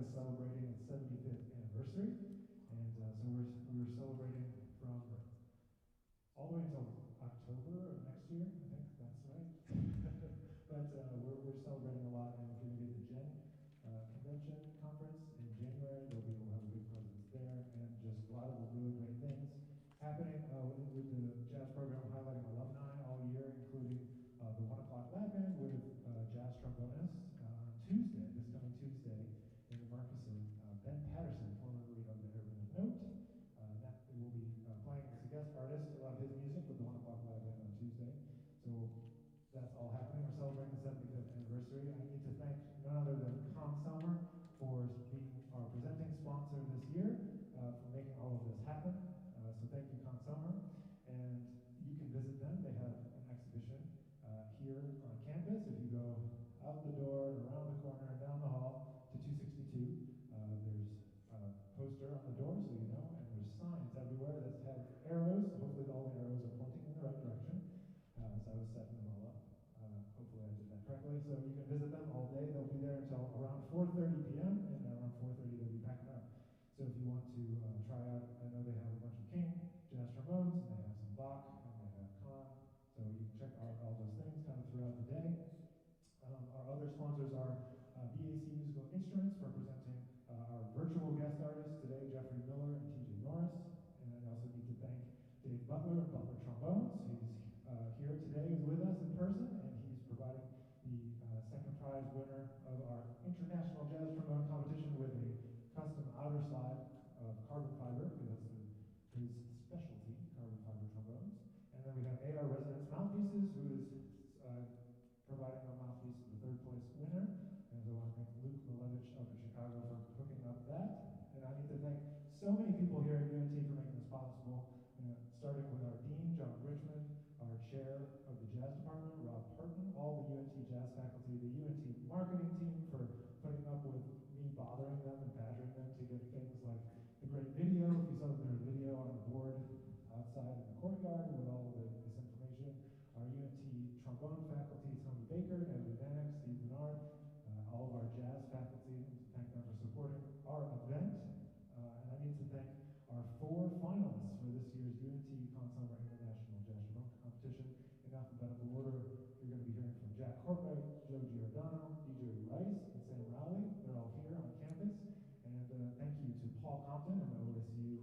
is celebrating its 75th anniversary, and so we're celebrating from all the way until October of next year, I think that's right. But we're celebrating a lot, and if you're going to be at the Gen Convention Conference in January, we'll have a big presence there, and just a lot of really great things happening with the jazz program, highlighting alumni all year, including the 1 o'clock lab band with jazz trombonist on Tuesday, this coming Tuesday, in the Marcusson, Ben Patterson, formerly of the Urban Note. That will be playing as a guest artist, a lot of his music with the 1 o'clock lab band on Tuesday. So that's all happening. We're celebrating the 75th anniversary. I need to thank none other than Conn-Selmer for being our presenting sponsor this year, for making all of this happen. So thank you, Conn-Selmer. And you can visit them. They have an exhibition here on campus. If you go out the door and around the corner and down the hall to 262, there's a poster on the door so you know, and there's signs everywhere that have arrows. Hopefully all the arrows are pointing in the right direction. So I was setting them all up. Hopefully I did that correctly. So you can visit them all day. They'll be there until around 4:30 p.m. and around 4:30 they'll be packing up. So if you want to try out, I know they have a bunch of King jazz trombones, and they have some Bach, and they have Conn. So you can check out all those things kind of throughout the day. Our other sponsors are BAC Musical Instruments for presenting our virtual guest artists today, Jeffery Miller and TJ Norris. And I also need to thank Dave Butler of Butler Trombones. He's here today with us in person, and he's providing the second prize winner of our International Jazz Trombone Competition with a custom outer slide of carbon fiber, because that's his specialty, carbon fiber trombones. And then we have AR Resonance Mouthpieces, who is providing a mouthpiece to the third place winner. And so I want to thank Luke Malevich up in Chicago for hooking up that. And I need to thank so many people here at UNT for making this possible, starting with our dean, John Richmond, our chair of the jazz department, Rob Parton, all the UNT jazz faculty, the UNT marketing team for putting up with me bothering them and badgering them to get things like the great video. If you saw their video on the board outside in the courtyard with all of this information. Our UNT trombone faculty, Tony Baker, Natalie Vanek, Steve Bernard, all of our jazz faculty, thank them for supporting our event. And I need to thank our 4 finalists for this year's UNT Conn-Selmer International Jazz Trombone Competition. In alphabetical order, you're going to be hearing from Jack Courtwright, Joe Giordano, DJ Rice, and Sam Rowley. They're all here on campus. And thank you to Paul Compton and the OSU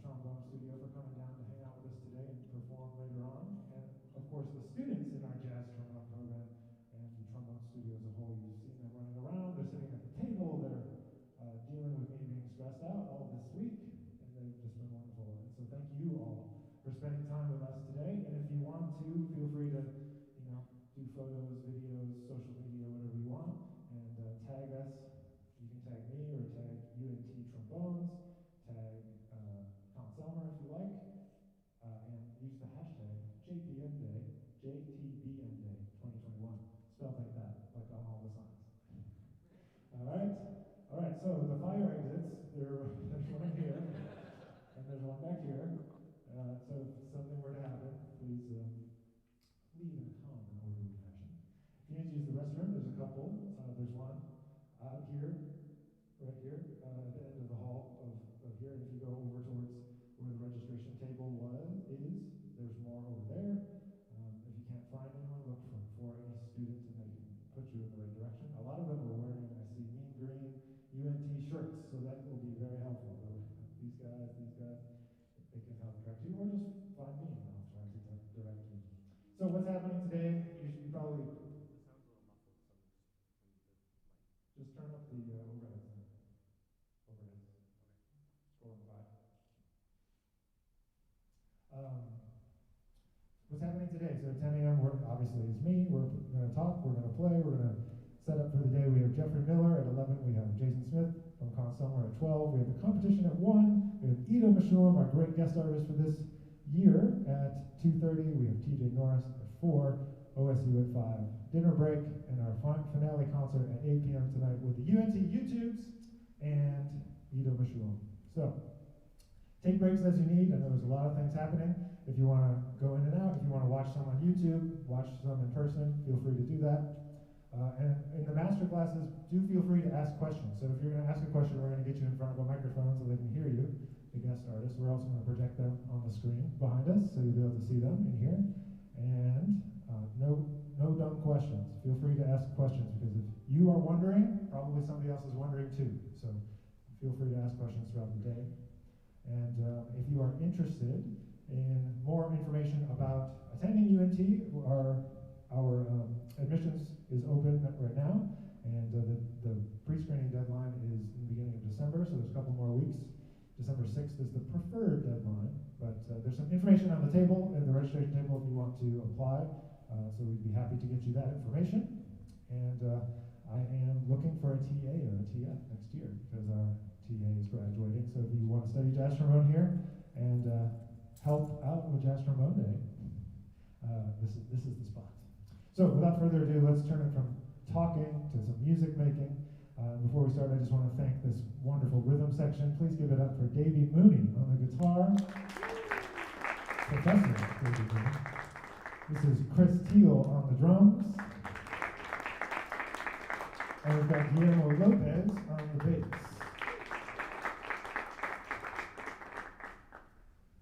Trombone Studio for coming down to hang out with us today and perform later on. And of course, the students in our jazz trombone program and the trombone studio as a whole. You've seen them running around. They're sitting at the table. They're dealing with me being stressed out all this week, and they've just been wonderful. And so thank you all for spending time with us today. And if you want to, feel free to, do photos, videos, social media, whatever you want, and tag us. You can tag me or tag UNT Trombones, tag Conn-Selmer if you like, and use the hashtag JTBN Day, JTBN Day 2021, spelled like that, like on all the signs. All right. So the fire exits, there's one here, and there's one back here. So if something were to happen, please leave in a calm and orderly fashion. If you need to use the restroom, there's a couple. There's one out here, right here, at the end of the hall of here. And if you go over towards where the registration table there's more over there. If you can't find anyone, look for any student and they can put you in the right direction. A lot of them are wearing, I see, mean green UNT shirts, so that will be very helpful. These guys, they can help direct you, or just find me and I'll try to direct you. So what's happening today? You probably... It sounds a little muffled. Just turn up the overheads. Overheads. Okay. Score 5. What's happening today? So at 10 a.m., obviously it's me. We're going to talk, we're going to play, we're going to set up for the day. We have Jeffery Miller at 11. We have Jason Smith from Conn-Selmer at 12. We have the competition at 1. We have Ido Meshulam, our great guest artist for this year, at 2:30. We have TJ Norris at 4. OSU at 5. Dinner break and our finale concert at 8 p.m. tonight with the UNT U-Tubes and Ido Meshulam. So, take breaks as you need. I know there's a lot of things happening. If you want to go in and out, if you want to watch some on YouTube, watch some in person, feel free to do that. And in the master masterclasses, do feel free to ask questions. So if you're going to ask a question, we're going to get you in front of a microphone so they can hear you, the guest artists. We're also going to project them on the screen behind us, so you'll be able to see them in here. And no dumb questions. Feel free to ask questions, because if you are wondering, probably somebody else is wondering too. So feel free to ask questions throughout the day. And if you are interested in more information about attending UNT, our admissions is open right now, and the pre-screening deadline is in the beginning of December, so there's a couple more weeks. December 6th is the preferred deadline, but there's some information on the table, in the registration table, if you want to apply, so we'd be happy to get you that information. And I am looking for a TA or a TF next year, because our TA is graduating, so if you want to study jazz trombone here and help out with Jazz Trombone Day, this is the spot. So without further ado, let's turn it from talking to some music making. Before we start, I just want to thank this wonderful rhythm section. Please give it up for Davey Mooney on the guitar. Professor Davey Mooney. This is Chris Teal on the drums. And we've got Guillermo Lopez on the bass.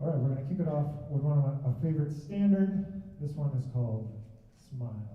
All right, we're going to kick it off with one of my favorite standard. This one is called Smile.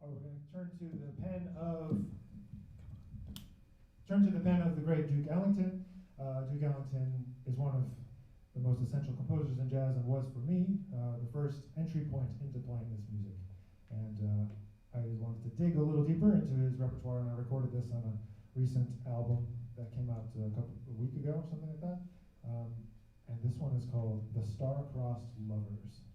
We're going to turn to the pen of the great Duke Ellington. Duke Ellington is one of the most essential composers in jazz and was, for me, the first entry point into playing this music. And I wanted to dig a little deeper into his repertoire, and I recorded this on a recent album that came out a week ago, something like that. And this one is called The Star-Crossed Lovers.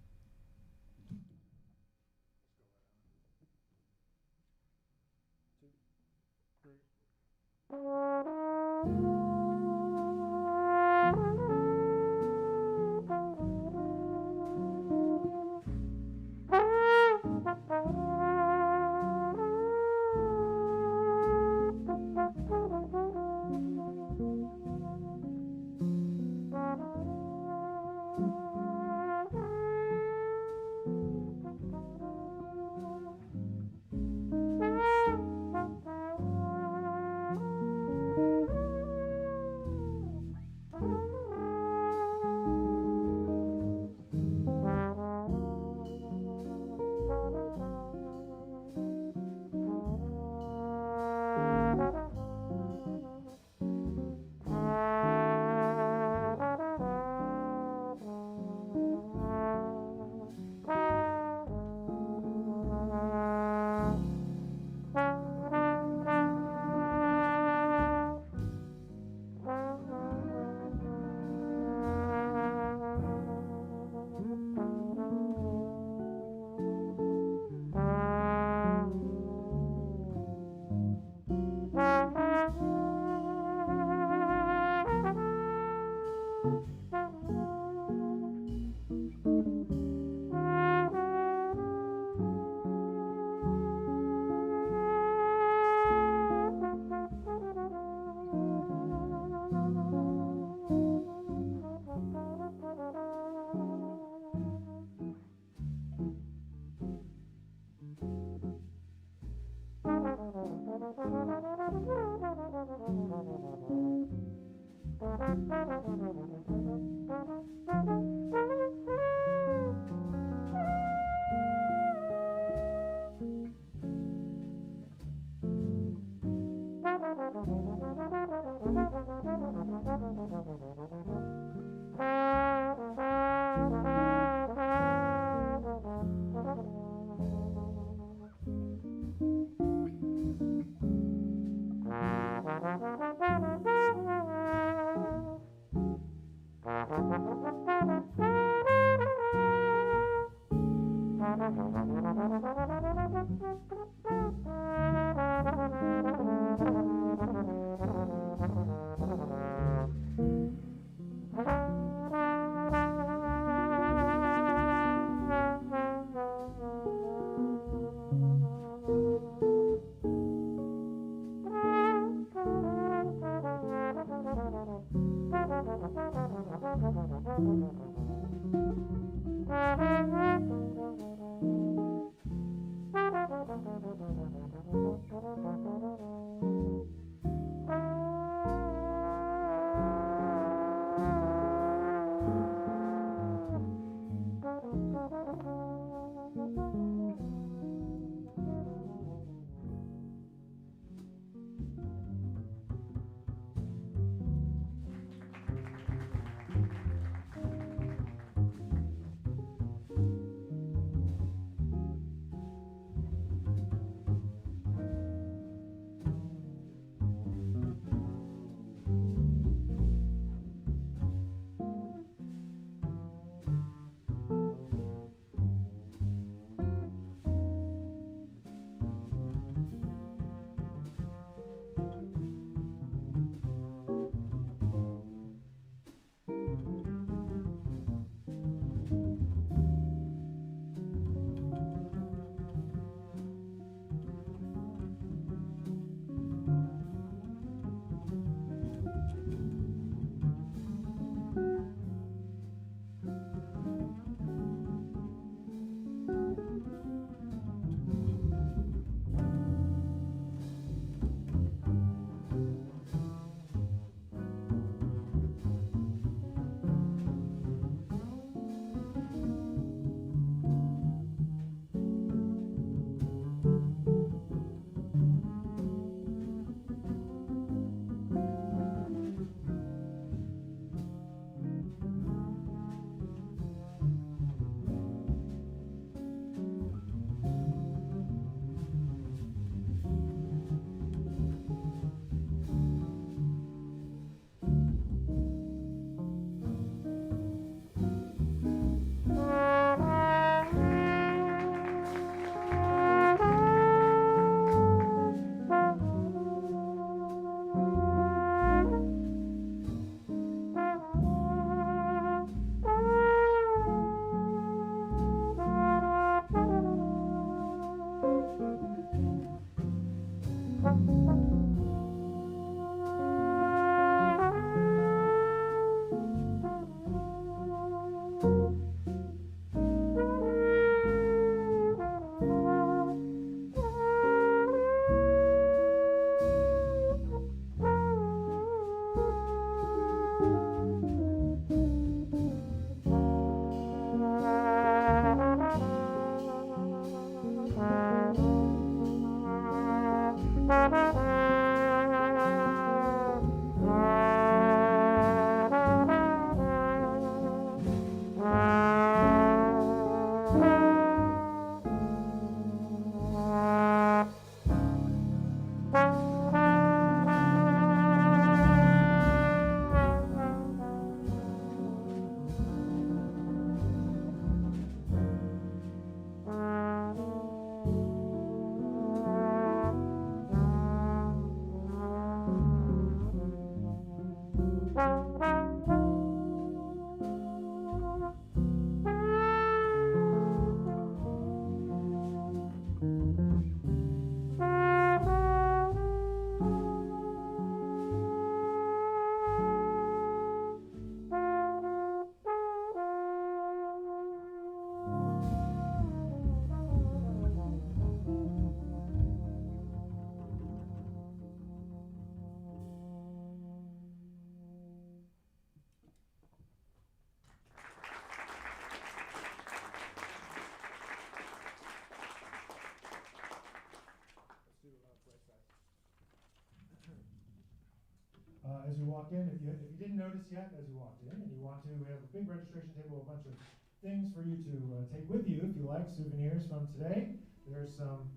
as you walk in. If you didn't notice yet as you walked in and you want to, we have a big registration table, a bunch of things for you to take with you if you like, souvenirs from today. There's some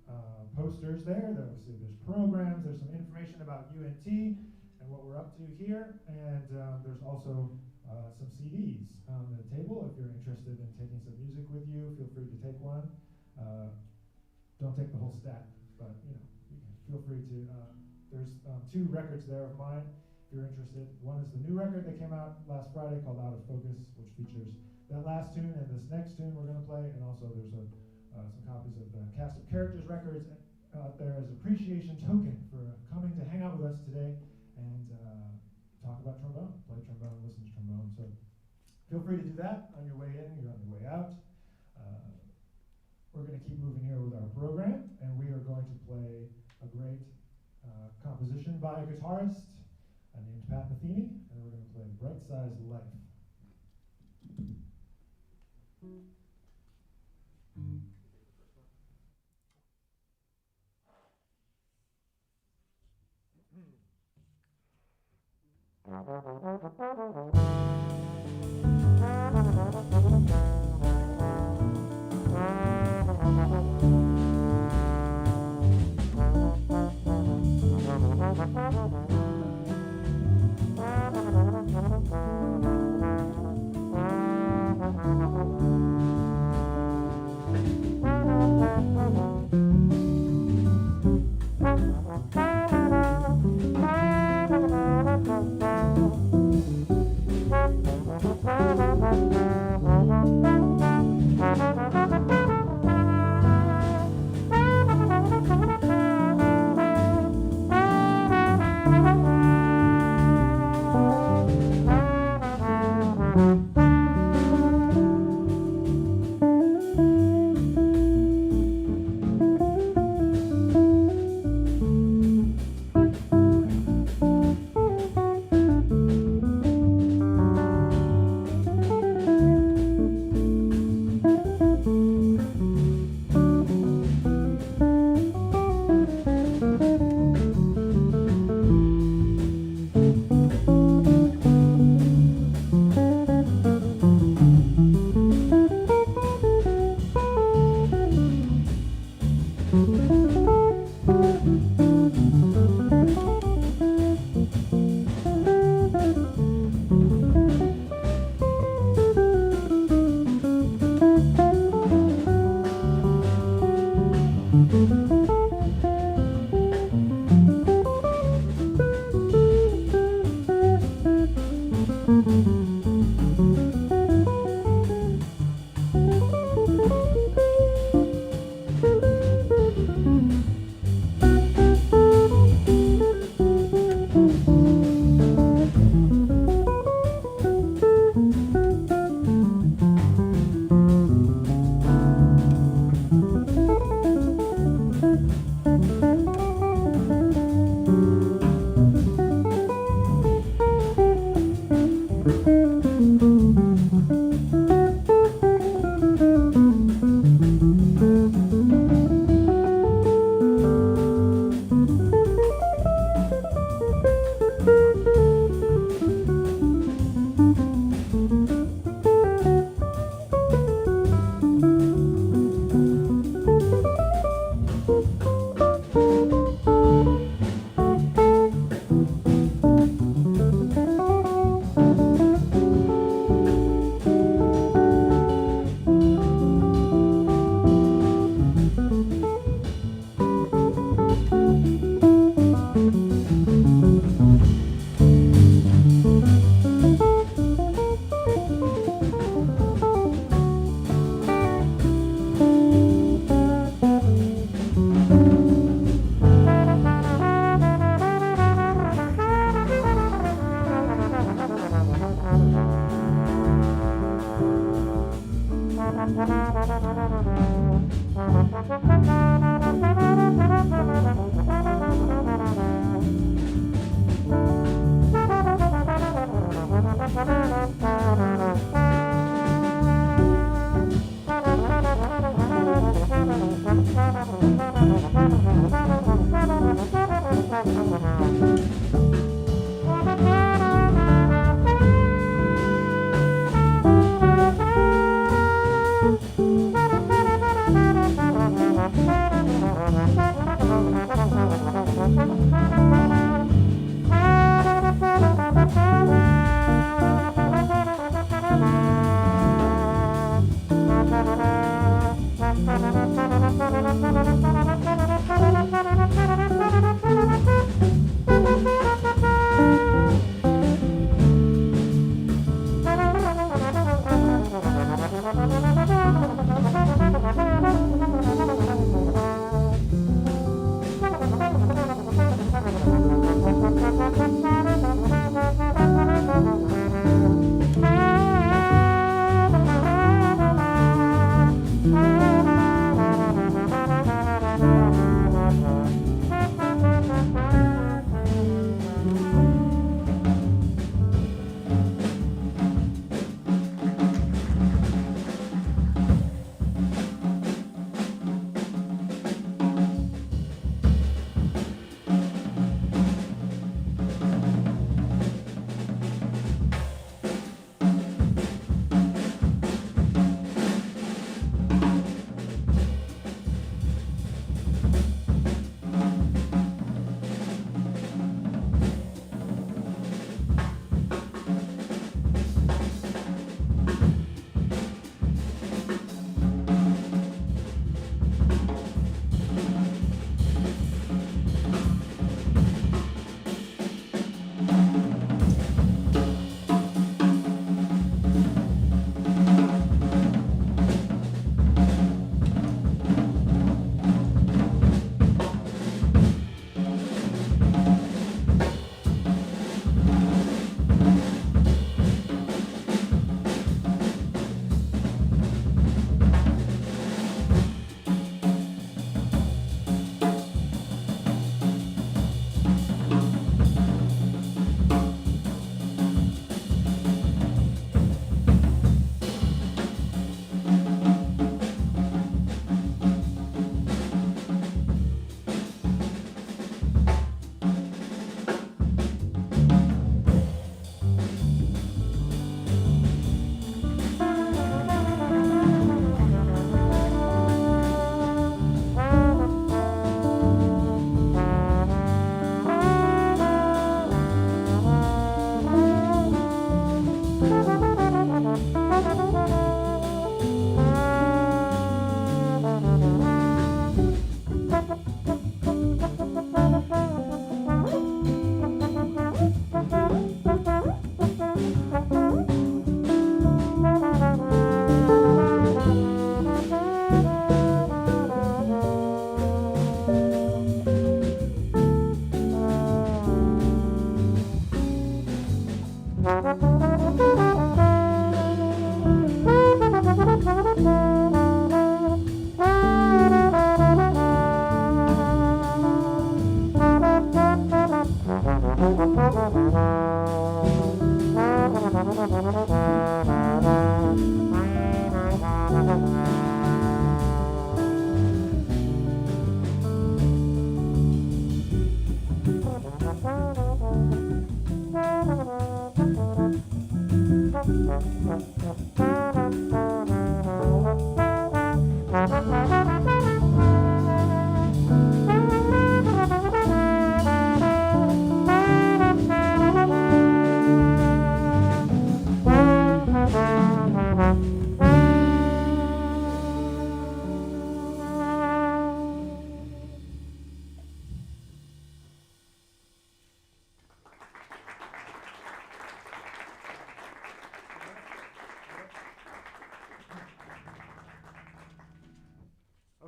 posters there. There's programs. There's some information about UNT and what we're up to here. And there's also some CDs on the table. If you're interested in taking some music with you, feel free to take one. Don't take the whole stack, but you can feel free to. There's 2 records there of mine, if you're interested. One is the new record that came out last Friday called Out of Focus, which features that last tune and this next tune we're going to play. And also there's some copies of the Cast of Characters records out there as appreciation token for coming to hang out with us today and talk about trombone, play trombone, listen to trombone. So feel free to do that on your way in, you're on your way out. We're going to keep moving here with our program, and we are going to play a great composition by a guitarist named Pat Metheny, and we're going to play Bright Size Life.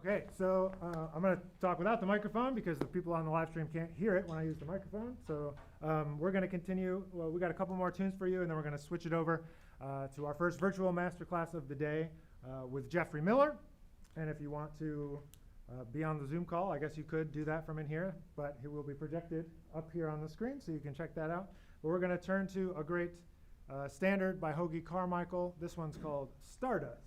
Okay, so I'm going to talk without the microphone because the people on the live stream can't hear it when I use the microphone. So we're going to continue. Well, we got a couple more tunes for you, and then we're going to switch it over to our first virtual masterclass of the day with Jeffery Miller. And if you want to be on the Zoom call, I guess you could do that from in here, but it will be projected up here on the screen, so you can check that out. But we're going to turn to a great standard by Hoagie Carmichael. This one's called Stardust.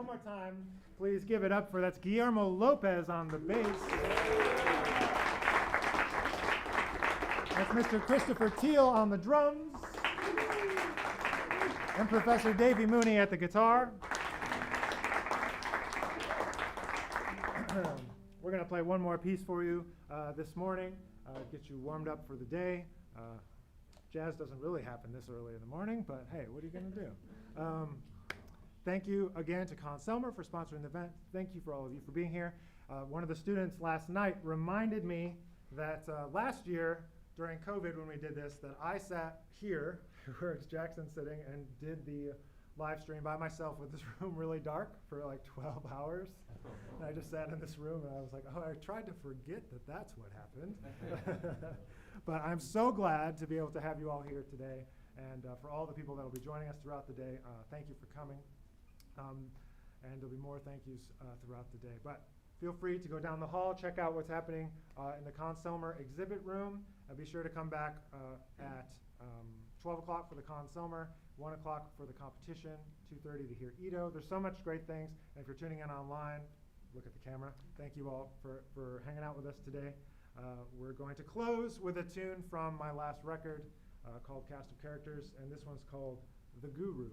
One more time, please give it up for, that's Guillermo Lopez on the bass. That's Mr. Christopher Teal on the drums. And Professor Davey Mooney at the guitar. We're going to play one more piece for you this morning, get you warmed up for the day. Jazz doesn't really happen this early in the morning, but hey, what are you going to do? Thank you again to Conn-Selmer for sponsoring the event. Thank you for all of you for being here. One of the students last night reminded me that last year during COVID when we did this, that I sat here, where Jackson's sitting, and did the live stream by myself with this room really dark for like 12 hours. And I just sat in this room and I was like, oh, I tried to forget that that's what happened. But I'm so glad to be able to have you all here today. And for all the people that will be joining us throughout the day, thank you for coming. And there'll be more thank yous throughout the day. But feel free to go down the hall, check out what's happening in the Conn-Selmer exhibit room. Be sure to come back at 12 o'clock for the Conn-Selmer, 1 o'clock for the competition, 2:30 to hear Ido. There's so much great things. And if you're tuning in online, look at the camera. Thank you all for hanging out with us today. We're going to close with a tune from my last record called Cast of Characters, and this one's called The Guru.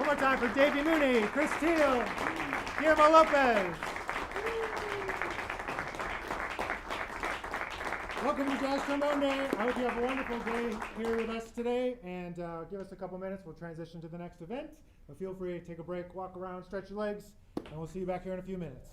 One more time for Davey Mooney, Chris Teal, Guillermo Lopez. Welcome to Jazz Trombone Day. I hope you have a wonderful day here with us today, and give us a couple minutes. We'll transition to the next event. But feel free to take a break, walk around, stretch your legs, and we'll see you back here in a few minutes.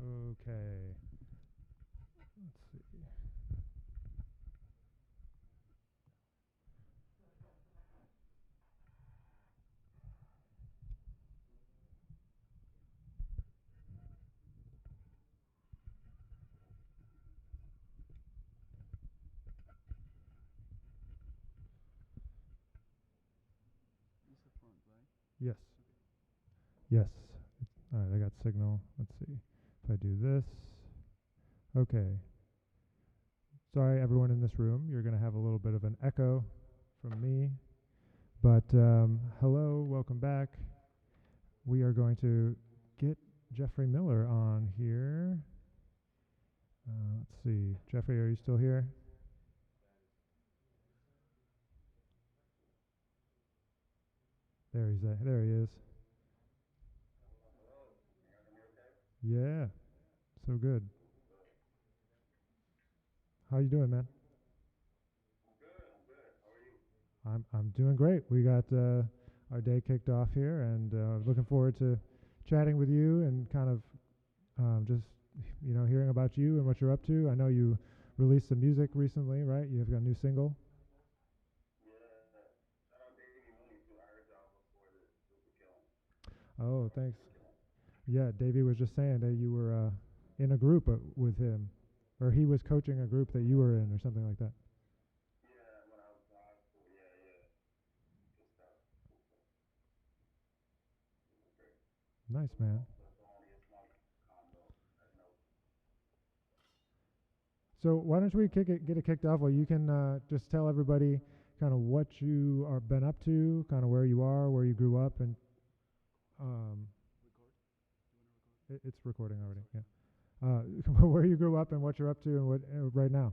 Okay. Let's see. Yes. Yes. All right, I got signal. Let's see. If I do this. Okay. Sorry, everyone in this room. You're going to have a little bit of an echo from me. But hello, welcome back. We are going to get Jeffrey Miller on here. Let's see. Jeffrey, are you still here? There he is. Yeah. So good. How you doing, man? I'm doing great. We got our day kicked off here, and looking forward to chatting with you and kind of just hearing about you and what you're up to. I know you released some music recently, right? You've got a new single. Oh, thanks. Yeah, Davey was just saying that you were in a group with him, or he was coaching a group that you were in, or something like that. Nice, man. So why don't we get it kicked off? Well, you can just tell everybody kind of what you are been up to, kind of where you are, where you grew up, and um, it's recording already. Yeah. Where you grew up and what you're up to and what right now.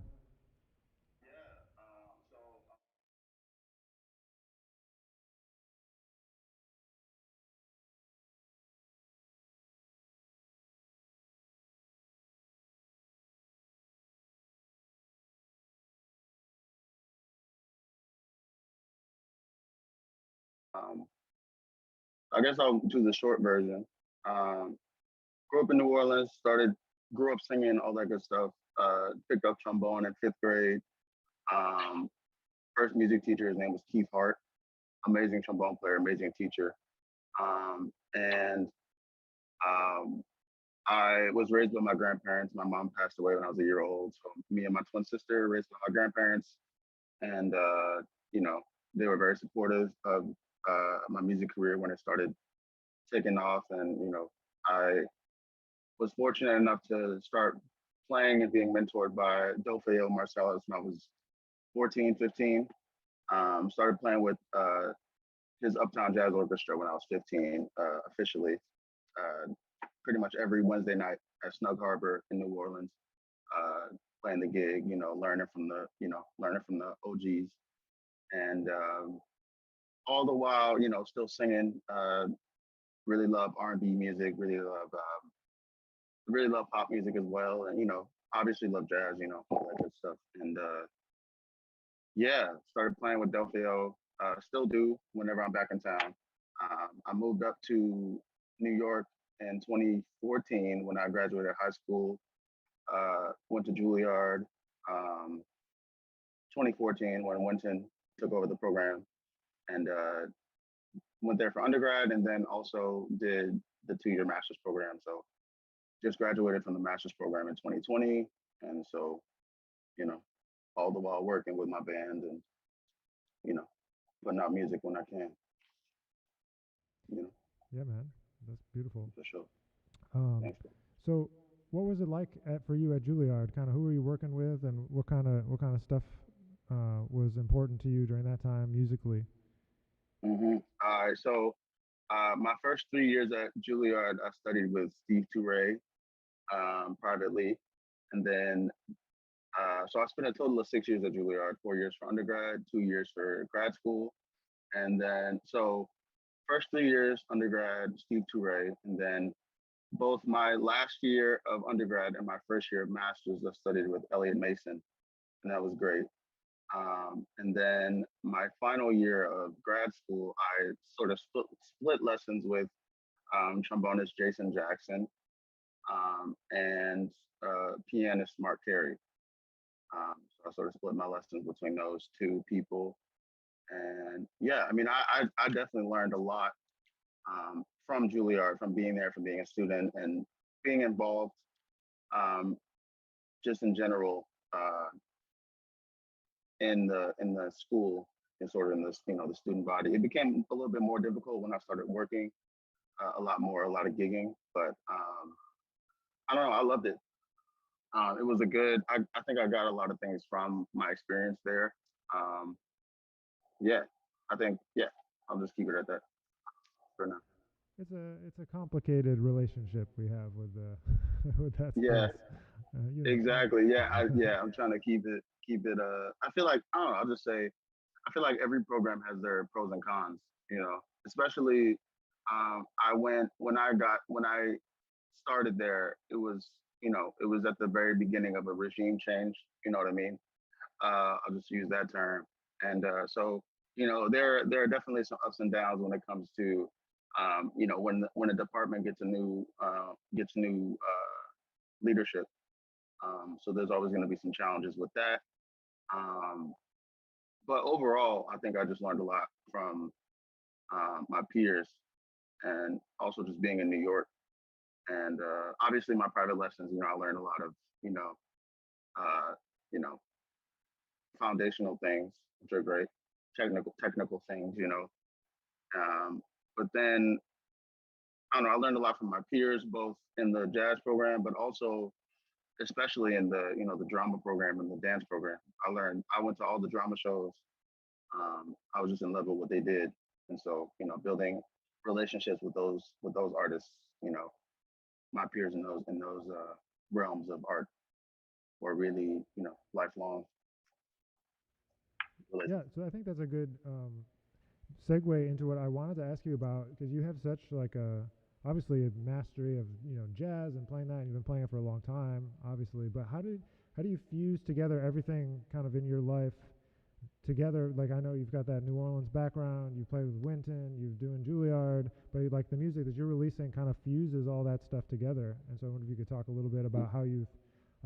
Um, I guess I'll do the short version. Um, Grew up in New Orleans, grew up singing, all that good stuff. Picked up trombone in fifth grade. Um, First music teacher, his name was Keith Hart. Amazing trombone player, amazing teacher. And I was raised by my grandparents. My mom passed away when I was a year old. So me and my twin sister raised by my grandparents. And, you know, they were very supportive of my music career when it started taking off. And, I was fortunate enough to start playing and being mentored by Delfeo Marcellus when I was 14, 15. Started playing with his Uptown Jazz Orchestra when I was 15, officially. Uh, Pretty much every Wednesday night at Snug Harbor in New Orleans, playing the gig, learning from the OGs, and all the while, still singing. Really love R&B music. Really love pop music as well, and obviously love jazz. All that good stuff. And yeah, started playing with Delfeo. Still do whenever I'm back in town. I moved up to New York in 2014 when I graduated high school. Went to Juilliard. 2014 when Winton took over the program, and went there for undergrad, and then also did the 2-year master's program. So just graduated from the master's program in 2020, and so you know, all the while working with my band and you know, putting out music when I can. You know, Yeah, man, that's beautiful. for sure. Um, Thanks. so, what was it like for you at Juilliard? Kind of who were you working with, and what kind of stuff was important to you during that time musically? All right, so my first 3 years at Juilliard, I studied with Steve Toure privately, and then so I spent a total of 6 years at Juilliard, 4 years for undergrad, 2 years for grad school, and then so first 3 years undergrad, Steve Toure, and then both my last year of undergrad and my first year of master's, I studied with Elliot Mason, and that was great. And then my final year of grad school, I sort of split lessons with trombonist Jason Jackson. and pianist Mark Carey. So I sort of split my lessons between those two people. And yeah, I mean, I definitely learned a lot from Juilliard, from being there, from being a student, and being involved um, just in general in the school and sort of in this, the student body. It became a little bit more difficult when I started working a lot of gigging, but I don't know, I loved it. It was a good. I think I got a lot of things from my experience there. Um, yeah, I think yeah, I'll just keep it at that for now. It's a complicated relationship we have with with that Yeah, space. So exactly. Yeah, I'm trying to keep it. I feel like I don't know. I'll just say I feel like every program has their pros and cons. Especially I went when I started there. It was at the very beginning of a regime change. You know what I mean? I'll just use that term. And so, there are definitely some ups and downs when it comes to, when a department gets new leadership. So there's always going to be some challenges with that. Um, but overall, I think I just learned a lot from my peers, and also just being in New York. And obviously, my private lessons, I learned a lot of, uh, you know, foundational things, which are great, technical things. But then I don't know, I learned a lot from my peers, both in the jazz program, but also especially in the the drama program and the dance program. I went to all the drama shows. I was just in love with what they did, and so building relationships with those artists, my peers in those realms of art were really lifelong yeah, relationships. so I think that's a good segue into what I wanted to ask you about because you have such like a obviously a mastery of jazz and playing that, and you've been playing it for a long time, obviously. But how do you fuse together everything kind of in your life together? Like I know you've got that New Orleans background, you play with Wynton, you're doing Juilliard, but like the music that you're releasing kind of fuses all that stuff together. And so I wonder if you could talk a little bit about how you've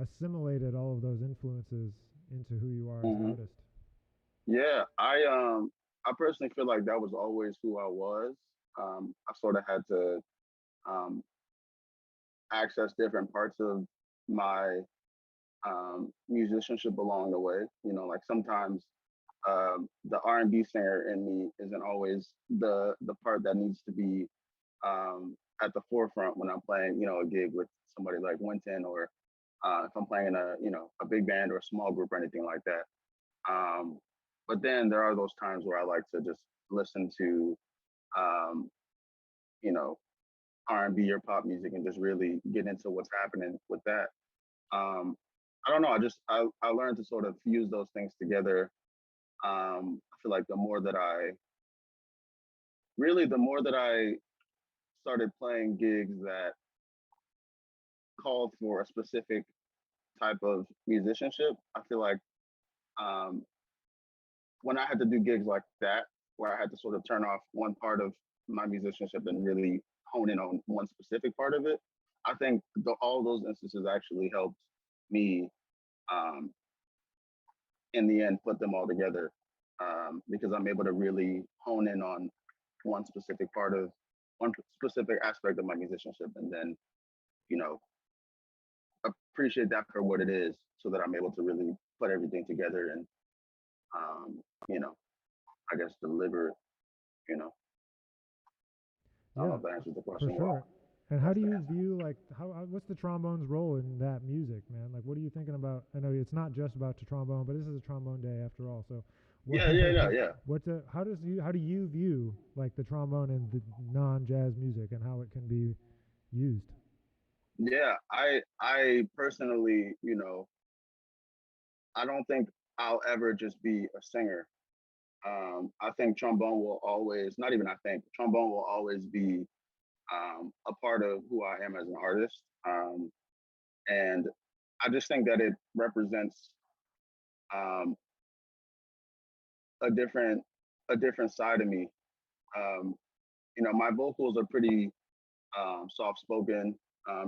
assimilated all of those influences into who you are as an Hmm. artist. Yeah, I personally feel like that was always who I was. I sort of had to um, access different parts of my musicianship along the way. Like sometimes the R&B singer in me isn't always the part that needs to be at the forefront when I'm playing, a gig with somebody like Wynton, or if I'm playing in a big band or a small group or anything like that. Um, but then there are those times where I like to just listen to, um, you know, R&B or pop music and just really get into what's happening with that. Um, I don't know. I learned to sort of fuse those things together. I feel like the more that I started playing gigs that called for a specific type of musicianship, I feel like um, when I had to do gigs like that, where I had to sort of turn off one part of my musicianship and really hone in on one specific part of it, I think all those instances actually helped me um, in the end put them all together, because I'm able to really hone in on one specific part of one specific aspect of my musicianship, and then you know appreciate that for what it is, so that I'm able to really put everything together and um, you know I guess deliver it. You know, I don't know Yeah, if that answers the for question sure. well. And how That's do the you answer. view like what's the trombone's role in that music, man? Like what are you thinking about? I know it's not just about the trombone, but this is a trombone day after all. So what Yeah. how do you view like the trombone and the non-jazz music and how it can be used? Yeah, I personally, I don't think I'll ever just be a singer. I think trombone will always, not even I think, trombone will always be a part of who I am as an artist. And I just think that it represents um, a different a different side of me. Um, my vocals are pretty soft spoken.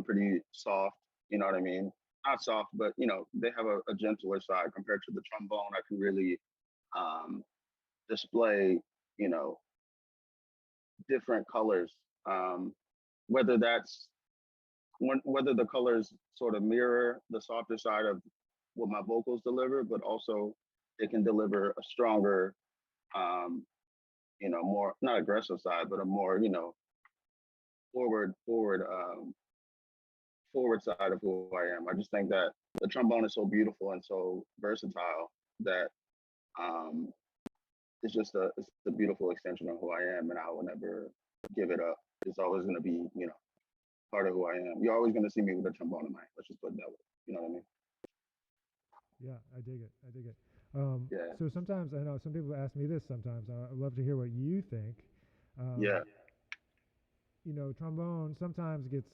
pretty soft. You know what I mean? Not soft, but they have a gentler side compared to the trombone. I can really um, display, you know, different colors. Um, whether that's whether the colors sort of mirror the softer side of what my vocals deliver, but also it can deliver a stronger, um, more not aggressive side, but a more, forward, forward, forward side of who I am. I just think that the trombone is so beautiful and so versatile that um, it's a beautiful extension of who I am, and I will never give it up. It's always going to be, part of who I am. You're always going to see me with a trombone in my hand. Let's just put it that way. You know what I mean? Yeah, I dig it. I dig it. Yeah. So sometimes I know some people ask me this. Sometimes I'd love to hear what you think. Yeah. Um, trombone sometimes gets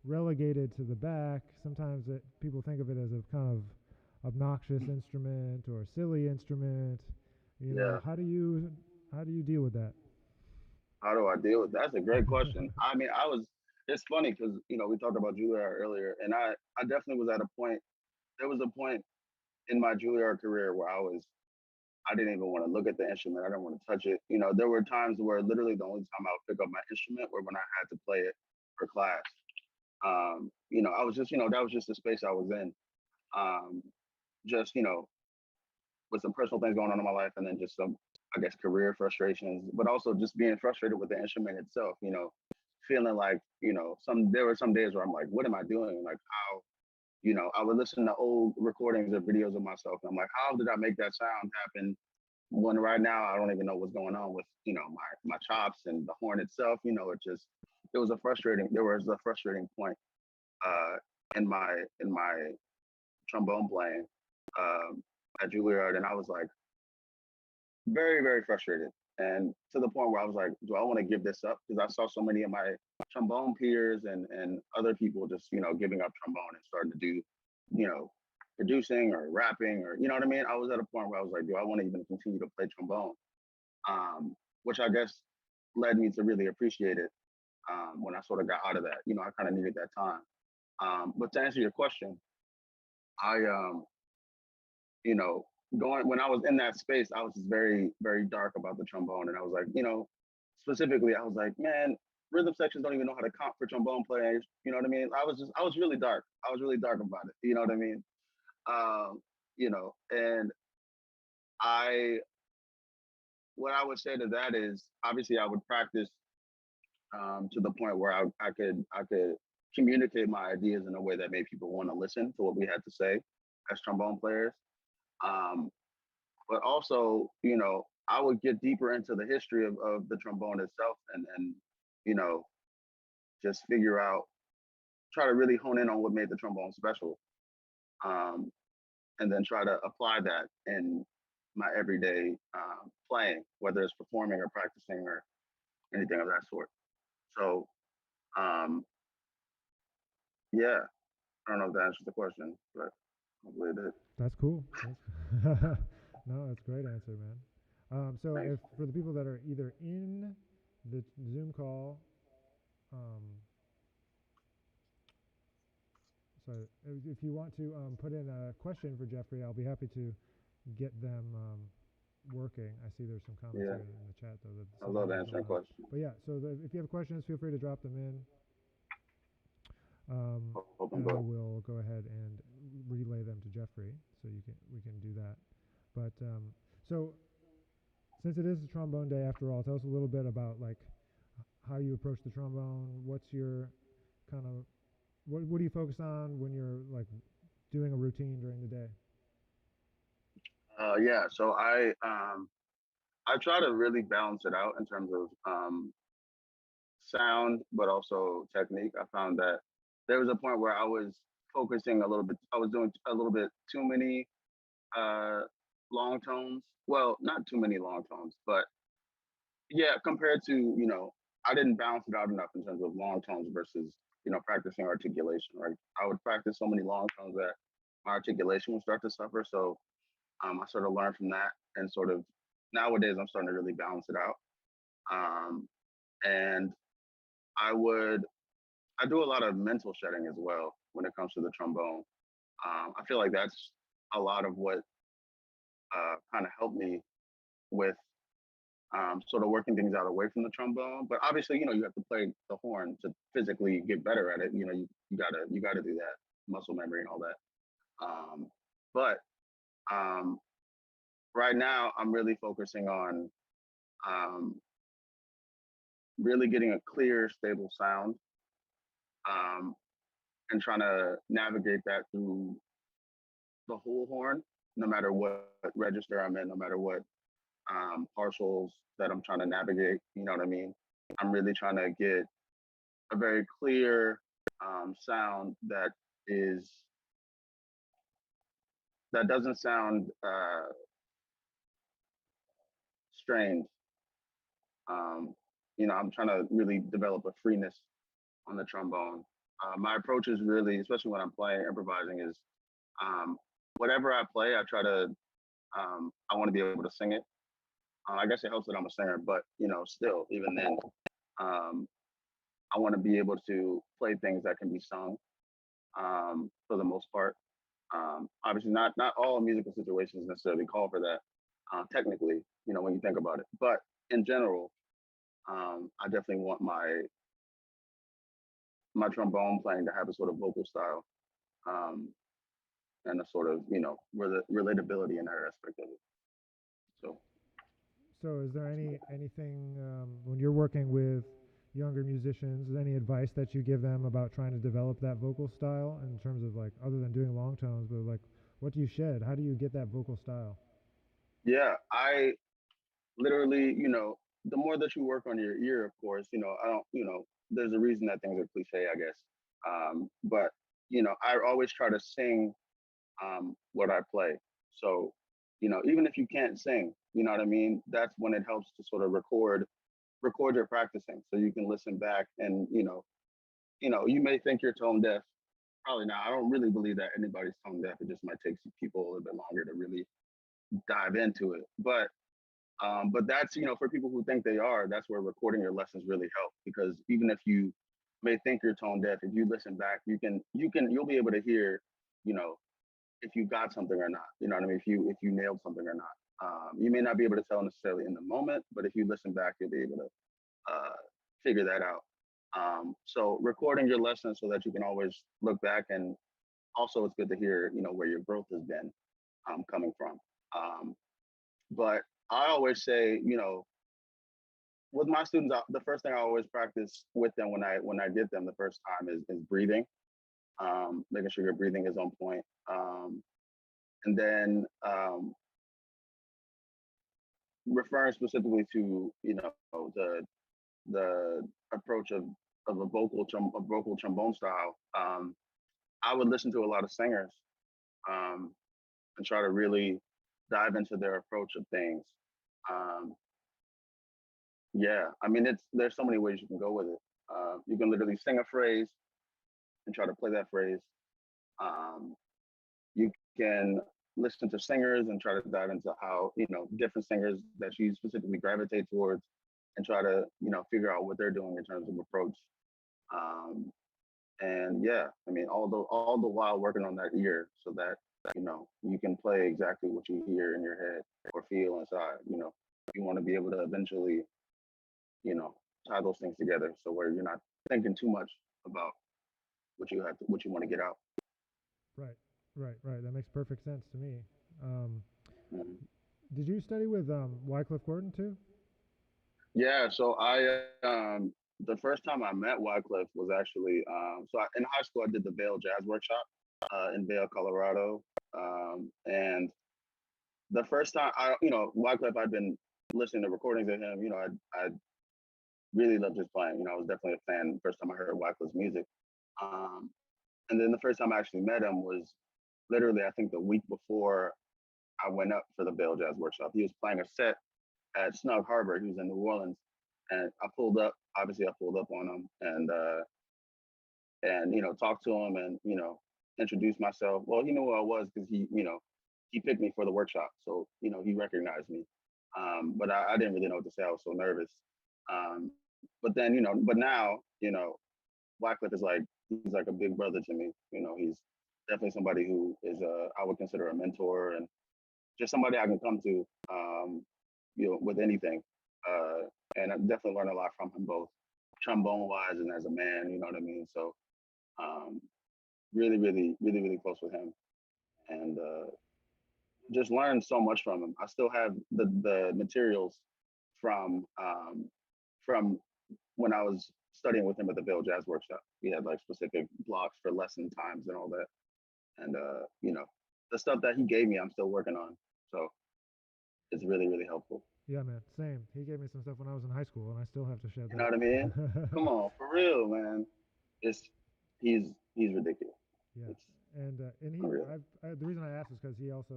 relegated to the back. Sometimes people think of it as a kind of obnoxious instrument or a silly instrument. Yeah. How do you deal with that? How do I deal with that? That's a great question. I mean, it's funny because, we talked about Juilliard earlier, and I definitely was at a point, there was a point in my Juilliard career where I didn't even want to look at the instrument. I didn't want to touch it. There were times where literally the only time I would pick up my instrument were when I had to play it for class. I was just, that was just the space I was in. Um, just, with some personal things going on in my life and then just some, I guess, career frustrations, but also just being frustrated with the instrument itself, feeling like, there were some days where I'm like, what am I doing? Like how, I would listen to old recordings or videos of myself. And I'm like, how did I make that sound happen when right now I don't even know what's going on with, my chops and the horn itself, there was a frustrating point uh, in my trombone playing at Juilliard, and I was like very very frustrated, and to the point where I was like, do I want to give this up? Because I saw so many of my trombone peers and other people just giving up trombone and starting to do you know producing or rapping or you know what I mean. I was at a point where I was like, do I want to even continue to play trombone? Which I guess led me to really appreciate it when I sort of got out of that. I kind of needed that time. But to answer your question, I you know, going when I was in that space, I was just very, very dark about the trombone. And I was like, specifically, I was like, man, rhythm sections don't even know how to comp for trombone players. You know what I mean? I was really dark. I was really dark about it. You know what I mean? And I, what I would say to that is obviously I would practice to the point where I could communicate my ideas in a way that made people want to listen to what we had to say as trombone players. Um, but also, I would get deeper into the history of the trombone itself and you know, just figure out, try to really hone in on what made the trombone special. Um, and then try to apply that in my everyday playing, whether it's performing or practicing or anything of that sort. So, um, yeah, I don't know if that answers the question, but hopefully it did. That's cool. No, that's a great answer, man. So Thanks. if for the people that are either in the Zoom call, um, so if you want to put in a question for Jeffrey, I'll be happy to get them working. I see there's some comments Yeah, here in the chat though that I say love that as answering well. questions. But yeah, so if you have questions, feel free to drop them in, Open and I book. will go ahead and relay them to Jeffrey, so we can do that. But so since it is a trombone day after all, tell us a little bit about like how you approach the trombone. What's your kind of what do you focus on when you're like doing a routine during the day? Yeah, so I try to really balance it out in terms of sound, but also technique. I found that there was a point where I was focusing a little bit. I was doing a little bit too many uh, long tones. Well, not too many long tones, but yeah, compared to I didn't balance it out enough in terms of long tones versus practicing articulation. Right, I would practice so many long tones that my articulation would start to suffer. So I sort of learned from that, and sort of nowadays I'm starting to really balance it out. And I would I do a lot of mental shedding as well when it comes to the trombone. I feel like that's a lot of what kind of helped me with sort of working things out away from the trombone. But obviously, you have to play the horn to physically get better at it. You gotta do that, muscle memory and all that. But um, right now, I'm really focusing on um, really getting a clear, stable sound, um, and trying to navigate that through the whole horn, no matter what register I'm in, no matter what partials that I'm trying to navigate. You know what I mean? I'm really trying to get a very clear sound is that doesn't sound strained. Um, I'm trying to really develop a freeness on the trombone. My approach is really, especially when I'm playing improvising, is um, whatever I play, I try to I want to be able to sing it. I guess it helps that I'm a singer, but still, even then, um, I want to be able to play things that can be sung for the most part. Obviously, not all musical situations necessarily call for that. Technically, when you think about it, but in general, I definitely want my trombone playing to have a sort of vocal style, um, and a sort of relatability in that aspect of it. So So, is there anything when you're working with younger musicians, is any advice that you give them about trying to develop that vocal style in terms of like other than doing long tones, but like what do you shed? How do you get that vocal style? yeah, I literally, the more that you work on your ear, of course, I don't, there's a reason that things are cliche, I guess. But I always try to sing what I play. So, even if you can't sing, you know what I mean? That's when it helps to sort of record your practicing so you can listen back and, you may think you're tone deaf. Probably not. I don't really believe that anybody's tone deaf. It just might take people a little bit longer to really dive into it. But that's for people who think they are. That's where recording your lessons really help because even if you may think you're tone deaf, if you listen back, you'll be able to hear, you know, if you got something or not. You know what I mean? If you nailed something or not. You may not be able to tell necessarily in the moment, but if you listen back, you'll be able to figure that out. So recording your lessons so that you can always look back, and also it's good to hear where your growth has been coming from. Um, but I always say, with my students, the first thing I always practice with them when I get them the first time is breathing, making sure your breathing is on point, and then referring specifically to the approach of a vocal trombone style. I would listen to a lot of singers um, and try to really dive into their approach of things. Um, yeah, I mean, there's so many ways you can go with it. You can literally sing a phrase and try to play that phrase. Um, you can listen to singers and try to dive into how different singers that you specifically gravitate towards, and try to figure out what they're doing in terms of approach. Um, and yeah, I mean, all the while working on that ear so that you can play exactly what you hear in your head or feel inside. You want to be able to eventually you know tie those things together so where you're not thinking too much about what you want to get out. Right, right. That makes perfect sense to me. Um, Mhm. did you study with Wycliffe Gordon too? Yeah, so the first time I met Wycliffe was actually in high school I did the Vail Jazz Workshop in Vail, Colorado, and the first time Wycliffe, I'd been listening to recordings of him. I really loved his playing. I was definitely a fan the first time I heard Wycliffe's music. Um, and then the first time I actually met him was literally I think the week before I went up for the Vail Jazz Workshop. He was playing a set at Snug Harbor. He was in New Orleans, and I pulled up. Obviously, I pulled up on him and talked to him and introduced myself. Well, he knew who I was because he picked me for the workshop, so he recognized me. But I didn't really know what to say. I was so nervous. But then but now Wycliffe is like he's like a big brother to me. He's definitely somebody who is I would consider a mentor and just somebody I can come to, with anything. And I definitely learned a lot from him, both trombone wise and as a man. You know what I mean? So um, really, really, really, really close with him, and just learned so much from him. I still have the materials from from when I was studying with him at the Bill Jazz Workshop. We had like specific blocks for lesson times and all that. And the stuff that he gave me, I'm still working on. So it's really, really helpful. Yeah, man. Same. He gave me some stuff when I was in high school, and I still have to share You know what I mean? that. Come on, for real, man. It's he's ridiculous. Yeah, It's and unreal. the reason I asked is because he also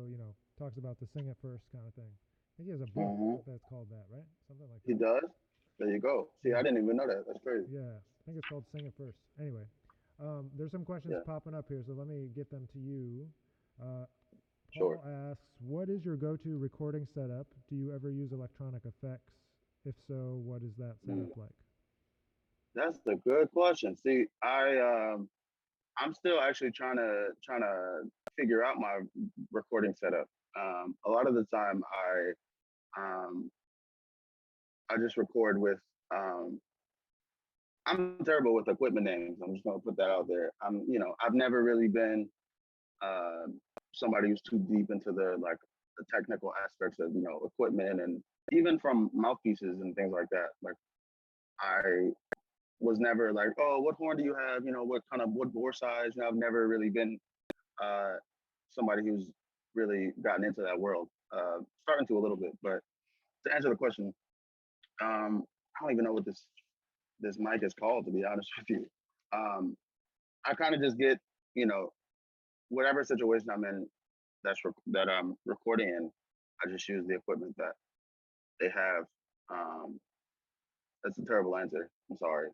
talks about the sing it first kind of thing. I think he has a book Hmm. that's called that, right? Something like He that. does. There you go. See, Yeah, I didn't even know that. That's crazy. yeah. I think it's called Sing It First. Anyway, there's some questions Yeah, popping up here, so let me get them to you. Uh, sure. Paul asks, "What is your go-to recording setup? Do you ever use electronic effects? If so, what is that Mm. setup like?" That's a good question. See, I'm still actually trying to figure out my recording setup. A lot of the time, um, I just record with. Um, I'm terrible with equipment names. I'm just gonna put that out there. I've never really been uh, somebody who's too deep into the technical aspects of equipment and even from mouthpieces and things like that. Like I was never like, oh, what horn do you have? What bore size? I've never really been uh, somebody who's really gotten into that world. Starting to a little bit, but to answer the question, I don't even know what this mic is called, to be honest with you. Um, I kind of just get, you know, whatever situation I'm in that I'm recording in, I just use the equipment that they have. Um, that's a terrible answer. I'm sorry,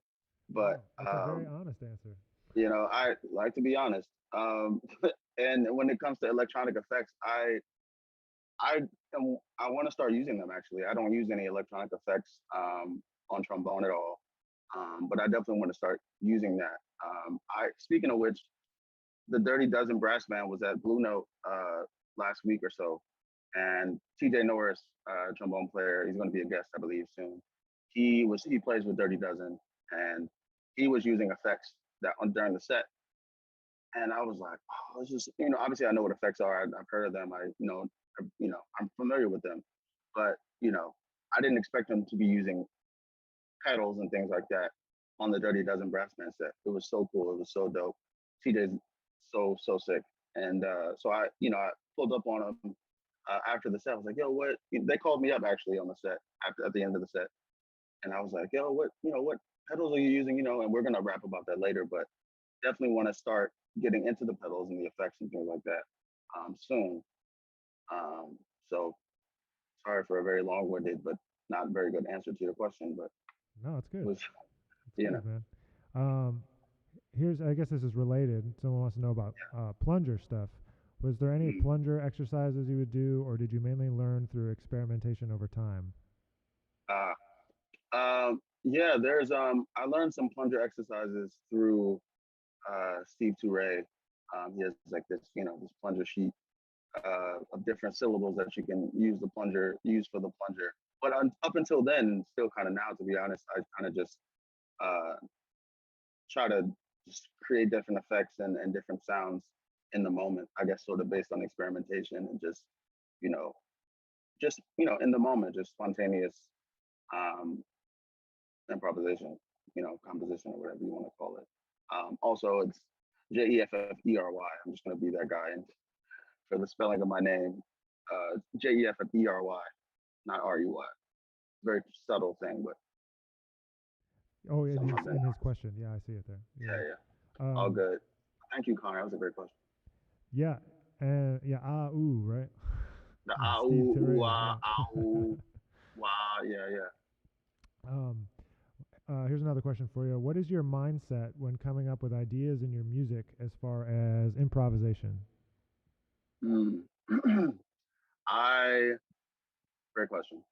but No, that's a very honest answer. I like to be honest. And when it comes to electronic effects, I I want to start using them. Actually, I don't use any electronic effects on trombone at all, but I definitely want to start using that. I speaking of which, the Dirty Dozen brass band was at Blue Note last week or so, and TJ Norris, trombone player, he's going to be a guest, I believe, soon. He plays with Dirty Dozen, and he was using effects that during the set, and I was like, oh, it's just obviously I know what effects are. I've heard of them. I'm familiar with them, but I didn't expect them to be using pedals and things like that on the Dirty Dozen brass band set. It was so cool. It was so dope. TJ's so sick, and so I pulled up on him after the set. I was like, yo, what? They called me up actually on the set at the end of the set, and I was like, yo, what pedals are you using? And we're gonna rap about that later, but definitely want to start getting into the pedals and the effects and things like that soon. Um, so sorry for a very long-winded but not very good answer to your question, but No, it's it good. was It's you know good, man. Um, I guess this is related. Someone wants to know about plunger stuff. Was there any mm, plunger exercises you would do, or did you mainly learn through experimentation over time? uh, yeah. There's I learned some plunger exercises through Steve Toure. He has like this plunger sheet of different syllables that you can use for the plunger. But up until then, still kind of now, to be honest, I kind of just uh, try to just create different effects and different sounds in the moment. I guess sort of based on experimentation and you know, in the moment, just spontaneous um, improvisation, composition or whatever you want to call it. Also, it's Jeffery. I'm just gonna be that guy and for the spelling of my name, Jeffery, not Ruy. Very subtle thing, but Oh, somehow been in his question. Yeah, I see it there. Yeah. yeah, yeah. All Um, good. Thank you, Connor. That was a great question. yeah, and yeah, ooh, right? The Yeah, ah Steve ooh ooh Terre, ah yeah. ooh wah, yeah, yeah. um, Here's another question for you. What is your mindset when coming up with ideas in your music as far as improvisation? Mm. I Great question.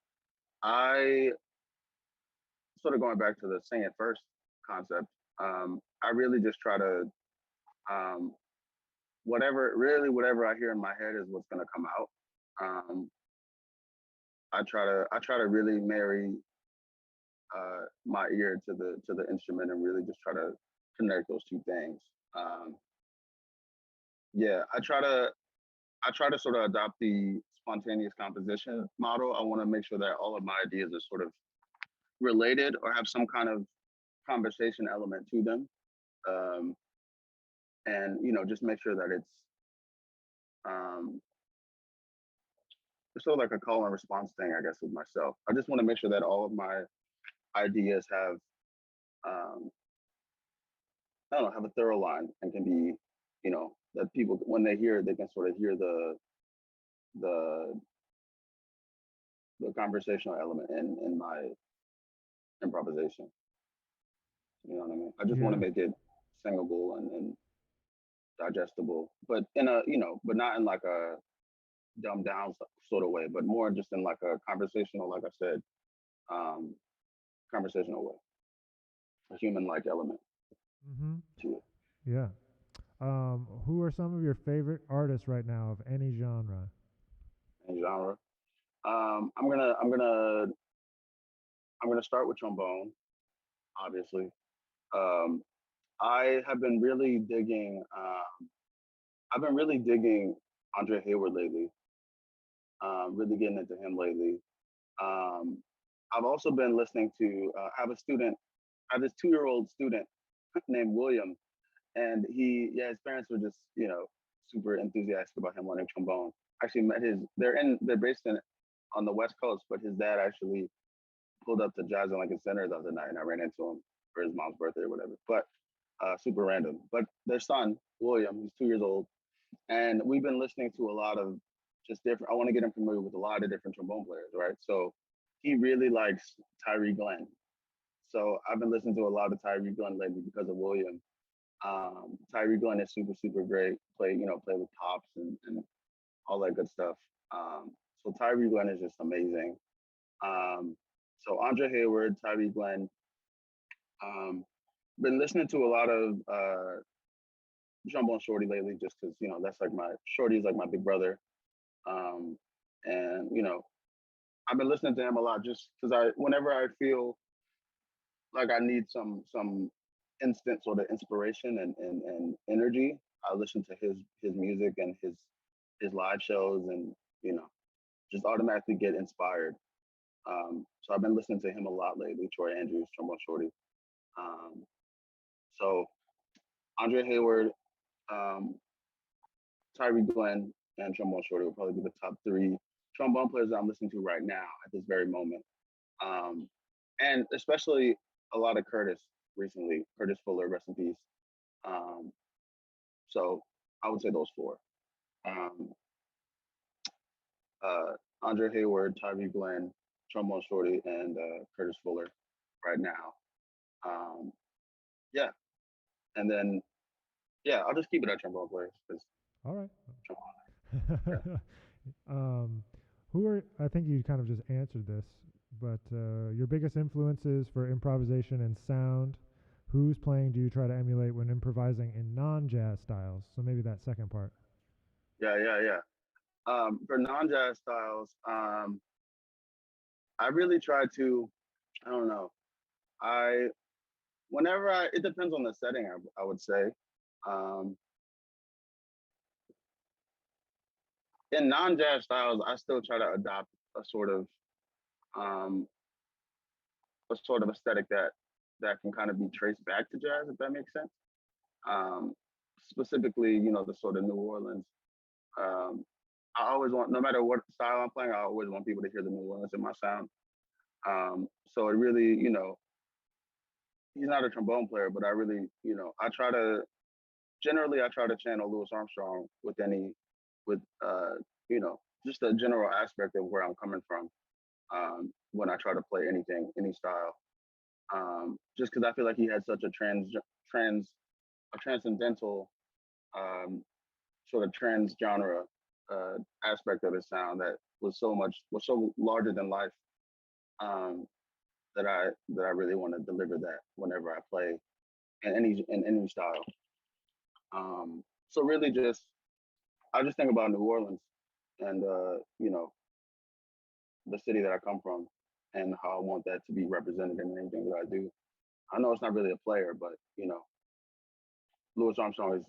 I sort of going back to the sing it first concept. I really just try to um, whatever I hear in my head is what's gonna come out. Um, I try to really marry my ear to the instrument and really just try to connect those two things. Um, yeah, I try to sort of adopt the spontaneous composition model. I want to make sure that all of my ideas are sort of related or have some kind of conversation element to them. Um, and just make sure that um, it's sort of like a call and response thing, I guess, with myself. I just want to make sure that all of my ideas have um, I don't know, have a thorough line and can be, that people when they hear it, they can sort of hear the the conversational element in my improvisation. You know what I mean? I just want to Yeah. make it singable and digestible, but in a but not in like a dumbed down sort of way, but more just in like a conversational, like I said, um, conversational way, a human like element Mm-hmm. to it. Yeah. Who are some of your favorite artists right now of any genre? And genre. I'm gonna start with trombone, obviously. Um, I have been really digging. I've been really digging Andre Hayward lately. Really getting into him lately. Um, I've also been listening to. I have a student. I have this 2-year-old student named William, and his parents were just super enthusiastic about him learning trombone. Actually met his. They're based in on the West Coast, but his dad actually pulled up to Jazz and Lincoln Center the other night, and I ran into him for his mom's birthday or whatever. But super random. But their son William, he's 2 years old, and we've been listening to a lot of just different. I want to get him familiar with a lot of different trombone players, right? So he really likes Tyree Glenn. So I've been listening to a lot of Tyree Glenn lately because of William. Tyree Glenn is super great. Play with pops and all that good stuff. So Tyree Glenn is just amazing. Um, so Andre Hayward, Tyree Glenn. Been listening to a lot of Trombone Shorty lately, just because that's like my Shorty is like my big brother, um, and I've been listening to him a lot just because whenever I feel like I need some instant sort of inspiration and energy, I listen to his music and his live shows, and you know just automatically get inspired. So I've been listening to him a lot lately. Troy Andrews, Trombone Shorty. Um, so Andre Hayward, um, Tyree Glenn, and Trombone Shorty will probably be the top 3 trombone players that I'm listening to right now at this very moment. Um, and especially a lot of Curtis recently. Curtis Fuller, rest in peace. Um, so I would say those 4. Um, uh, Andre Hayward, Tyree Glenn, Trombone Shorty, and Curtis Fuller right now. Um, yeah, and then I'll just keep it at trombone players because All right. yeah. um, who are, I think you kind of just answered this, but your biggest influences for improvisation and sound, whose playing do you try to emulate when improvising in non-jazz styles? So maybe that second part. Yeah. For non-jazz styles, I really try to. I don't know. I it depends on the setting. I would say. Um, in non-jazz styles, I still try to adopt um, a sort of aesthetic that can kind of be traced back to jazz, if that makes sense. Um, Specifically, the sort of New Orleans. Um, I always want, no matter what style I'm playing, I always want people to hear the New Orleans in my sound. So it really, he's not a trombone player, but I really, I try to channel Louis Armstrong with, just the general aspect of where I'm coming from when I try to play any style. Just because I feel like he had such a transcendental um, sort of trans genre aspect of his sound that was so larger than life um, that I really want to deliver that whenever I play in any style. So really, just I just think about New Orleans and the city that I come from and how I want that to be represented in anything that I do. I know it's not really a player, but Louis Armstrong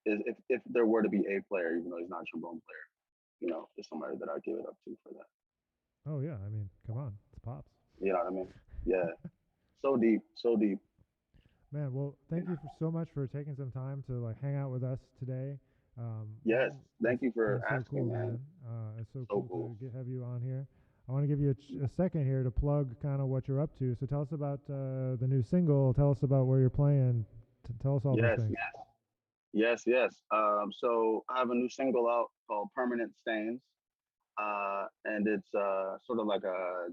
is if there were to be a player, even though he's not a trombone player, is somebody that I give it up to for that. Oh yeah, I mean, come on, it's Pops. You know what I mean? Yeah. So deep, so deep. Man, well, thank you so much for taking some time to like hang out with us today. Yes. It's Thank you for been so asking, cool, man. man. It's so So cool cool. to have you on here. I want to give you a second here to plug kind of what you're up to. So tell us about the new single. Tell us about where you're playing. Tell us all those Yes, things. yes, yes. So I have a new single out called "Permanent Stains," and it's sort of like I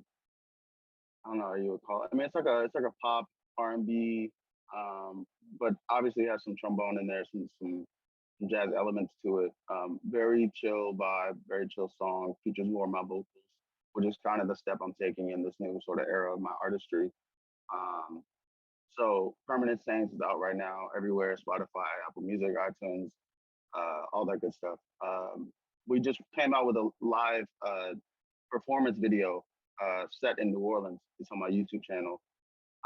don't know how you would call it. I mean, it's like a pop R&B, but obviously it has some trombone in there, some jazz elements to it. Very chill vibe, very chill song. Features more of my vocals, which is kind of the step I'm taking in this new sort of era of my artistry. Um, so Permanent Saints is out right now everywhere: Spotify, Apple Music, iTunes, all that good stuff. We just came out with a live performance video set in New Orleans. It's on my YouTube channel.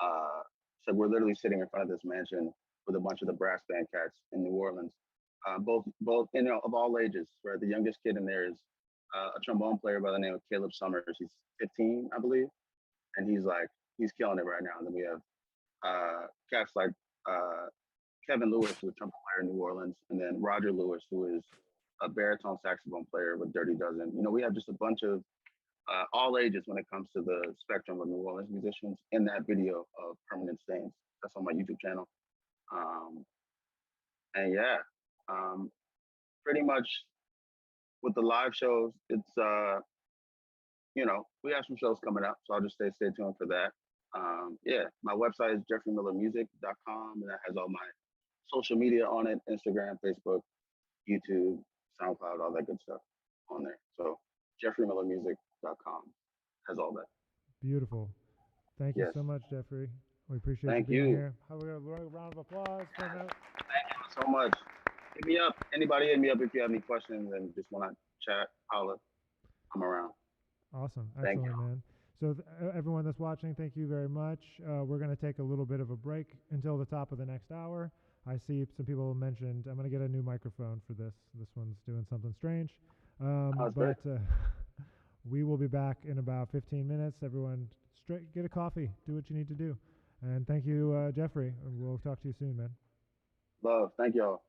Uh, so we're literally sitting in front of this mansion with a bunch of the brass band cats in New Orleans, both of all ages. Right, the youngest kid in there is a trombone player by the name of Caleb Summers. He's 15, I believe, and he's killing it right now. And then we have cats like uh, Kevin Lewis, who's a trumpet player in New Orleans, and then Roger Lewis, who is a baritone saxophone player with Dirty Dozen. We have just a bunch of all ages when it comes to the spectrum of New Orleans musicians in that video of Permanent Stains. That's on my YouTube channel. Um, and yeah, um, pretty much with the live shows, it's we have some shows coming up, so I'll just stay tuned for that. Yeah, my website is jefferymillermusic.com, and that has all my social media on it: Instagram, Facebook, YouTube, SoundCloud, all that good stuff on there. So jefferymillermusic.com has all that. Beautiful. Thank you Yes. so much, Jeffrey. We appreciate you Thank being you. here. How we got a round of applause for that? Thank you so much. Hit me up. Anybody hit me up if you have any questions and just want to chat, holla. I'm around. Awesome. Thank Excellent, you. man. So everyone that's watching, thank you very much. We're going to take a little bit of a break until the top of the next hour. I see some people mentioned I'm going to get a new microphone for this. This one's doing something strange. Great. We will be back in about 15 minutes. Everyone, get a coffee. Do what you need to do. And thank you, Jeffrey. We'll talk to you soon, man. Love. Thank y'all.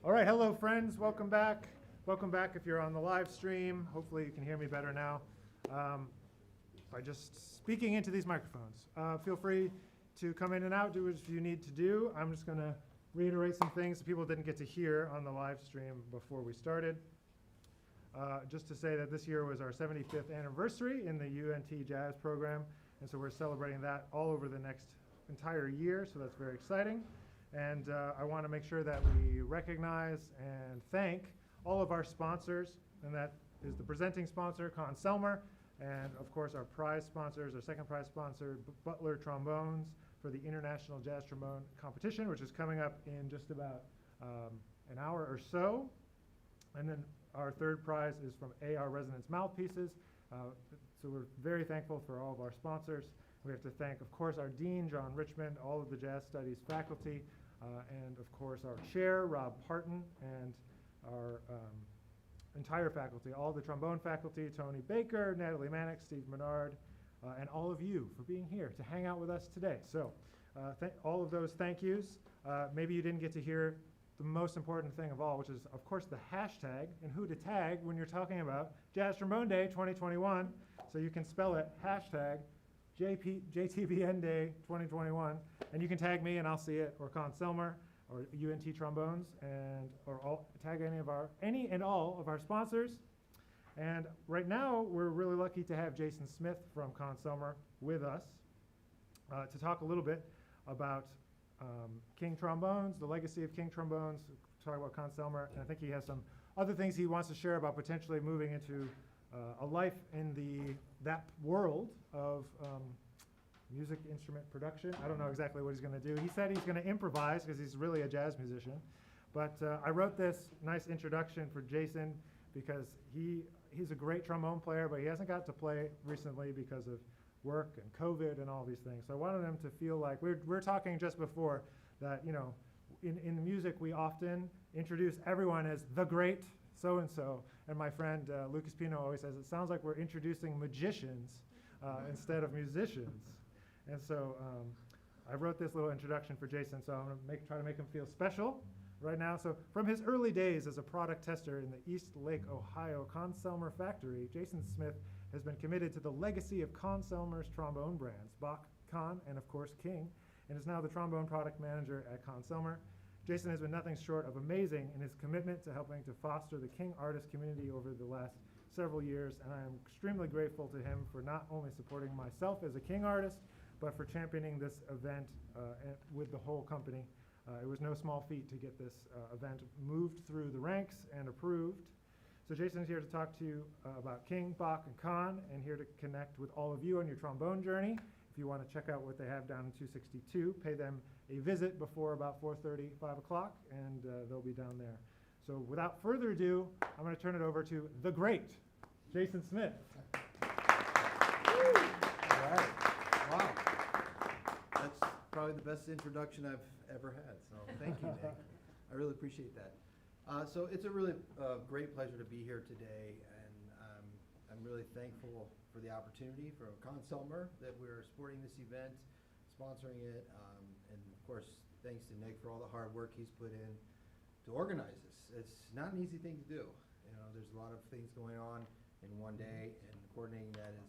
All right, hello friends, welcome back. Welcome back if you're on the live stream. Hopefully you can hear me better now by just speaking into these microphones. Feel free to come in and out, do what you need to do. I'm just gonna reiterate some things that people didn't get to hear on the live stream before we started. Just to say that this year was our 75th anniversary in the UNT Jazz program, and so we're celebrating that all over the next entire year, so that's very exciting. And I want to make sure that we recognize and thank all of our sponsors, and that is the presenting sponsor, Conn-Selmer, and of course our prize sponsors, our second prize sponsor, Butler Trombones, for the International Jazz Trombone Competition, which is coming up in just about an hour or so. And then our third prize is from AR Resonance Mouthpieces. So we're very thankful for all of our sponsors. We have to thank, of course, our Dean, John Richmond, all of the Jazz Studies faculty, and of course our chair, Rob Parton, and our entire faculty, all the trombone faculty, Tony Baker, Natalie Manick, Steve Menard, and all of you for being here to hang out with us today. So all of those thank yous. Maybe you didn't get to hear the most important thing of all, which is, of course, the hashtag and who to tag when you're talking about Jazz Trombone Day 2021. So you can spell it hashtag JTBN Day 2021, and you can tag me and I'll see it, or Conn-Selmer, or UNT Trombones, or tag any and all of our sponsors. And right now, we're really lucky to have Jason Smith from Conn-Selmer with us to talk a little bit about King Trombones, the legacy of King Trombones, talk about Conn-Selmer, and I think he has some other things he wants to share about potentially moving into a life in that world of music instrument production. I don't know exactly what he's going to do. He said he's going to improvise because he's really a jazz musician. But I wrote this nice introduction for Jason because he's a great trombone player, but he hasn't got to play recently because of work and COVID and all these things. So I wanted him to feel like, we're talking just before that, you know, in music we often introduce everyone as the great so-and-so. And my friend Lucas Pino always says, it sounds like we're introducing magicians instead of musicians. And so I wrote this little introduction for Jason, so I'm going to try to make him feel special right now. So from his early days as a product tester in the East Lake, Ohio Conn-Selmer factory, Jason Smith has been committed to the legacy of Conn-Selmer's trombone brands, Bach, Conn, and of course King, and is now the trombone product manager at Conn-Selmer. Jason has been nothing short of amazing in his commitment to helping to foster the King artist community over the last several years, and I am extremely grateful to him for not only supporting myself as a King artist, but for championing this event with the whole company. It was no small feat to get this event moved through the ranks and approved. So Jason's here to talk to you about King, Bach, and Conn, and here to connect with all of you on your trombone journey. If you want to check out what they have down in 262, pay them a visit before about 4:30, 5 o'clock, and they'll be down there. So without further ado, I'm going to turn it over to the great Jason Smith. All right. Wow. That's probably the best introduction I've ever had, so thank you, Nick. I really appreciate that. So it's a really great pleasure to be here today, and I'm really thankful for the opportunity for Conn-Selmer that we're supporting this event, sponsoring it, and of course, thanks to Nick for all the hard work he's put in to organize this. It's not an easy thing to do. You know, there's a lot of things going on in one day, and coordinating that is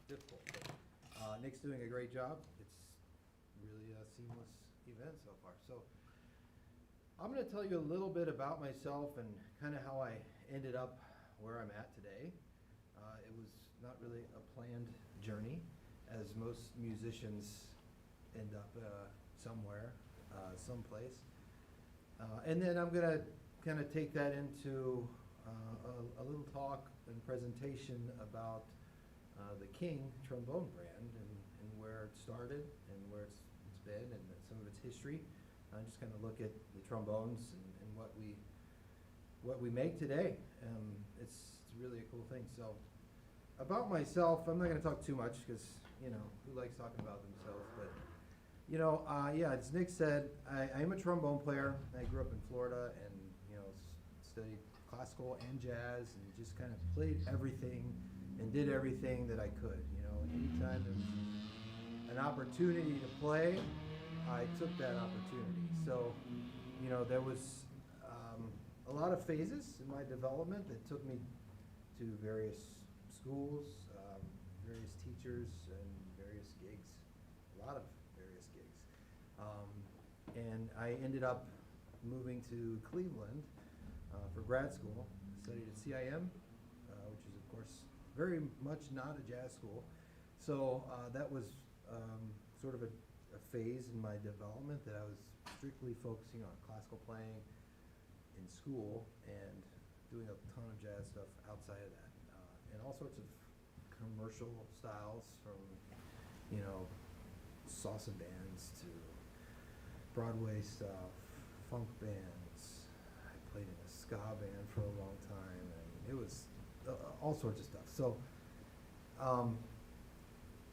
difficult. But, Nick's doing a great job. It's really a seamless event so far. So I'm going to tell you a little bit about myself and kind of how I ended up where I'm at today. It was not really a planned journey, as most musicians end up somewhere, someplace. And then I'm going to kind of take that into a little talk and presentation about the King trombone brand and where it started and where it's been and some of its history. Just kind of look at the trombones and what we make today. It's really a cool thing. So about myself, I'm not going to talk too much because, you know, who likes talking about themselves? But, you know, yeah, as Nick said, I am a trombone player. I grew up in Florida and, you know, studied classical and jazz and just kind of played everything and did everything that I could. You know, anytime there was an opportunity to play, I took that opportunity. So, you know, there was a lot of phases in my development that took me to various schools, various teachers, and various gigs, a lot of various gigs. And I ended up moving to Cleveland for grad school. I studied at CIM, which is, of course, very much not a jazz school. So that was sort of a phase in my development that I was strictly focusing on classical playing in school and doing a ton of jazz stuff outside of that, and all sorts of commercial styles, from, you know, salsa bands to Broadway stuff, funk bands. I played in a ska band for a long time, and it was all sorts of stuff. So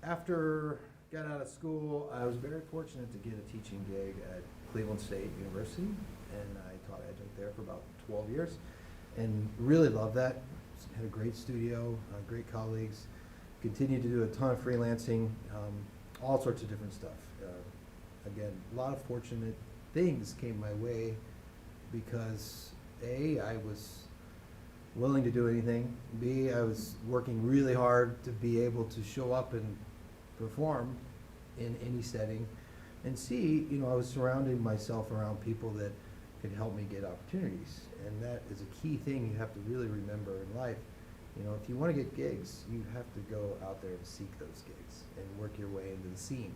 after got out of school, I was very fortunate to get a teaching gig at Cleveland State University, and I taught adjunct there for about 12 years, and really loved that. Had a great studio, great colleagues, continued to do a ton of freelancing, all sorts of different stuff. Again, a lot of fortunate things came my way because A, I was willing to do anything. B, I was working really hard to be able to show up and perform in any setting. And C, you know, I was surrounding myself around people that could help me get opportunities. And that is a key thing you have to really remember in life. You know, if you want to get gigs, you have to go out there and seek those gigs and work your way into the scene.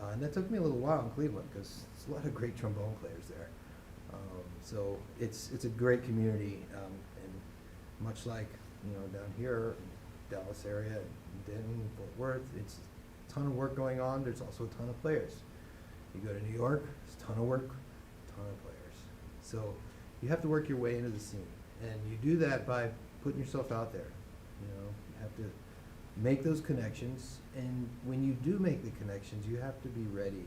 And that took me a little while in Cleveland because there's a lot of great trombone players there. So it's a great community, and much like, you know, down here, Dallas area, Denton, Fort Worth, it's a ton of work going on. There's also a ton of players. You go to New York, there's a ton of work, a ton of players. So you have to work your way into the scene, and you do that by putting yourself out there. You know, you have to make those connections, and when you do make the connections, you have to be ready,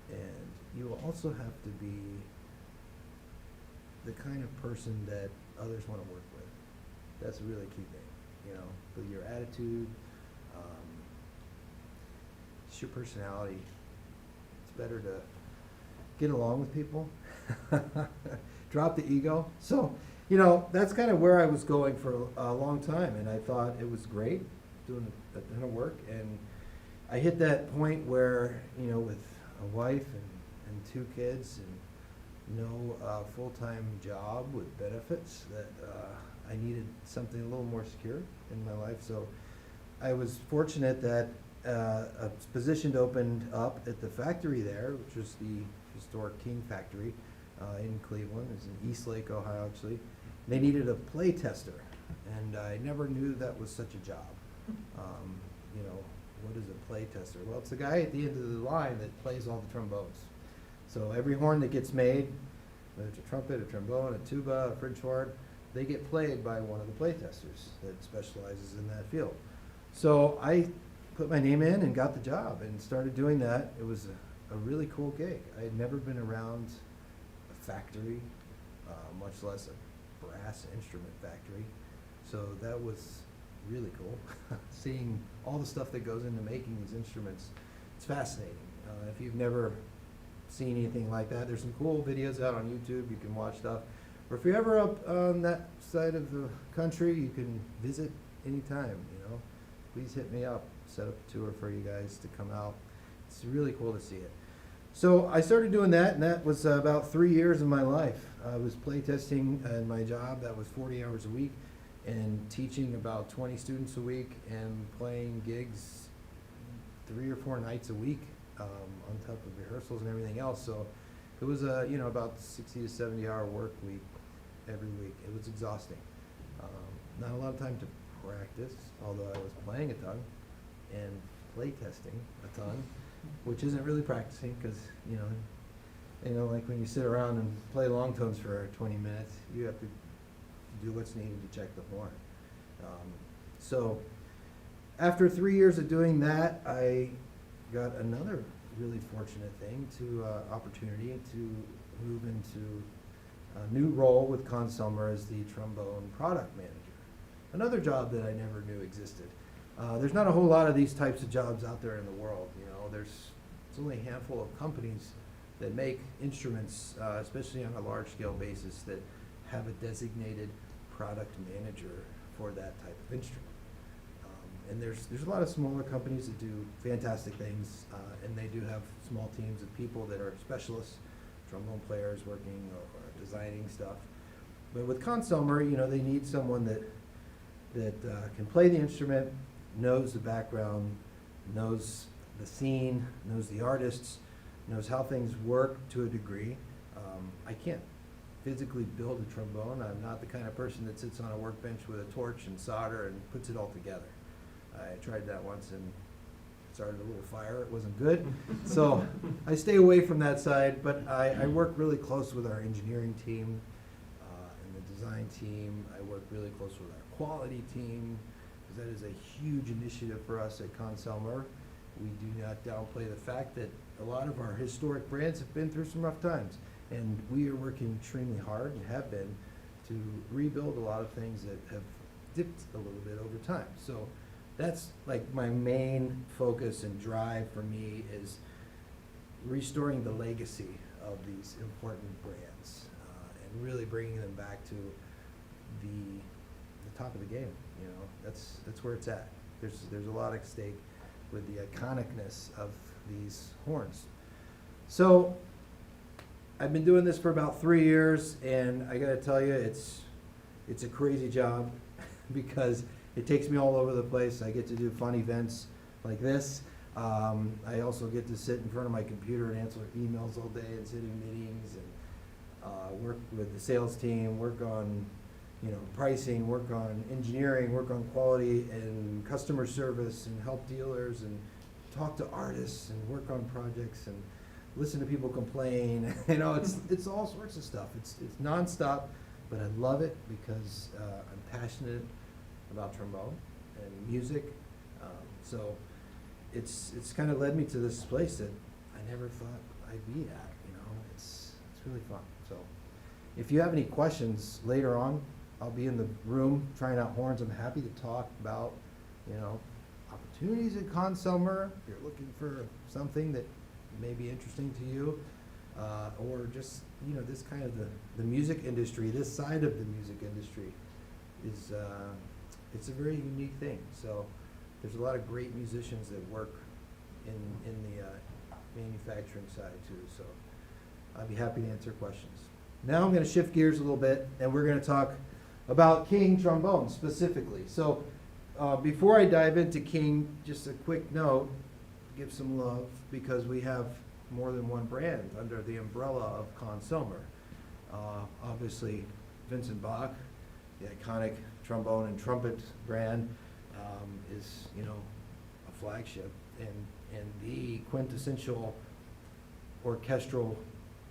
and you also have to be the kind of person that others want to work with. That's a really key thing, you know, with your attitude, it's your personality. It's better to get along with people, drop the ego. So, you know, that's kind of where I was going for a long time, and I thought it was great, doing a ton of work, and I hit that point where, you know, with a wife and 2 kids and no full-time job with benefits, that I needed something a little more secure in my life. So I was fortunate that a position opened up at the factory there, which was the historic King factory in Cleveland. It's in Eastlake, Ohio, actually. They needed a play tester, and I never knew that was such a job. You know, what is a play tester? Well, it's the guy at the end of the line that plays all the trombones. So every horn that gets made, whether it's a trumpet, a trombone, a tuba, a French horn, they get played by one of the play testers that specializes in that field. So I put my name in and got the job and started doing that. It was a really cool gig. I had never been around a factory, much less a brass instrument factory. So that was really cool. Seeing all the stuff that goes into making these instruments, it's fascinating. If you've never seen anything like that, there's some cool videos out on YouTube. You can watch stuff. Or if you're ever up on that side of the country, you can visit anytime, you know. Please hit me up, set up a tour for you guys to come out. It's really cool to see it. So I started doing that, and that was about 3 years of my life. I was playtesting in my job. That was 40 hours a week, and teaching about 20 students a week, and playing gigs 3 or 4 nights a week, on top of rehearsals and everything else. So it was you know, about 60 to 70 hour work week every week. It was exhausting. Not a lot of time to practice, although I was playing a ton and playtesting a ton, which isn't really practicing, because you know, like when you sit around and play long tones for 20 minutes, you have to do what's needed to check the horn. So after 3 years of doing that, I got another really fortunate thing to opportunity to move into a new role with Conn-Selmer as the trombone product manager. Another job that I never knew existed. There's not a whole lot of these types of jobs out there in the world. You know, there's only a handful of companies that make instruments, especially on a large-scale basis, that have a designated product manager for that type of instrument. And there's a lot of smaller companies that do fantastic things, and they do have small teams of people that are specialists, trombone players working or designing stuff. But with Conn-Selmer, you know, they need someone that can play the instrument, knows the background, knows the scene, knows the artists, knows how things work to a degree. I can't physically build a trombone. I'm not the kind of person that sits on a workbench with a torch and solder and puts it all together. I tried that once and started a little fire. It wasn't good. So I stay away from that side, but I work really close with our engineering team and the design team. I work really close with our quality team, because that is a huge initiative for us at Conn-Selmer. We do not downplay the fact that a lot of our historic brands have been through some rough times, and we are working extremely hard and have been to rebuild a lot of things that have dipped a little bit over time. So that's like my main focus and drive for me, is restoring the legacy of these important brands and really bringing them back to the top of the game. You know, that's where it's at. There's a lot at stake with the iconicness of these horns. So I've been doing this for about 3 years, and I gotta tell you, it's a crazy job because it takes me all over the place. I get to do fun events like this. I also get to sit in front of my computer and answer emails all day and sit in meetings and work with the sales team, work on, you know, pricing, work on engineering, work on quality and customer service, and help dealers and talk to artists and work on projects and listen to people complain. You know, it's all sorts of stuff. It's nonstop, but I love it because I'm passionate about trombone and music. So it's kind of led me to this place that I never thought I'd be at. You know, it's really fun. So if you have any questions later on, I'll be in the room trying out horns. I'm happy to talk about, you know, opportunities at Conn-Selmer. If you're looking for something that may be interesting to you, or just, you know, this kind of the music industry, this side of the music industry is, it's a very unique thing. So there's a lot of great musicians that work in the manufacturing side too. So I'd be happy to answer questions. Now I'm going to shift gears a little bit, and we're going to talk about King trombone specifically. So before I dive into King, just a quick note, give some love, because we have more than one brand under the umbrella of Conn-Selmer. Obviously, Vincent Bach, the iconic trombone and trumpet brand, is, you know, a flagship and the quintessential orchestral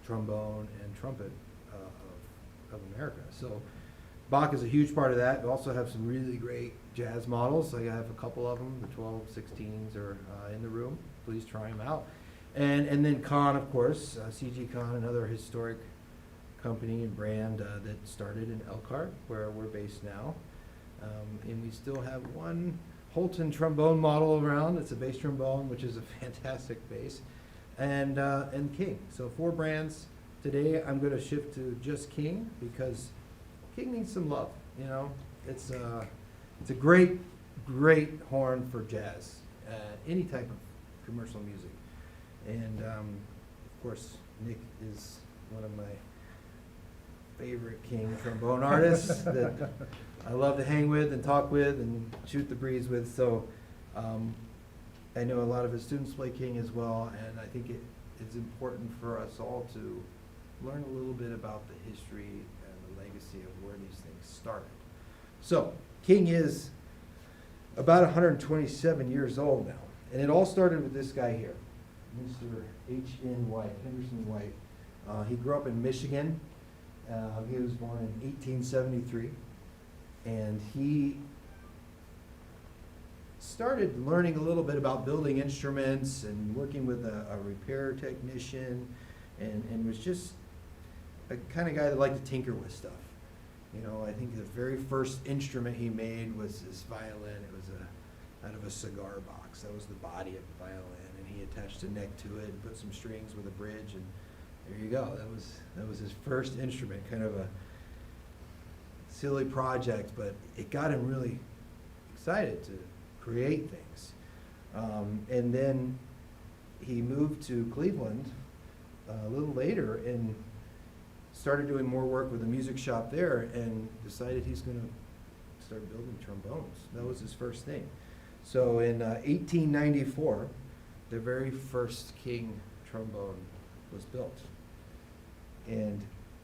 trombone and trumpet of America. So Bach is a huge part of that. We also have some really great jazz models. I have a couple of them. The 12, 16s are in the room. Please try them out. And then Conn, of course, CG Conn, another historic company and brand that started in Elkhart, where we're based now. And we still have one Holton trombone model around. It's a bass trombone, which is a fantastic bass. And King. So 4 brands. Today I'm going to shift to just King, because King needs some love. You know, it's a great horn for jazz, any type of commercial music. And of course, Nick is one of my favorite King trombone artists that I love to hang with and talk with and shoot the breeze with. So I know a lot of his students play King as well, and I think it is important for us all to learn a little bit about the history and the legacy of where these things started. So King is about 127 years old now, and it all started with this guy here, Mr. H.N. White, Henderson White. He grew up in Michigan. He was born in 1873, and he started learning a little bit about building instruments and working with a repair technician, and was just a kind of guy that liked to tinker with stuff. You know, I think the very first instrument he made was this violin. It was out of a cigar box. That was the body of the violin, and he attached a neck to it and put some strings with a bridge, and There you go. That was his first instrument, kind of a silly project, but it got him really excited to create things. And then he moved to Cleveland a little later and started doing more work with a music shop there and decided he's going to start building trombones. That was his first thing. So in 1894, the very first King trombone was built. And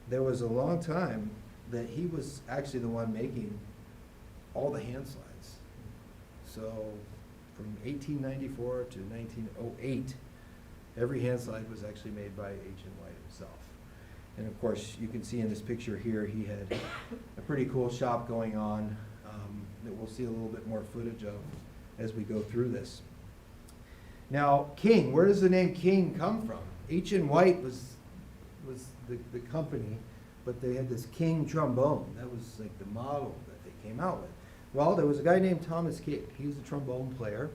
there was a long time that he was actually the one making all the hand slides. So from 1894 to 1908, every hand slide was actually made by H. N. White himself. And of course, you can see in this picture here, he had a pretty cool shop going on that we'll see a little bit more footage of as we go through this. Now, King, where does the name King come from? H. N. White was the company, but they had this King trombone. That was like the model that they came out with. Well, there was a guy named Thomas King. He was a trombone player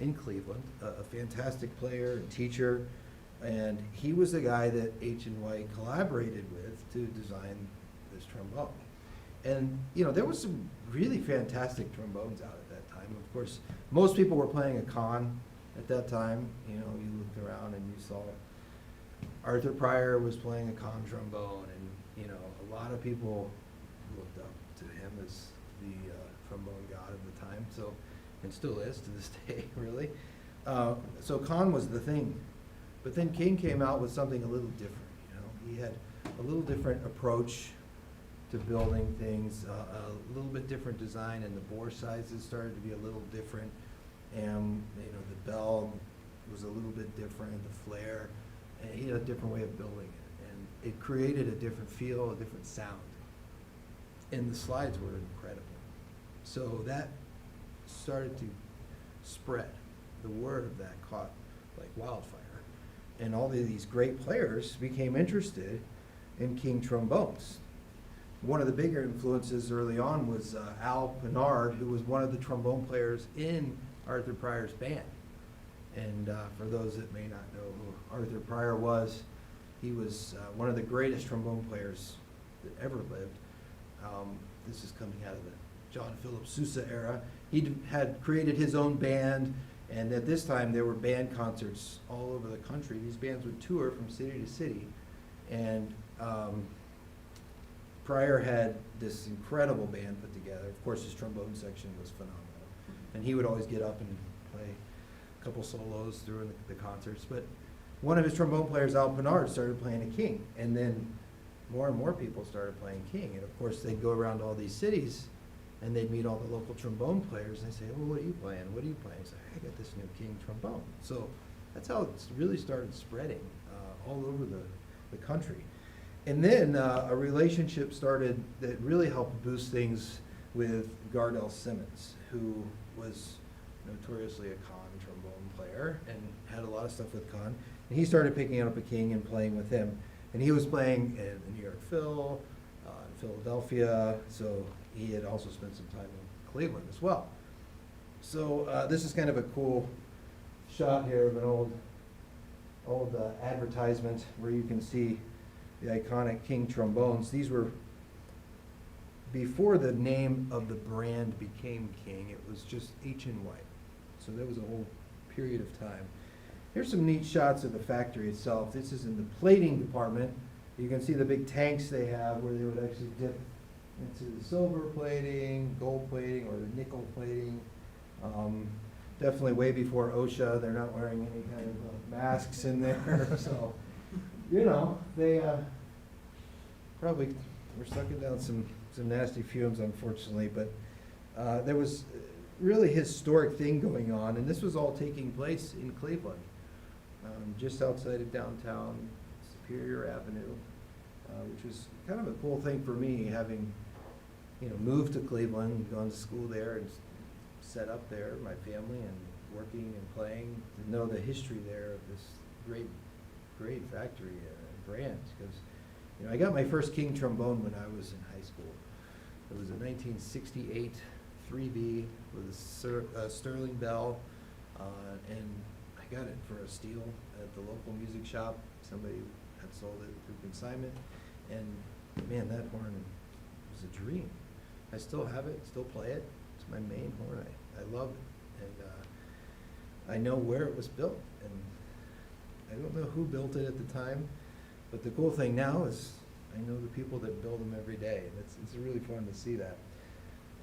in Cleveland, a fantastic player and teacher, and he was the guy that H. N. White collaborated with to design this trombone. And, you know, there was some really fantastic trombones out at that time. Of course, most people were playing a Conn at that time. You know, you looked around and you saw Arthur Pryor was playing a Conn trombone, and, you know, a lot of people looked up to him as the trombone god of the time, so, and still is to this day, really. So Conn was the thing. But then King came out with something a little different, you know. He had a little different approach to building things, a little bit different design, and the bore sizes started to be a little different. And, you know, the bell was a little bit different, the flare, and he had a different way of building it. And it created a different feel, a different sound. And the slides were incredible. So that started to spread. The word of that caught like wildfire. And all of these great players became interested in King trombones. One of the bigger influences early on was Al Pinard, who was one of the trombone players in Arthur Pryor's band. And for those that may not know who Arthur Pryor was, he was one of the greatest trombone players that ever lived. This is coming out of the John Philip Sousa era. He had created his own band, and at this time there were band concerts all over the country. These bands would tour from city to city, and Pryor had this incredible band put together. Of course, his trombone section was phenomenal, and he would always get up and play a couple solos during the concerts. But one of his trombone players, Al Pinard, started playing a King, and then more and more people started playing King. And of course, they'd go around all these cities, and they'd meet all the local trombone players, and they'd say, "Well, what are you playing? What are you playing?" He's like, "I got this new King trombone." So that's how it really started spreading all over the country. And then a relationship started that really helped boost things with Gardell Simmons, who was notoriously a Conn trombone player and had a lot of stuff with Conn. And he started picking up a King and playing with him. And he was playing in the New York Phil, in Philadelphia, so he had also spent some time in Cleveland as well. So this is kind of a cool shot here of an old advertisement where you can see the iconic King trombones. These were before the name of the brand became King. It was just H. N. White. So there was a whole period of time. Here's some neat shots of the factory itself. This is in the plating department. You can see the big tanks they have where they would actually dip into the silver plating, gold plating, or the nickel plating. Definitely way before OSHA. They're not wearing any kind of masks in there. So, you know, they probably were sucking down some nasty fumes, unfortunately. But there was really historic thing going on, and this was all taking place in Cleveland, just outside of downtown Superior Avenue, which was kind of a cool thing for me, having, you know, moved to Cleveland, gone to school there, and set up there, my family, and working and playing, to know the history there of this great factory brand. Because, you know, I got my first King trombone when I was in high school. It was a 1968 3B with a Sterling bell, and I got it for a steal at the local music shop. Somebody had sold it through consignment, and man, that horn was a dream. I still have it, still play it. It's my main horn. I love it, and I know where it was built, and I don't know who built it at the time, but the cool thing now is I know the people that build them every day, and it's really fun to see that.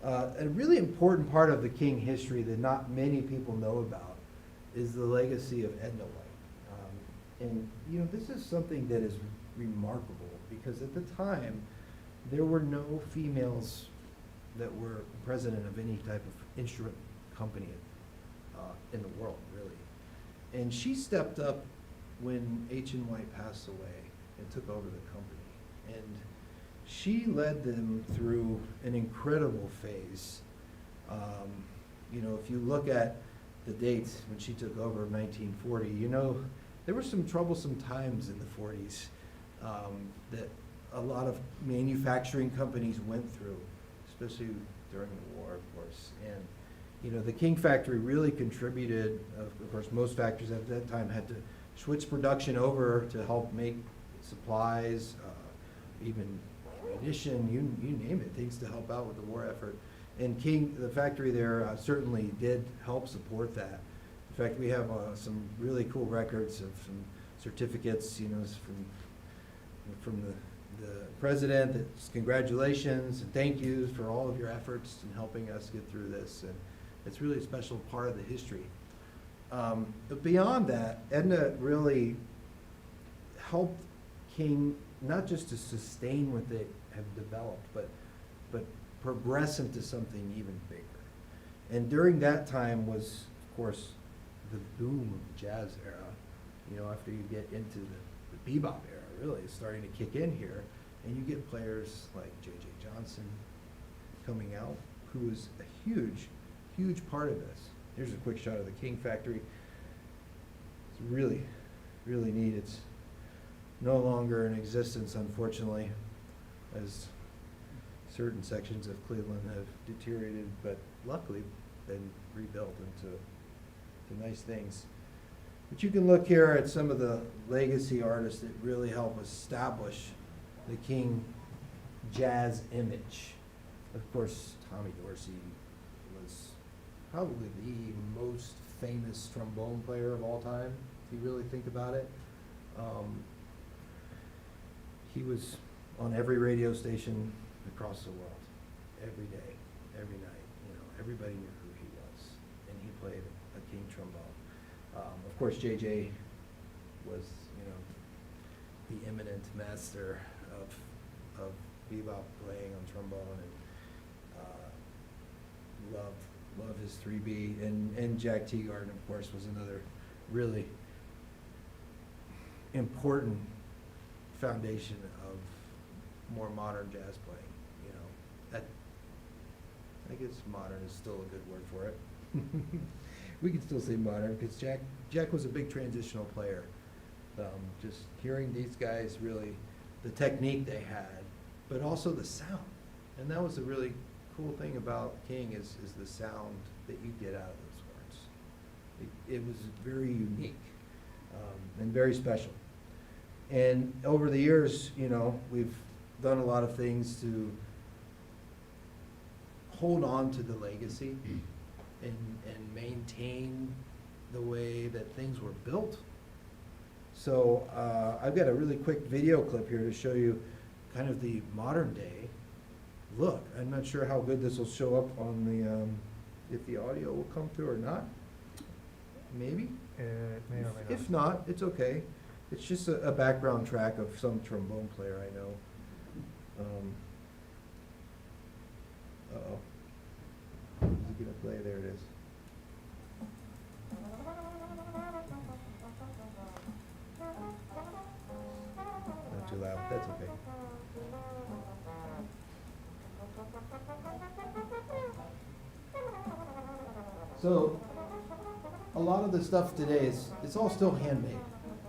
A really important part of the King history that not many people know about is the legacy of Edna White. And you know, this is something that is remarkable because at the time, there were no females that were president of any type of instrument company in the world, really. And she stepped up when H.N. White passed away and took over the company. And she led them through an incredible phase. You know, if you look at the dates when she took over in 1940, you know, there were some troublesome times in the 40s that a lot of manufacturing companies went through, especially during the war, of course. And, you know, the King factory really contributed. Of course, most factories at that time had to switch production over to help make supplies, even ammunition, you name it, things to help out with the war effort. And King, the factory there certainly did help support that. In fact, we have some really cool records of some certificates, you know, from the president. That's congratulations and thank yous for all of your efforts in helping us get through this. And it's really a special part of the history. But beyond that, Edna really helped King not just to sustain what they have developed, but progress into something even bigger. And during that time was, of course, the boom of the jazz era. You know, after you get into the bebop era, really, it's starting to kick in here, and you get players like J.J. Johnson coming out, who is a huge, huge part of this. Here's a quick shot of the King factory. It's really, really neat. It's no longer in existence, unfortunately, as certain sections of Cleveland have deteriorated, but luckily been rebuilt into nice things. But you can look here at some of the legacy artists that really help establish the King jazz image. Of course, Tommy Dorsey was probably the most famous trombone player of all time, if you really think about it. He was on every radio station across the world, every day, every night. You know, everybody knew who he was, and he played a King trombone. Of course, JJ was, you know, the eminent master of bebop playing on trombone, and loved his 3B. And Jack Teagarden, of course, was another really important foundation of more modern jazz playing. You know, I guess modern is still a good word for it. We can still say modern because Jack was a big transitional player. Just hearing these guys, really the technique they had, but also the sound. And that was a really cool thing about King is the sound that you get out of those horns. It was very unique and very special. And over the years, you know, we've done a lot of things to hold on to the legacy and maintain the way that things were built. So I've got a really quick video clip here to show you kind of the modern day look. I'm not sure how good this will show up on the, if the audio will come through or not. Maybe? It may or may not. If not, it's okay. It's just a background track of some trombone player I know. Uh-oh. Is it gonna play? There it is. Not too loud. That's okay. So, a lot of the stuff today it's all still handmade.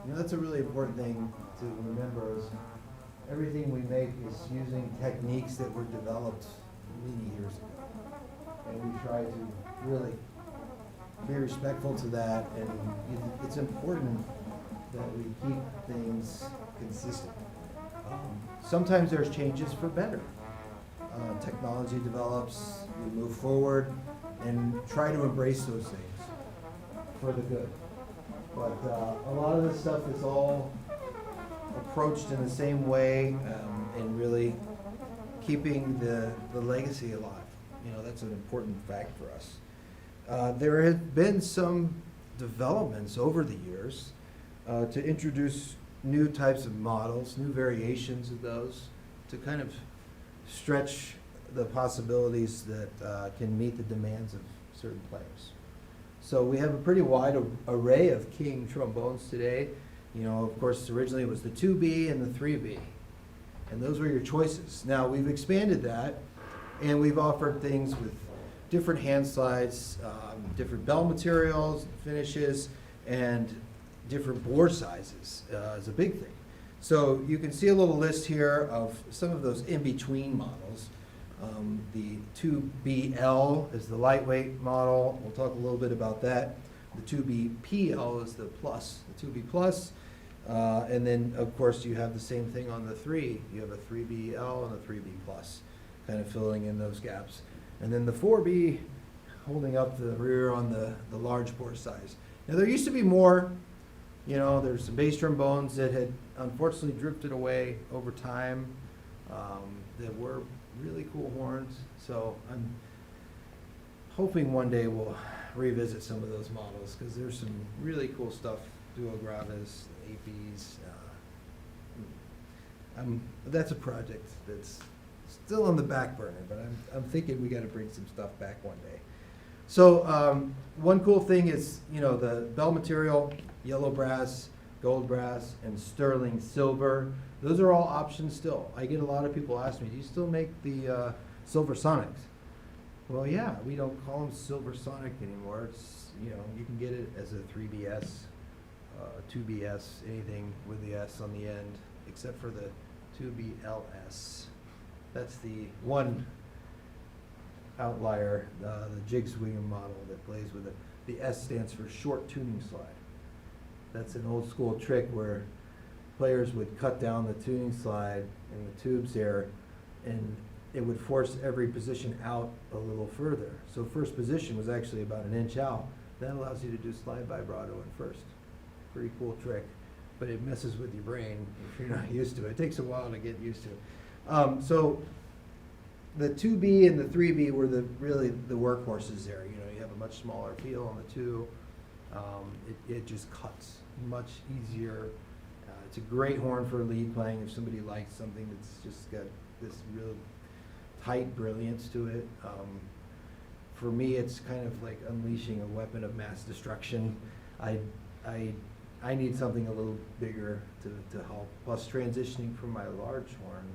You know, that's a really important thing to remember is everything we make is using techniques that were developed many years ago. And we try to really be respectful to that, and it's important that we keep things consistent. Sometimes there's changes for better. Technology develops, we move forward, and try to embrace those things for the good. But a lot of this stuff is all approached in the same way, and really keeping the legacy alive. You know, that's an important fact for us. There have been some developments over the years to introduce new types of models, new variations of those, to kind of stretch the possibilities that can meet the demands of certain players. So we have a pretty wide array of king trombones today. You know, of course, originally it was the 2B and the 3B, and those were your choices. Now we've expanded that, and we've offered things with different hand slides, different bell materials, finishes, and different bore sizes is a big thing. So you can see a little list here of some of those in-between models. The 2BL is the lightweight model. We'll talk a little bit about that. The 2BPL is the plus, the 2B plus. And then, of course, you have the same thing on the 3. You have a 3BL and a 3B plus, kind of filling in those gaps. And then the 4B holding up the rear on the large bore size. Now, there used to be more. You know, there's some bass trombones that had unfortunately drifted away over time, that were really cool horns. So I'm hoping one day we'll revisit some of those models, because there's some really cool stuff, duo graves, APs. That's a project that's still on the back burner, but I'm thinking we got to bring some stuff back one day. So one cool thing is, you know, the bell material, yellow brass, gold brass, and sterling silver. Those are all options still. I get a lot of people ask me, do you still make the Silver Sonics? Well, yeah, we don't call them Silver Sonic anymore. It's, you know, you can get it as a 3BS, 2BS, anything with the S on the end, except for the 2BLS. That's the one outlier, the Jigswing model that plays with it. The S stands for short tuning slide. That's an old school trick where players would cut down the tuning slide in the tubes there, and it would force every position out a little further. So first position was actually about an inch out. That allows you to do slide vibrato in first. Pretty cool trick, but it messes with your brain if you're not used to it. It takes a while to get used to. So the 2B and the 3B were really the workhorses there. You know, you have a much smaller feel on the 2. It just cuts much easier. It's a great horn for lead playing if somebody likes something that's just got this real tight brilliance to it. For me, it's kind of like unleashing a weapon of mass destruction. I need something a little bigger to help. Plus, transitioning from my large horn,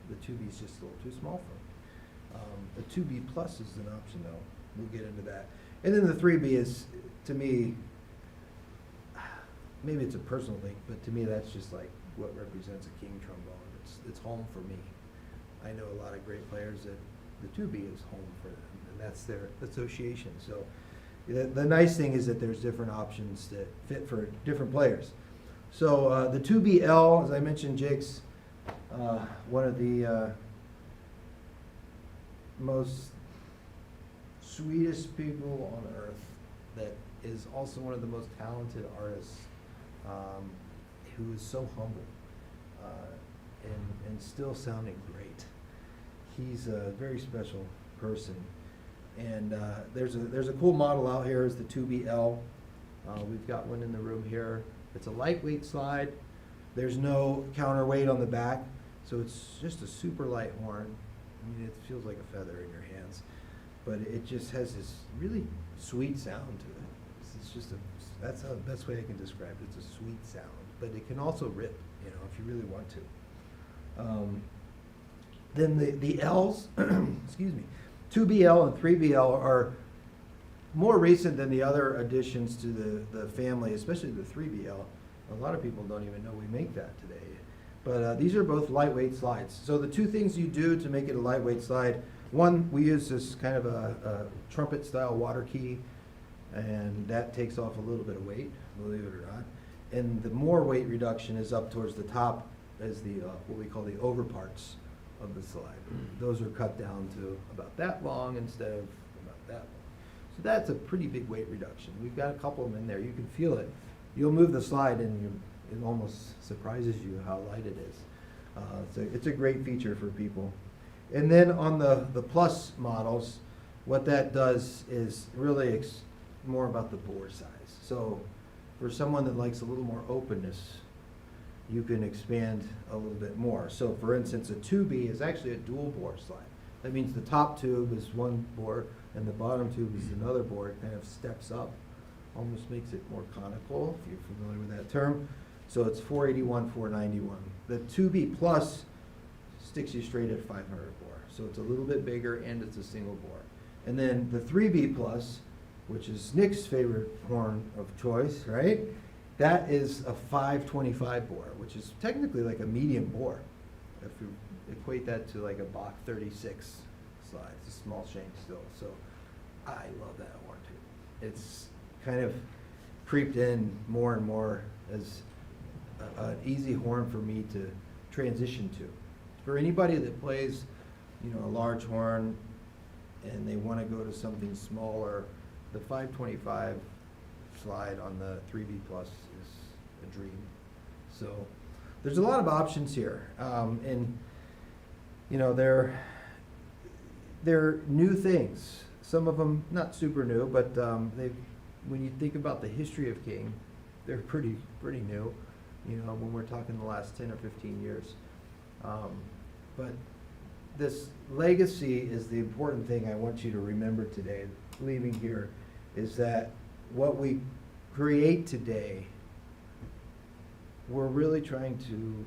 the 2B is just a little too small for me. The 2B plus is an option, though. We'll get into that. And then the 3B is, to me, maybe it's a personal thing, but to me that's just like what represents a king trombone. It's home for me. I know a lot of great players that the 2B is home for them, and that's their association. So the nice thing is that there's different options that fit for different players. So the 2BL, as I mentioned, Jake's one of the most sweetest people on earth, that is also one of the most talented artists, who is so humble and still sounding great. He's a very special person, and there's a cool model out here. Is the 2BL. We've got one in the room here. It's a lightweight slide. There's no counterweight on the back, so it's just a super light horn. I mean, it feels like a feather in your hands, but it just has this really sweet sound to it. It's just that's the best way I can describe it. It's a sweet sound, but it can also rip, you know, if you really want to. Then the L's, excuse me, 2BL and 3BL are more recent than the other additions to the family, especially the 3BL. A lot of people don't even know we make that today. But these are both lightweight slides. So the two things you do to make it a lightweight slide, one, we use this kind of a trumpet style water key, and that takes off a little bit of weight, believe it or not. And the more weight reduction is up towards the top as the, what we call the over parts of the slide. Those are cut down to about that long instead of about that long. So that's a pretty big weight reduction. We've got a couple of them in there. You can feel it. You'll move the slide and it almost surprises you how light it is. It's a great feature for people. And then on the plus models, what that does is really more about the bore size. So for someone that likes a little more openness, you can expand a little bit more. So for instance, a 2B is actually a dual bore slide. That means the top tube is one bore and the bottom tube is another bore. It kind of steps up, almost makes it more conical, if you're familiar with that term. So it's 481, 491. The 2B plus sticks you straight at 500 bore. So it's a little bit bigger and it's a single bore. And then the 3B plus, which is Nick's favorite horn of choice, right? That is a 525 bore, which is technically like a medium bore. If you equate that to like a Bach 36 slide, it's a small shank still. So I love that horn too. It's kind of creeped in more and more as an easy horn for me to transition to. For anybody that plays, a large horn and they want to go to something smaller, the 525 slide on the 3B plus is a dream. So there's a lot of options here. And they're new things. Some of them not super new, but when you think about the history of King, they're pretty new, when we're talking the last 10 or 15 years. But this legacy is the important thing I want you to remember today, leaving here, is that what we create today, we're really trying to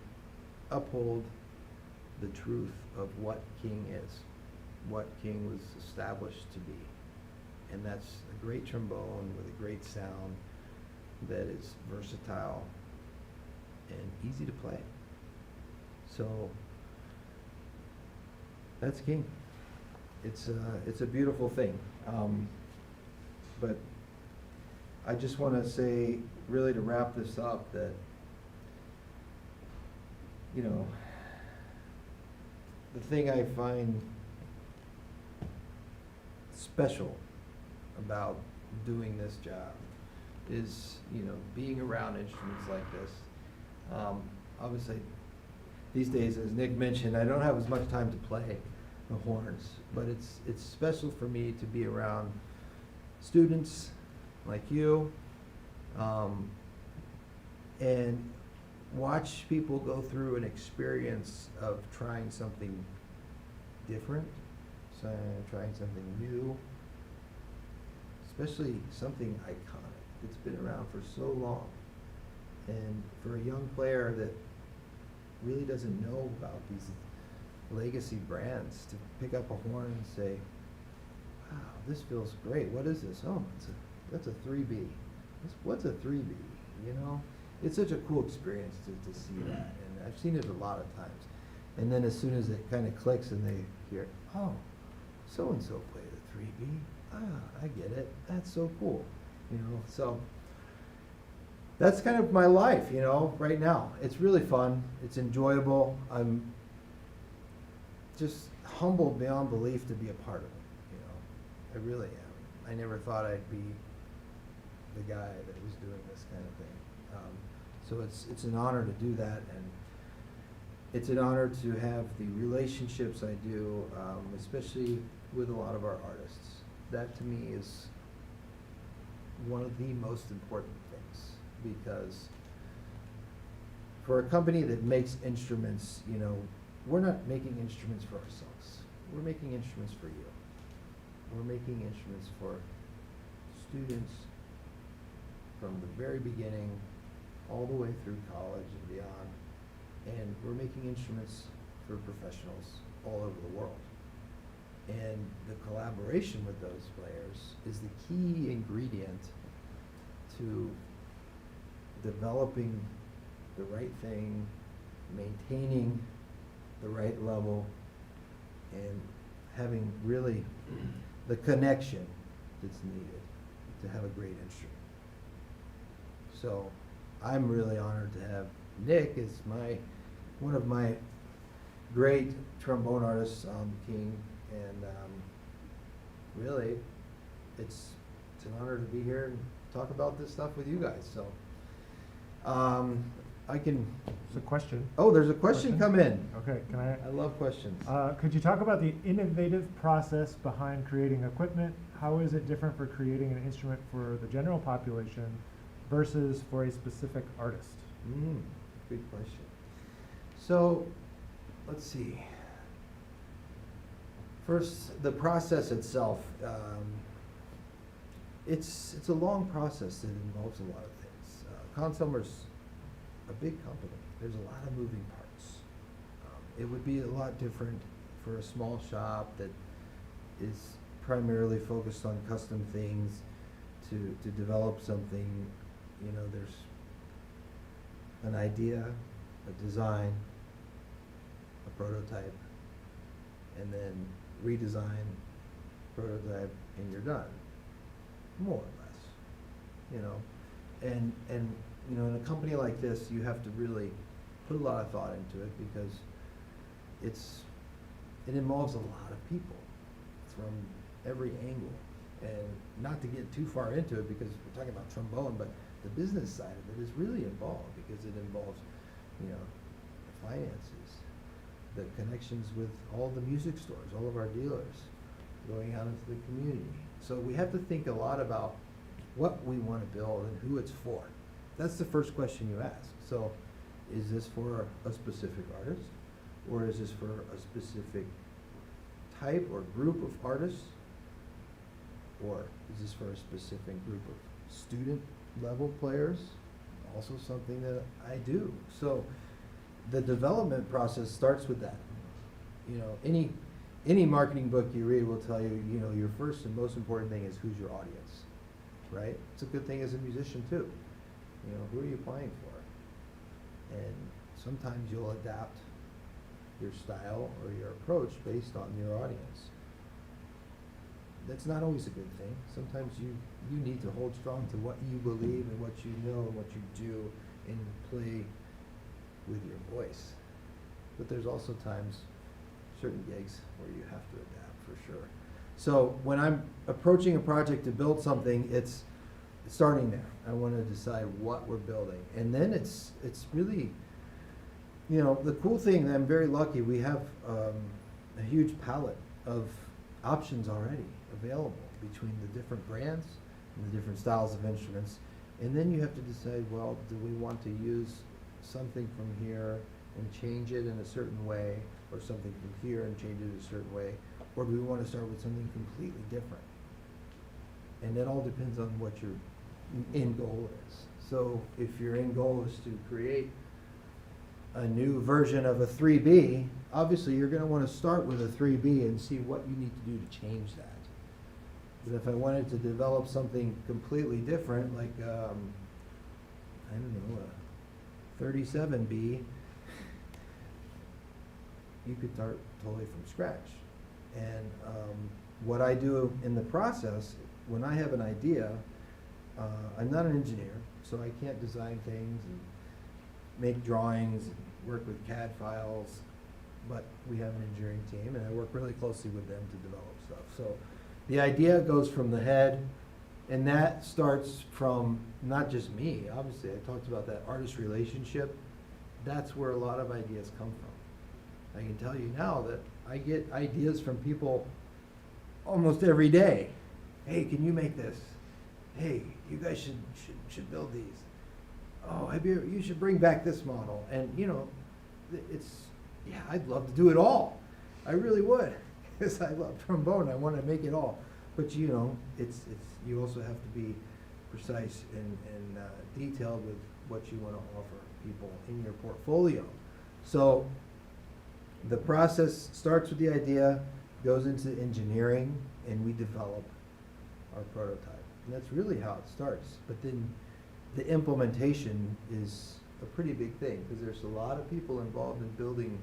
uphold the truth of what King is, what King was established to be. And that's a great trombone with a great sound that is versatile and easy to play. So that's King. It's a beautiful thing. But I just want to say, really to wrap this up, that, the thing I find special about doing this job is, being around instruments like this. Obviously, these days, as Nick mentioned, I don't have as much time to play the horns, but it's special for me to be around students like you, and watch people go through an experience of trying something different, trying something new, especially something iconic that's been around for so long. And for a young player that really doesn't know about these legacy brands, to pick up a horn and say, wow, this feels great. What is this? Oh, that's a 3B. What's a 3B? It's such a cool experience to see that. And I've seen it a lot of times. And then as soon as it kind of clicks and they hear, oh, so-and-so played a 3B. Ah, I get it. That's so cool. So that's kind of my life, right now. It's really fun. It's enjoyable. I'm just humbled beyond belief to be a part of it, I really am. I never thought I'd be the guy that was doing this kind of thing. So it's an honor to do that, and it's an honor to have the relationships I do, especially with a lot of our artists. That to me is one of the most important things, because for a company that makes instruments, we're not making instruments for ourselves. We're making instruments for you. We're making instruments for students from the very beginning all the way through college and beyond. And we're making instruments for professionals all over the world. And the collaboration with those players is the key ingredient to developing the right thing, maintaining the right level, and having really the connection that's needed to have a great instrument. So I'm really honored to have Nick as one of my great trombone artists on the team, and really, it's an honor to be here and talk about this stuff with you guys. So, I can. There's a question. Oh, there's a question come in. Okay, can I? I love questions. Could you talk about the innovative process behind creating equipment? How is it different for creating an instrument for the general population versus for a specific artist? Good question. So, let's see. First, the process itself. It's a long process that involves a lot of things. Conn-Selmer's a big company. There's a lot of moving parts. It would be a lot different for a small shop that is primarily focused on custom things to develop something. You know, there's an idea, a design, a prototype, and then redesign, prototype, and you're done, more or less, you know. And you know, in a company like this, you have to really put a lot of thought into it because it involves a lot of people from every angle. And not to get too far into it because we're talking about trombone, but the business side of it is really involved because it involves, you know, the finances, the connections with all the music stores, all of our dealers, going out into the community. So we have to think a lot about what we want to build and who it's for. That's the first question you ask. So is this for a specific artist, or is this for a specific type or group of artists, or is this for a specific group of student level players? Also something that I do. So the development process starts with that. You know, any marketing book you read will tell you, you know, your first and most important thing is who's your audience, right? It's a good thing as a musician too. You know, who are you playing for? And sometimes you'll adapt your style or your approach based on your audience. That's not always a good thing. Sometimes you need to hold strong to what you believe and what you know and what you do and play with your voice. But there's also times, certain gigs, where you have to adapt for sure. So when I'm approaching a project to build something, it's starting there. I want to decide what we're building. And then it's really, you know, the cool thing that I'm very lucky, we have a huge palette of options already available between the different brands and the different styles of instruments. And then you have to decide, well, do we want to use something from here and change it in a certain way, or something from here and change it a certain way, or do we want to start with something completely different? And that all depends on what your end goal is. So if your end goal is to create a new version of a 3B, obviously you're going to want to start with a 3B and see what you need to do to change that. But if I wanted to develop something completely different, like, I don't know, a 37B, you could start totally from scratch. And what I do in the process, when I have an idea, I'm not an engineer, so I can't design things and make drawings and work with CAD files, but we have an engineering team and I work really closely with them to develop stuff. So the idea goes from the head, and that starts from not just me. Obviously, I talked about that artist relationship. That's where a lot of ideas come from. I can tell you now that I get ideas from people almost every day. Hey, can you make this? Hey, you guys should build these. Oh, you should bring back this model. And you know, yeah, I'd love to do it all. I really would, because I love trombone. I want to make it all. But you know, you also have to be precise and detailed with what you want to offer people in your portfolio. So the process starts with the idea, goes into engineering, and we develop our prototype. And that's really how it starts. But then the implementation is a pretty big thing because there's a lot of people involved in building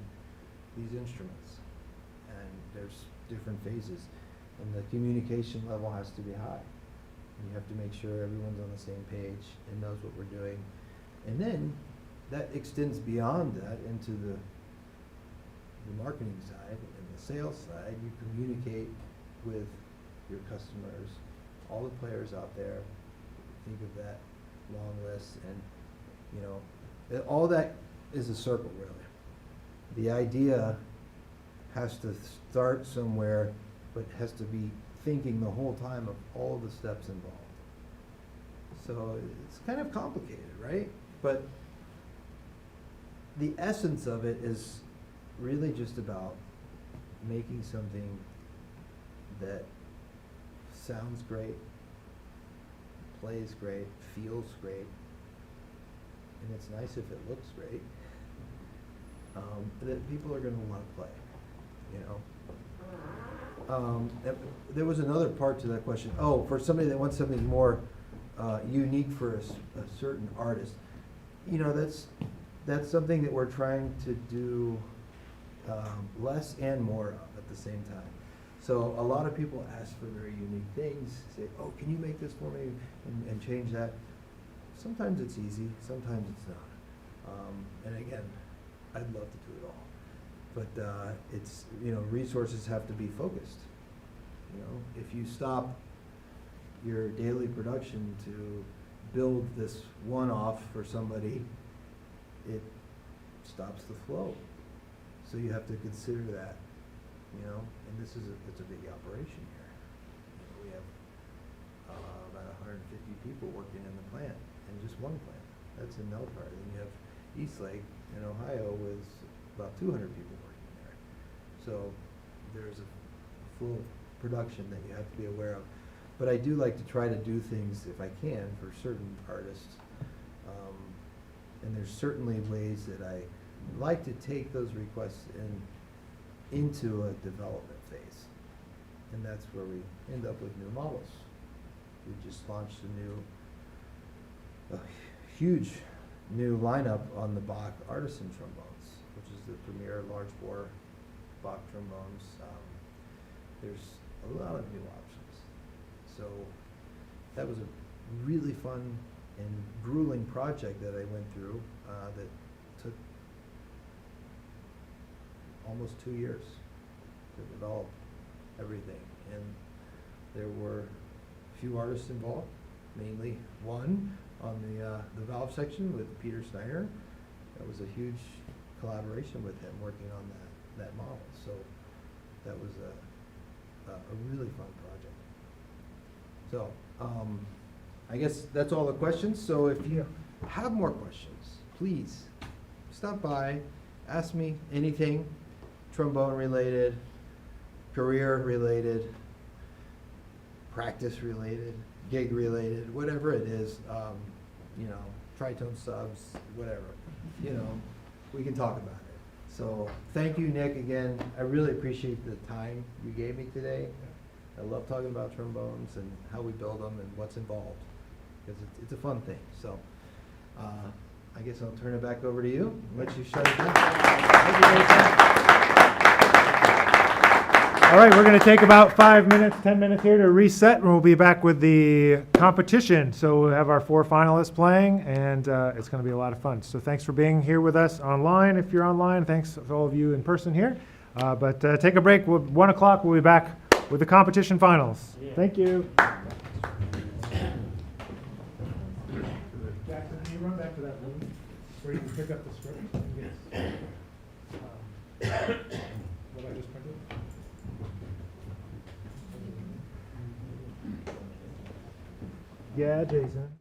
these instruments. And there's different phases. And the communication level has to be high. And you have to make sure everyone's on the same page and knows what we're doing. And then that extends beyond that into the marketing side and the sales side. You communicate with your customers, all the players out there. Think of that long list, and you know, all that is a circle, really. The idea has to start somewhere, but has to be thinking the whole time of all the steps involved. So it's kind of complicated, right? But the essence of it is really just about making something that sounds great, plays great, feels great, and it's nice if it looks great, that people are going to want to play, you know. There was another part to that question. Oh, for somebody that wants something more unique for a certain artist, you know, that's something that we're trying to do less and more of at the same time. So a lot of people ask for very unique things, say, oh, can you make this for me and change that? Sometimes it's easy, sometimes it's not. And again, I'd love to do it all. But it's, you know, resources have to be focused. You know, if you stop your daily production to build this one-off for somebody, it stops the flow. So you have to consider that, you know, and this is it's a big operation here. You know, we have about 150 people working in the plant, in just one plant. That's in Melford. And you have Eastlake in Ohio with about 200 people working there. So there's a flow of production that you have to be aware of. But I do like to try to do things, if I can, for certain artists. And there's certainly ways that I like to take those requests into a development phase. And that's where we end up with new models. We just launched a huge new lineup on the Bach Artisan trombones, which is the premier large bore Bach trombones. There's a lot of new options. So that was a really fun and grueling project that I went through that took almost 2 years to develop everything. And there were a few artists involved, mainly one on the valve section with Peter Steiner. That was a huge collaboration with him working on that model. So that was a really fun project. So I guess that's all the questions. So if you have more questions, please stop by, ask me anything trombone related, career related, practice related, gig related, whatever it is, you know, tritone subs, whatever, you know, we can talk about it. So thank you, Nick, again. I really appreciate the time you gave me today. I love talking about trombones and how we build them and what's involved, because it's a fun thing. So I guess I'll turn it back over to you and let you shut it down. Thank you, All right, we're going to take about 5 minutes, 10 minutes here to reset, and we'll be back with the competition. So we'll have our 4 finalists playing, and it's going to be a lot of fun. So thanks for being here with us online. If you're online, thanks to all of you in person here. But take a break. 1 o'clock, we'll be back with the competition finals. Yeah. Thank you. Jackson, can you run back to that room where you can pick up the script? Yes. What I just printed? Yeah, Jason.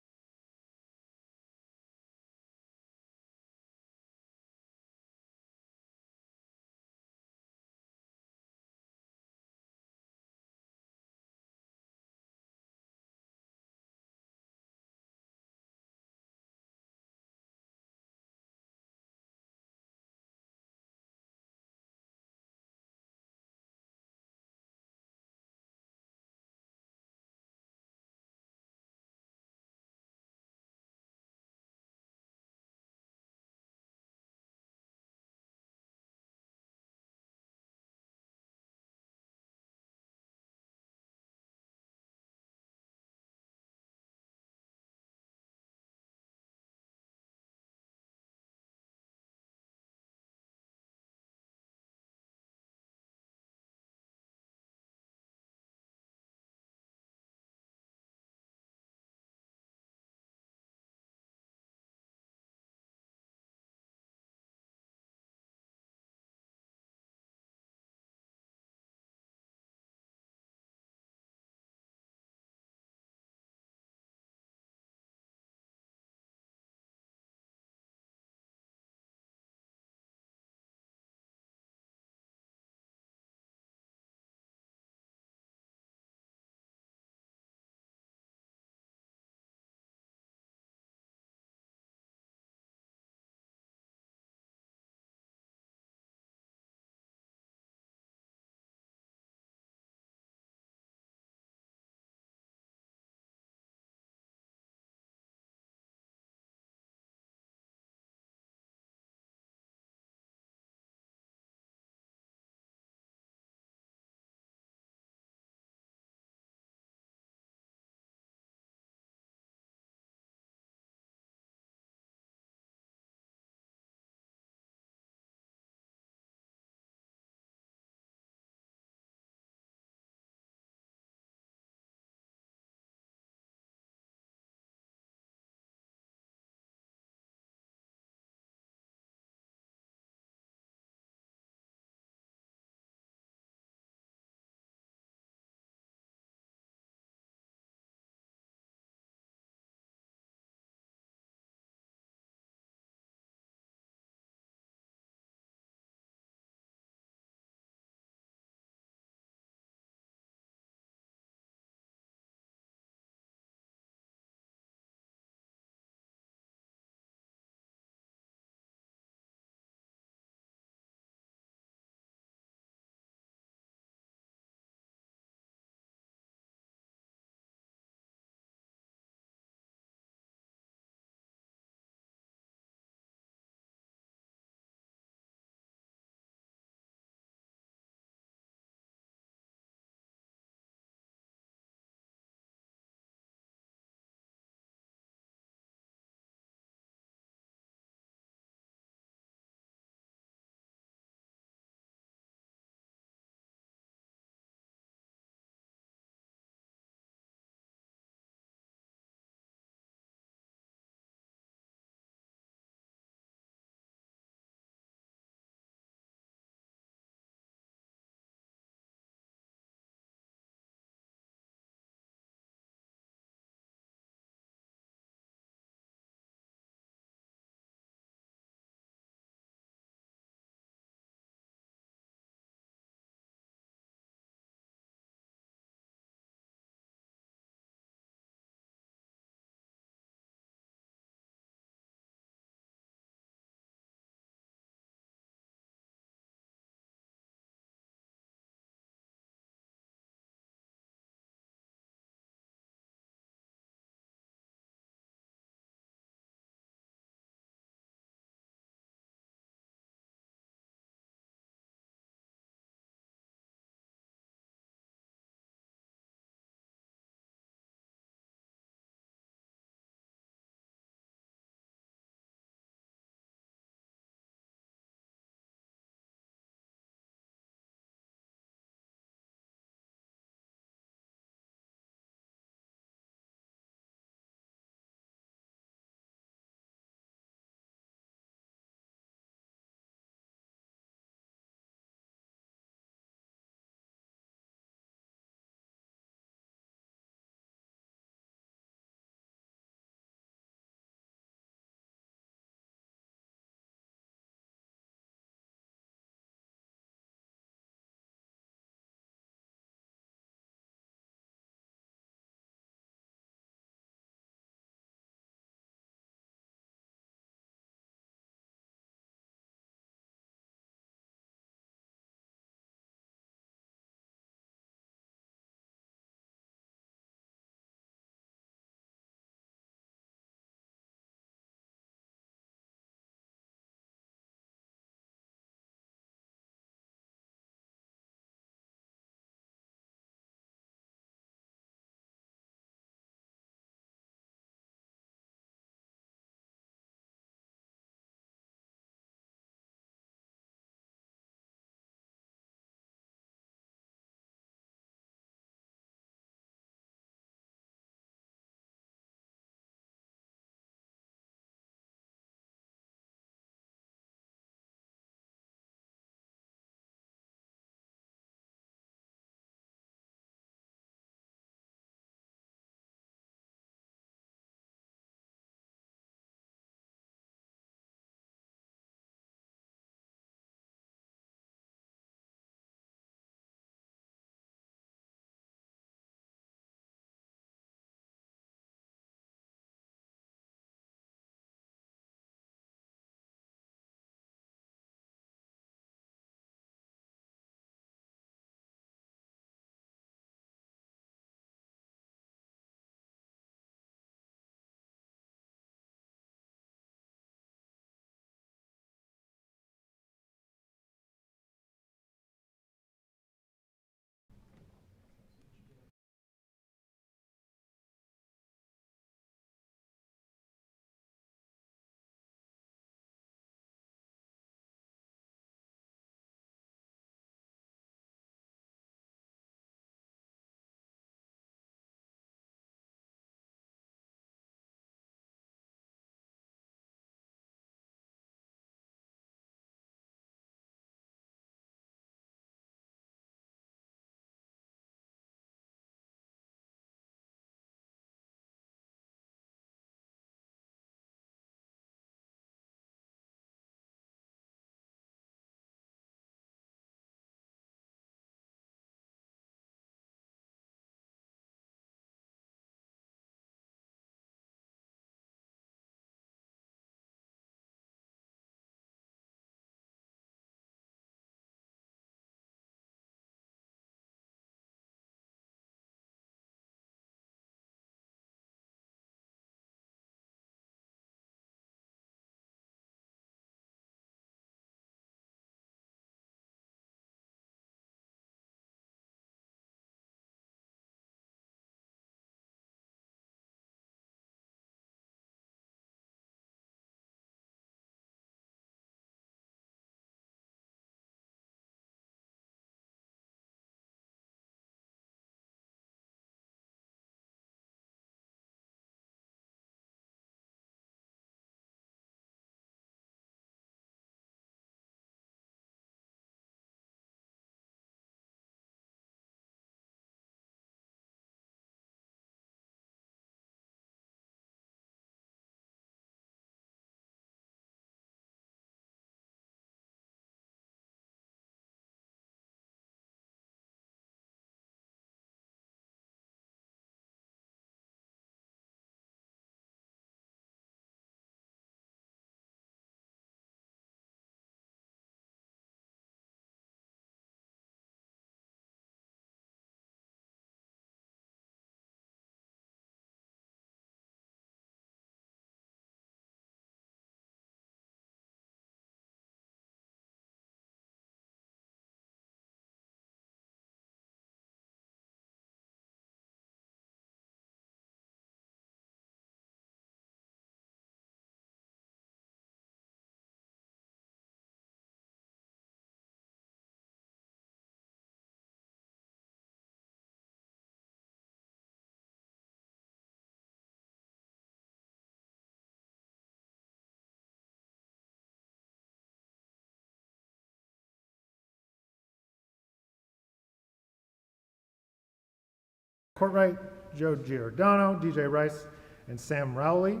Courtwright, Joe Giordano, DJ Rice, and Sam Rowley.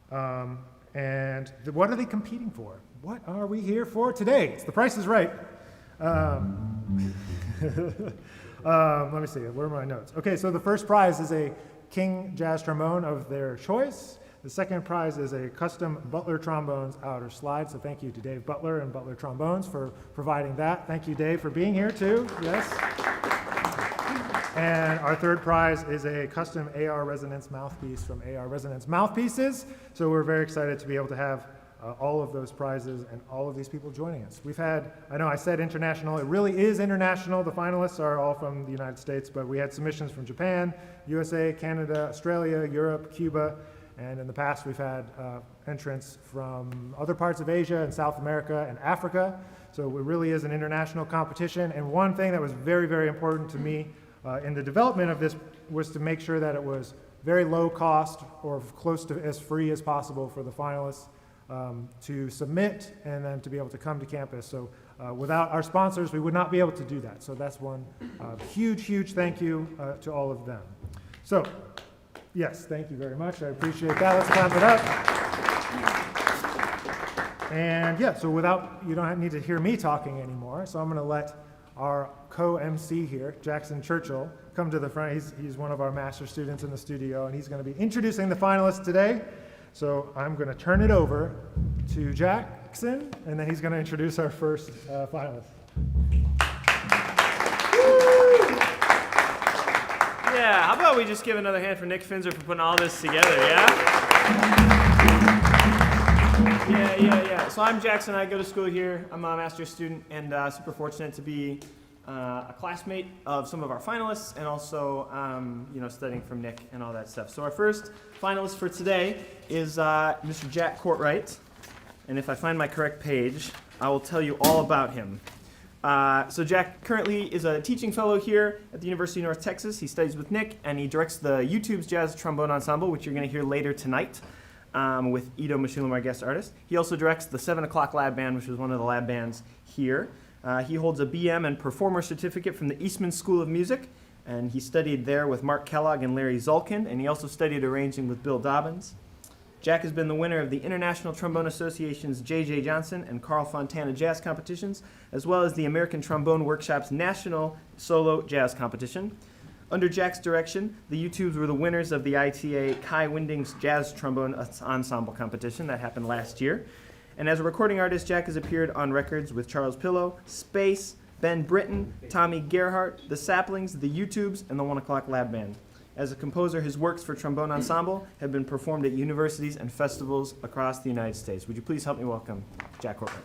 What are they competing for? What are we here for today? It's The Price is Right. Let me see, where are my notes? Okay, so the first prize is a King Jazz Trombone of their choice. The second prize is a custom Butler Trombones outer slide. So thank you to Dave Butler and Butler Trombones for providing that. Thank you, Dave, for being here too. Yes. And our third prize is a custom AR Resonance mouthpiece from AR Resonance Mouthpieces. So we're very excited to be able to have all of those prizes and all of these people joining us. We've had, I know I said international, it really is international. The finalists are all from the United States, but we had submissions from Japan, USA, Canada, Australia, Europe, Cuba, and in the past we've had entrants from other parts of Asia and South America and Africa. So it really is an international competition. And one thing that was very, very important to me in the development of this was to make sure that it was very low cost or close to as free as possible for the finalists to submit and then to be able to come to campus. So without our sponsors, we would not be able to do that. So that's one huge, huge thank you to all of them. So yes, thank you very much. I appreciate that. Let's clap it up. And yeah, so you don't need to hear me talking anymore. So I'm going to let our co-MC here, Jackson Churchill, come to the front. He's one of our master students in the studio, and he's going to be introducing the finalists today. So I'm going to turn it over to Jackson, and then he's going to introduce our first finalist. Yeah, how about we just give another hand for Nick Finzer for putting all this together, yeah? Yeah. So I'm Jackson. I go to school here. I'm a master's student and super fortunate to be a classmate of some of our finalists and also, studying from Nick and all that stuff. So our first finalist for today is Mr. Jack Courtwright. And if I find my correct page, I will tell you all about him. So Jack currently is a teaching fellow here at the University of North Texas. He studies with Nick, and he directs the U-Tubes Jazz Trombone Ensemble, which you're going to hear later tonight with Ido Meshulam, our guest artist. He also directs the 7 o'clock lab band, which is one of the lab bands here. He holds a BM and performer certificate from the Eastman School of Music, and he studied there with Mark Kellogg and Larry Zulkin, and he also studied arranging with Bill Dobbins. Jack has been the winner of the International Trombone Association's J.J. Johnson and Carl Fontana jazz competitions, as well as the American Trombone Workshop's National Solo Jazz Competition. Under Jack's direction, the U-Tubes were the winners of the ITA Kai Winding's Jazz Trombone Ensemble competition that happened last year. And as a recording artist, Jack has appeared on records with Charles Pillow, Space, Ben Britton, Tommy Gerhardt, The Saplings, the U-Tubes, and the 1 o'clock lab band. As a composer, his works for trombone ensemble have been performed at universities and festivals across the United States. Would you please help me welcome Jack Courtwright?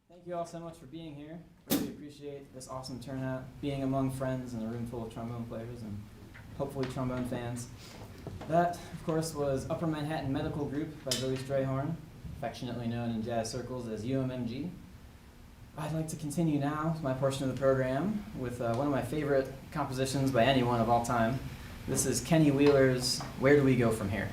Thank you all so much for being here. Really appreciate this awesome turnout, being among friends in a room full of trombone players and hopefully trombone fans. That, of course, was Upper Manhattan Medical Group by Billy Strayhorn, affectionately known in jazz circles as UMMG. I'd like to continue now my portion of the program with one of my favorite compositions by anyone of all time. This is Kenny Wheeler's Where Do We Go From Here?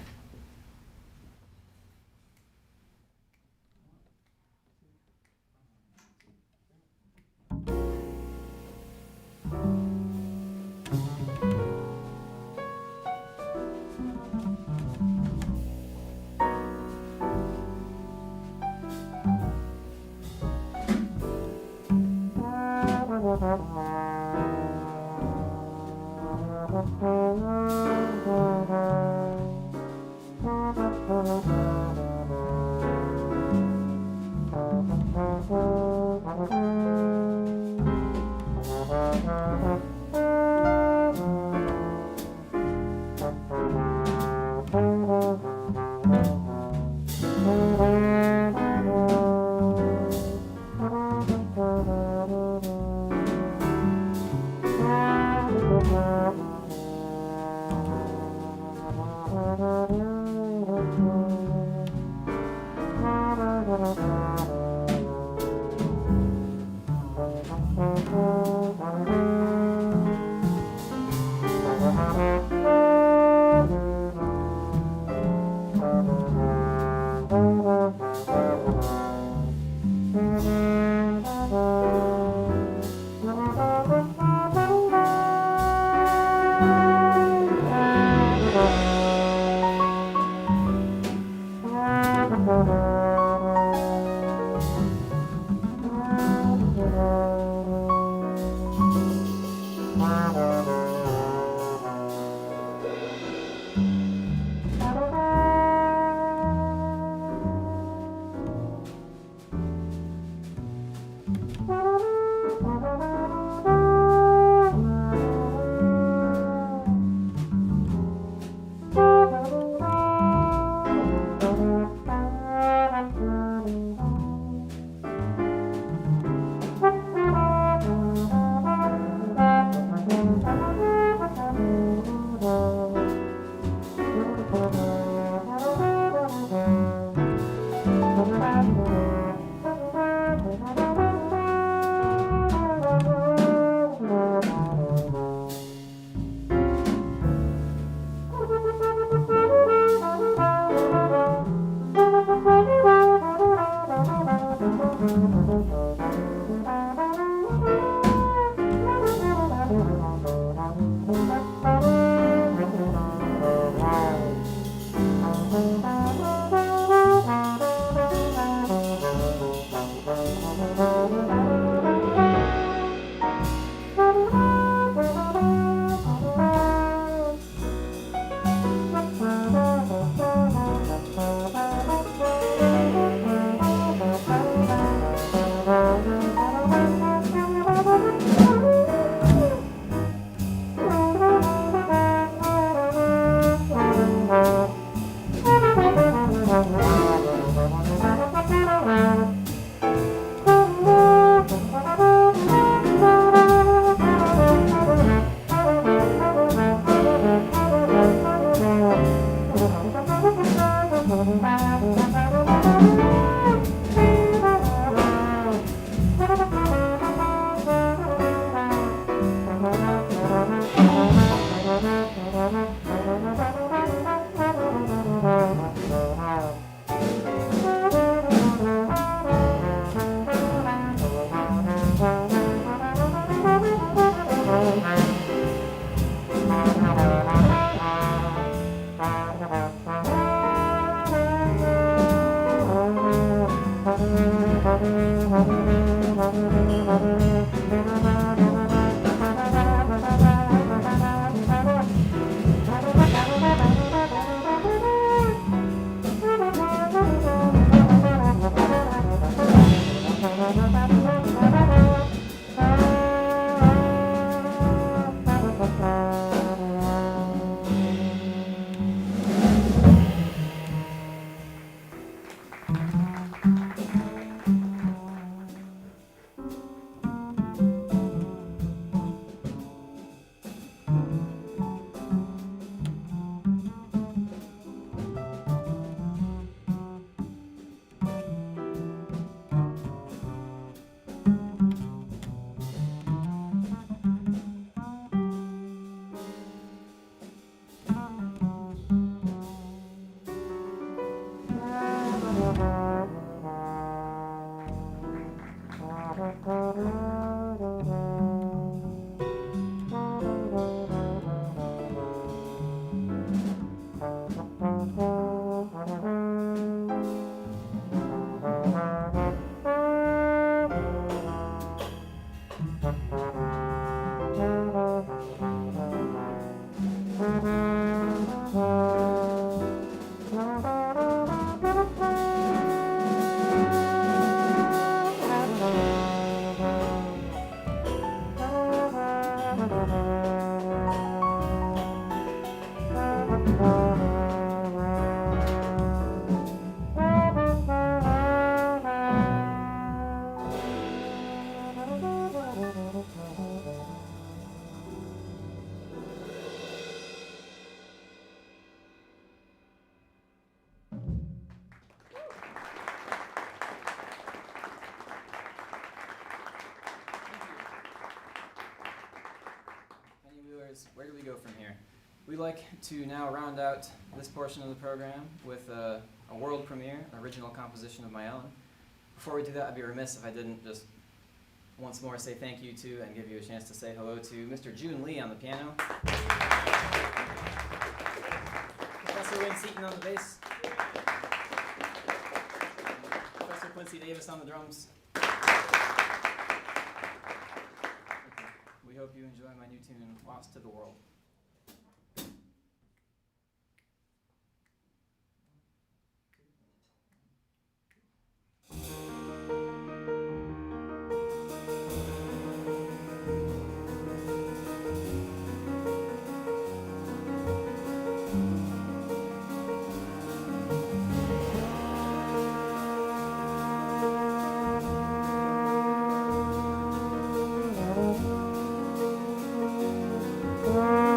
Where do we go from here? We'd like to now round out this portion of the program with a world premiere, an original composition of my own. Before we do that, I'd be remiss if I didn't just once more say thank you to and give you a chance to say hello to Mr. June Lee on the piano, Professor Wayne Seaton on the bass, Professor Quincy Davis on the drums. We hope you enjoy my new tune, Lost to the World. Thank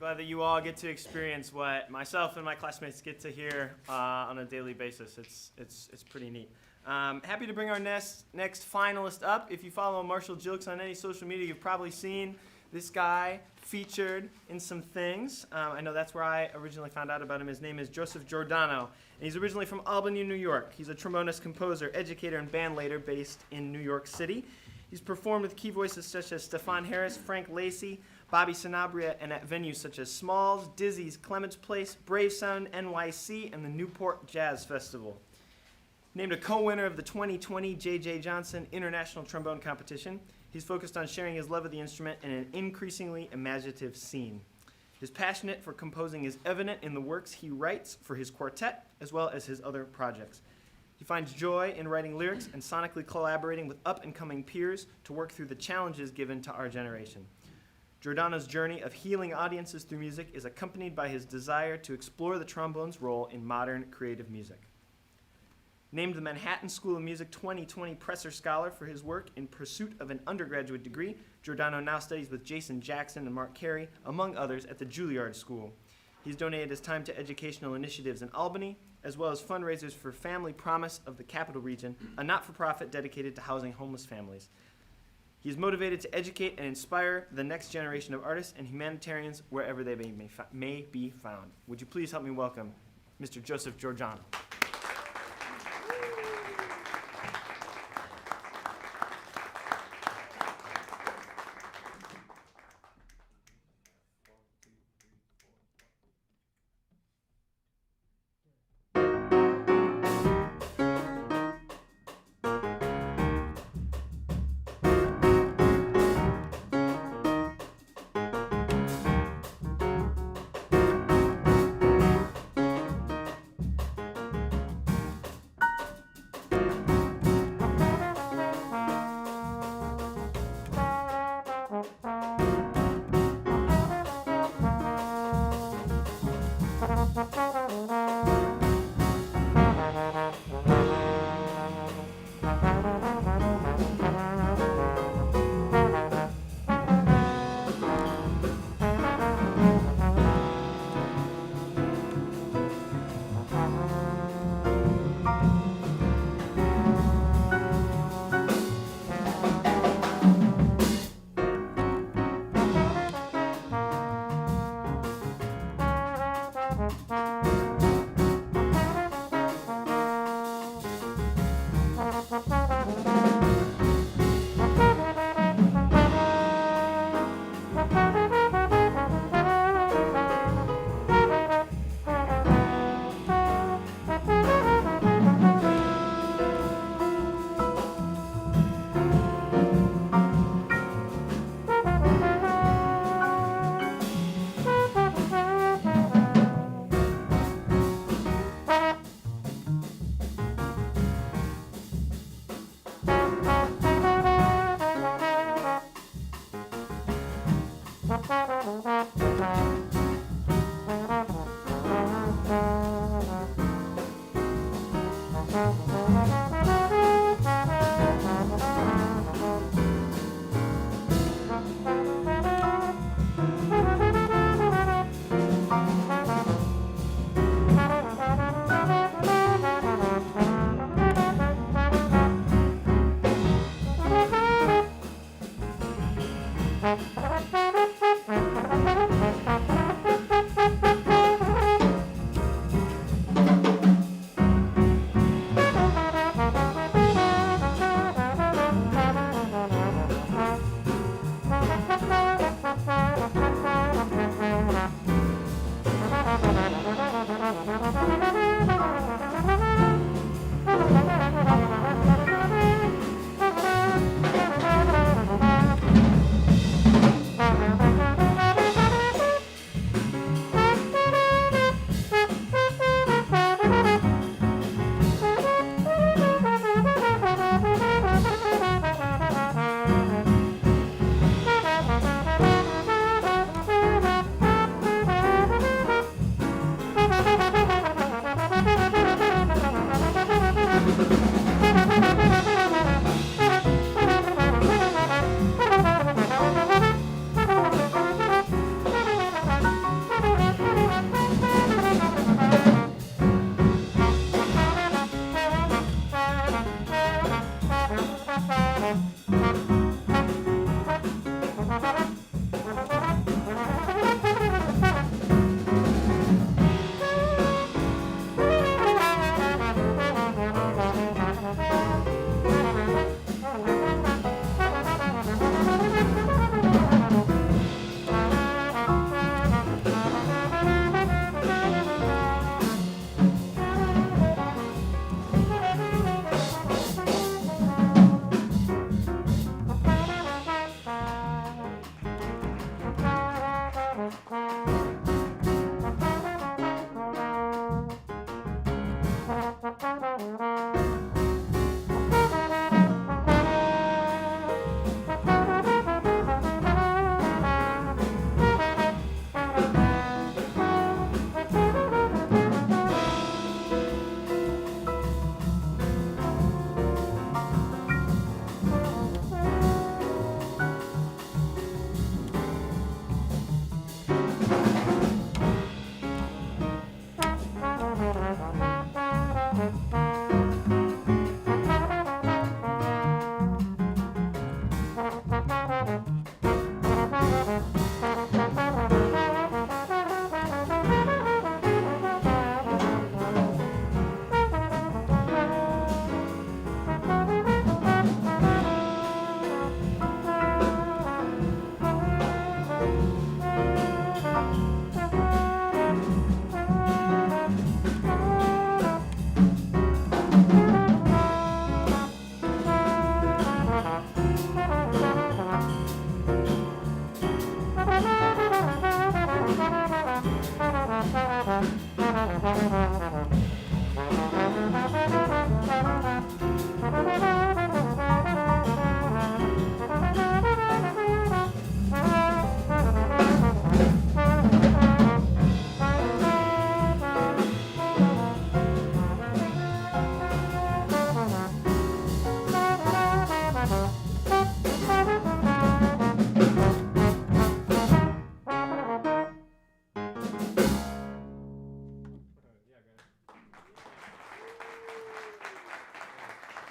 Glad that you all get to experience what myself and my classmates get to hear on a daily basis. It's pretty neat. Happy to bring our next finalist up. If you follow Marshall Jilks on any social media, you've probably seen this guy featured in some things. I know that's where I originally found out about him. His name is Joseph Giordano, and he's originally from Albany, New York. He's a trombonist, composer, educator, and bandleader based in New York City. He's performed with key voices such as Stefan Harris, Frank Lacey, Bobby Sanabria, and at venues such as Smalls, Dizzy's, Clements Place, Brave Sound NYC, and the Newport Jazz Festival. Named a co-winner of the 2020 J.J. Johnson International Trombone Competition, he's focused on sharing his love of the instrument in an increasingly imaginative scene. His passion for composing is evident in the works he writes for his quartet, as well as his other projects. He finds joy in writing lyrics and sonically collaborating with up-and-coming peers to work through the challenges given to our generation. Giordano's journey of healing audiences through music is accompanied by his desire to explore the trombone's role in modern creative music. Named the Manhattan School of Music 2020 Presser Scholar for his work in pursuit of an undergraduate degree, Giordano now studies with Jason Jackson and Mark Carey, among others, at the Juilliard School. He's donated his time to educational initiatives in Albany, as well as fundraisers for Family Promise of the Capital Region, a not-for-profit dedicated to housing homeless families. He is motivated to educate and inspire the next generation of artists and humanitarians wherever they may be found. Would you please help me welcome Mr. Joseph Giorgiano.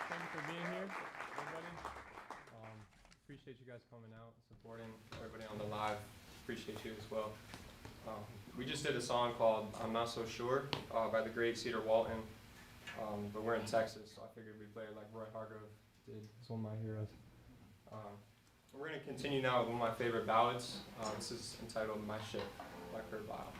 Thank you for being here, everybody. Appreciate you guys coming out, supporting everybody on the live. Appreciate you as well. We just did a song called "I'm Not So Sure" by the great Cedar Walton, but we're in Texas, so I figured we'd play it like Roy Hargrove did. He's one of my heroes. We're going to continue now with one of my favorite ballads. This is entitled "My Ship" by Kurt Vile.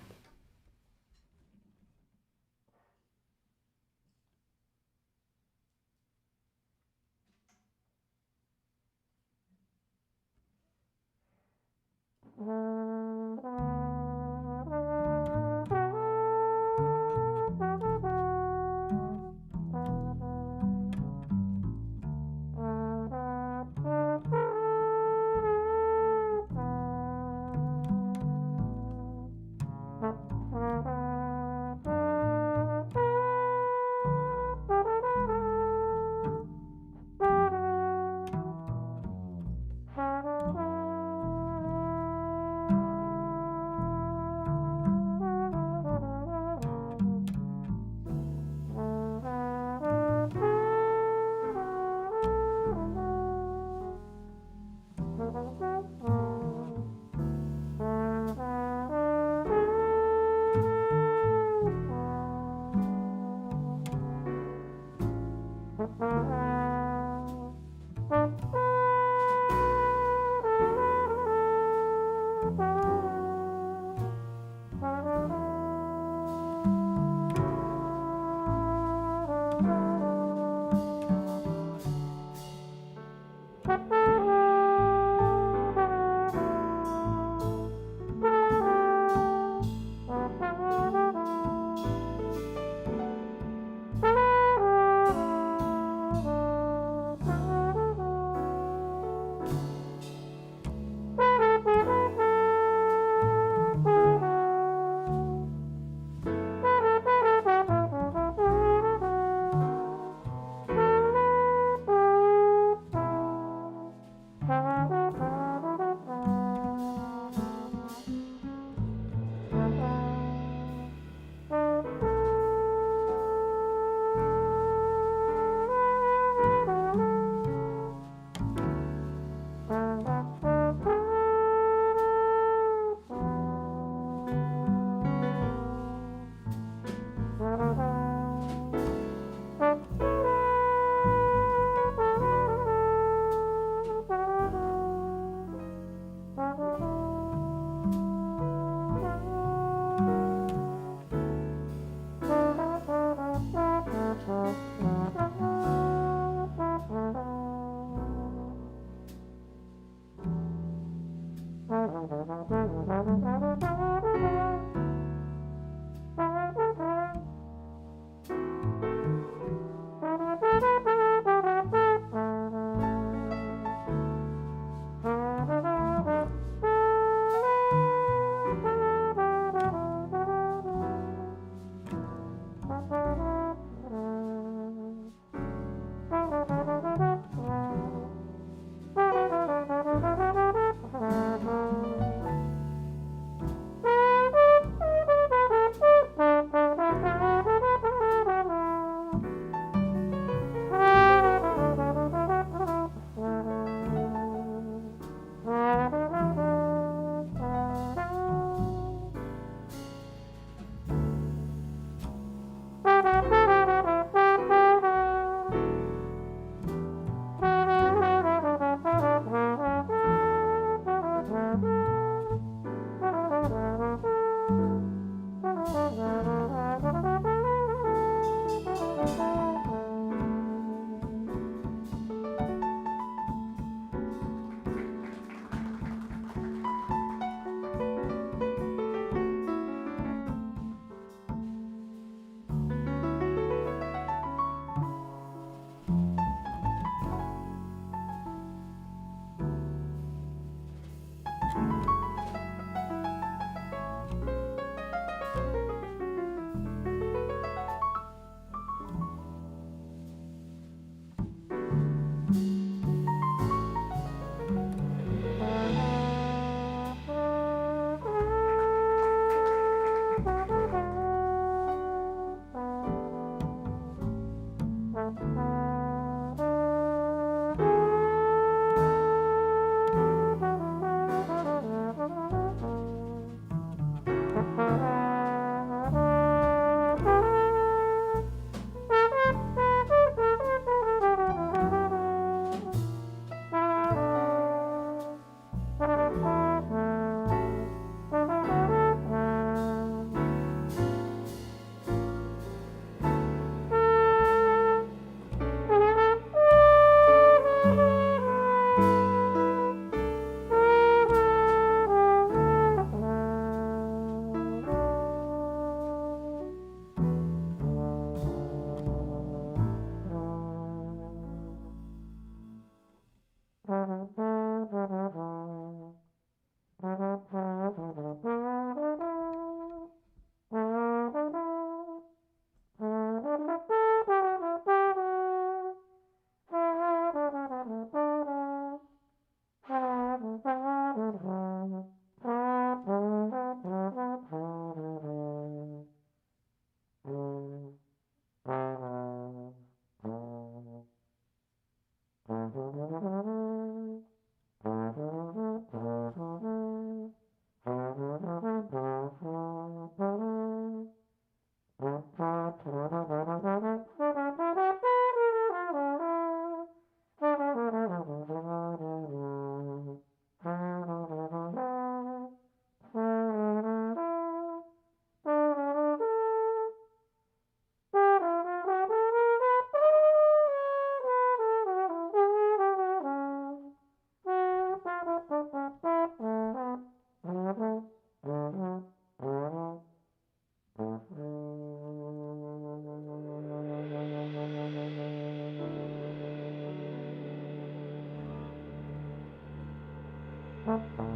Thank you.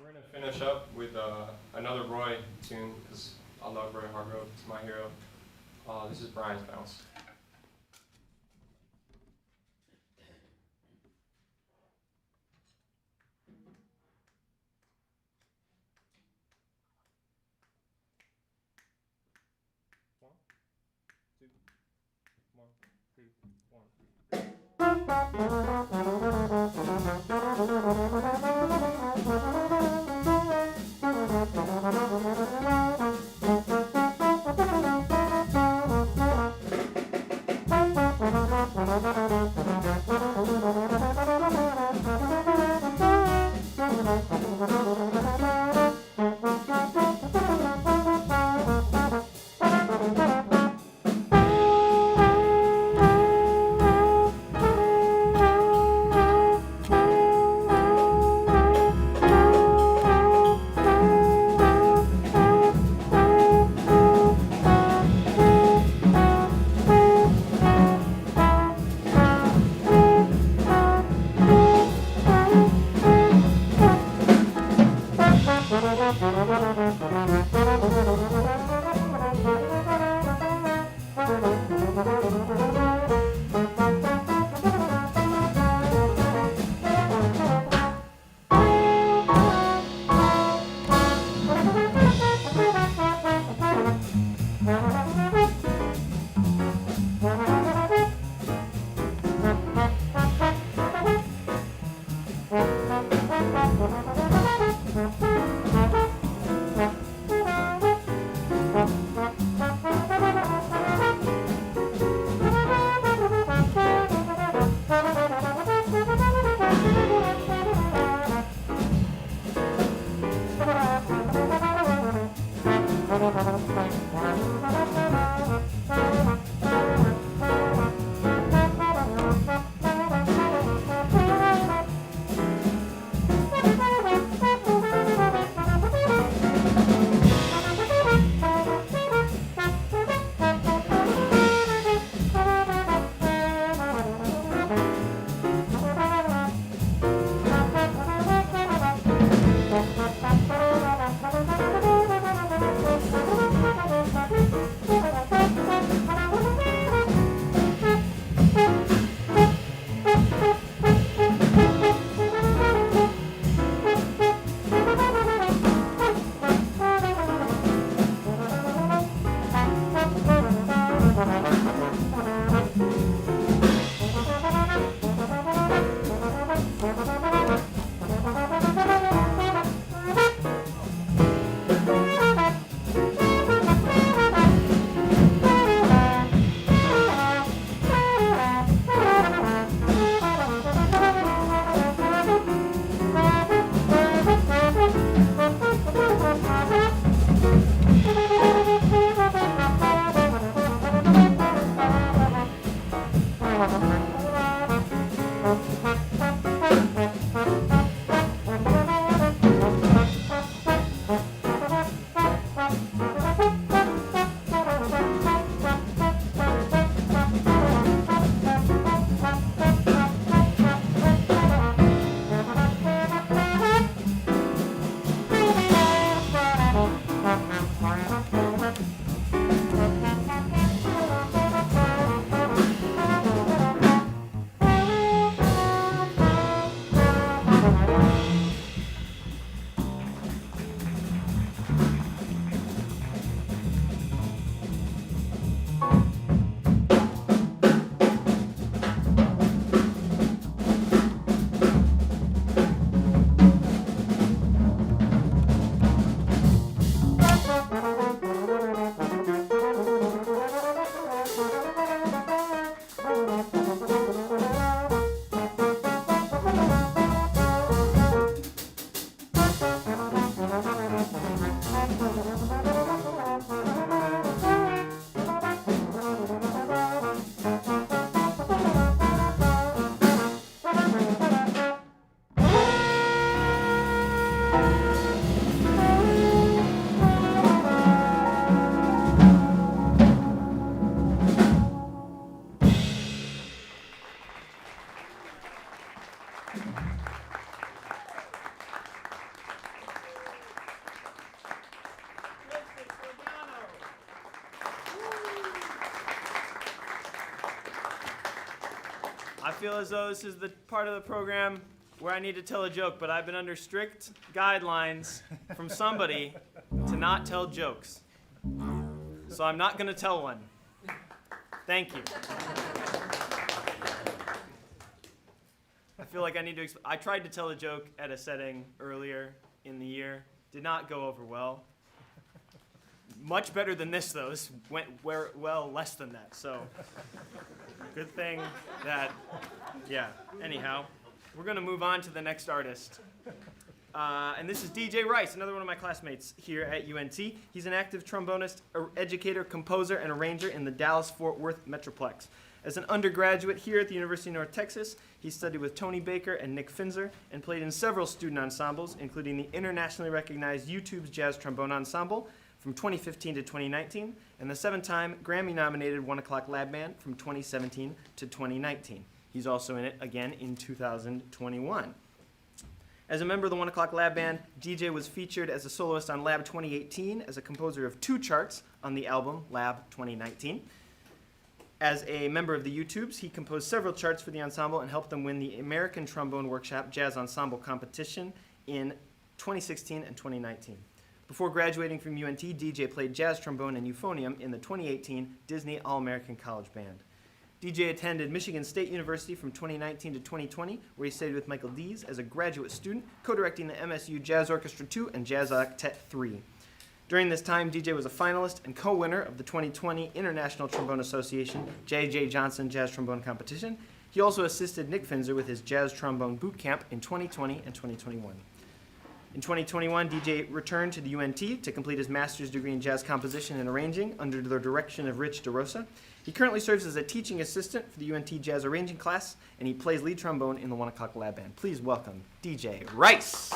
We're gonna finish up with another Roy tune because I love Roy Hargrove. It's my hero. This is Brian's Bounce. One, two, one, two, one. feel as though this is the part of the program where I need to tell a joke, but I've been under strict guidelines from somebody to not tell jokes. So I'm not going to tell one. Thank you. I feel like I need to I tried to tell a joke at a setting earlier in the year. Did not go over well. Much better than this, though. This went well less than that. So good thing that, yeah. Anyhow, we're going to move on to the next artist. And this is DJ Rice, another one of my classmates here at UNT. He's an active trombonist, educator, composer, and arranger in the Dallas-Fort Worth Metroplex. As an undergraduate here at the University of North Texas, he studied with Tony Baker and Nick Finzer and played in several student ensembles, including the internationally recognized U-Tubes Jazz Trombone Ensemble from 2015 to 2019, and the 7-time Grammy-nominated 1 O'Clock Lab Band from 2017 to 2019. He's also in it again in 2021. As a member of the 1 O'Clock Lab Band, DJ was featured as a soloist on Lab 2018 as a composer of 2 charts on the album Lab 2019. As a member of the U-Tubes, he composed several charts for the ensemble and helped them win the American Trombone Workshop Jazz Ensemble Competition in 2016 and 2019. Before graduating from UNT, DJ played jazz trombone and euphonium in the 2018 Disney All-American College Band. DJ attended Michigan State University from 2019 to 2020, where he studied with Michael Dees as a graduate student, co-directing the MSU Jazz Orchestra 2 and Jazz Octet 3. During this time, DJ was a finalist and co-winner of the 2020 International Trombone Association J.J. Johnson Jazz Trombone Competition. He also assisted Nick Finzer with his Jazz Trombone Boot Camp in 2020 and 2021. In 2021, DJ returned to the UNT to complete his master's degree in jazz composition and arranging under the direction of Rich DeRosa. He currently serves as a teaching assistant for the UNT Jazz Arranging class, and he plays lead trombone in the 1 O'Clock Lab Band. Please welcome DJ Rice.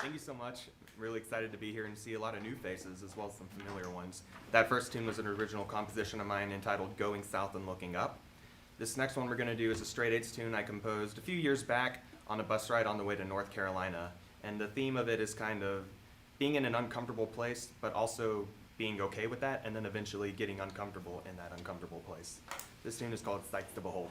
Thank you so much. Really excited to be here and see a lot of new faces as well as some familiar ones. That first tune was an original composition of mine entitled Going South and Looking Up. This next one we're going to do is a straight eights tune I composed a few years back on a bus ride on the way to North Carolina. And the theme of it is kind of being in an uncomfortable place, but also being okay with that, and then eventually getting uncomfortable in that uncomfortable place. This tune is called Sights to Behold.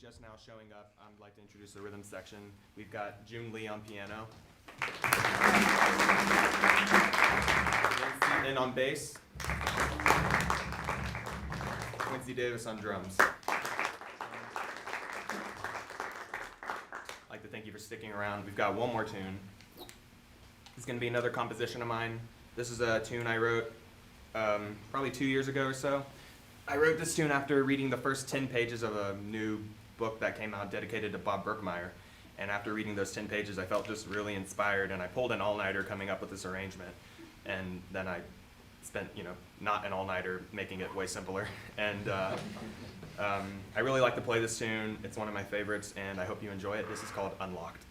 just now showing up, I'd like to introduce the rhythm section. We've got June Lee on piano. Lindsay In on bass. Quincy Davis on drums. I'd like to thank you for sticking around. We've got one more tune. It's going to be another composition of mine. This is a tune I wrote probably 2 years ago or so. I wrote this tune after reading the first 10 pages of a new book that came out dedicated to Bob Berkmeyer. And after reading those 10 pages, I felt just really inspired, and I pulled an all-nighter coming up with this arrangement. And then I spent, not an all-nighter, making it way simpler. And I really like to play this tune. It's one of my favorites, and I hope you enjoy it. This is called Unlocked.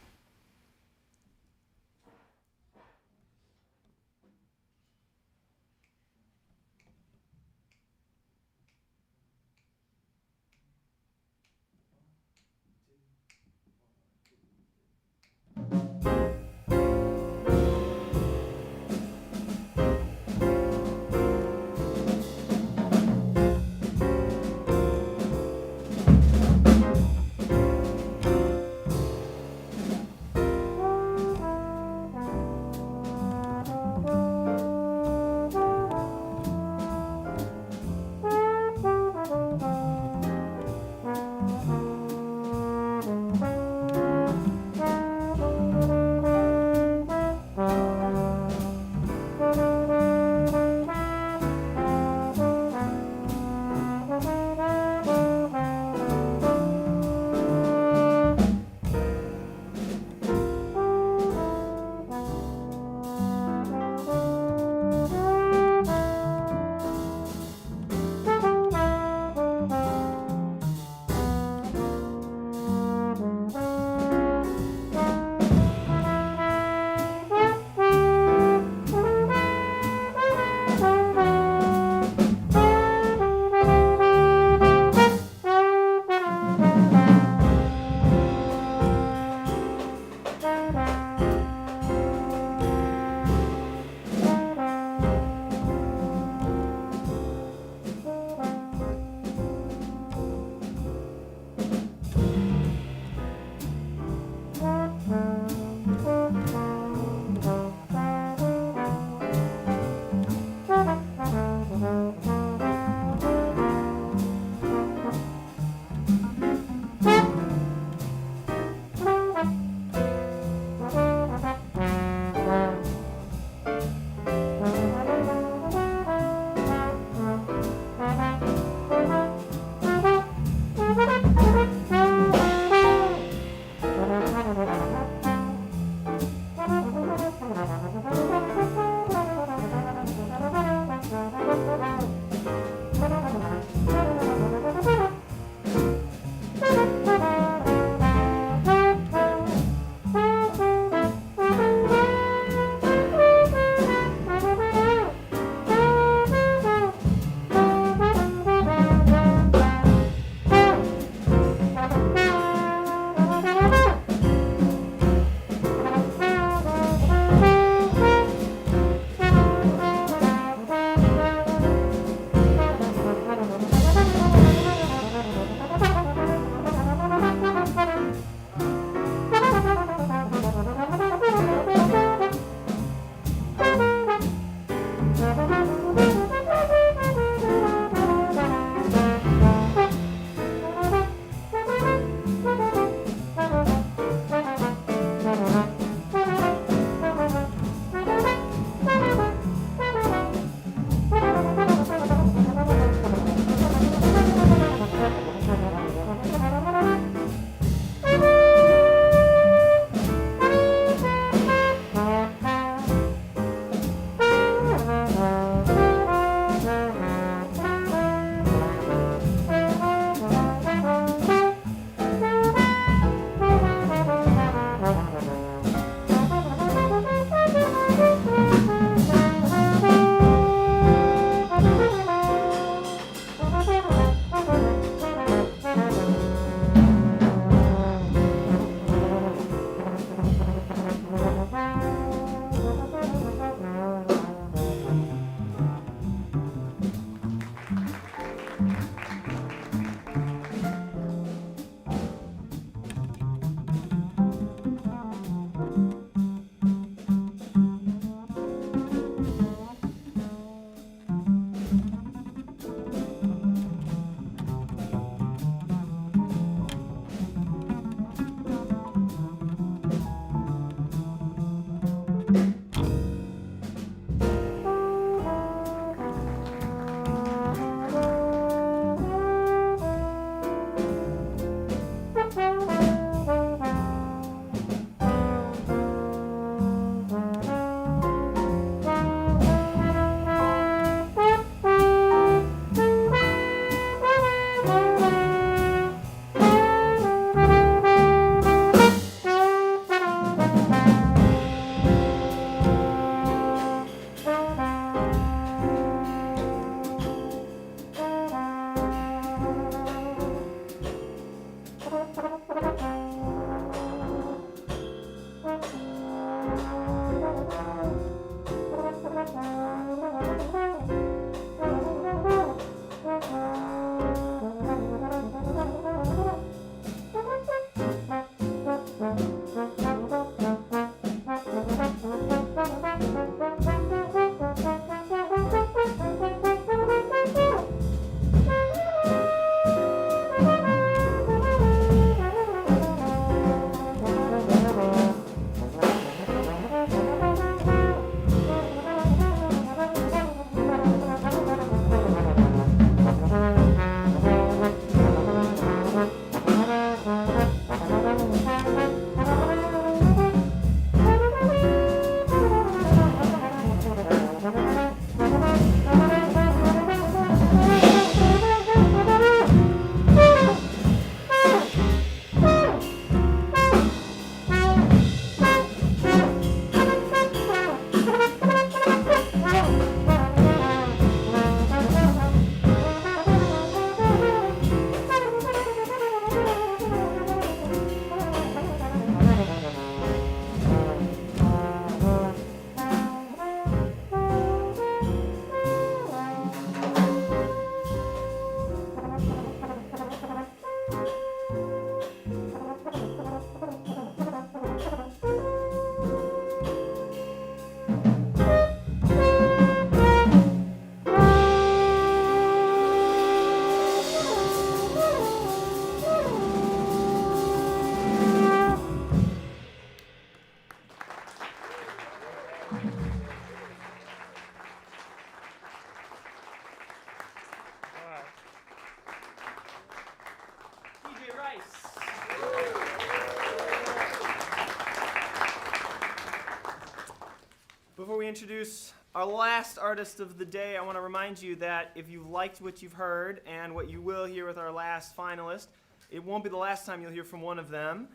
we introduce our last artist of the day, I want to remind you that if you've liked what you've heard and what you will hear with our last finalist, it won't be the last time you'll hear from one of them.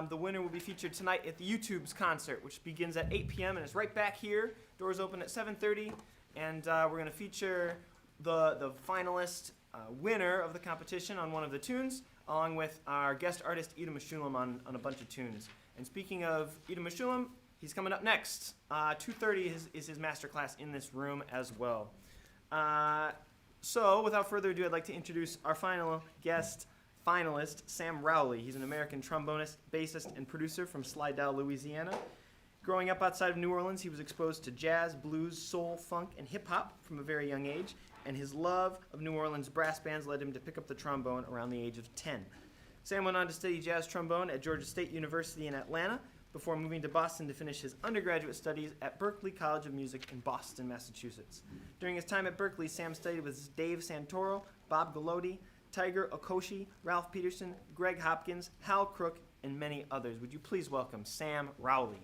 The winner will be featured tonight at the U-Tubes concert, which begins at 8 p.m. and is right back here. Doors open at 7:30, and we're going to feature the finalist winner of the competition on one of the tunes, along with our guest artist Ido Meshulam on a bunch of tunes. And speaking of Ido Meshulam, he's coming up next. 2:30 is his masterclass in this room as well. So without further ado, I'd like to introduce our final guest finalist, Sam Rowley. He's an American trombonist, bassist, and producer from Slidell, Louisiana. Growing up outside of New Orleans, he was exposed to jazz, blues, soul, funk, and hip-hop from a very young age, and his love of New Orleans brass bands led him to pick up the trombone around the age of 10. Sam went on to study jazz trombone at Georgia State University in Atlanta before moving to Boston to finish his undergraduate studies at Berklee College of Music in Boston, Massachusetts. During his time at Berklee, Sam studied with Dave Santoro, Bob Galoti, Tiger Okoshi, Ralph Peterson, Greg Hopkins, Hal Crook, and many others. Would you please welcome Sam Rowley?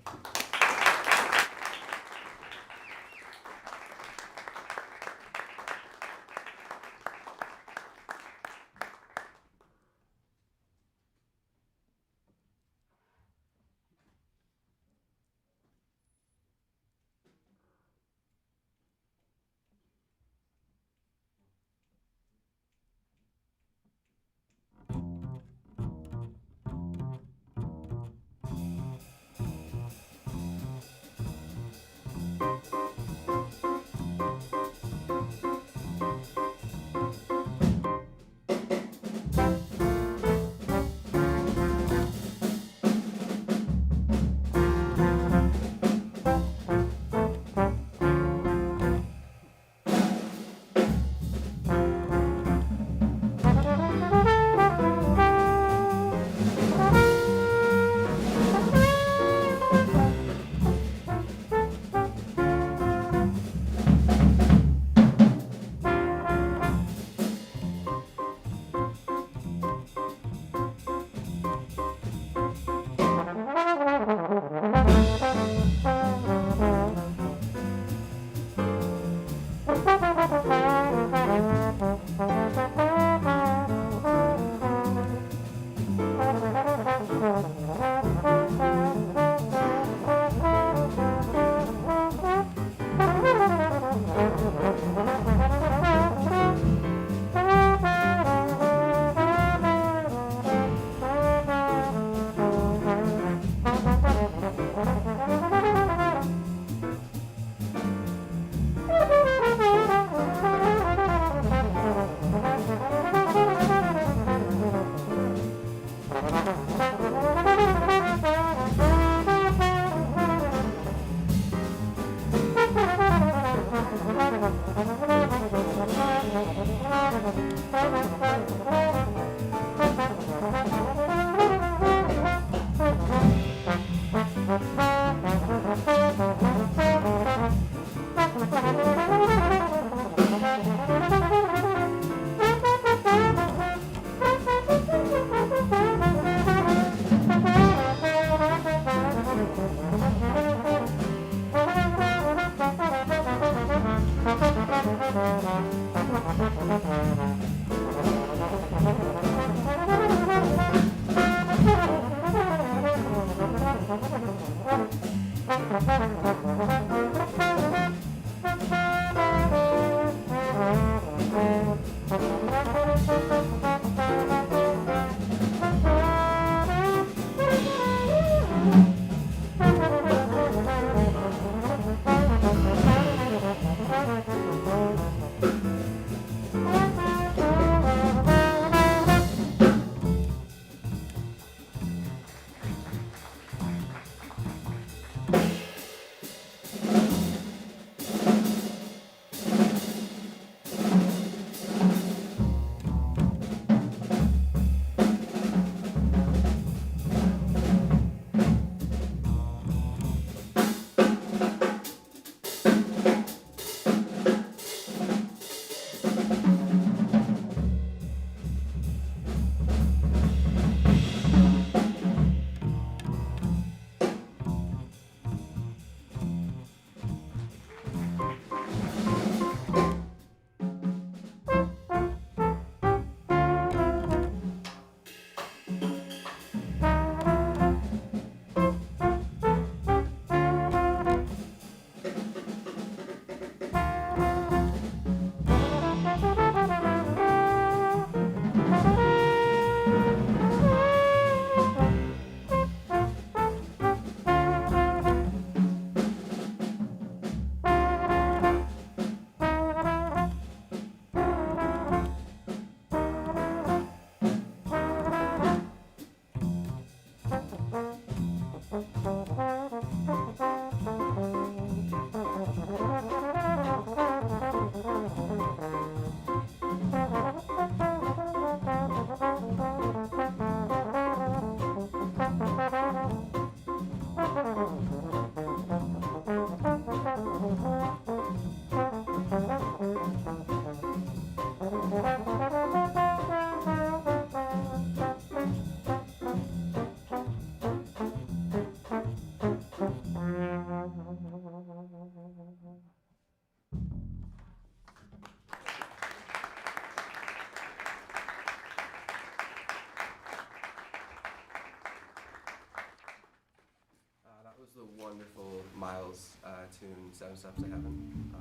Miles' tune, Seven Steps to Heaven.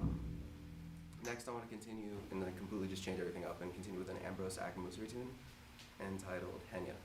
Next, I want to continue and then completely just change everything up and continue with an Ambrose Akinmusiri tune entitled Henya.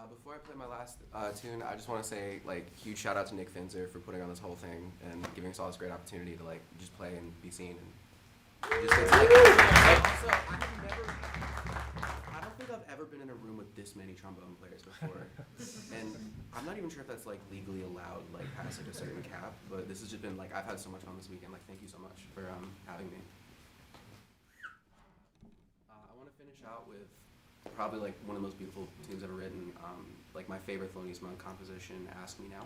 Before I play my last tune, I just want to say, huge shout out to Nick Finzer for putting on this whole thing and giving us all this great opportunity to, just play and be seen. And just, also, I don't think if I've ever been in a room with this many trombone players before. And I'm not even sure if that's like legally allowed, like past like a certain cap, but this has just been like, I've had so much fun this weekend. Like, thank you so much for having me. I want to finish out with probably like one of the most beautiful tunes ever written, like my favorite Thelonious Monk composition, Ask Me Now.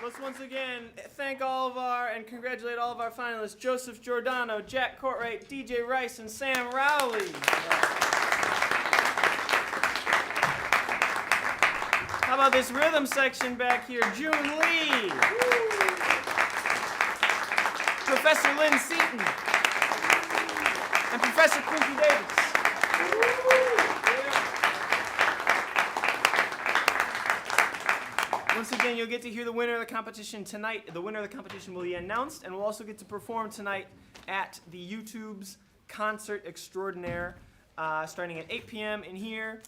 Let's once again thank all of our and congratulate all of our finalists: Joseph Giordano, Jack Courtwright, DJ Rice, and Sam Rowley. How about this rhythm section back here? June Lee, Professor Lynn Seaton, and Professor Quincy Davis. Once again, you'll get to hear the winner of the competition tonight. The winner of the competition will be announced, and we'll also get to perform tonight at the U-Tubes Concert Extraordinaire, starting at 8 p.m. in here.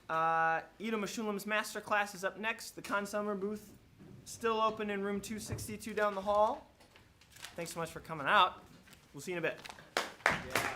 Ido Meshulam's Masterclass is up next. The Conn-Selmer booth still open in room 262 down the hall. Thanks so much for coming out. We'll see you in a bit. Yeah.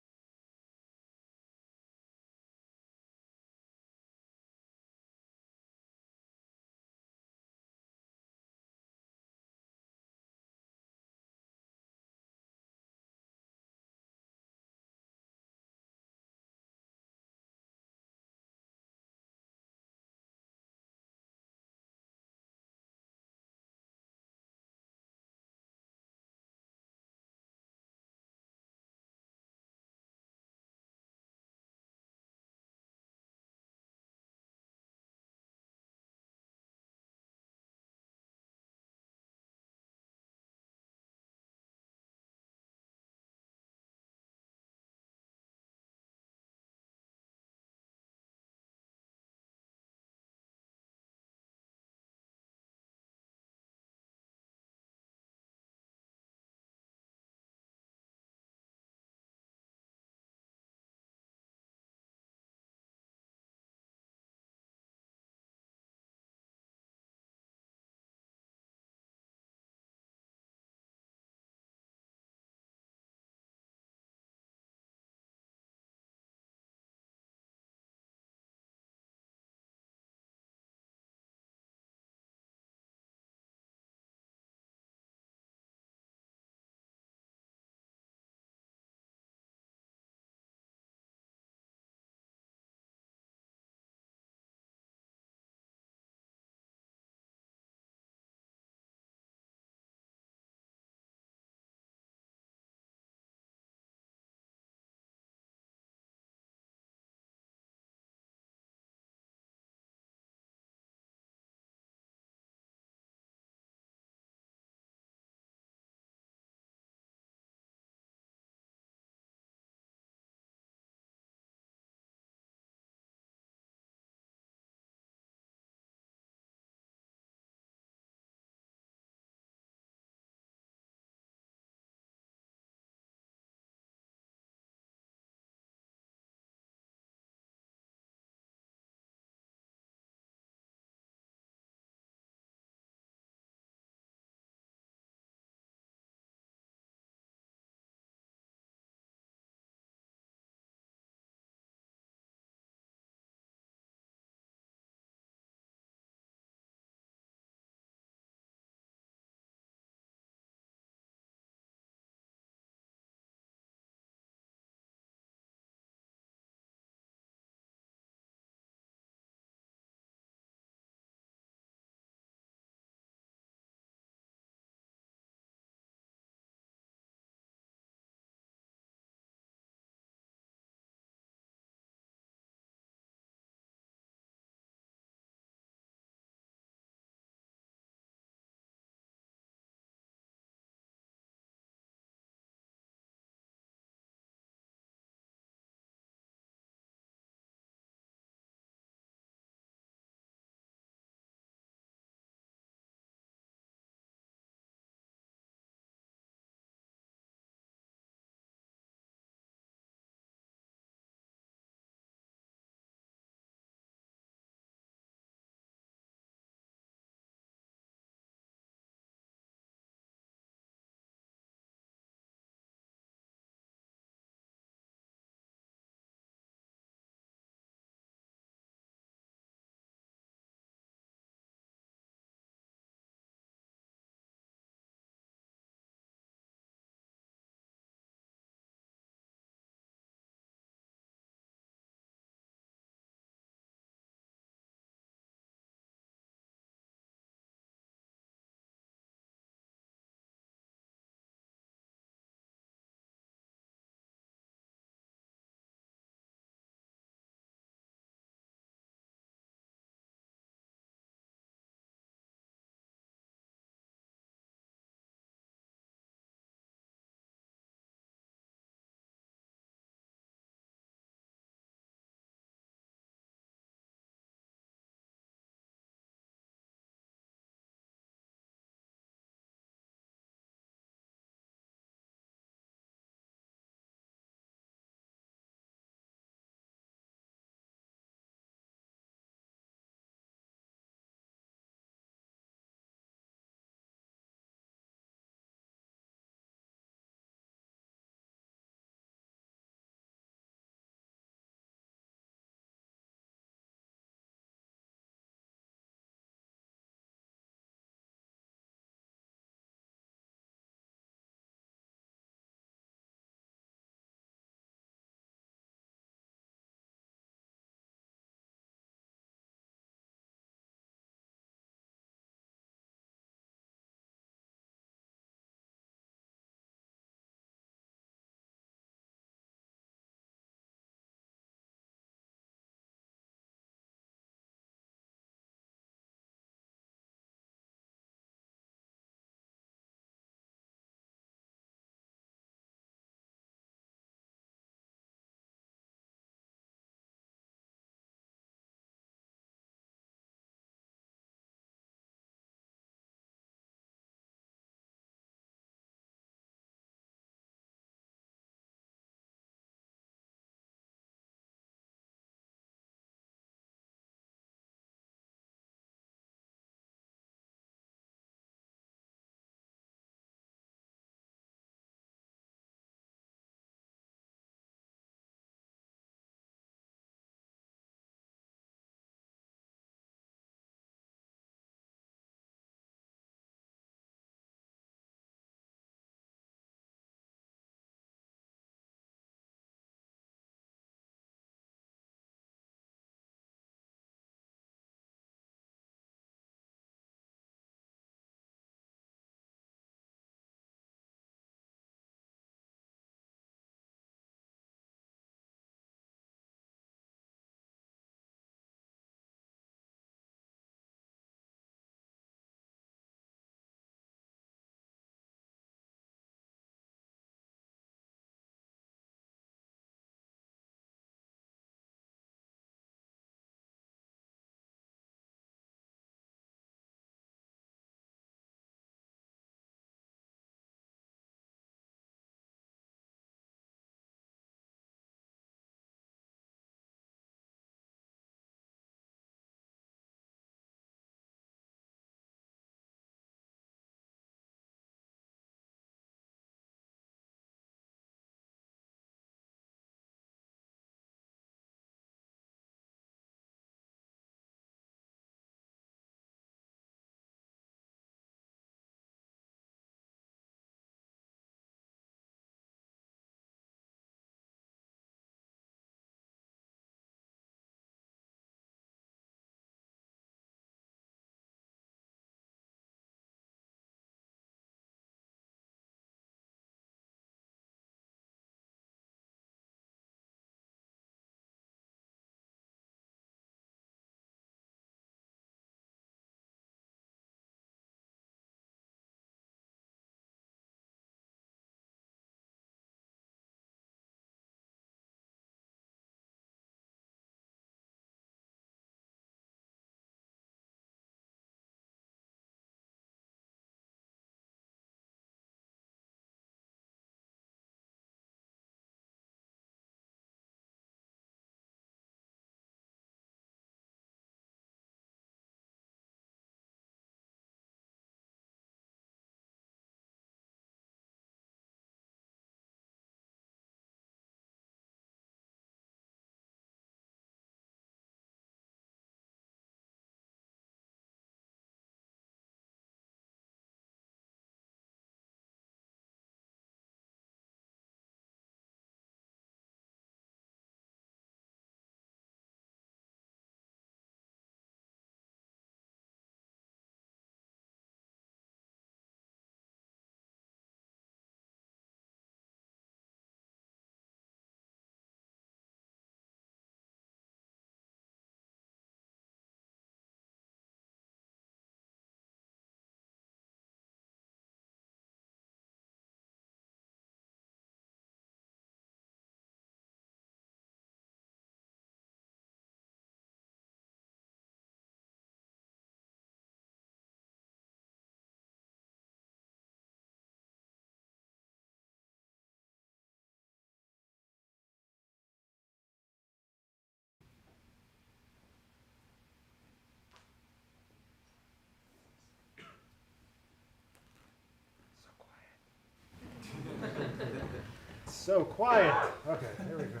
so quiet. Okay, here we go.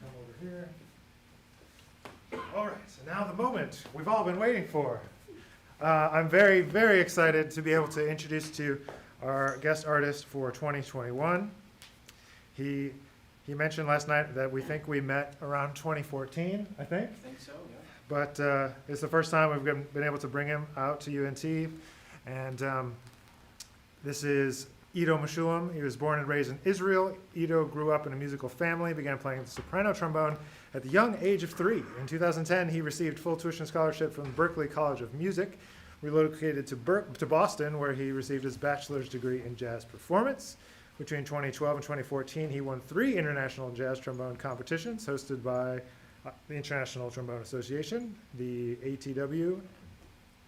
Come over here. All right, so now the moment we've all been waiting for. I'm very, very excited to be able to introduce to you our guest artist for 2021. He mentioned last night that we think we met around 2014, I think. I think so, yeah. But it's the first time we've been able to bring him out to UNT. And this is Ido Meshulam. He was born and raised in Israel. Ido grew up in a musical family, began playing the soprano trombone at the young age of 3. In 2010, he received full tuition scholarship from Berklee College of Music, relocated to Boston, where he received his bachelor's degree in jazz performance. Between 2012 and 2014, he won 3 international jazz trombone competitions hosted by the International Trombone Association, the ATW.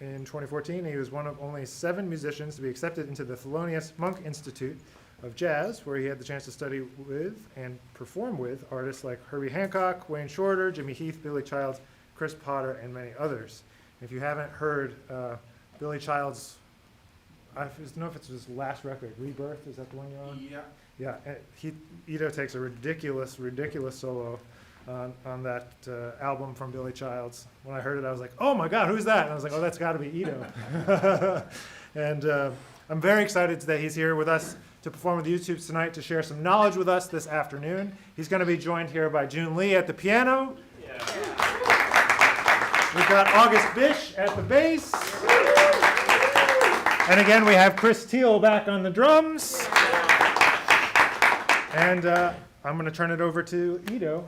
In 2014, he was one of only 7 musicians to be accepted into the Thelonious Monk Institute of Jazz, where he had the chance to study with and perform with artists like Herbie Hancock, Wayne Shorter, Jimmy Heath, Billy Childs, Chris Potter, and many others. If you haven't heard Billy Childs', I don't know if it's his last record, Rebirth, is that the one you're on? Yeah. Yeah, Ido takes a ridiculous solo on that album from Billy Childs. When I heard it, I was like, oh my God, who's that? And I was like, oh, that's got to be Ido. And I'm very excited that he's here with us to perform with the U-Tubes tonight, to share some knowledge with us this afternoon. He's going to be joined here by June Lee at the piano. Yeah. We've got August Bish at the bass. And again, we have Chris Teal back on the drums. And I'm going to turn it over to Ido.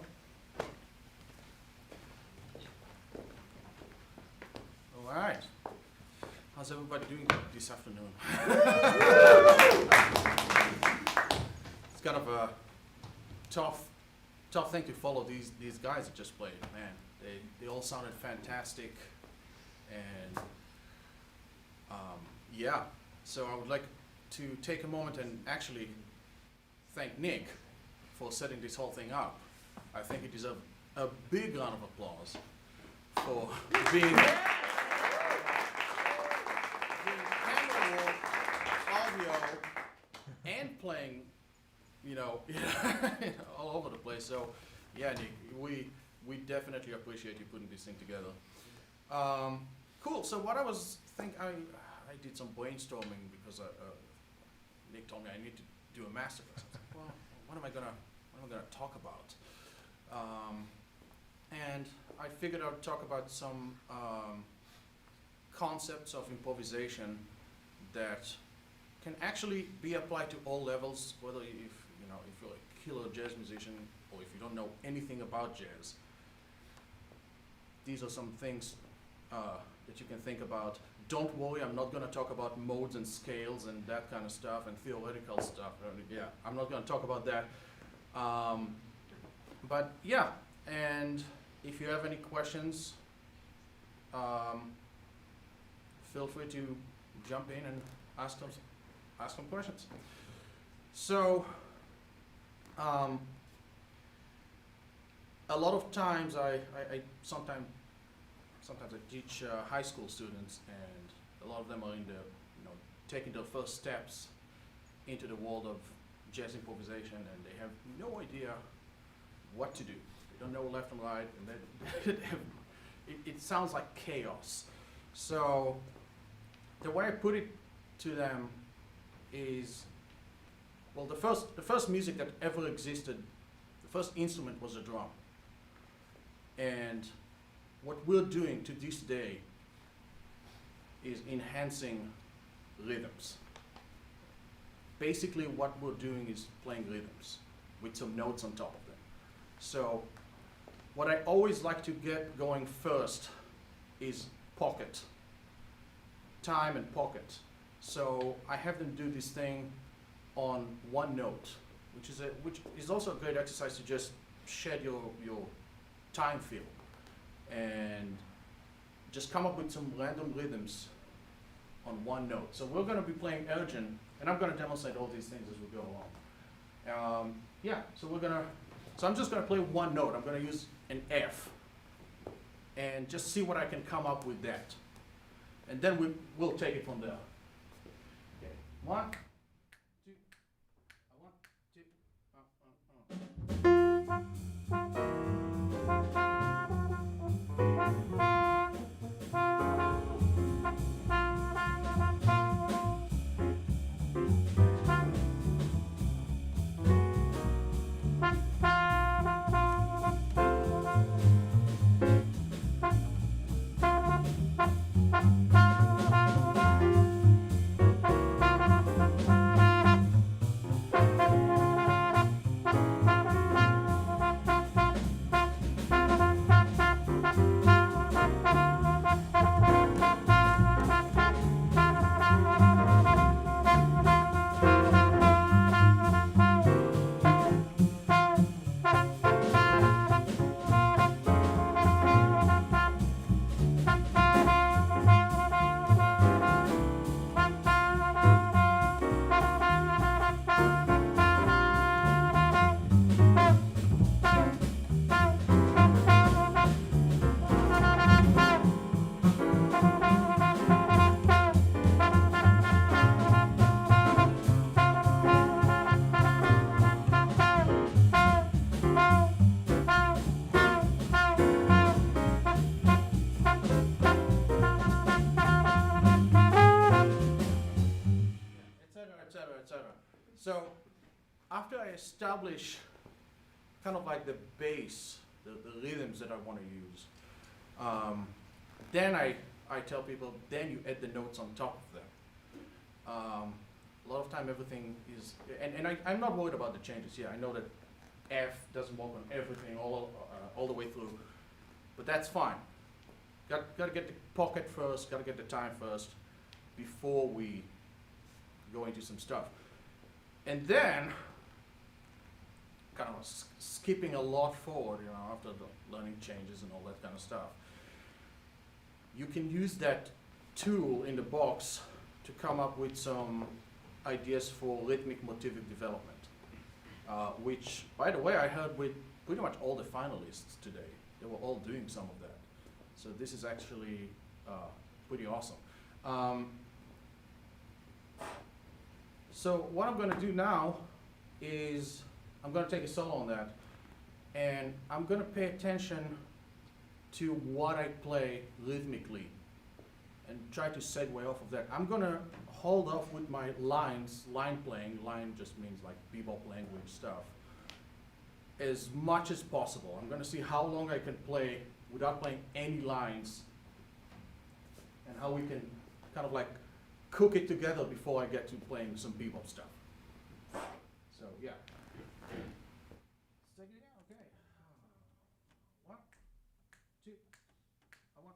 All right. How's everybody doing this afternoon? It's kind of a tough thing to follow these guys that just played. Man, they all sounded fantastic, and yeah. So I would like to take a moment and actually thank Nick for setting this whole thing up. I think it deserves a big round of applause for being audio and playing, all over the place. So, yeah, Nick, we definitely appreciate you putting this thing together. Cool. So what I was thinking, I did some brainstorming because Nick told me I need to do a masterclass. I was like, well, what am I gonna talk about? And I figured I'd talk about some concepts of improvisation that can actually be applied to all levels, whether if you're a killer jazz musician or if you don't know anything about jazz. These are some things that you can think about. Don't worry, I'm not going to talk about modes and scales and that kind of stuff and theoretical stuff. Yeah, I'm not going to talk about that. But yeah, and if you have any questions, feel free to jump in and ask some questions. So, a lot of times I sometimes I teach high school students, and a lot of them are in the taking their first steps into the world of jazz improvisation, and they have no idea what to do. They don't know left and right, and it sounds like chaos. So the way I put it to them is, well, the first music that ever existed, the first instrument was a drum. And what we're doing to this day is enhancing rhythms. Basically what we're doing is playing rhythms with some notes on top of them. So what I always like to get going first is pocket. Time and pocket. So I have them do this thing on one note, which is also a great exercise to just shed your time feel and just come up with some random rhythms on one note. So we're going to be playing Ergen, and I'm going to demonstrate all these things as we go along. So I'm just going to play one note. I'm going to use an F and just see what I can come up with that. And then we'll take it from there. Okay. 1, 2, 1, 2. So after I establish kind of like the bass, the rhythms that I want to use, then I tell people, then you add the notes on top of them. A lot of time everything is, and I'm not worried about the changes. Yeah, I know that F doesn't work on everything all the way through, but that's fine. Got to get the pocket first, got to get the time first before we go into some stuff. And then, kind of skipping a lot forward, you know, after the learning changes and all that kind of stuff, you can use that tool in the box to come up with some ideas for rhythmic motivic development, which, by the way, I heard with pretty much all the finalists today. They were all doing some of that. So this is actually pretty awesome. So what I'm going to do now is I'm going to take a solo on that, and I'm going to pay attention to what I play rhythmically and try to segue off of that. I'm going to hold off with my lines, line playing. Line just means like bebop language stuff, as much as possible. I'm going to see how long I can play without playing any lines, and how we can kind of like cook it together before I get to playing some bebop stuff. So yeah. Let's take it again, okay. 1, 2, 1,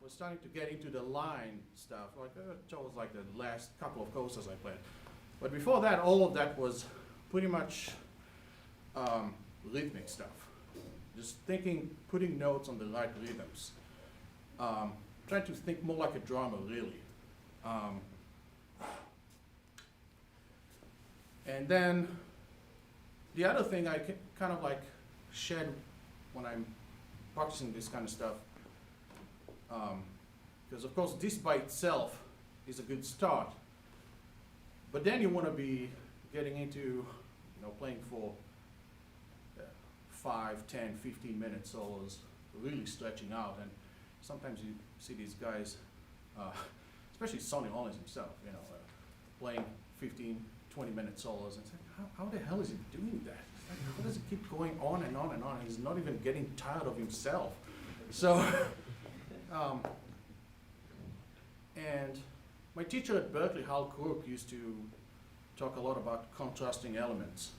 was starting to get into the line stuff, like towards like the last couple of coasters I played. But before that, all of that was pretty much rhythmic stuff. Just thinking, putting notes on the right rhythms. Trying to think more like a drummer, really. And then the other thing I kind of like shed when I'm practicing this kind of stuff. Because of course this by itself is a good start, but then you want to be getting into, playing for 5, 10, 15 minute solos, really stretching out. And sometimes you see these guys, especially Sonny Rollins himself, playing 15, 20 minute solos, and it's like, how the hell is he doing that? Like, how does he keep going on and on and on? He's not even getting tired of himself. So, and my teacher at Berkeley, Hal Crook, used to talk a lot about contrasting elements.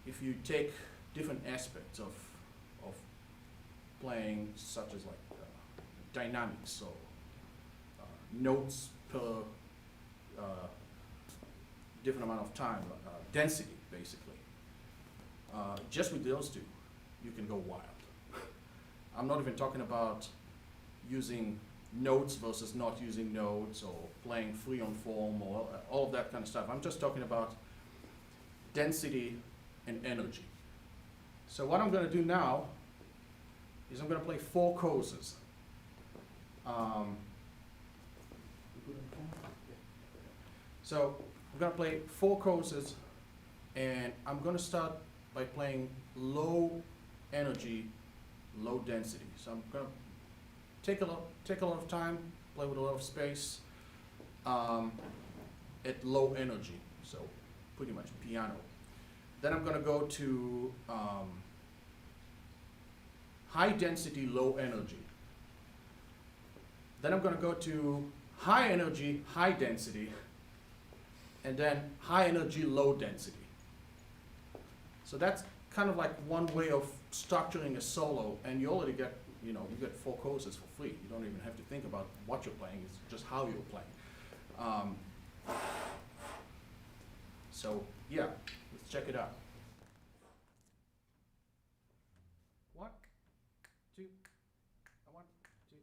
If you take different aspects of playing, such as like dynamics, so notes per different amount of time, density, basically. Just with those two, you can go wild. I'm not even talking about using notes versus not using notes, or playing free on form, or all of that kind of stuff. I'm just talking about density and energy. So what I'm going to do now is I'm going to play 4 courses. So I'm going to play 4 courses, and I'm going to start by playing low energy, low density. So I'm going to take a lot of time, play with a lot of space, at low energy, so pretty much piano. Then I'm going to go to high density, low energy. Then I'm going to go to high energy, high density, and then high energy, low density. So that's kind of like one way of structuring a solo, and you already get, you get 4 courses for free. You don't even have to think about what you're playing, it's just how you're playing. So yeah, let's check it out. 1, 2, 1, 2.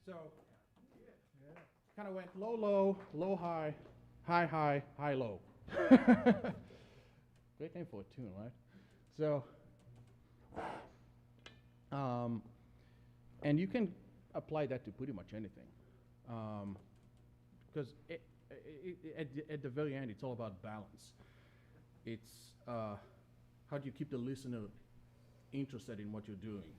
So Yeah. kind of went low, low, low, high, high, high, high, low. Great name for a tune, right? So, and you can apply that to pretty much anything. Because at the very end, it's all about balance. It's how do you keep the listener interested in what you're doing?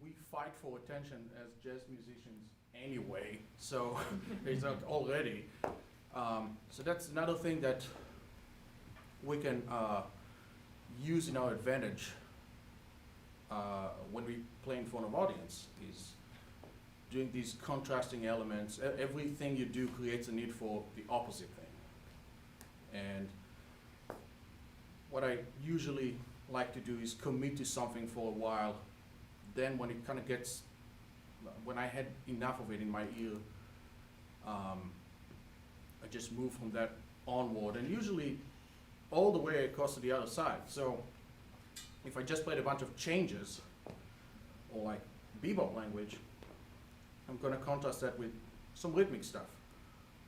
We fight for attention as jazz musicians anyway, so it's not already. So that's another thing that we can use in our advantage when we play in front of audience, is doing these contrasting elements. Everything you do creates a need for the opposite thing. And what I usually like to do is commit to something for a while. Then when it kind of gets, when I had enough of it in my ear, I just move from that onward, and usually all the way across to the other side. So if I just played a bunch of changes, or like bebop language, I'm going to contrast that with some rhythmic stuff,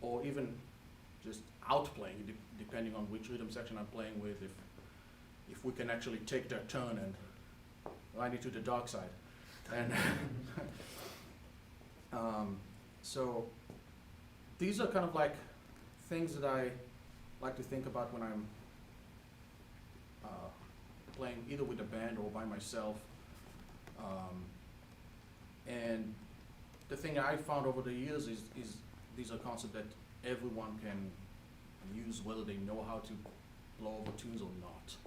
or even just outplaying, depending on which rhythm section I'm playing with, if we can actually take that turn and ride it to the dark side. And so these are kind of like things that I like to think about when I'm playing either with a band or by myself. And the thing I found over the years is these are concepts that everyone can use, whether they know how to blow over tunes or not.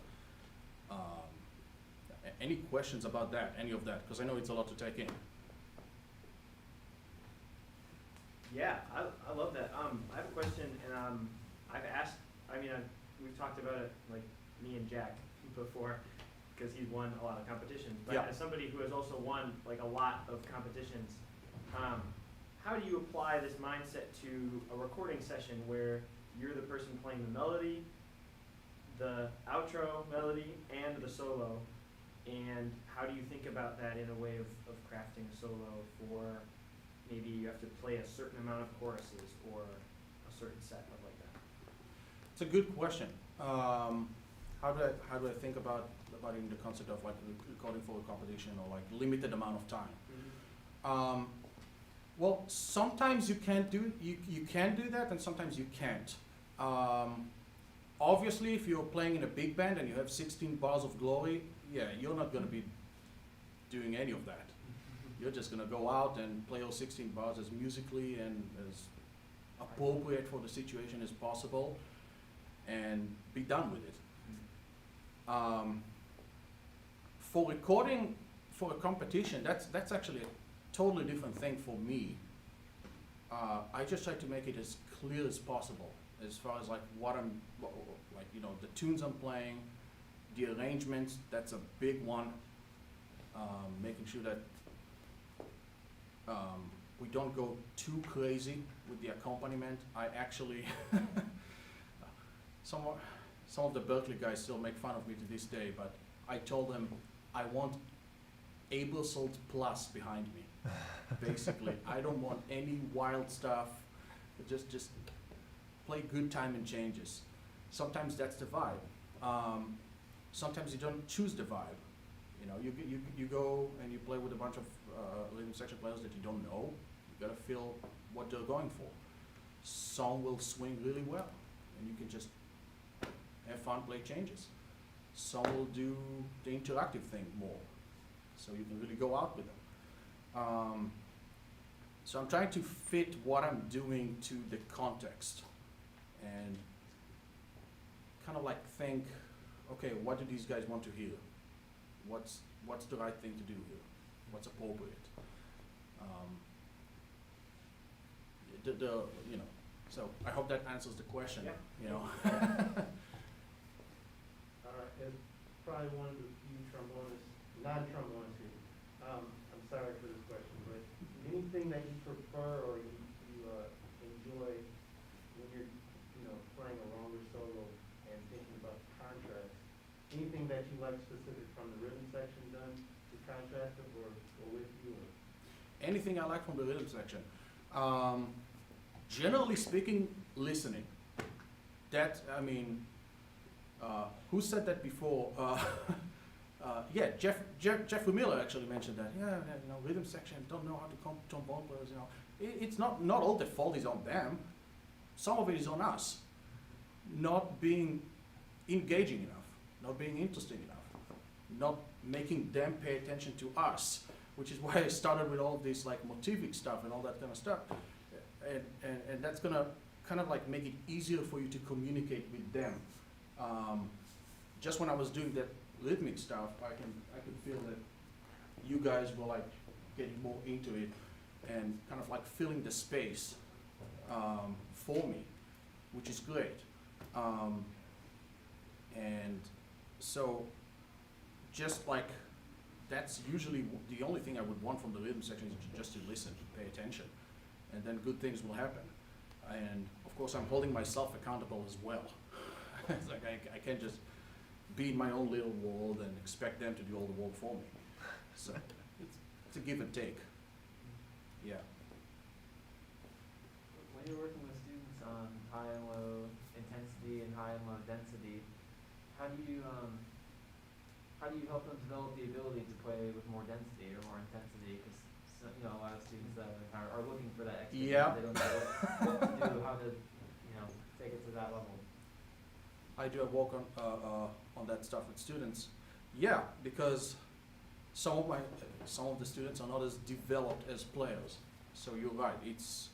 Any questions about that, any of that? Because I know it's a lot to take in. Yeah, I love that. I have a question, and I've asked, we've talked about it, like me and Jack before, because he's won a lot of competitions. But Yeah. as somebody who has also won like a lot of competitions, how do you apply this mindset to a recording session where you're the person playing the melody, the outro melody, and the solo? And how do you think about that in a way of crafting a solo for maybe you have to play a certain amount of choruses or a certain set of like that? It's a good question. How do I think about in the concept of like recording for a competition or like limited amount of time? Mm-hmm. Well, sometimes you can do that, and sometimes you can't. Obviously, if you're playing in a big band and you have 16 bars of glory, yeah, you're not going to be doing any of that. You're just going to go out and play all 16 bars as musically and as appropriate for the situation as possible, and be done with it. For recording for a competition, that's actually a totally different thing for me. I just try to make it as clear as possible as far as like what I'm, like, you know, the tunes I'm playing, the arrangements, that's a big one. Making sure that we don't go too crazy with the accompaniment. I actually, some of the Berkeley guys still make fun of me to this day, but I told them I want Abersold Plus behind me. Basically, I don't want any wild stuff. Just play good time and changes. Sometimes that's the vibe. Sometimes you don't choose the vibe. You know, you go and you play with a bunch of rhythm section players that you don't know. You gotta feel what they're going for. Some will swing really well, and you can just have fun, play changes. Some will do the interactive thing more, so you can really go out with them. So I'm trying to fit what I'm doing to the context, and kind of like think, okay, what do these guys want to hear? What's the right thing to do here? What's appropriate? You know, so I hope that answers the question. Yeah. You know. As probably one of the few trombonists, non-trombonists here, I'm sorry for this question, but anything that you prefer or you enjoy when you're, you know, playing a longer solo and thinking about the contrast, anything that you like specific from the rhythm section done to contrast it or with you? Or? anything I like from the rhythm section. Generally speaking, listening. That, I mean, who said that before? Yeah, Jeffrey Miller actually mentioned that. Yeah, you know, rhythm section don't know how to comp trombone players. You know, it's not all the fault is on them. Some of it is on us, not being engaging enough, not being interesting enough, not making them pay attention to us, which is why I started with all this like motivic stuff and all that kind of stuff, and that's gonna kind of like make it easier for you to communicate with them. Just when I was doing that rhythmic stuff, I could feel that you guys were like getting more into it and kind of like filling the space for me, which is great. And so just like that's usually the only thing I would want from the rhythm section is just to listen, to pay attention, and then good things will happen. And of course I'm holding myself accountable as well. It's like I can't just be in my own little world and expect them to do all the work for me. So it's a give and take. Yeah. When you're working with students on high and low intensity and high and low density, how do you help them develop the ability to play with more density or more intensity? Because you know, a lot of students that are looking for that extra. Yeah. They don't know what to do, how to, you know, take it to that level. I do a work on that stuff with students. Yeah, because some of the students are not as developed as players. So you're right, it's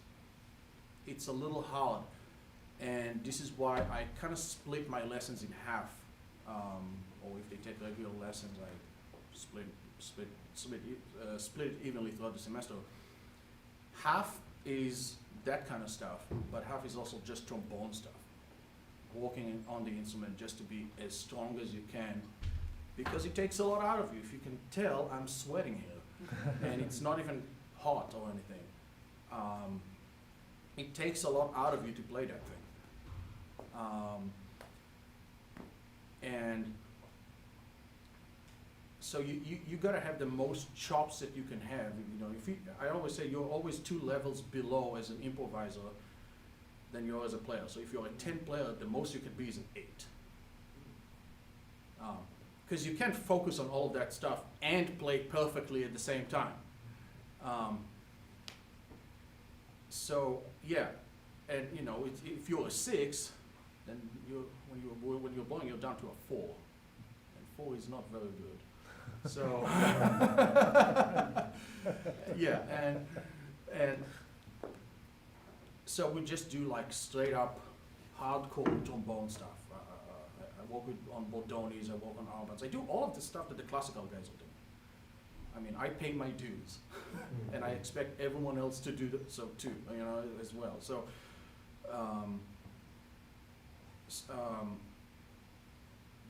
a little hard, and this is why I kind of split my lessons in half. Or if they take regular lessons, I split it evenly throughout the semester. Half is that kind of stuff, but half is also just trombone stuff. Working on the instrument just to be as strong as you can, because it takes a lot out of you. If you can tell, I'm sweating here, and it's not even hot or anything. It takes a lot out of you to play that thing. And so you gotta have the most chops that you can have. You know, I always say you're always 2 levels below as an improviser than you are as a player. So if you're a 10 player, the most you can be is an 8. Because you can't focus on all of that stuff and play perfectly at the same time. So yeah, and you know, if you're a 6, then when you're blowing, you're down to a 4, and 4 is not very good. So yeah, and so we just do like straight up hardcore trombone stuff. I work on Bordonis, I work on Albans. I do all of the stuff that the classical guys are doing. I mean, I pay my dues, and I expect everyone else to do so too, you know, as well. So,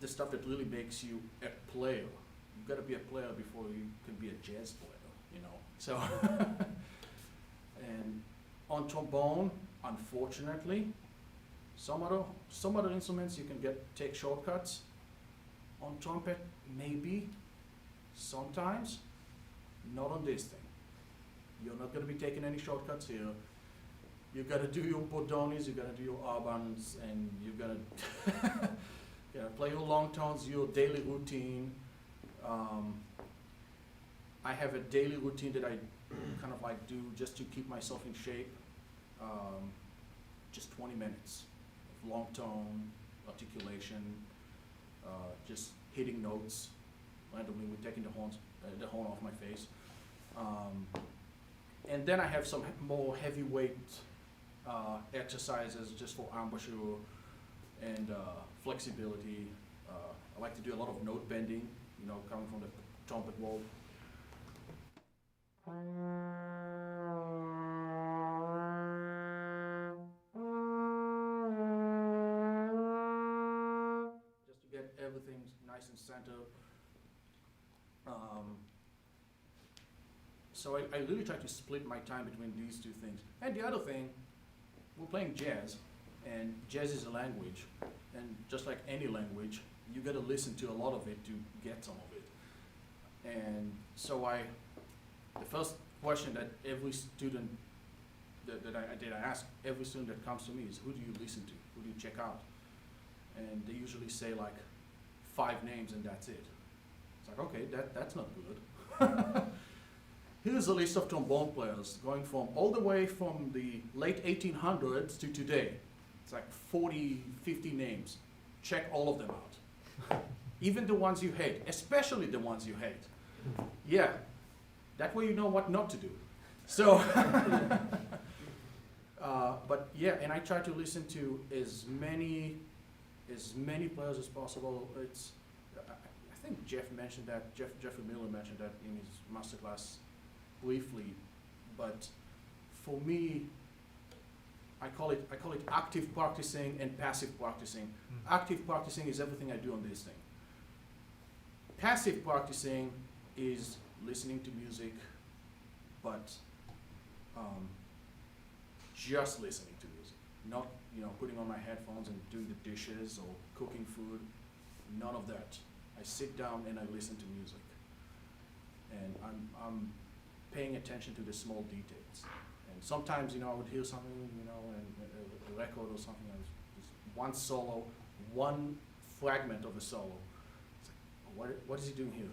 the stuff that really makes you a player. You've got to be a player before you can be a jazz player, you know. So, and on trombone, unfortunately, some other instruments you can take shortcuts. On trumpet, maybe, sometimes, not on this thing. You're not going to be taking any shortcuts here. You got to do your Bordonis, you got to do your Arbans, and you got to play your long tones, your daily routine. I have a daily routine that I kind of like do just to keep myself in shape. Just 20 minutes of long tone, articulation, just hitting notes randomly with taking the horn off my face. And then I have some more heavyweight exercises just for embouchure and flexibility. I like to do a lot of note bending, you know, coming from the trumpet world. Just to get everything nice and centered. So I really try to split my time between these two things. And the other thing, we're playing jazz, and jazz is a language. And just like any language, you gotta listen to a lot of it to get some of it. And so the question that every student that I ask every student that comes to me is, who do you listen to? Who do you check out? And they usually say like 5 names and that's it. It's like, okay, that's not good. Here's a list of trombone players going from all the way from the late 1800s to today. It's like 40, 50 names. Check all of them out. Even the ones you hate, especially the ones you hate. Yeah, that way you know what not to do. So, but yeah, and I try to listen to as many players as possible. It's, I think Jeff mentioned that, Jeffrey Miller mentioned that in his masterclass briefly, but for me, I call it active practicing and passive practicing. Active practicing is everything I do on this thing. Passive practicing is listening to music, but just listening to music, not putting on my headphones and doing the dishes or cooking food. None of that. I sit down and I listen to music, and I'm paying attention to the small details. And sometimes I would hear something and a record or something. Just one solo, one fragment of a solo. It's like, what is he doing here?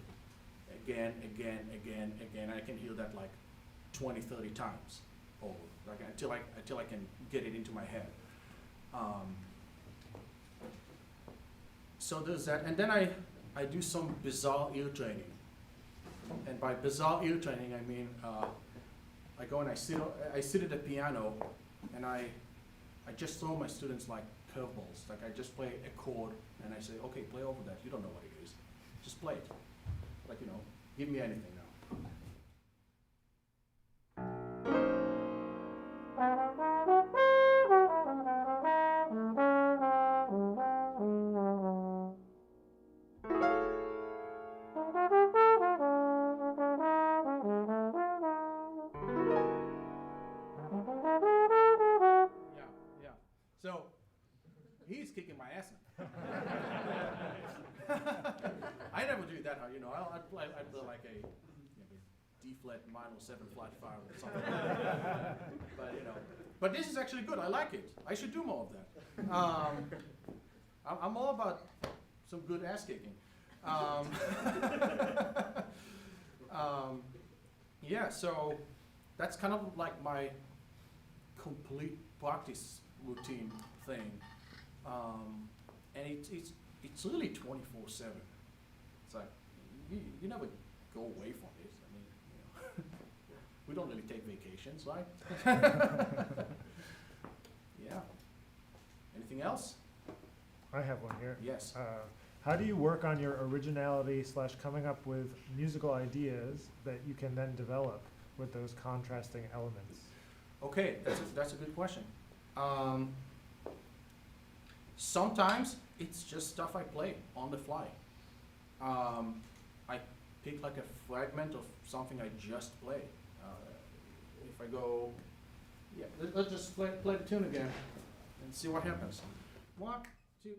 Again. I can hear that like 20, 30 times over, like until I can get it into my head. So there's that, and then I do some bizarre ear training. And by bizarre ear training, I mean I go and I sit at the piano, and I just throw my students like curveballs. Like I just play a chord, and I say, okay, play over that. You don't know what it is. Just play it. Like give me anything now. Yeah. So he's kicking my ass now. I never do that. I'd play like a D flat minor 7 flat 5 or something. But this is actually good. I like it. I should do more of that. I'm all about some good ass kicking. Yeah, so that's kind of like my complete practice routine thing, and it's really 24/7. It's like you never go away from it. I mean, we don't really take vacations, right? Yeah. Anything else? I have one here. Yes. How do you work on your originality / coming up with musical ideas that you can then develop with those contrasting elements? Okay, that's a good question. Sometimes it's just stuff I play on the fly. I pick like a fragment of something I just played. If I go, yeah, let's just play the tune again and see what happens. 1, 2,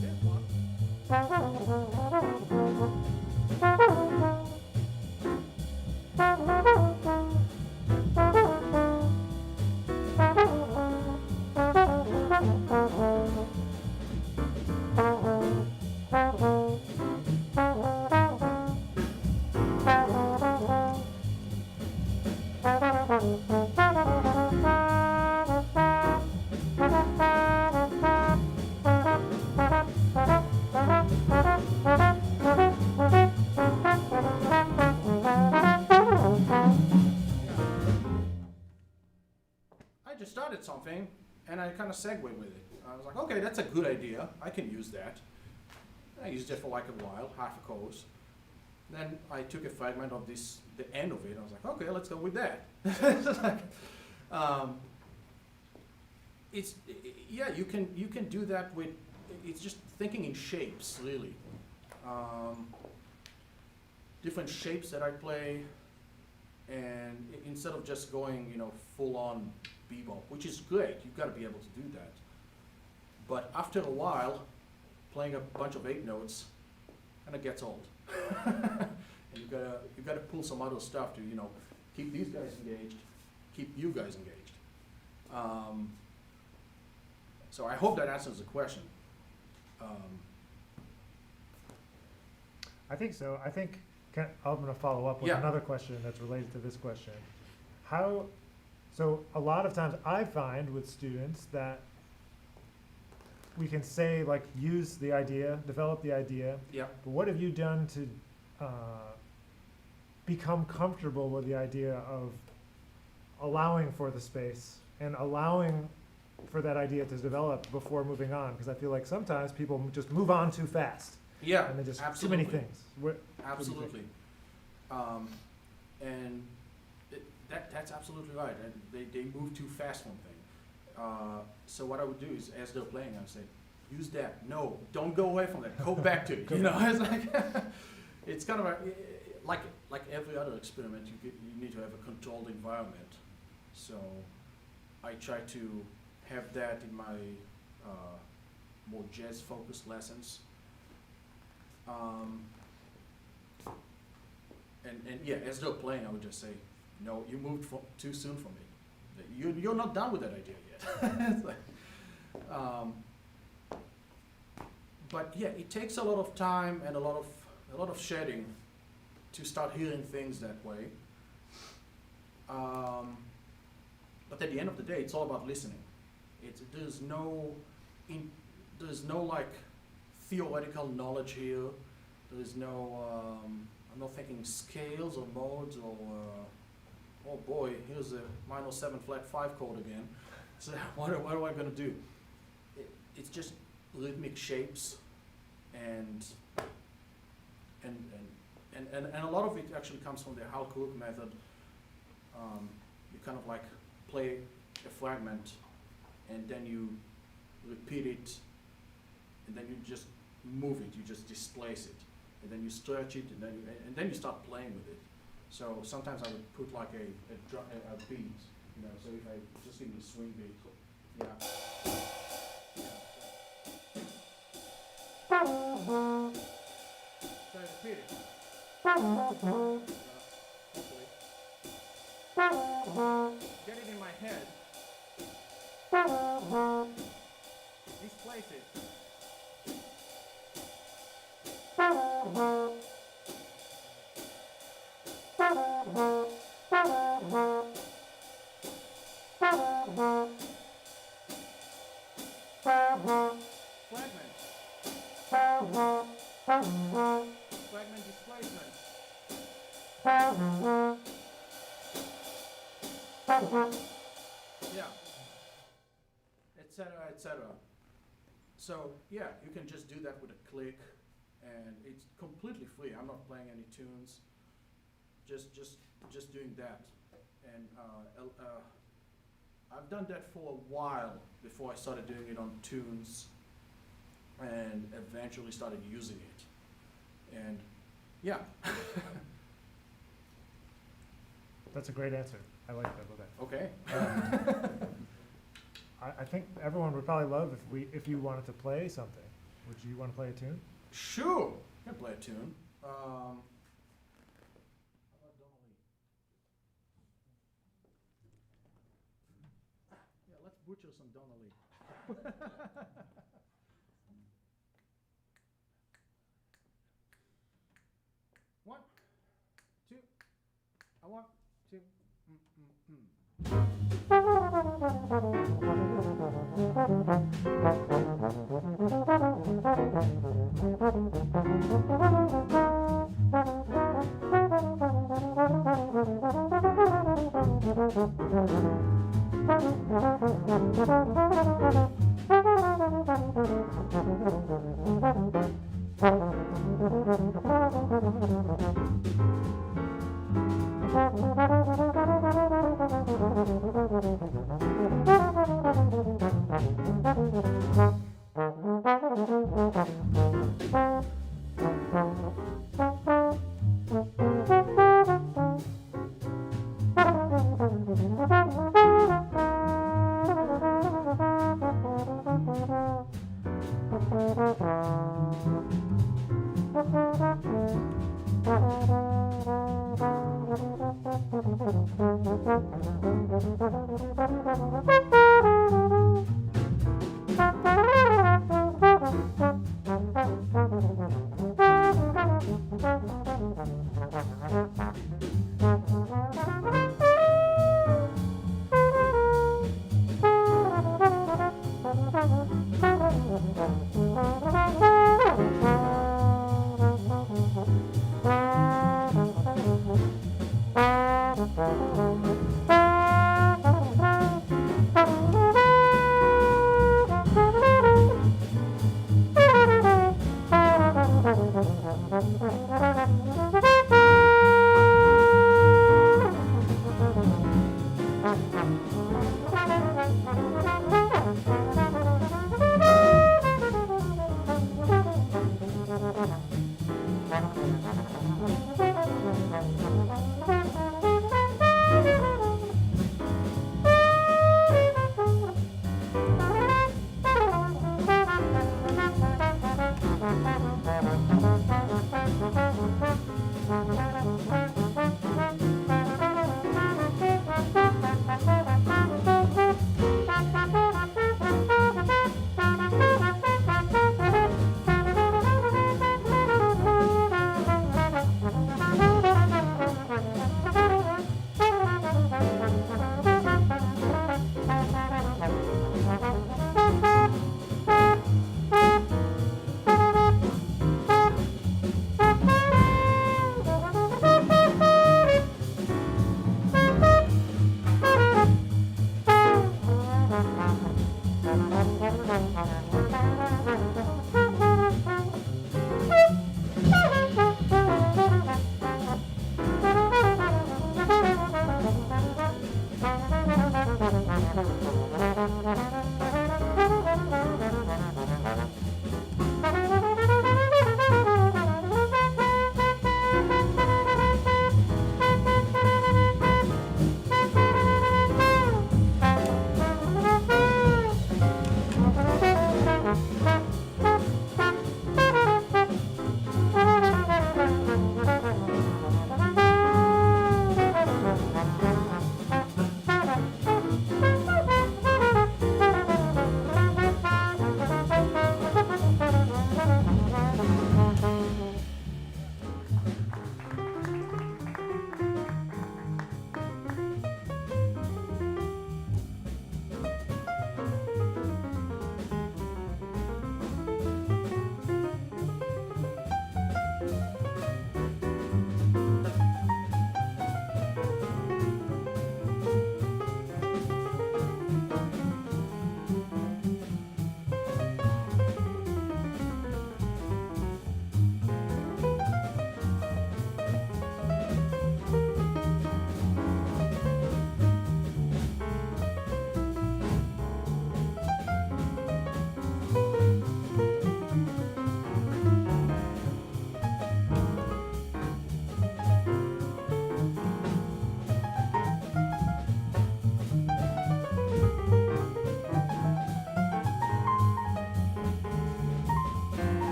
Here's one. I just started something and I kind of segued with it. I was like, okay, that's a good idea. I can use that. I used it for like a while, half a chorus. Then I took a fragment of this, the end of it. I was like, okay, let's go with that. Yeah, you can do that with. It's just thinking in shapes, really. Different shapes that I play, and instead of just going, full on bebop, which is great. You've got to be able to do that. But after a while, playing a bunch of 8 notes, kind of gets old. And you gotta pull some other stuff to, keep these guys engaged, keep you guys engaged. So I hope that answers the question. I think so. I think I'm going to follow up with Yeah. another question that's related to this question. So a lot of times I find with students that we can say, like, use the idea, develop the idea, Yeah. but what have you done to become comfortable with the idea of allowing for the space and allowing for that idea to develop before moving on? Because I feel like sometimes people just move on too fast. Yeah, And they just, absolutely. too many things. What do you think? Absolutely. And that's absolutely right. And they move too fast one thing. So what I would do is, as they're playing, I would say, use that. No, don't go away from that. Go back to it. It's like, it's kind of like every other experiment, you need to have a controlled environment. So I try to have that in my more jazz-focused lessons. And yeah, as they're playing, I would just say, no, you moved too soon for me. You're not done with that idea yet. It's like, but yeah, it takes a lot of time and a lot of shedding to start hearing things that way. But at the end of the day, it's all about listening. There's no like theoretical knowledge here. There's no, I'm not thinking scales or modes or, oh boy, here's a minor 7 flat 5 chord again. So what am I gonna do? It's just rhythmic shapes and a lot of it actually comes from the Hal Cook method. You kind of like play a fragment and then you repeat it and then you just move it, you just displace it, and then you stretch it, and then you start playing with it. So sometimes I would put like a beat, so if I just give me a swing beat, yeah. So I repeat it. Hopefully. Get it in my head. Displace it. Fragment displacement. Yeah. Etc. etc. So yeah, you can just do that with a click, and it's completely free. I'm not playing any tunes. Just doing that, and I've done that for a while before I started doing it on tunes, and eventually started using it, and yeah. That's a great answer. I like that. Okay. I think everyone would probably love if you wanted to play something. Would you want to play a tune? Sure, I can play a tune. How about Donnelly? Yeah, let's butcher some Donnelly. 1, 2. I want to.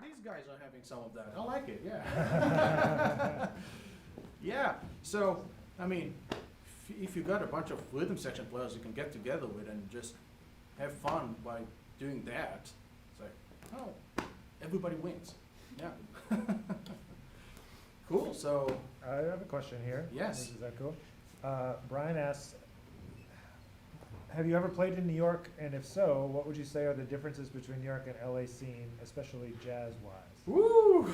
These guys are having some of that. I like it, yeah. Yeah, so, I mean, if you got a bunch of rhythm section players you can get together with and just have fun by doing that, it's like, oh, everybody wins. Yeah. Cool, so, I have a question here. Yes. Is that cool? Brian asks, have you ever played in New York? And if so, what would you say are the differences between New York and LA scene, especially jazz-wise? woo!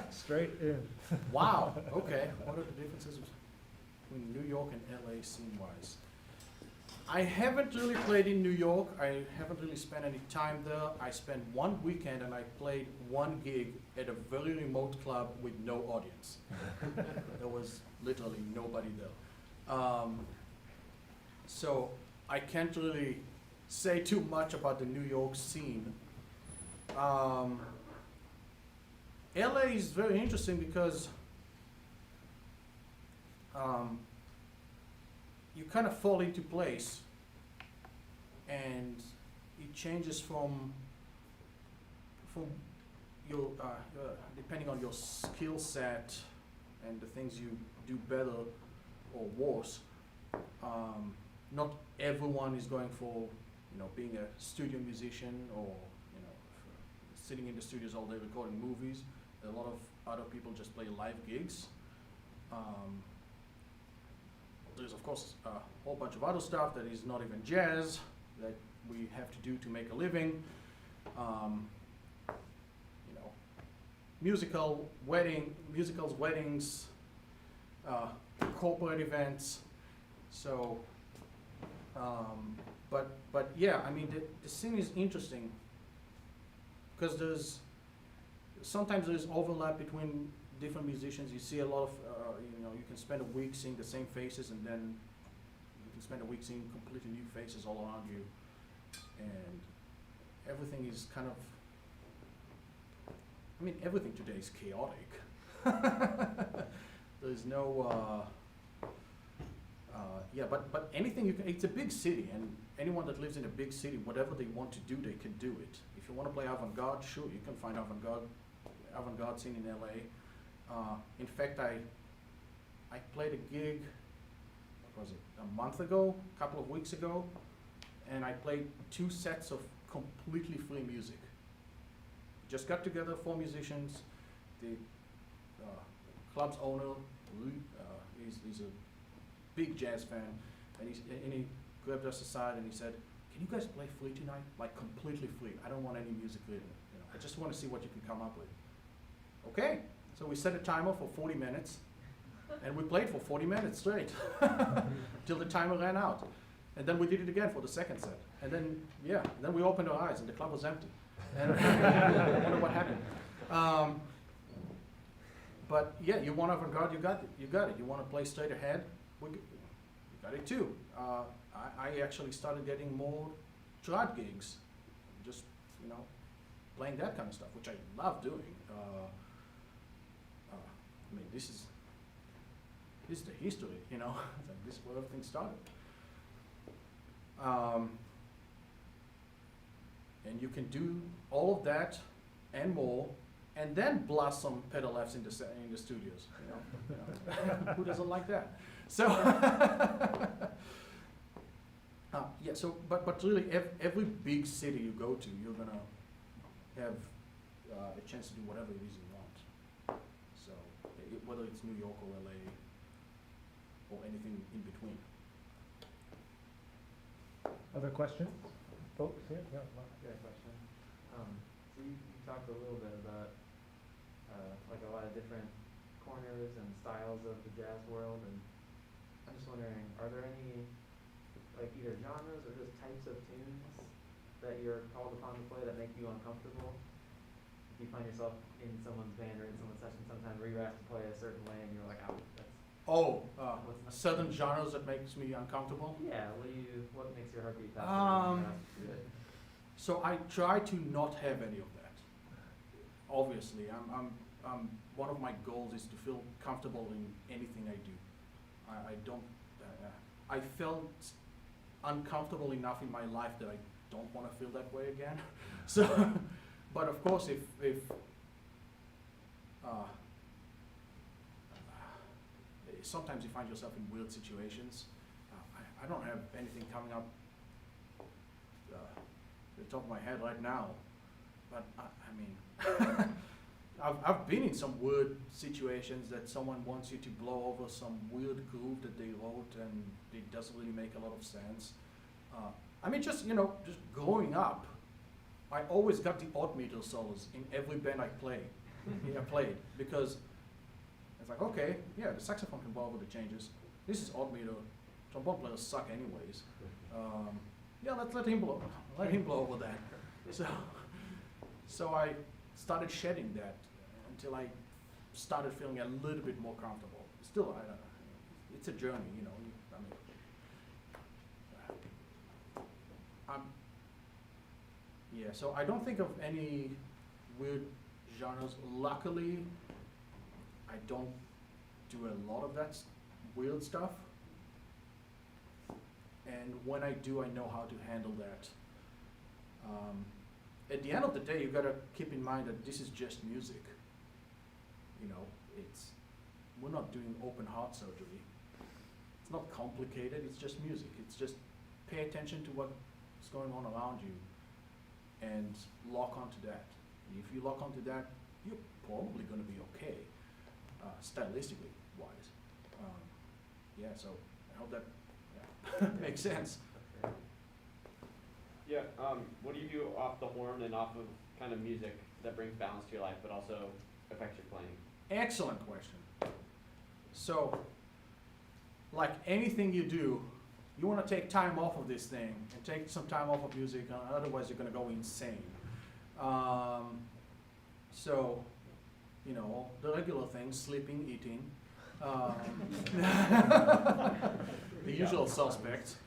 Straight in. Wow, okay. What are the differences between New York and LA scene-wise? I haven't really played in New York. I haven't really spent any time there. I spent one weekend and I played one gig at a very remote club with no audience. There was literally nobody there. So I can't really say too much about the New York scene. LA is very interesting because you kind of fall into place and it changes from your depending on your skill set and the things you do better or worse. Not everyone is going for, being a studio musician or, sitting in the studios all day recording movies. A lot of other people just play live gigs. There's of course a whole bunch of other stuff that is not even jazz that we have to do to make a living. Musicals, weddings, corporate events. So, but yeah, I mean the scene is interesting because sometimes there's overlap between different musicians. You see a lot of, you can spend a week seeing the same faces and then you can spend a week seeing completely new faces all around you. And everything is kind of, everything today is chaotic. There's no, but anything you can, it's a big city and anyone that lives in a big city, whatever they want to do, they can do it. If you want to play avant-garde, sure, you can find avant-garde scene in LA. In fact, I played a gig, what was it, a month ago, a couple of weeks ago, and I played 2 sets of completely free music. Just got together 4 musicians. The club's owner, he's a big jazz fan, and he grabbed us aside and he said, "Can you guys play free tonight? Like completely free. I don't want any music written. I just want to see what you can come up with." Okay, so we set a timer for 40 minutes, and we played for 40 minutes straight till the timer ran out, and then we did it again for the second set, and then then we opened our eyes and the club was empty, and I wonder what happened. But yeah, you want avant-garde, you got it. You want to play straight ahead, we got it too. I actually started getting more trad gigs, just playing that kind of stuff, which I love doing. This is the history, It's like this is where everything started. And you can do all of that and more, and then blast some pedal Fs in the studios. Who doesn't like that? So yeah. So but really, every big city you go to, you're gonna have a chance to do whatever it is you want. So whether it's New York or LA or anything in between. Other questions? Folks here? Yeah. Good question. So talked a little bit about like a lot of different corners and styles of the jazz world, and I'm just wondering, are there any like either genres or just types of tunes that you're called upon to play that make you uncomfortable? If you find yourself in someone's band or in someone's session sometime where you're asked to play a certain way and you're like, oh, that's certain genres that makes me uncomfortable. yeah. What makes your heart beat faster when you're asked to do it? So I try to not have any of that. Obviously, one of my goals is to feel comfortable in anything I do. I don't. I felt uncomfortable enough in my life that I don't want to feel that way again. So, but of course, if sometimes you find yourself in weird situations. I don't have anything coming up the top of my head right now, but I mean, I've been in some weird situations that someone wants you to blow over some weird groove that they wrote and it doesn't really make a lot of sense. I mean, just growing up, I always got the odd meter solos in every band I played, because it's like, okay, yeah, the saxophone can blow over the changes. This is odd meter. Trombone players suck anyways. Yeah, let's let him blow over that. So I started shedding that until I started feeling a little bit more comfortable. Still, it's a journey, you know. Yeah, so I don't think of any weird genres. Luckily, I don't do a lot of that weird stuff. And when I do, I know how to handle that. At the end of the day, you've got to keep in mind that this is just music. You know, we're not doing open heart surgery. It's not complicated, it's just music. It's just pay attention to what's going on around you and lock onto that. If you lock onto that, you're probably going to be okay, stylistically wise. Yeah, so I hope that makes sense. Yeah, what do you do off the horn and off of kind of music that brings balance to your life but also affects your playing? Excellent question. So, like anything you do, you want to take time off of this thing and take some time off of music, otherwise you're going to go insane. So, you know, the regular things, sleeping, eating, the usual suspects,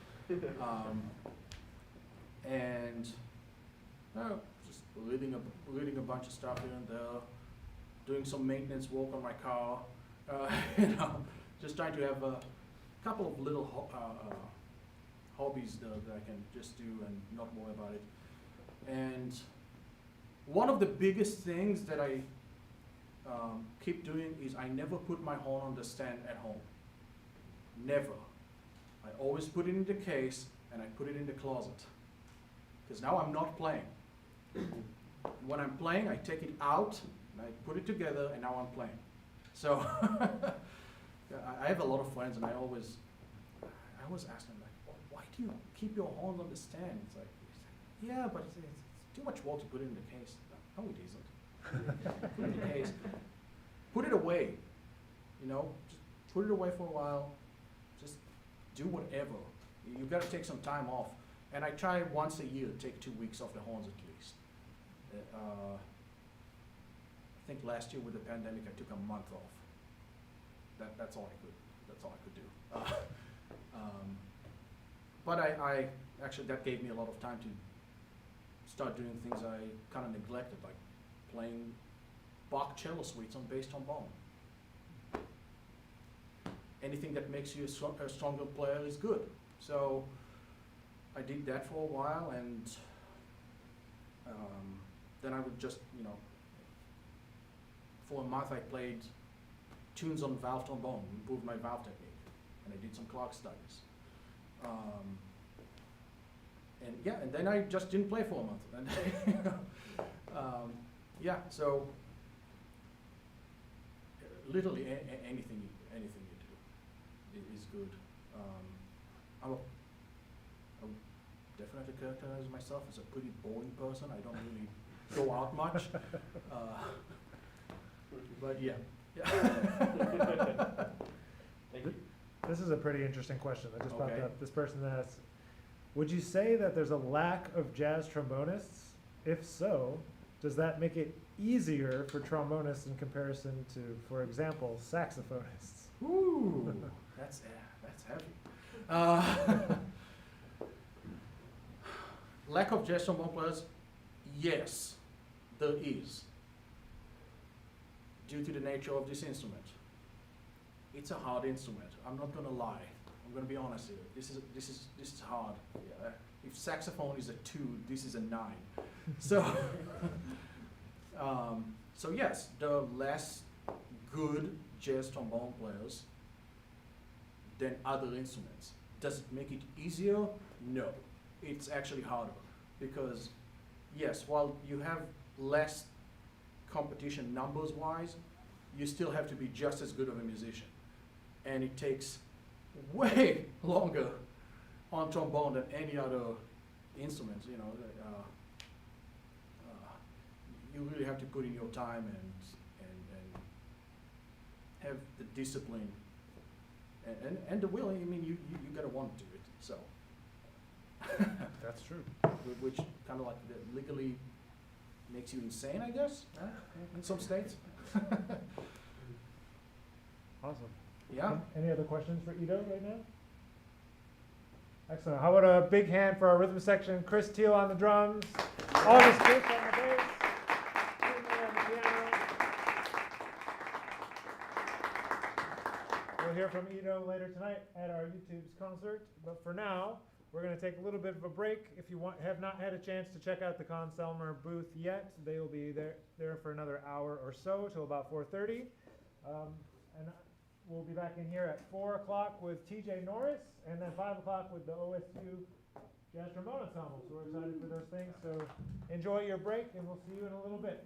and just reading a bunch of stuff here and there, doing some maintenance work on my car, you know, just trying to have a couple of little hobbies that I can just do and not worry about it. And one of the biggest things that I keep doing is I never put my horn on the stand at home. Never. I always put it in the case and I put it in the closet. Because now I'm not playing. When I'm playing, I take it out and I put it together and now I'm playing. So I have a lot of friends and I always ask them, like, why do you keep your horns on the stand? It's like, yeah, but it's too much work to put it in the case. No, it isn't. Put it in the case. Put it away. You know, just put it away for a while. Just do whatever. You've got to take some time off. And I try once a year to take 2 weeks off the horns at least. I think last year with the pandemic, I took a month off. That's all I could do. But I actually, that gave me a lot of time to start doing things I kind of neglected, like playing Bach cello suites on bass trombone. Anything that makes you a stronger player is good. So I did that for a while, and then I would just, you know, for a month I played tunes on valve trombone, improved my valve technique, and I did some clock studies. And yeah, and then I just didn't play for a month. And yeah, so literally anything you do is good. I would definitely characterize myself as a pretty boring person. I don't really go out much. But yeah. Thank you. This is a pretty interesting question that just popped Okay. up. This person asks, would you say that there's a lack of jazz trombonists? If so, does that make it easier for trombonists in comparison to, for example, saxophonists? Ooh, that's heavy. Lack of jazz trombone players? Yes, there is. Due to the nature of this instrument. It's a hard instrument. I'm not gonna lie. I'm gonna be honest here. This is hard. Yeah. If saxophone is a 2, this is a 9. So, so yes, there are less good jazz trombone players than other instruments. Does it make it easier? No. It's actually harder because, yes, while you have less competition numbers-wise, you still have to be just as good of a musician. And it takes way longer on trombone than any other instrument, you know. You really have to put in your time and have the discipline and the will. I mean, you gotta want to do it, so. That's true. Which kind of like legally makes you insane, I guess, in some states. Awesome. Yeah. Any other questions for Ido right now? Excellent. How about a big hand for our rhythm section? Chris Teal on the drums, August Fish on the bass, Finzer on the piano. We'll hear from Ido later tonight at our U-Tubes concert. But for now, we're going to take a little bit of a break. If you have not had a chance to check out the Conn-Selmer booth yet, they will be there for another hour or so till about 4:30. And we'll be back in here at 4 o'clock with TJ Norris, and then 5 o'clock with the OSU Jazz Trombone Ensemble. So we're excited for those things. So enjoy your break, and we'll see you in a little bit.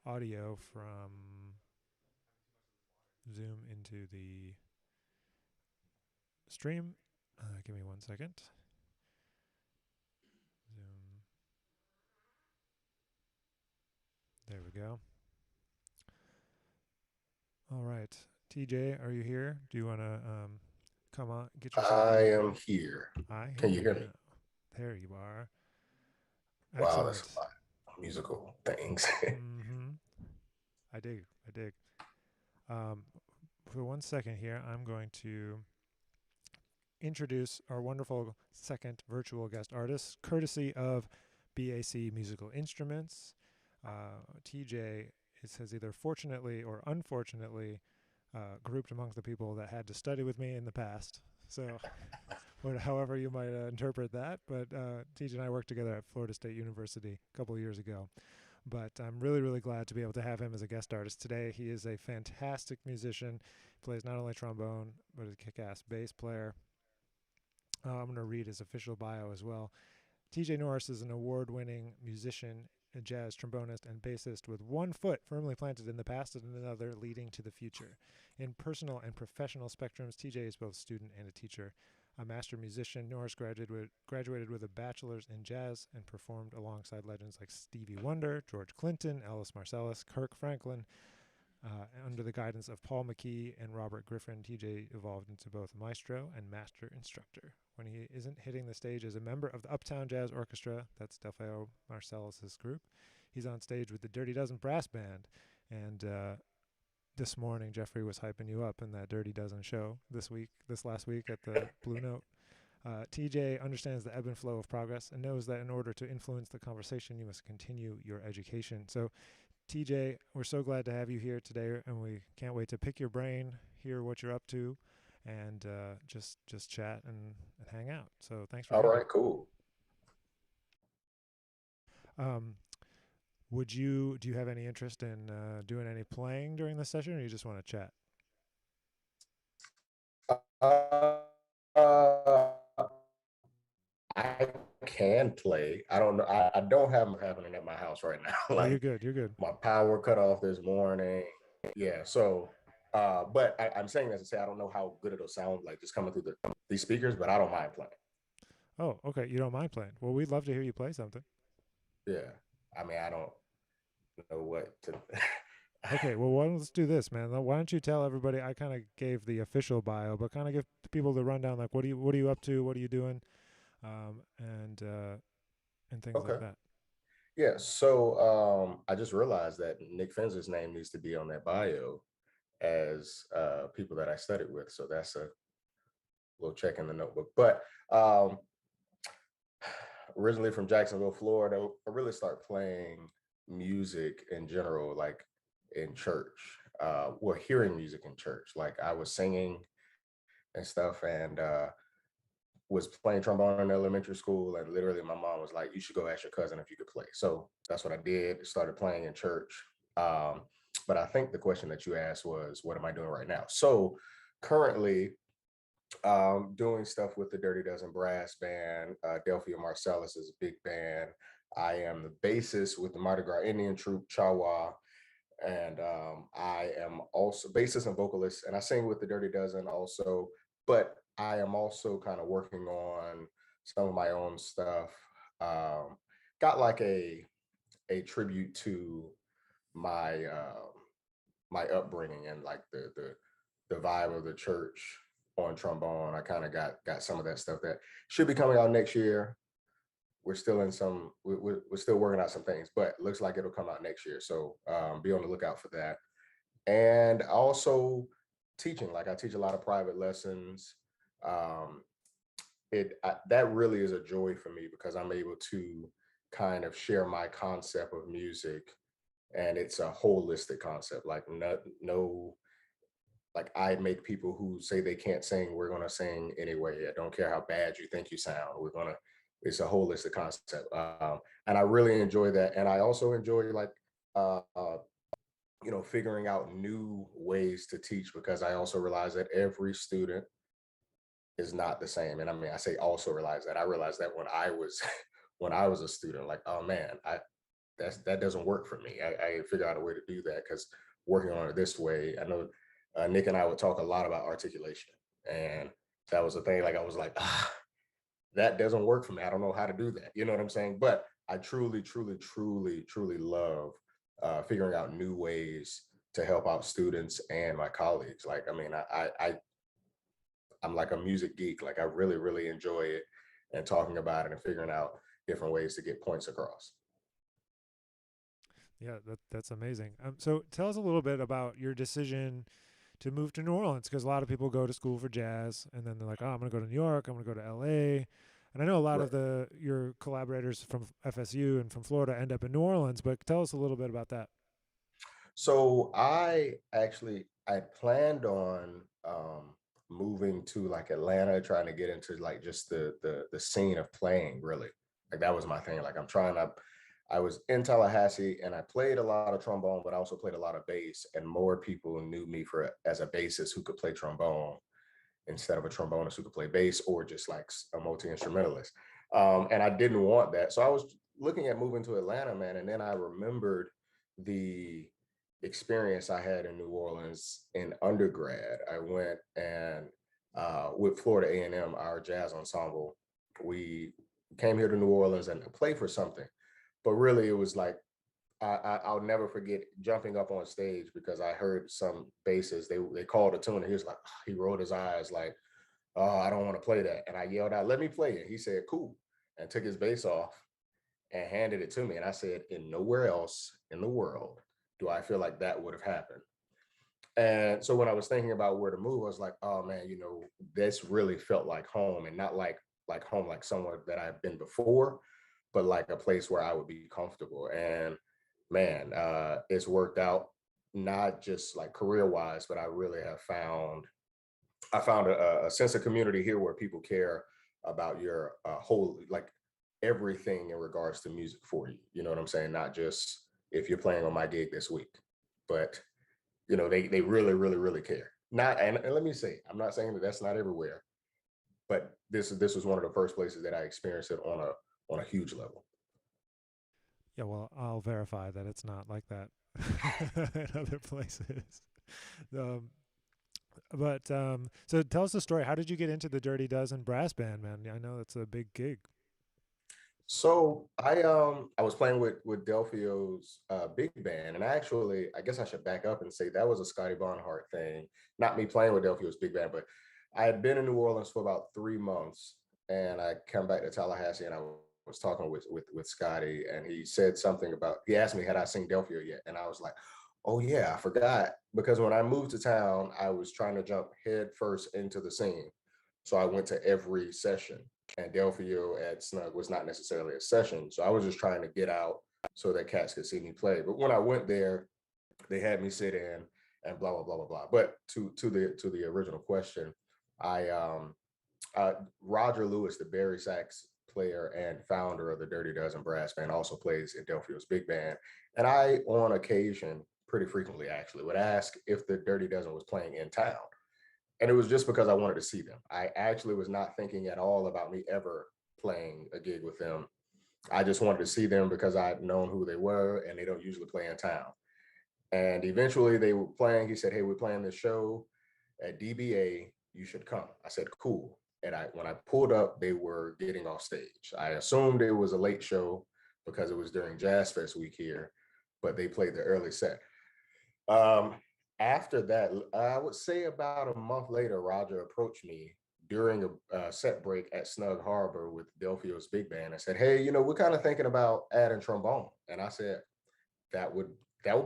audio from Zoom into the stream. Give me 1 second. Zoom. There we go. All right. TJ, are you here? Do you want to come on? Get yourself. I am here. Can you hear me? There you are. Wow, Excellent. that's a lot of musical things. I dig. For 1 second here, I'm going to introduce our wonderful second virtual guest artist, courtesy of BAC Musical Instruments. TJ has either fortunately or unfortunately grouped amongst the people that had to study with me in the past. So however you might interpret that, but TJ and I worked together at Florida State University a couple of years ago. But I'm really, really glad to be able to have him as a guest artist today. He is a fantastic musician. He plays not only trombone, but a kick-ass bass player. I'm going to read his official bio as well. TJ Norris is an award-winning musician, a jazz trombonist, and bassist with one foot firmly planted in the past and another leading to the future. In personal and professional spectrums, TJ is both student and a teacher. A master musician, Norris graduated with a bachelor's in jazz and performed alongside legends like Stevie Wonder, George Clinton, Ellis Marsalis, Kirk Franklin. Under the guidance of Paul McKee and Robert Griffin, TJ evolved into both maestro and master instructor. When he isn't hitting the stage as a member of the Uptown Jazz Orchestra, that's Delfeo Marsalis' group, he's on stage with the Dirty Dozen Brass Band. And this morning, Jeffery was hyping you up in that Dirty Dozen show this last week at the Blue Note. TJ understands the ebb and flow of progress and knows that in order to influence the conversation, you must continue your education. So, TJ, we're so glad to have you here today, and we can't wait to pick your brain, hear what you're up to, and just chat and hang out. So thanks for All coming. right, cool. Do you have any interest in doing any playing during this session, or you just want to chat? I can play. I don't know. I don't have them happening at my house right now. Like, you're good. You're good. My power cut off this morning. Yeah. So, but I'm saying this to say I don't know how good it'll sound like just coming through these speakers, but I don't mind playing. Oh, okay. You don't mind playing. Well, we'd love to hear you play something. Yeah. I mean, I don't know what to. Okay, well, let's do this, man. Why don't you tell everybody? I kind of gave the official bio, but kind of give people the rundown. Like, what are you up to? What are you doing? And things like that. Yeah. So I just realized that Nick Finzer's name needs to be on that bio as people that I studied with. So that's a little check in the notebook. But originally from Jacksonville, Florida, I really started playing music in general, like in church, hearing music in church. Like I was singing and stuff, and was playing trombone in elementary school, and literally my mom was like, you should go ask your cousin if you could play. So that's what I did, started playing in church. But I think the question that you asked was, what am I doing right now? So currently doing stuff with the Dirty Dozen Brass Band, Delfeo Marsalis' big band. I am the bassist with the Mardi Gras Indian Troupe, Chawa. And I am also bassist and vocalist, and I sing with the Dirty Dozen also, but I am also kind of working on some of my own stuff. Got like a tribute to my my upbringing and like the vibe of the church on trombone. I kind of got some of that stuff that should be coming out next year. We're still in we're still working out some things, but it looks like it'll come out next year. So be on the lookout for that. And also teaching, like I teach a lot of private lessons. That really is a joy for me because I'm able to kind of share my concept of music, and it's a holistic concept. Like like I make people who say they can't sing, we're gonna sing anyway. I don't care how bad you think you sound. It's a holistic concept, and I really enjoy that. And I also enjoy like figuring out new ways to teach, because I also realize that every student is not the same. And I mean, I say also realize that. I realized that when I was when I was a student, like, oh man, that doesn't work for me. I figure out a way to do that because working on it this way, I know Nick and I would talk a lot about articulation, and that was the thing. Like I was like, that doesn't work for me. I don't know how to do that. You know what I'm saying? But I truly, truly, truly, truly love figuring out new ways to help out students and my colleagues. Like, I mean, I'm like a music geek. Like I really, really enjoy it and talking about it and figuring out different ways to get points across. Yeah, that's amazing. So tell us a little bit about your decision to move to New Orleans, because a lot of people go to school for jazz and then they're like, oh, I'm going to go to New York, I'm going to go to LA. And I know a lot of your collaborators from FSU and from Florida end up in New Orleans, but tell us a little bit about that. So I planned on moving to like Atlanta, trying to get into like just the scene of playing really. Like that was my thing. Like I was in Tallahassee and I played a lot of trombone, but I also played a lot of bass, and more people knew me as a bassist who could play trombone instead of a trombonist who could play bass, or just like a multi-instrumentalist. And I didn't want that. So I was looking at moving to Atlanta, man. And then I remembered the experience I had in New Orleans in undergrad. I went and with Florida A&M, our jazz ensemble, we came here to New Orleans and played for something. But really it was like, I'll never forget jumping up on stage because I heard some bassist, they called a tune and he was like, he rolled his eyes like, oh, I don't want to play that. And I yelled out, let me play it. He said, cool. And took his bass off and handed it to me. And I said, in nowhere else in the world do I feel like that would have happened. And so when I was thinking about where to move, I was like, oh man, this really felt like home, and not like home, like somewhere that I've been before, but like a place where I would be comfortable. And man, it's worked out, not just like career wise, but I really have found a sense of community here where people care about your whole, like everything in regards to music for you. You know what I'm saying? Not just if you're playing on my gig this week, but they really, really, really care. Not, and let me say, I'm not saying that that's not everywhere, but this was one of the first places that I experienced it on a huge level. Yeah, well, I'll verify that it's not like that in other places. So tell us the story. How did you get into the Dirty Dozen brass band, man? I know it's a big gig. So I was playing with Delphio's big band, and I guess I should back up and say that was a Scotty Barnhart thing, not me playing with Delphio's big band, but I had been in New Orleans for about 3 months, and I come back to Tallahassee, and I was talking with Scotty, and he said something about, he asked me had I seen Delphio yet, and I was like, oh yeah, I forgot, because when I moved to town, I was trying to jump head first into the scene, so I went to every session. And Delphio at Snug was not necessarily a session. So I was just trying to get out so that cats could see me play. But when I went there, they had me sit in and blah, blah, blah, blah, blah. But to the original question, Roger Lewis, the Barry sax player and founder of the Dirty Dozen Brass Band, also plays in Delphio's big band. And I, on occasion, pretty frequently actually, would ask if the Dirty Dozen was playing in town. And it was just because I wanted to see them. I actually was not thinking at all about me ever playing a gig with them. I just wanted to see them because I'd known who they were, and they don't usually play in town. And eventually they were playing. He said, hey, we're playing this show at DBA. You should come. I said, cool. And when I pulled up, they were getting off stage. I assumed it was a late show because it was during Jazz Fest week here, but they played the early set. After that, I would say about a month later, Roger approached me during a set break at Snug Harbor with Delphio's big band and said, hey, we're kind of thinking about adding trombone. And I said, that would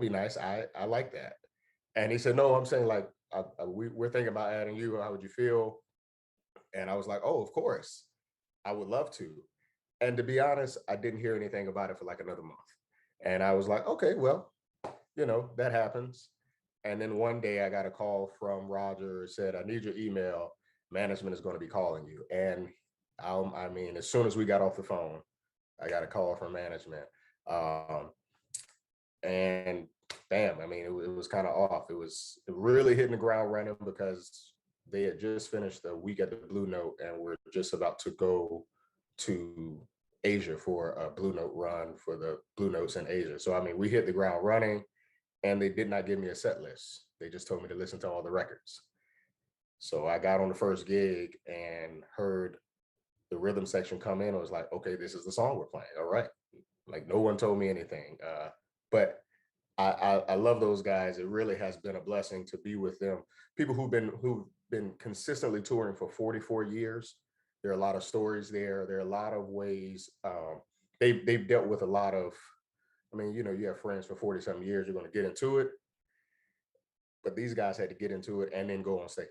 be nice. I like that. And he said, no, I'm saying like, we're thinking about adding you. How would you feel? And I was like, oh, of course, I would love to. And to be honest, I didn't hear anything about it for like another month. And I was like, okay, well, that happens. And then one day I got a call from Roger, said, I need your email. Management is going to be calling you. And I mean, as soon as we got off the phone, I got a call from management. And bam, I mean, it was kind of off. It was really hitting the ground running because they had just finished the week at the Blue Note and we're just about to go to Asia for a Blue Note run for the Blue Notes in Asia. So I mean, we hit the ground running, and they did not give me a set list. They just told me to listen to all the records. So I got on the first gig and heard the rhythm section come in. I was like, okay, this is the song we're playing. All right. Like no one told me anything. But I love those guys. It really has been a blessing to be with them. People who've been consistently touring for 44 years. There are a lot of stories there. There are a lot of ways. They've dealt with a lot of. I mean, you know, you have friends for 40 something years. You're going to get into it, but these guys had to get into it and then go on stage.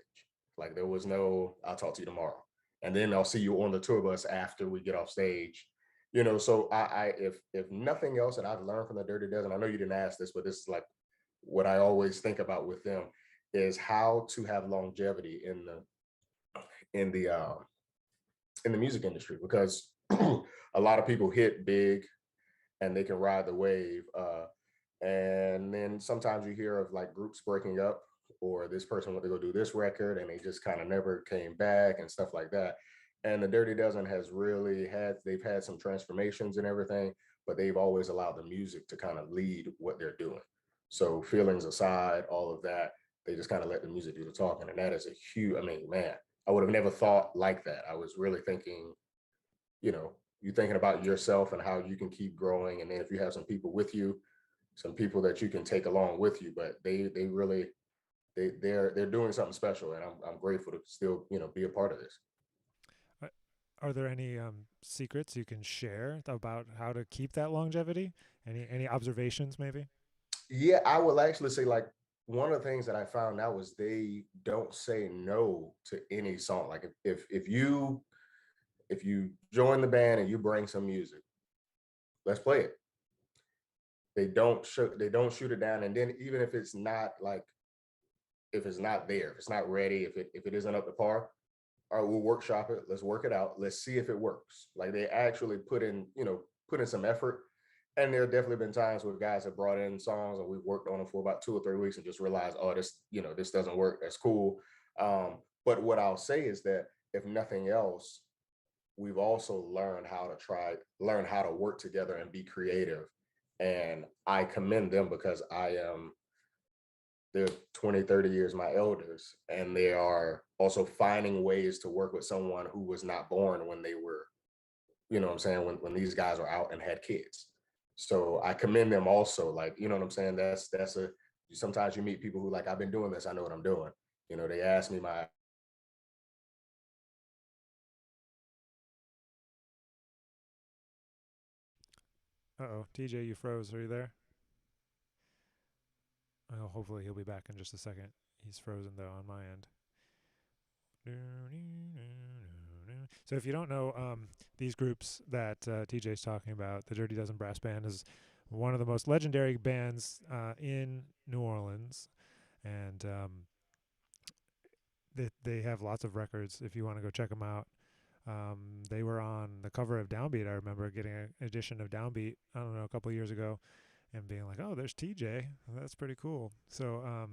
Like there was no, I'll talk to you tomorrow, and then I'll see you on the tour bus after we get off stage. You know, so if nothing else that I've learned from the Dirty Dozen, I know you didn't ask this, but this is like what I always think about with them is how to have longevity in the music industry, because a lot of people hit big and they can ride the wave, and then sometimes you hear of like groups breaking up, or this person went to go do this record and they just kind of never came back and stuff like that. And the Dirty Dozen has really they've had some transformations and everything, but they've always allowed the music to kind of lead what they're doing. So feelings aside, all of that, they just kind of let the music do the talking. And that is a huge, I mean, man, I would have never thought like that. I was really thinking, you know, you're thinking about yourself and how you can keep growing. And then if you have some people with you, some people that you can take along with you, but they really, they're doing something special. And I'm grateful to still, you know, be a part of this. Are there any secrets you can share about how to keep that longevity? Any observations maybe? Yeah, I will actually say like one of the things that I found out was they don't say no to any song. Like if you join the band and you bring some music, let's play it. They don't shoot it down. And then even if it's not like if it's not there, if it's not ready, if it isn't up to par, all right, we'll workshop it. Let's work it out. Let's see if it works. Like they actually put in some effort. And there have definitely been times where guys have brought in songs and we've worked on them for about 2 or 3 weeks and just realized, oh, this doesn't work. That's cool. But what I'll say is that if nothing else, we've also learned how to work together and be creative. And I commend them because they're 20, 30 years my elders, and they are also finding ways to work with someone who was not born when they were, you know what I'm saying, when these guys were out and had kids. So I commend them also, like, you know what I'm saying? Sometimes you meet people who like, I've been doing this, I know what I'm doing. You know, they ask me my Uh-oh, TJ, you froze. Are you there? Oh, hopefully he'll be back in just a second. He's frozen though on my end. So if you don't know, these groups that TJ's talking about, the Dirty Dozen Brass Band is one of the most legendary bands in New Orleans, and they have lots of records if you want to go check them out. They were on the cover of Downbeat. I remember getting an edition of Downbeat, I don't know, a couple of years ago, and being like, oh, there's TJ. That's pretty cool. So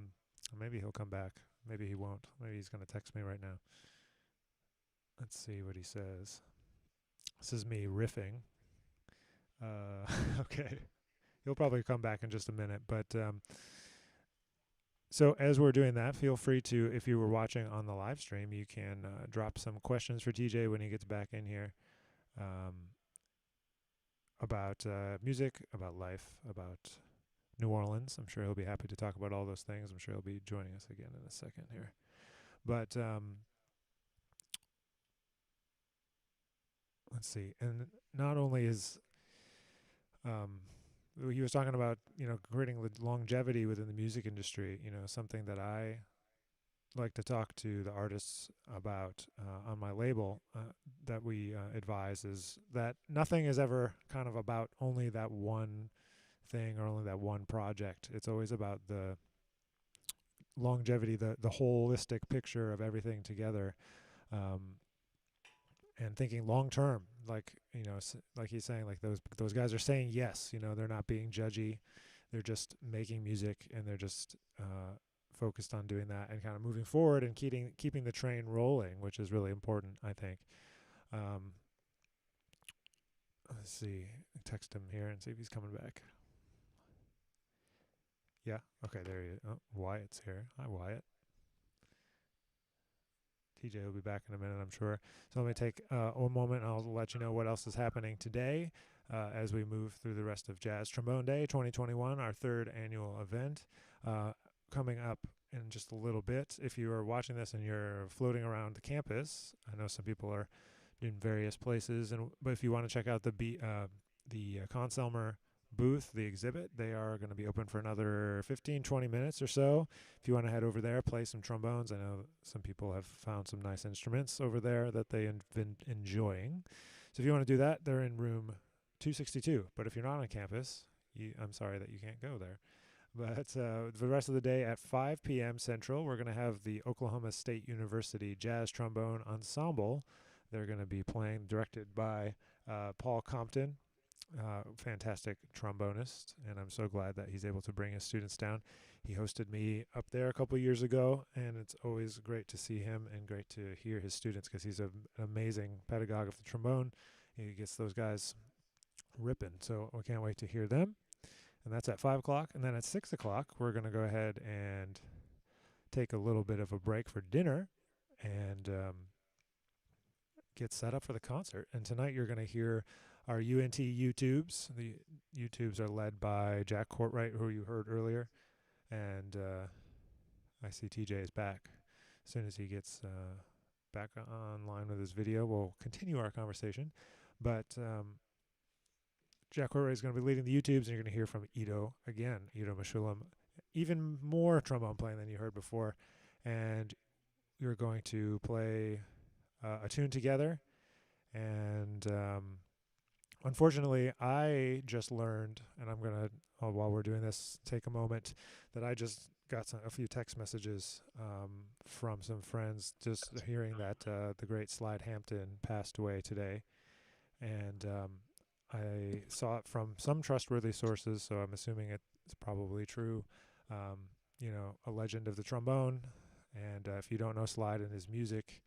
maybe he'll come back. Maybe he won't. Maybe he's going to text me right now. Let's see what he says. This is me riffing. Okay. He'll probably come back in just a minute. But so as we're doing that, feel free to, if you were watching on the live stream, you can drop some questions for TJ when he gets back in here. About music, about life, about New Orleans. I'm sure he'll be happy to talk about all those things. I'm sure he'll be joining us again in a second here. But let's see. And not only is he was talking about, creating longevity within the music industry, something that I like to talk to the artists about on my label that we advise is that nothing is ever kind of about only that one thing or only that one project. It's always about the longevity, the holistic picture of everything together, and thinking long term. Like like he's saying, like those guys are saying yes. They're not being judgy. They're just making music, and they're just focused on doing that and kind of moving forward and keeping the train rolling, which is really important, I think. let's see, text him here and see if he's coming back. Yeah, okay, there he is. Oh, Wyatt's here. Hi, Wyatt. TJ will be back in a minute, I'm sure. So let me take a moment, and I'll let you know what else is happening today as we move through the rest of Jazz Trombone Day 2021, our third annual event. Coming up in just a little bit. If you are watching this and you're floating around the campus, I know some people are in various places, but if you want to check out the Conn-Selmer booth, the exhibit, they are going to be open for another 15-20 minutes or so. If you want to head over there, play some trombones. I know some people have found some nice instruments over there that they have been enjoying. So if you want to do that, they're in room 262. But if you're not on campus, I'm sorry that you can't go there. But for the rest of the day at 5 p.m. Central, we're going to have the Oklahoma State University Jazz Trombone Ensemble. They're going to be playing, directed by Paul Compton, fantastic trombonist, and I'm so glad that he's able to bring his students down. He hosted me up there a couple years ago, and it's always great to see him and great to hear his students because he's an amazing pedagogue of the trombone. He gets those guys ripping, so we can't wait to hear them. And that's at 5 o'clock. And then at 6 o'clock, we're going to go ahead and take a little bit of a break for dinner and get set up for the concert. And tonight you're going to hear our UNT U-Tubes. The U-Tubes are led by Jack Courtwright, who you heard earlier. And I see TJ is back. As soon as he gets back online with his video, we'll continue our conversation. But Jack Courtwright is going to be leading the U-Tubes, and you're going to hear from Ido again, Ido Meshulam, even more trombone playing than you heard before. And you're going to play a tune together. And unfortunately, I just learned, and I'm going to, while we're doing this, take a moment, that I just got a few text messages from some friends just hearing that the great Slide Hampton passed away today. And I saw it from some trustworthy sources, so I'm assuming it's probably true. You know, a legend of the trombone. And if you don't know Slide and his music,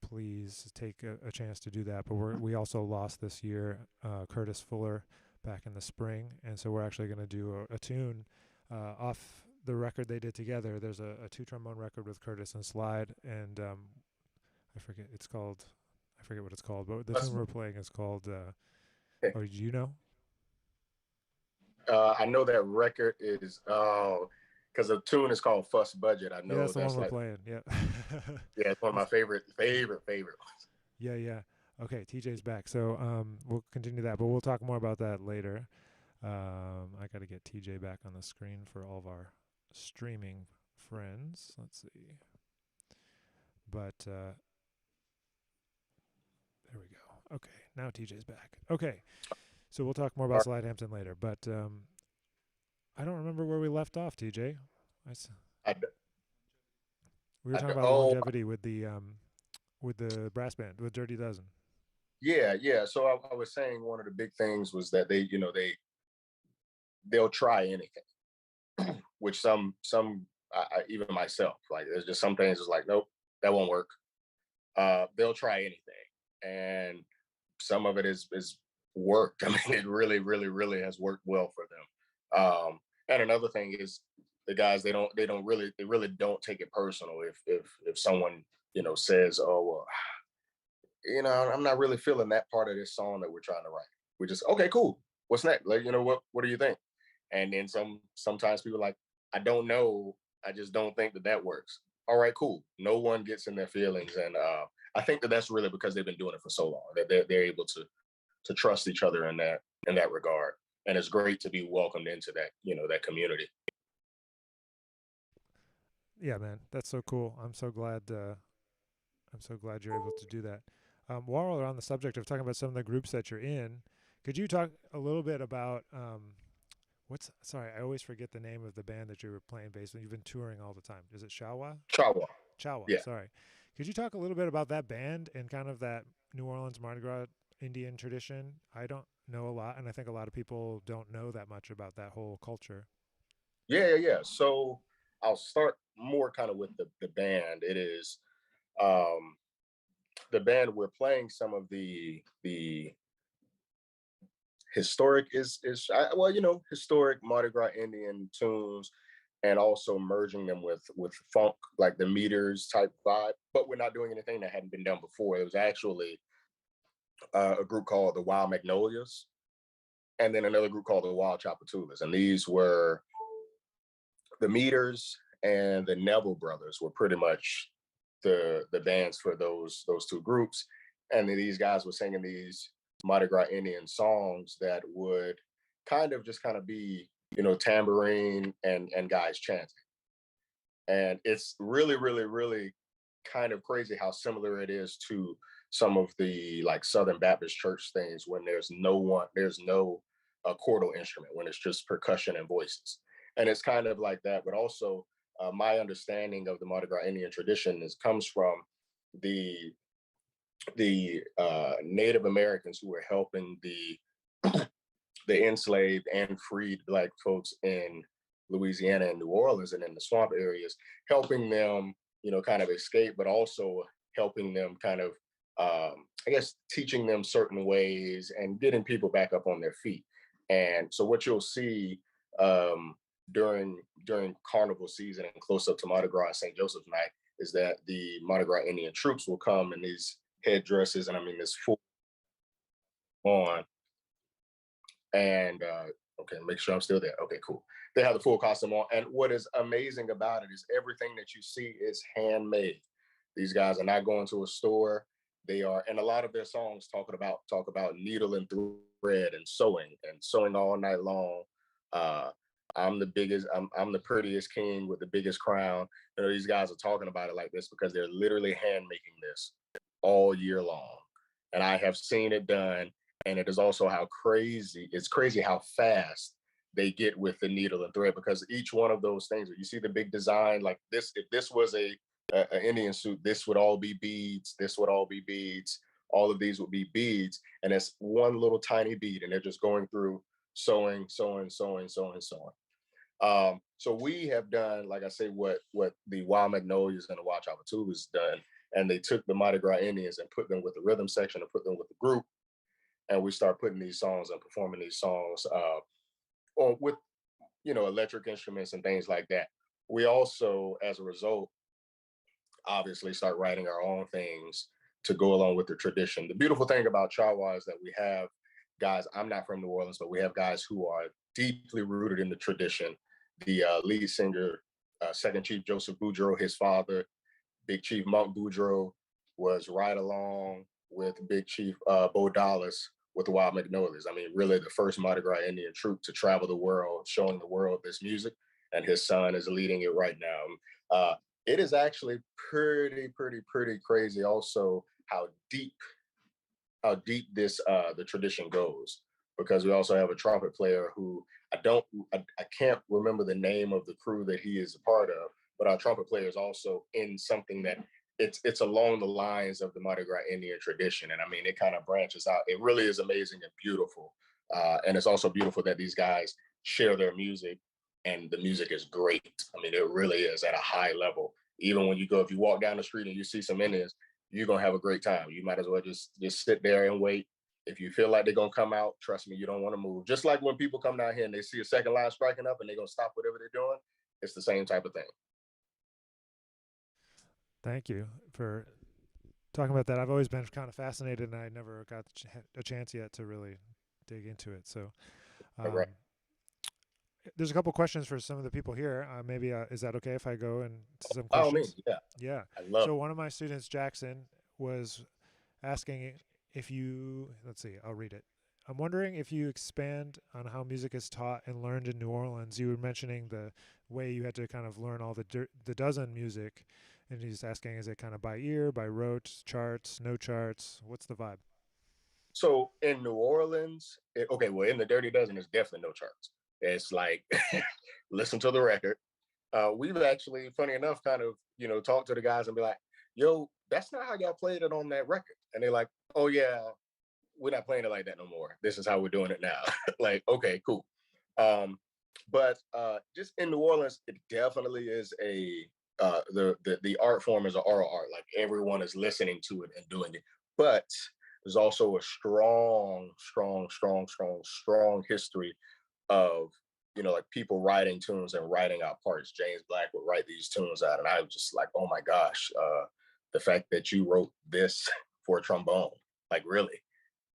please take a chance to do that. But we also lost this year Curtis Fuller back in the spring, and so we're actually going to do a tune off the record they did together. There's a two-trombone record with Curtis and Slide, and I forget what it's called, but the tune we're playing is called, or do you know? I know that record is, because the tune is called Fuss Budget. I know that's the one we're playing, yeah. Yeah, it's one of my favorite ones. Yeah. Okay, TJ's back, so we'll continue that, but we'll talk more about that later. I got to get TJ back on the screen for all of our streaming friends. Let's see. But there we go. Okay, now TJ's back. Okay, so we'll talk more about Slide Hampton later, but I don't remember where we left off, TJ. We were talking about longevity with the brass band, with Dirty Dozen. Yeah. So I was saying one of the big things was that they'll try anything, which some even myself, like there's just some things is like, nope, that won't work. They'll try anything, and some of it is worked. I mean, it really, really, really has worked well for them. And another thing is the guys, they really don't take it personal if someone says, oh well, I'm not really feeling that part of this song that we're trying to write. We just, okay, cool. What's next? Like, what do you think? And then sometimes people are like, I don't know. I just don't think that works. All right, cool. No one gets in their feelings. And I think that's really because they've been doing it for so long that they're able to trust each other in that regard. And it's great to be welcomed into that, that community. Yeah, man, that's so cool. I'm so glad you're able to do that. While we're on the subject of talking about some of the groups that you're in, could you talk a little bit about sorry, I always forget the name of the band that you were playing bass when you've been touring all the time. Is it Chawa? Chawa, yeah. Sorry. Could you talk a little bit about that band and kind of that New Orleans Mardi Gras Indian tradition? I don't know a lot, and I think a lot of people don't know that much about that whole culture. Yeah. So I'll start more kind of with the band. It is the band, we're playing some of the historic well, historic Mardi Gras Indian tunes, and also merging them with funk, like the meters type vibe. But we're not doing anything that hadn't been done before. It was actually a group called the Wild Magnolias, and then another group called the Wild Chapatulas. And these were the Meters and the Neville Brothers were pretty much the bands for those two groups. And then these guys were singing these Mardi Gras Indian songs that would kind of be, tambourine and guys chanting. And it's really, really, really kind of crazy how similar it is to some of the like Southern Baptist church things when there's no chordal instrument, when it's just percussion and voices. And it's kind of like that, but also my understanding of the Mardi Gras Indian tradition comes from the Native Americans who were helping the enslaved and freed Black folks in Louisiana and New Orleans and in the swamp areas, helping them, kind of escape, but also helping them kind of, teaching them certain ways and getting people back up on their feet. And so what you'll see during carnival season and close up to Mardi Gras St. Joseph's Night is that the Mardi Gras Indian troops will come in these headdresses, and this full on. And okay, make sure I'm still there. Okay, cool. They have the full costume on, and what is amazing about it is everything that you see is handmade. These guys are not going to a store. They are, and a lot of their songs talk about needle and thread and sewing all night long. I'm the prettiest king with the biggest crown. These guys are talking about it like this because they're literally hand making this all year long. And I have seen it done. And it is also it's crazy how fast they get with the needle and thread, because each one of those things, you see the big design like this, if this was an Indian suit, this would all be beads, this would all be beads, all of these would be beads. And it's one little tiny bead, and they're just going through sewing. So we have done, like I say, what the Wild Magnolias and the Wild Chapatulas done, and they took the Mardi Gras Indians and put them with the rhythm section and put them with the group. And we start putting these songs and performing these songs with, electric instruments and things like that. We also, as a result, obviously start writing our own things to go along with the tradition. The beautiful thing about Chawa is that we have guys, I'm not from New Orleans, but we have guys who are deeply rooted in the tradition. The lead singer, Second Chief Joseph Boudreaux, his father, Big Chief Monk Boudreaux, was right along with Big Chief Bo Dallas with the Wild Magnolias. Really the first Mardi Gras Indian troupe to travel the world, showing the world this music, and his son is leading it right now. It is actually pretty crazy also how deep this the tradition goes, because we also have a trumpet player who I can't remember the name of the crew that he is a part of, but our trumpet player is also in something that it's along the lines of the Mardi Gras Indian tradition. And it kind of branches out. It really is amazing and beautiful. And it's also beautiful that these guys share their music, and the music is great. It really is at a high level. Even when if you walk down the street and you see some Indians, you're gonna have a great time. You might as well just sit there and wait. If you feel like they're gonna come out, trust me, you don't want to move. Just like when people come down here and they see a second line striking up and they're gonna stop whatever they're doing, it's the same type of thing. Thank you for talking about that. I've always been kind of fascinated, and I never got a chance yet to really dig into it. So there's a couple questions for some of the people here. Maybe is that okay if I go into some questions? Oh, yeah. I love So one of my students, Jackson, was asking if you, let's see, I'll read it. I'm wondering if you expand on how music is taught and learned in New Orleans. You were mentioning the way you had to kind of learn all the dozen music, and he's asking, is it kind of by ear, by rote, charts, no charts? What's the vibe? So in New Orleans, in the Dirty Dozen, it's definitely no charts. It's like, listen to the record. We've actually, funny enough, kind of, talked to the guys and be like, yo, that's not how y'all played it on that record. And they're like, oh yeah, we're not playing it like that no more. This is how we're doing it now. Like, okay, cool. But just in New Orleans, it definitely is the art form is an oral art. Like everyone is listening to it and doing it. But there's also a strong history of, you know, like people writing tunes and writing out parts. James Black would write these tunes out, and I was just like, oh my gosh, the fact that you wrote this for a trombone, like really,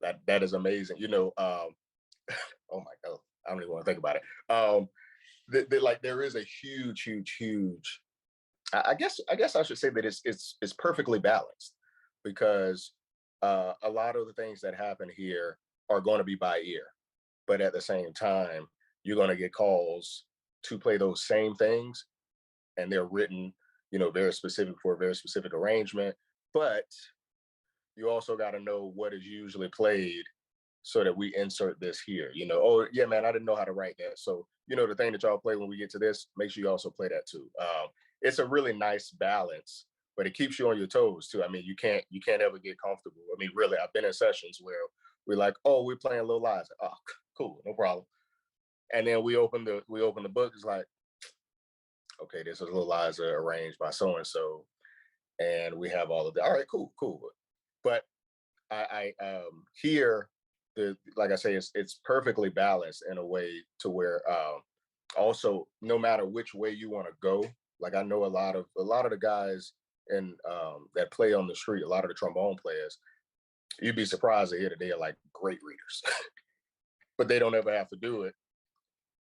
that is amazing. You know, oh my god, I don't even want to think about it. Like there is a huge. I guess I should say that it's perfectly balanced, because a lot of the things that happen here are going to be by ear, but at the same time, you're going to get calls to play those same things, and they're written, you know, very specific for a very specific arrangement. But you also got to know what is usually played, so that we insert this here. You know, oh yeah, man, I didn't know how to write that. So, you know, the thing that y'all play when we get to this, make sure you also play that too. It's a really nice balance, but it keeps you on your toes too. I mean, you can't ever get comfortable. I mean, really, I've been in sessions where we're like, oh, we're playing Lil Liza. Oh, cool, no problem. And then we open the book. It's like, okay, this is Lil Liza arranged by so and so, and we have all of that. All right, cool. But I here, like I say, it's perfectly balanced in a way to where also, no matter which way you want to go, like I know a lot of the guys in that play on the street, a lot of the trombone players, you'd be surprised to hear that they are like great readers, but they don't ever have to do it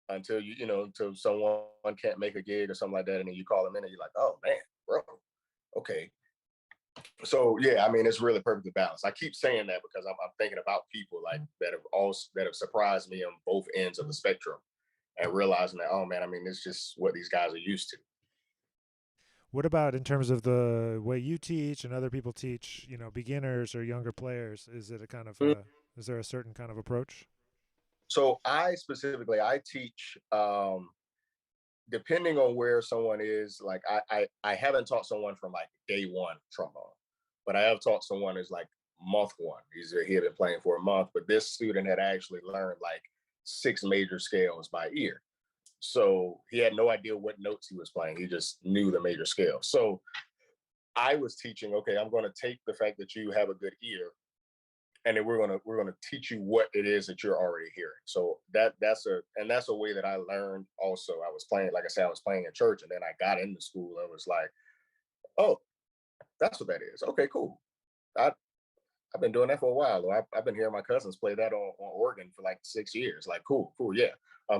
until until someone can't make a gig or something like that, and then you call them in and you're like, oh man, bro, okay. So yeah, I mean, it's really perfectly balanced. I keep saying that because I'm thinking about people like that have surprised me on both ends of the spectrum, and realizing that, oh man, I mean, it's just what these guys are used to. What about in terms of the way you teach and other people teach, you know, beginners or younger players? Is it a kind of is there a certain kind of approach? So I teach depending on where someone is. Like I haven't taught someone from like day one trombone, but I have taught someone who's like month one. He had been playing for a month, but this student had actually learned like 6 major scales by ear. So he had no idea what notes he was playing. He just knew the major scale. So I was teaching, okay, I'm going to take the fact that you have a good ear, and then we're going to teach you what it is that you're already hearing. So that's a way that I learned also. I was playing, like I said, I was playing in church, and then I got into school and was like, oh, that's what that is. Okay, cool. I've been doing that for a while. I've been hearing my cousins play that on organ for like 6 years. Like, cool, yeah.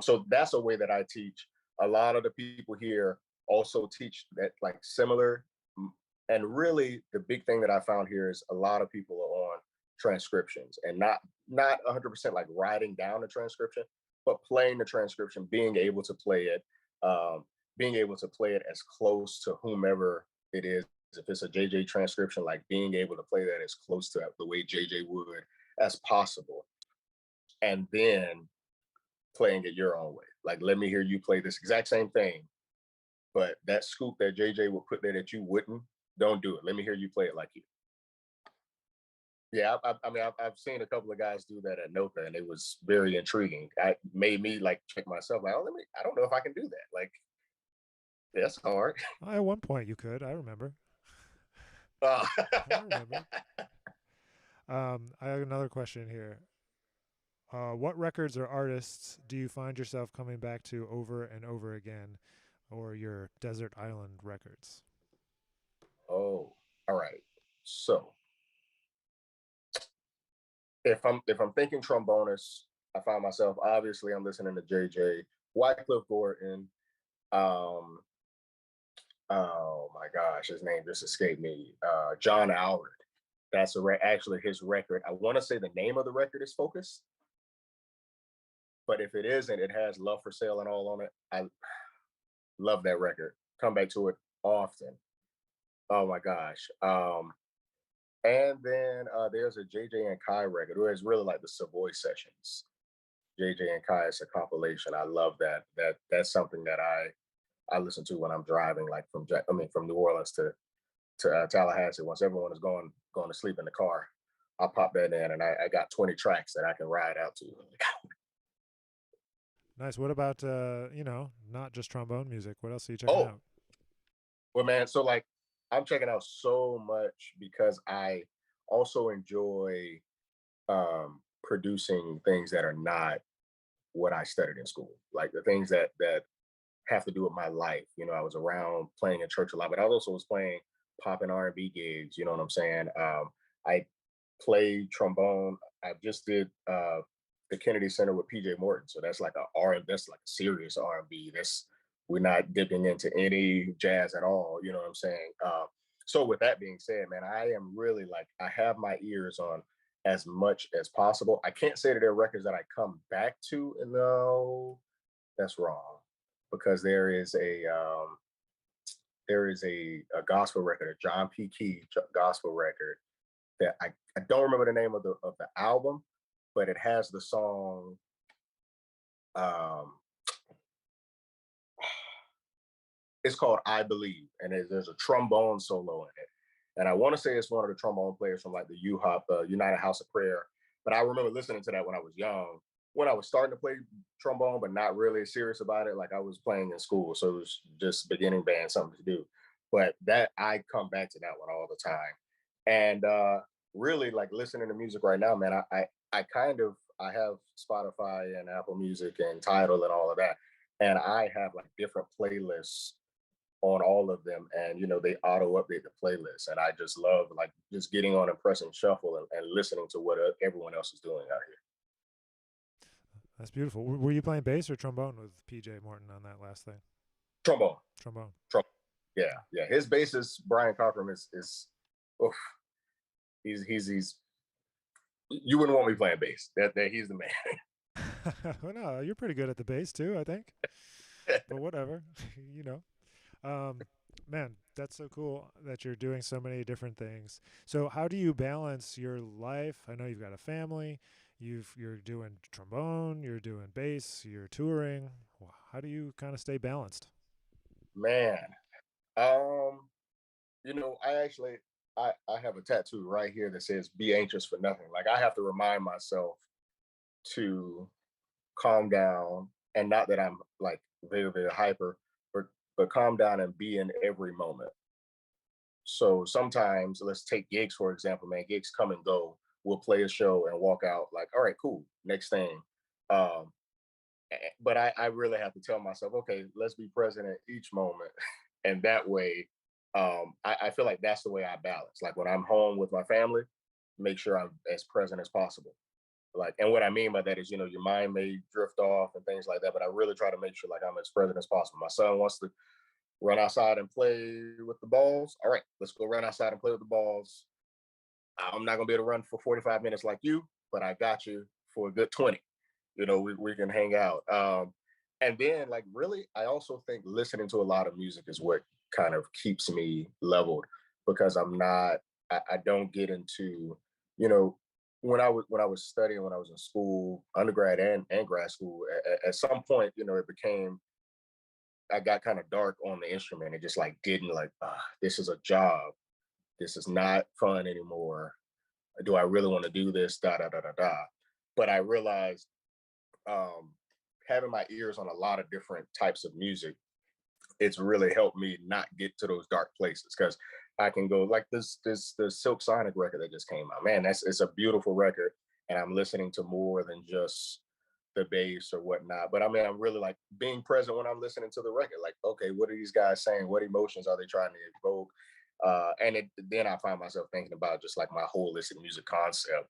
So that's a way that I teach. A lot of the people here also teach that like similar. And really, the big thing that I found here is a lot of people are on transcriptions, and not 100% like writing down the transcription, but playing the transcription, being able to play it as close to whomever it is. If it's a JJ transcription, like being able to play that as close to the way JJ would as possible, and then playing it your own way. Like, let me hear you play this exact same thing, but that scoop that JJ would put there that you wouldn't, don't do it. Let me hear you play it like you. Yeah, I mean, I've seen a couple of guys do that at NOCA, and it was very intriguing. It made me like check myself. Like, I don't know if I can do that. Like, that's hard. At one point you could. I remember. I remember. I have another question here. What records or artists do you find yourself coming back to over and over again, or your desert island records? Oh, all right. So if I'm thinking trombonist, I find myself, obviously I'm listening to JJ, Wycliffe Gordon. Oh my gosh, his name just escaped me. John Allred. That's actually his record. I want to say the name of the record is Focus, but if it isn't, it has Love for Sale and all on it. I love that record. Come back to it often. Oh my gosh. And then there's a JJ and Kai record, where it's really like the Savoy Sessions. JJ and Kai is a compilation. I love that. That's something that I listen to when I'm driving, like from New Orleans to Tallahassee. Once everyone is going to sleep in the car, I pop that in, and I got 20 tracks that I can ride out to. Nice. What about not just trombone music? What else are you checking out? Well, man, so like I'm checking out so much because I also enjoy producing things that are not what I studied in school, like the things that have to do with my life. You know, I was around playing in church a lot, but I also was playing pop and R&B gigs. You know what I'm saying? I played trombone. I just did the Kennedy Center with PJ Morton, so that's like that's like a serious R&B. That's we're not dipping into any jazz at all. You know what I'm saying? So with that being said, man, I am really like I have my ears on as much as possible. I can't say that there are records that I come back to, and no, that's wrong, because there is a gospel record, a John P. Key gospel record that I don't remember the name of the album, but it has the song. Um, it's called "I Believe," and there's a trombone solo in it. And I want to say it's one of the trombone players from like the United House of Prayer. But I remember listening to that when I was young, when I was starting to play trombone, but not really serious about it. Like I was playing in school, so it was just beginning band, something to do. But that I come back to that one all the time, and really like listening to music right now, man. I have Spotify and Apple Music and Tidal and all of that, and I have like different playlists on all of them, and you know they auto update the playlist, and I just love like just getting on and pressing shuffle and listening to what everyone else is doing out here. That's beautiful. Were you playing bass or trombone with PJ Morton on that last thing? Trombone. Trombone. Yeah. His bassist Brian Cockrum is oof, he's you wouldn't want me playing bass. That he's the man. Well, no, you're pretty good at the bass too, I think. But whatever, you know. Man, that's so cool that you're doing so many different things. So how do you balance your life? I know you've got a family, you're doing trombone, you're doing bass, you're touring. How do you kind of stay balanced? Man, you know, I have a tattoo right here that says "Be anxious for nothing." Like I have to remind myself to calm down, and not that I'm like very very hyper, but calm down and be in every moment. So sometimes, let's take gigs for example, man. Gigs come and go. We'll play a show and walk out like, all right, cool. Next thing. Um, but I really have to tell myself, okay, let's be present at each moment, and that way, I feel like that's the way I balance. Like when I'm home with my family, make sure I'm as present as possible. Like, and what I mean by that is, you know, your mind may drift off and things like that, but I really try to make sure like I'm as present as possible. My son wants to run outside and play with the balls. All right, let's go run outside and play with the balls. I'm not gonna be able to run for 45 minutes like you, but I got you for a good 20. You know, we can hang out. And then like really, I also think listening to a lot of music is what kind of keeps me leveled, because I don't get into, you know, when I was studying, when I was in school, undergrad and grad school, at some point, you know, it became I got kind of dark on the instrument. It just like didn't like, this is a job. This is not fun anymore. Do I really want to do this? Da da da da da. But I realized um, having my ears on a lot of different types of music, it's really helped me not get to those dark places, because I can go like the Silk Sonic record that just came out. Man, it's a beautiful record, and I'm listening to more than just the bass or whatnot. But I mean, I'm really like being present when I'm listening to the record. Like, okay, what are these guys saying? What emotions are they trying to evoke? Then I find myself thinking about just like my holistic music concept.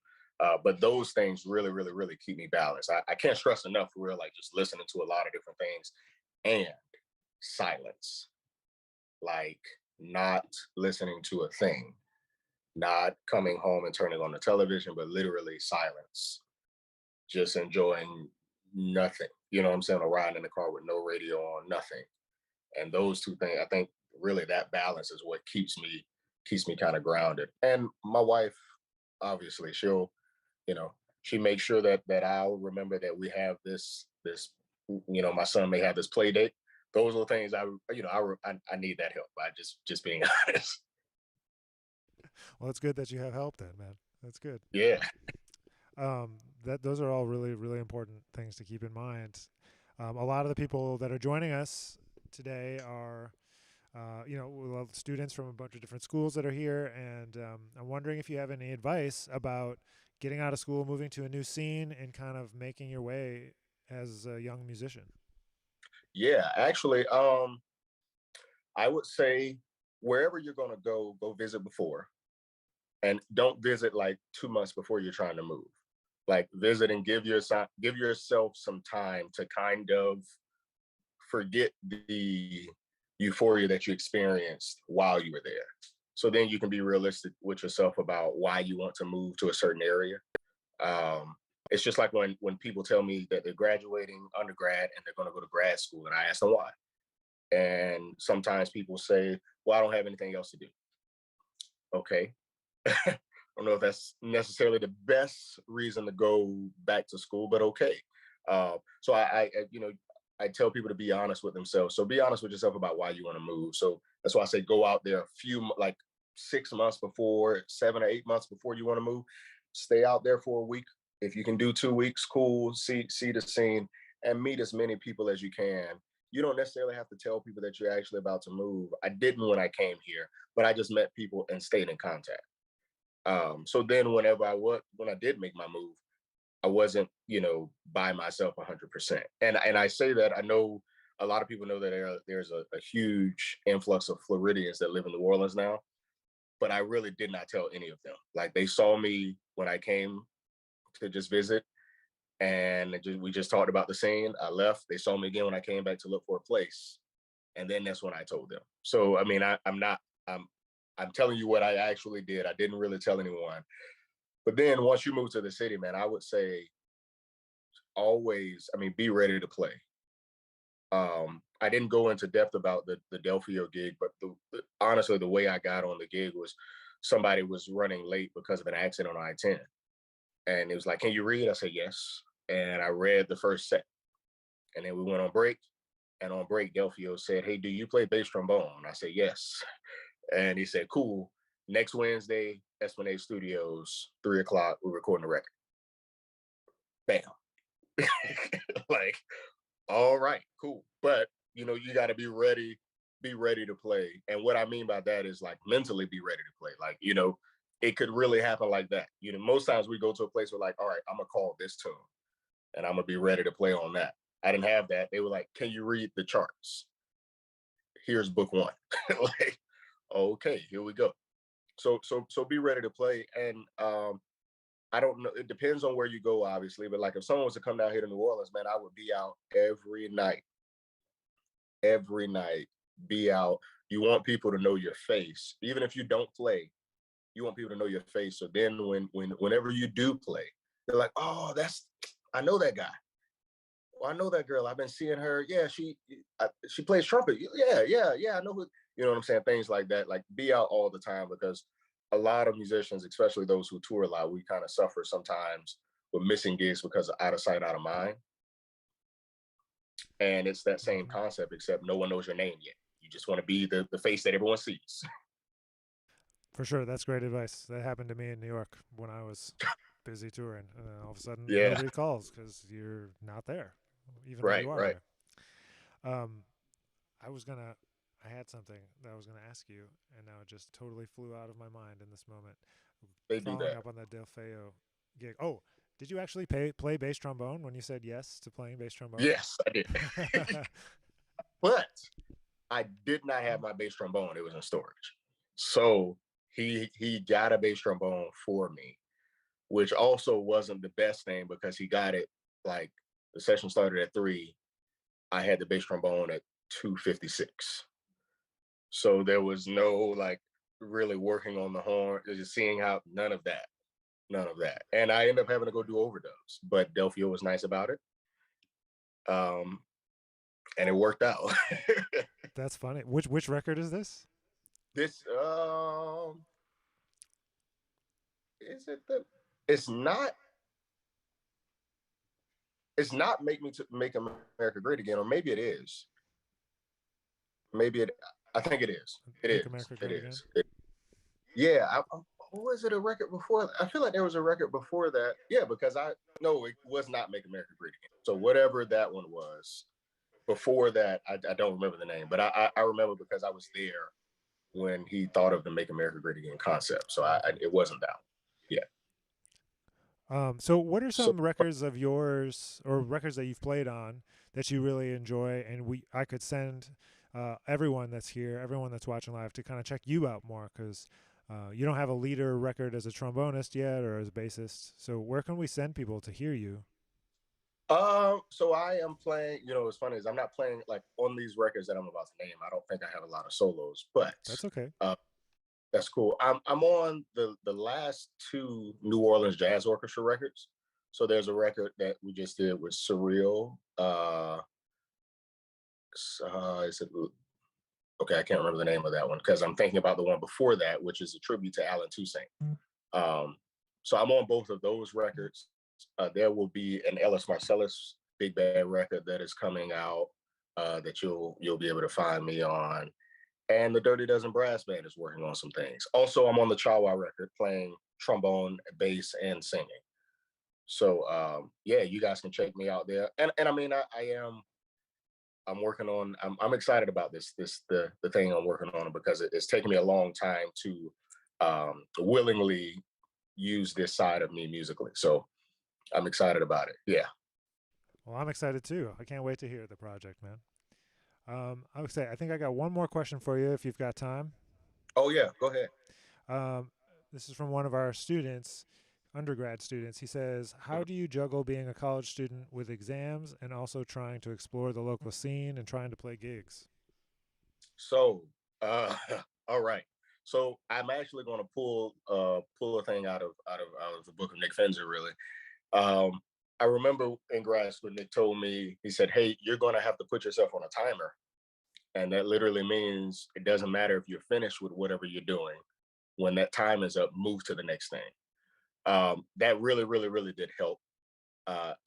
But those things really, really, really keep me balanced. I can't stress enough for real, like just listening to a lot of different things and silence, like not listening to a thing, not coming home and turning on the television, but literally silence, just enjoying nothing. You know what I'm saying? Or riding in the car with no radio on, nothing. And those two things, I think really that balance is what keeps me kind of grounded. And my wife, obviously, she'll, you know, she makes sure that I'll remember that we have this, you know, my son may have this play date. Those are the things I need that help by just being honest. Well, it's good that you have help then, man. That's good. Yeah. That those are all really, really important things to keep in mind. A lot of the people that are joining us today are, students from a bunch of different schools that are here, and I'm wondering if you have any advice about getting out of school, moving to a new scene, and kind of making your way as a young musician? Yeah, actually, I would say wherever you're going to go visit before, and don't visit like 2 months before you're trying to move. Like visit and give yourself some time to kind of forget the euphoria that you experienced while you were there. So then you can be realistic with yourself about why you want to move to a certain area. It's just like when people tell me that they're graduating undergrad and they're going to go to grad school, and I ask them why. And sometimes people say, well, I don't have anything else to do. Okay. I don't know if that's necessarily the best reason to go back to school, but okay. So I tell people to be honest with themselves. So be honest with yourself about why you want to move. So that's why I say go out there like 6 months before, 7 or 8 months before you want to move. Stay out there for a week. If you can do 2 weeks, cool. See the scene and meet as many people as you can. You don't necessarily have to tell people that you're actually about to move. I didn't when I came here, but I just met people and stayed in contact. So then when I did make my move, I wasn't, by myself 100%. And I say that, I know a lot of people know that there's a huge influx of Floridians that live in New Orleans now, but I really did not tell any of them. Like they saw me when I came to just visit, and we just talked about the scene. I left. They saw me again when I came back to look for a place, and then that's when I told them. So I mean, I'm telling you what I actually did. I didn't really tell anyone. But then once you move to the city, man, I would say always, be ready to play. I didn't go into depth about the Delphio gig, but honestly, the way I got on the gig was somebody was running late because of an accident on I-10. And it was like, can you read? I said, yes. And I read the first set. And then we went on break. And on break, Delphio said, hey, do you play bass trombone? I said, yes. And he said, cool. Next Wednesday, Esplanade Studios, 3:00, we're recording the record. Bam. Like, all right, cool. But, you got to be ready to play. And what I mean by that is like mentally be ready to play. Like, it could really happen like that. Most times we go to a place where like, all right, I'm going to call this tune and I'm going to be ready to play on that. I didn't have that. They were like, can you read the charts? Here's book one. Like, okay, here we go. So be ready to play. And I don't know, it depends on where you go, obviously, but like if someone was to come down here to New Orleans, man, I would be out every night, be out. You want people to know your face. Even if you don't play, you want people to know your face. So then whenever you do play, they're like, oh, I know that guy. Well, I know that girl. I've been seeing her. Yeah, she plays trumpet. Yeah, I know who, you know what I'm saying? Things like that. Like be out all the time, because a lot of musicians, especially those who tour a lot, we kind of suffer sometimes with missing gigs because of out of sight, out of mind. And it's that same concept, except no one knows your name yet. You just want to be the face that everyone sees. For sure. That's great advice. That happened to me in New York when I was busy touring. And then all of a sudden, nobody calls because you're not there, even though you are there. I had something that I was going to ask you, and now it just totally flew out of my mind in this moment. They do that. Following up on that Delphio gig. Oh, did you actually play bass trombone when you said yes to playing bass trombone? Yes, I did. But I did not have my bass trombone. It was in storage. So he got a bass trombone for me, which also wasn't the best thing because he got it like the session started at 3. I had the bass trombone at 2:56. So there was no like really working on the horn, just seeing how none of that. And I ended up having to go do overdubs, but Delphio was nice about it. And it worked out. That's funny. Which record is this? This is it it's not Make America Great Again, or maybe it is. I think it is. Or is it a record before? I feel like there was a record before that. Yeah, because it was not Make America Great Again. So whatever that one was before that, I don't remember the name, but I remember because I was there when he thought of the Make America Great Again concept. So it wasn't that one. Yeah. So what are So some records of yours or records that you've played on that you really enjoy, and I could send everyone that's here, everyone that's watching live, to kind of check you out more, because you don't have a leader record as a trombonist yet or as a bassist. So where can we send people to hear you? so I am playing, what's funny is I'm not playing like on these records that I'm about to name. I don't think I have a lot of solos, but That's okay. uh, that's cool. I'm on the last two New Orleans Jazz Orchestra records. So there's a record that we just did with Surreal. Is it, okay, I can't remember the name of that one because I'm thinking about the one before that, which is a tribute to Alan Toussaint. Um, so I'm on both of those records. There will be an Ellis Marcellus big band record that is coming out that you'll be able to find me on. And the Dirty Dozen Brass Band is working on some things. Also, I'm on the Chawa record playing trombone, bass, and singing. So yeah, you guys can check me out there. And I mean, I'm working on. I'm excited about the thing I'm working on because it's taken me a long time to willingly use this side of me musically. So I'm excited about it. Yeah. Well, I'm excited too. I can't wait to hear the project, man. I would say I think I got one more question for you if you've got time. Oh yeah, go ahead. Um, this is from one of our students, undergrad students. He says, "How do you juggle being a college student with exams and also trying to explore the local scene and trying to play gigs?" So all right. So I'm actually going to pull a thing out of the book of Nick Finzer. Really, I remember in grad school, Nick told me, he said, "Hey, you're going to have to put yourself on a timer." And that literally means it doesn't matter if you're finished with whatever you're doing. When that time is up, move to the next thing. That really, really, really did help.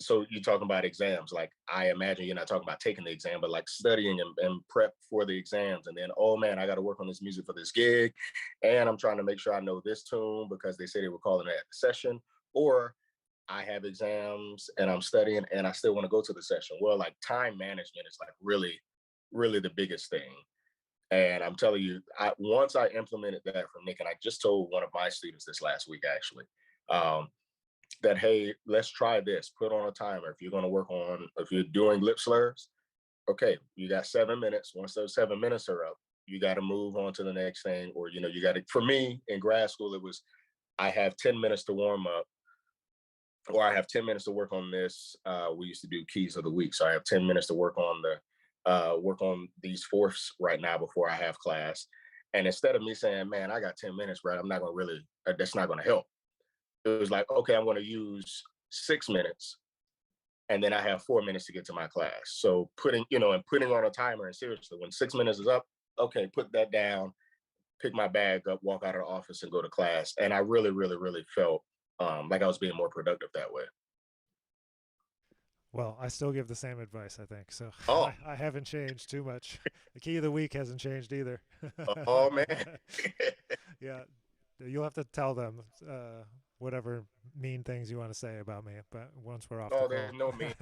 So you're talking about exams. Like, I imagine you're not talking about taking the exam, but like studying and prep for the exams. And then, oh man, I got to work on this music for this gig. And I'm trying to make sure I know this tune because they say they were calling it at the session. Or I have exams and I'm studying and I still want to go to the session. Well, like time management is like really, really the biggest thing. And I'm telling you, once I implemented that from Nick, and I just told one of my students this last week actually, that hey, let's try this. Put on a timer. If you're going to work on, if you're doing lip slurs, okay, you got 7 minutes. Once those 7 minutes are up, you got to move on to the next thing. Or you got to. For me in grad school, it was I have 10 minutes to warm up or I have 10 minutes to work on this. We used to do keys of the week. So I have 10 minutes to work on work on these fourths right now before I have class. And instead of me saying, man, I got 10 minutes, right? I'm not going to really, that's not going to help. It was like, okay, I'm going to use 6 minutes and then I have 4 minutes to get to my class. So putting on a timer and seriously, when 6 minutes is up, okay, put that down, pick my bag up, walk out of the office and go to class. And I really, really, really felt like I was being more productive that way. Well, I still give the same advice, I think. So Oh. I haven't changed too much. The key of the week hasn't changed either. Oh, man. Yeah. You'll have to tell them whatever mean things you want to say about me, but once we're off the call. Oh, there's no mean.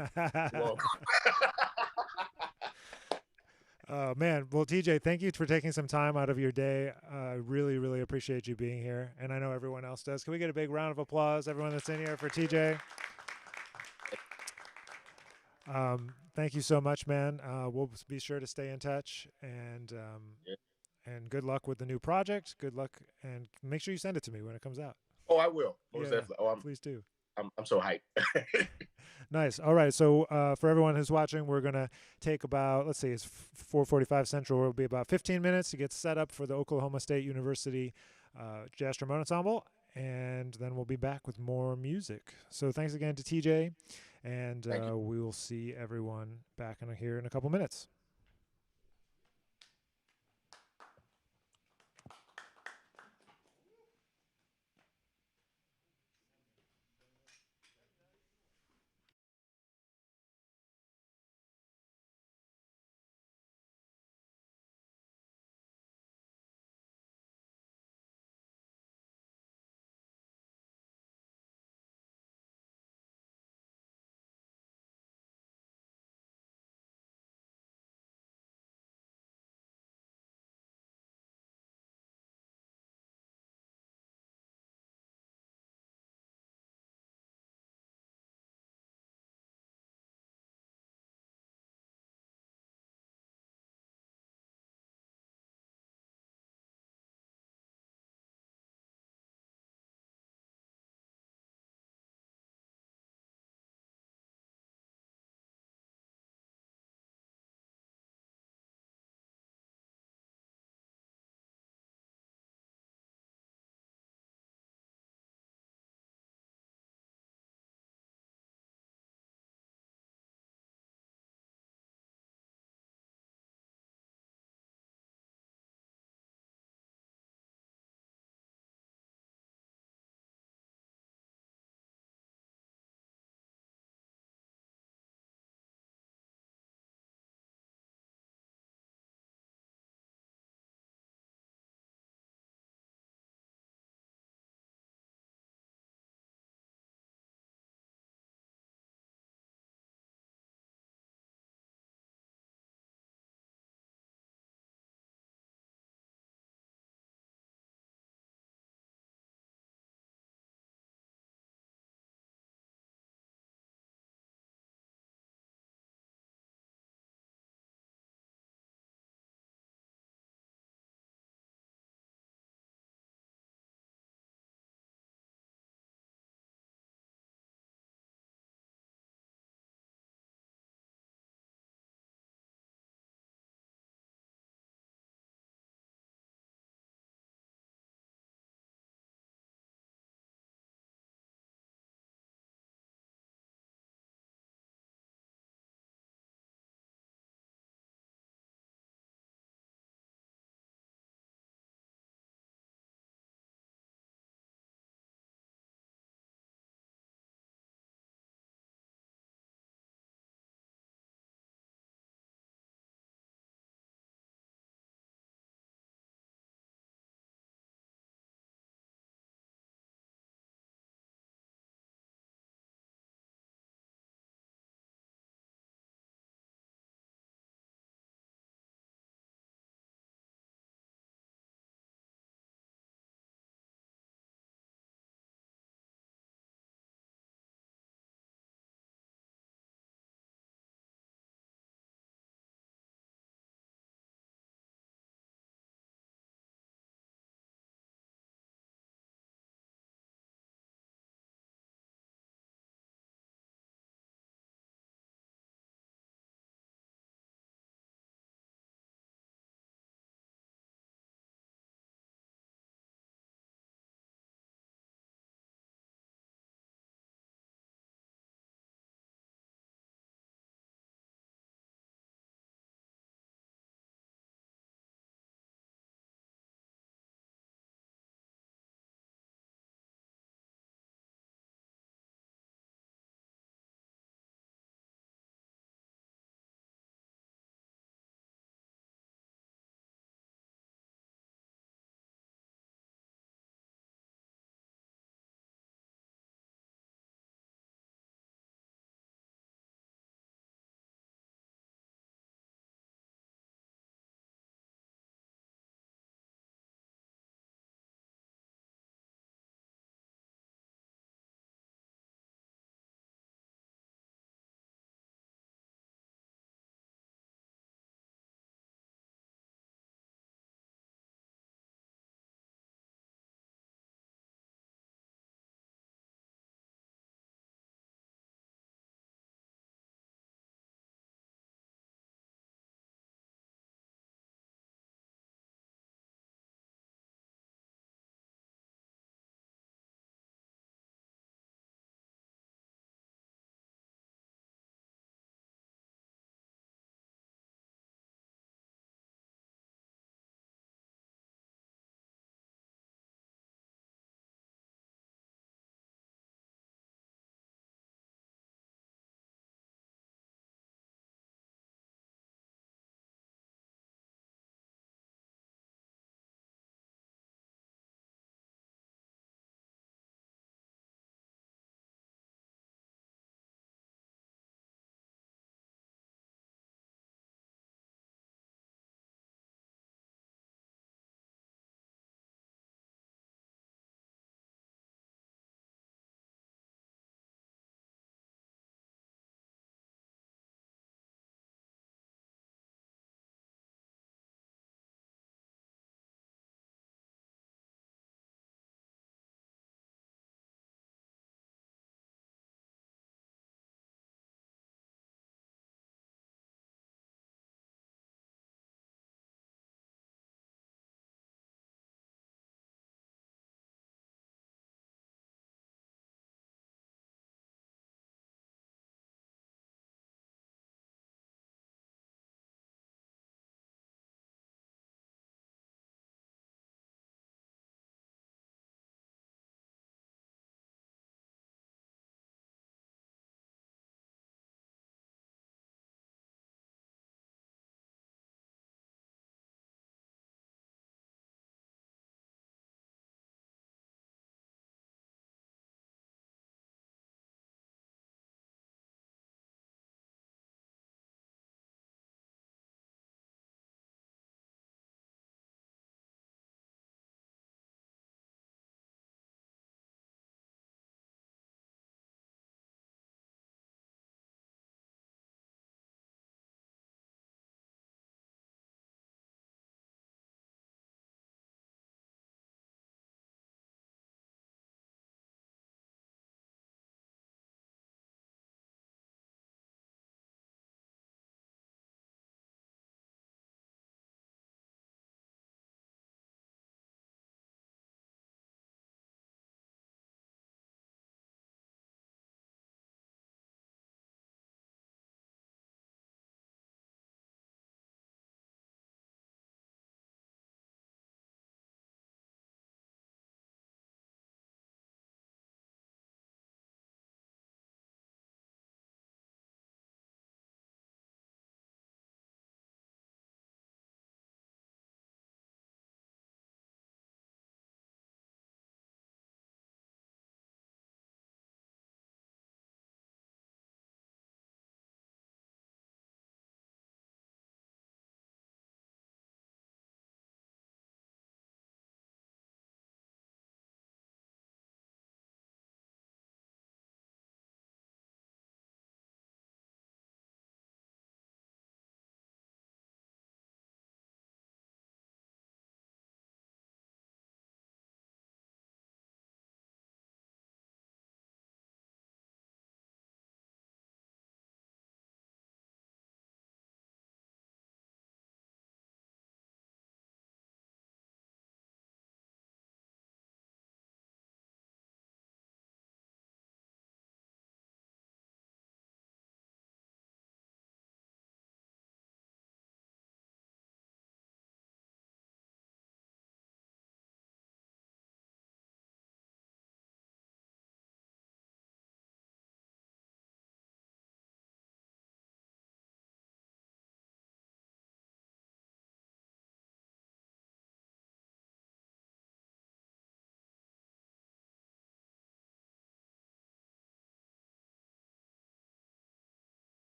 Whoa. Man, well, TJ, thank you for taking some time out of your day. I really, really appreciate you being here, and I know everyone else does. Can we get a big round of applause, everyone that's in here, for TJ? Thank you so much, man. We'll be sure to stay in touch, and and good luck with the new project. Good luck, and make sure you send it to me when it comes out. Oh, I will. Most definitely. Oh, please do. I'm so hyped. Nice. All right. So for everyone who's watching, we're going to take about, let's see, it's 4:45 Central. It'll be about 15 minutes to get set up for the Oklahoma State University Jazz Trombone Ensemble, and then we'll be back with more music. So thanks again to TJ, and we will see everyone back in here in a couple minutes.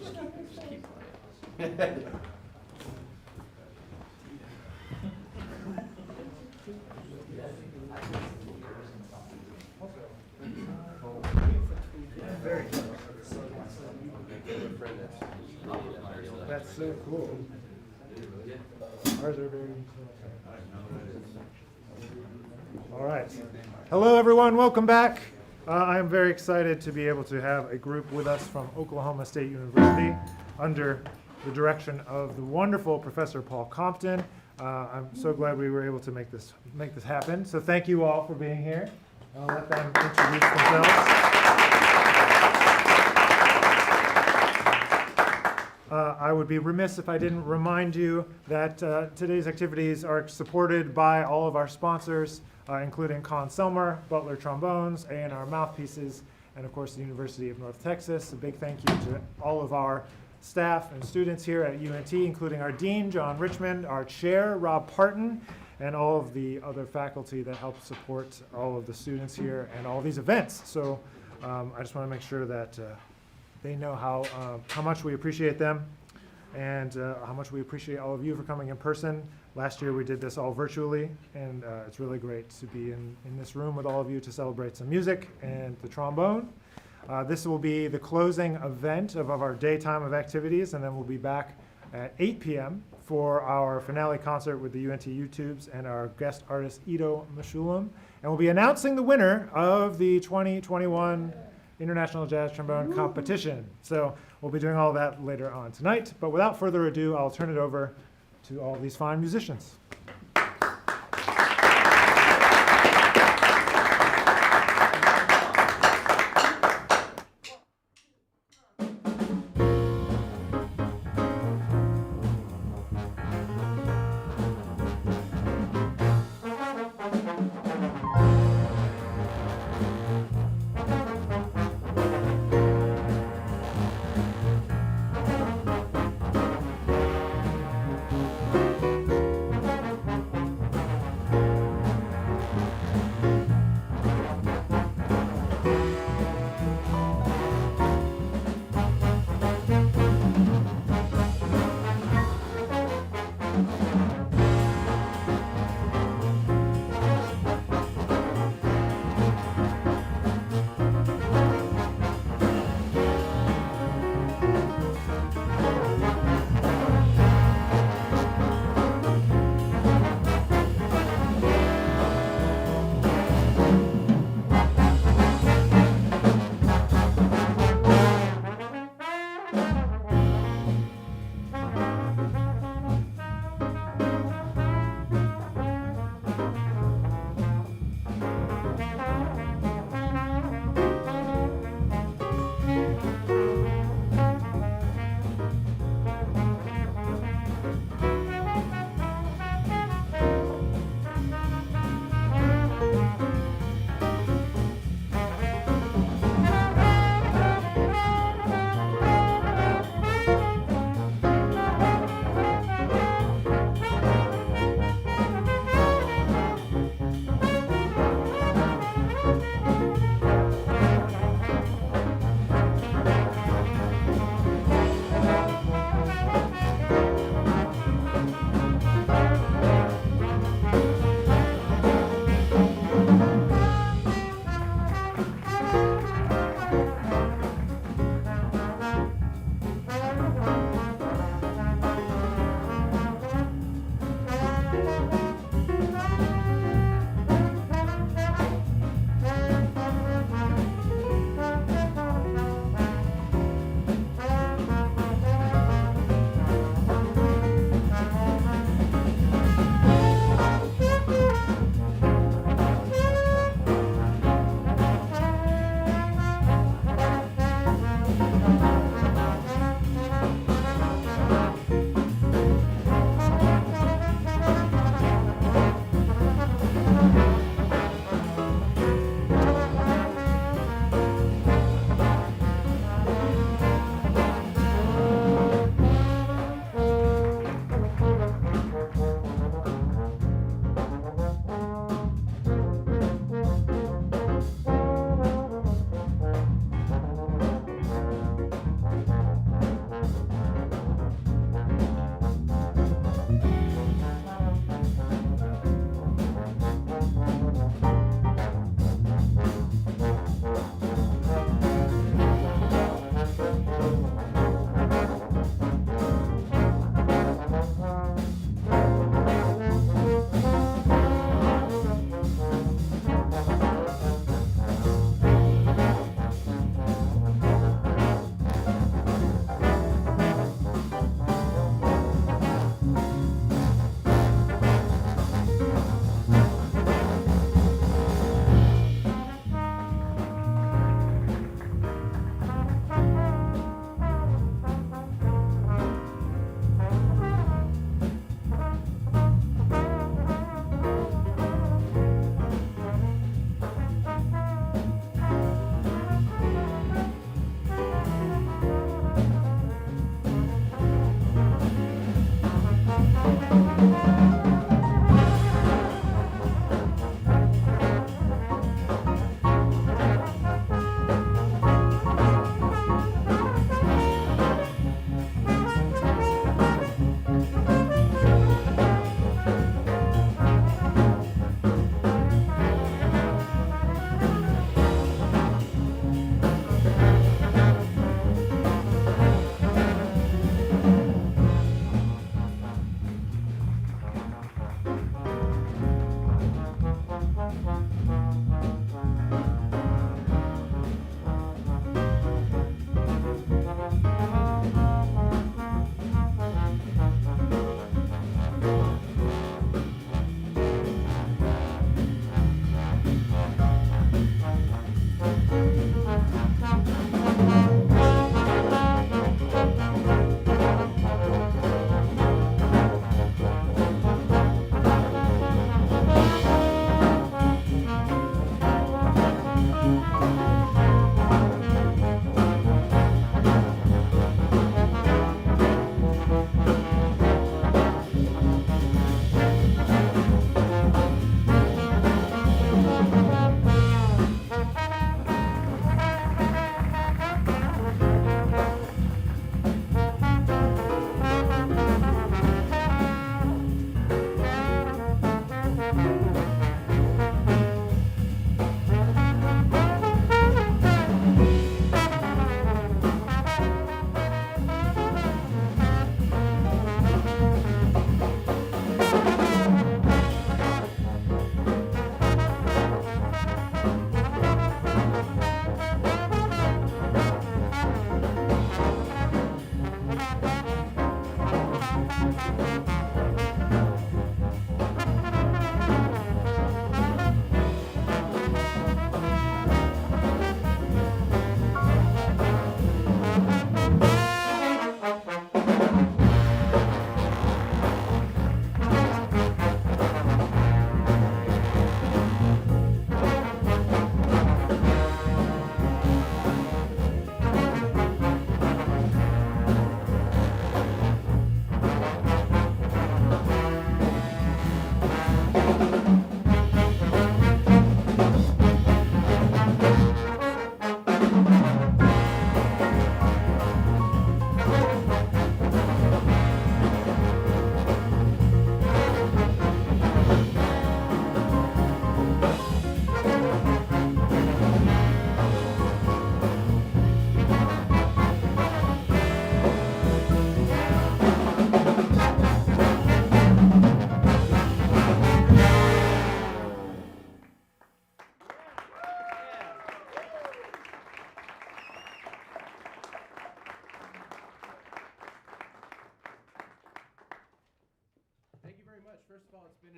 Just keep playing. That's so cool. Ours are very. All right. Hello, everyone. Welcome back. I am very excited to be able to have a group with us from Oklahoma State University under the direction of the wonderful Professor Paul Compton. I'm so glad we were able to make this happen. So thank you all for being here. I'll let them introduce themselves. I would be remiss if I didn't remind you that today's activities are supported by all of our sponsors, including Conn-Selmer, Butler Trombones, A&R Mouthpieces, and of course the University of North Texas. A big thank you to all of our staff and students here at UNT, including our dean, John Richmond, our chair, Rob Parton, and all of the other faculty that help support all of the students here and all these events. So I just want to make sure that they know how much we appreciate them and how much we appreciate all of you for coming in person. Last year we did this all virtually, and it's really great to be in this room with all of you to celebrate some music and the trombone. This will be the closing event of our daytime of activities, and then we'll be back at 8 p.m. for our finale concert with the UNT U-Tubes and our guest artist Ido Meshulam. And we'll be announcing the winner of the 2021 International Jazz Trombone Competition. So we'll be doing all that later on tonight. But without further ado, I'll turn it over to all these fine musicians.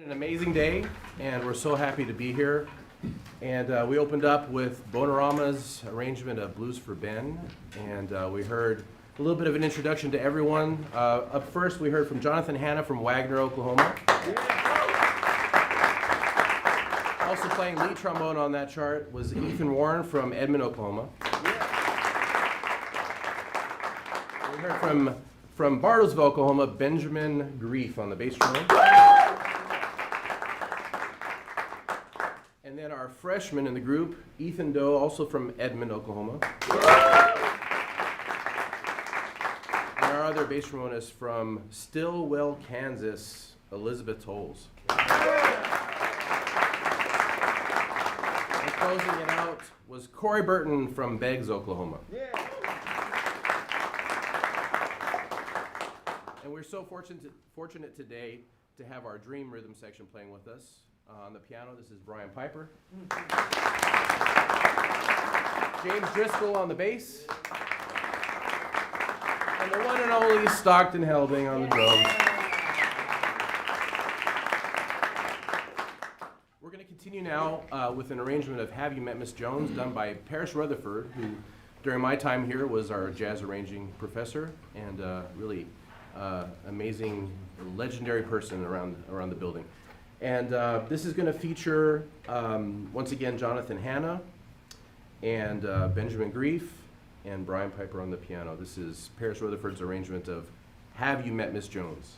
An amazing day, and we're so happy to be here. And we opened up with Bonorama's arrangement of Blues for Ben, and we heard a little bit of an introduction to everyone. Up first, we heard from Jonathan Hanna from Wagner, Oklahoma. Also playing lead trombone on that chart was Ethan Warren from Edmond, Oklahoma. We heard from Bartlesville, Oklahoma, Benjamin Grief on the bass drum. And then our freshman in the group, Ethan Doe, also from Edmond, Oklahoma. And our other bass trombonist from Stillwell, Kansas, Elizabeth Tolles. And closing it out was Corey Burton from Beggs, Oklahoma. And we're so fortunate today to have our Dream Rhythm section playing with us. On the piano, this is Brian Piper. James Driscoll on the bass. And the one and only Stockton Helding on the drums. We're going to continue now with an arrangement of Have You Met Miss Jones, done by Parrish Rutherford, who during my time here was our jazz arranging professor and really amazing, legendary person around the building. And this is going to feature, once again, Jonathan Hanna and Benjamin Grief and Brian Piper on the piano. This is Parrish Rutherford's arrangement of Have You Met Miss Jones?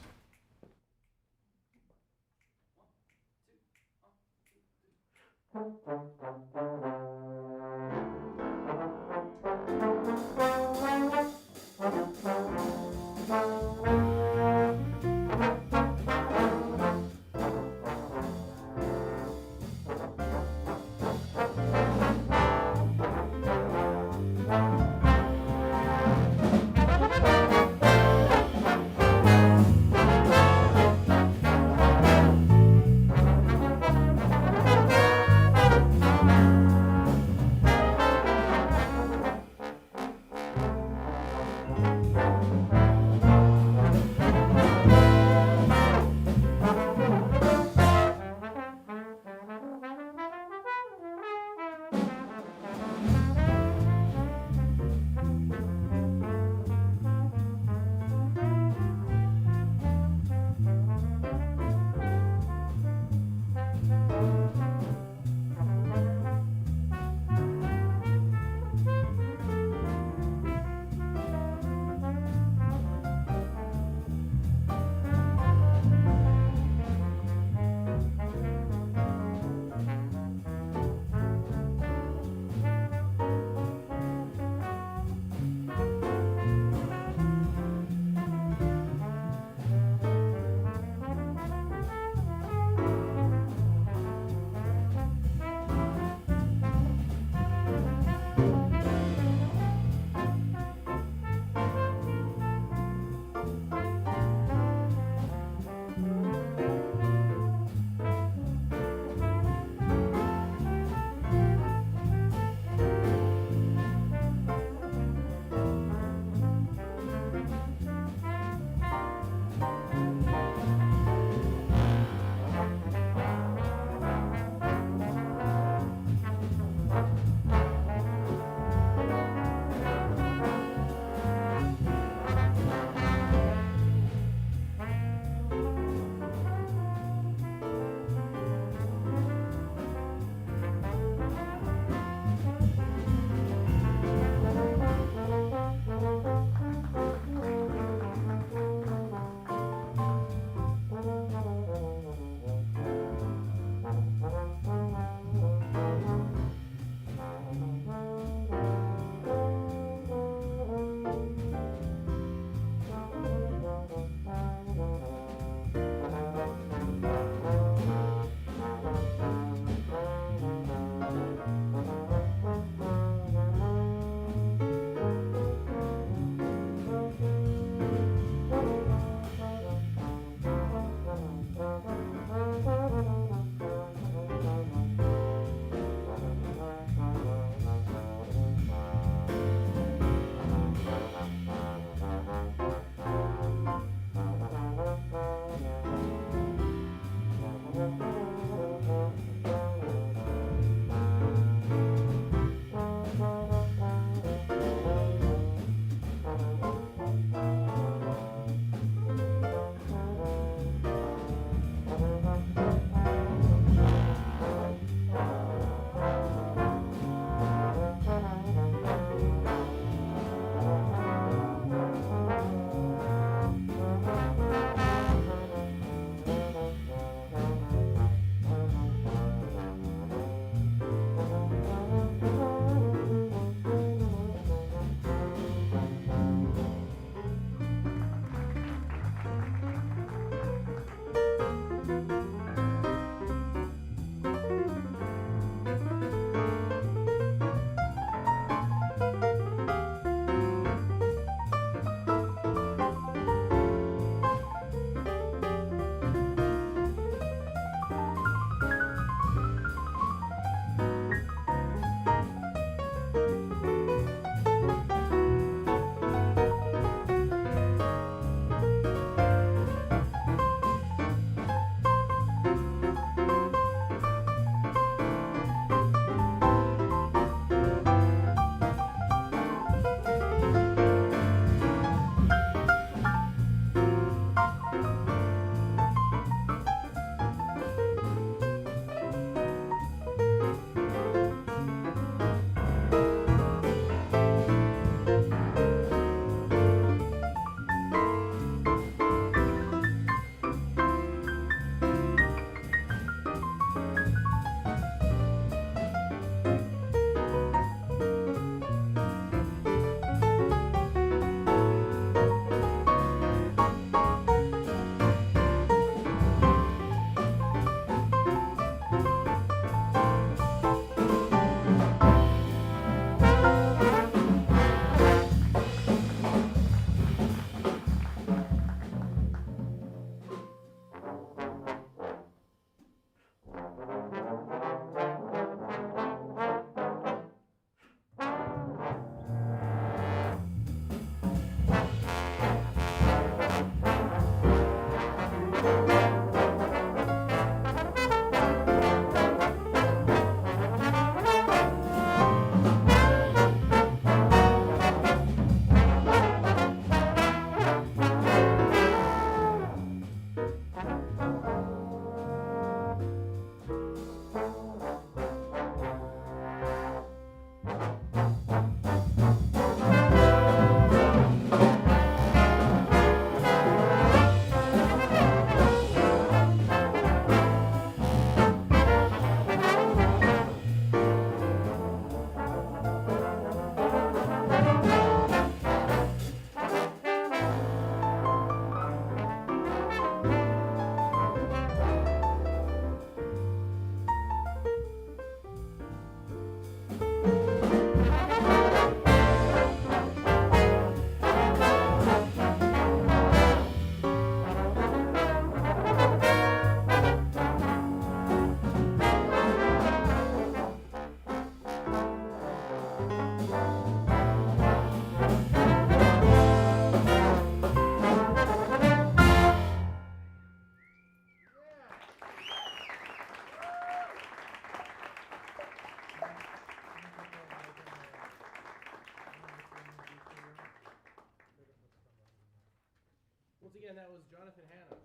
again, that was Jonathan Hanna.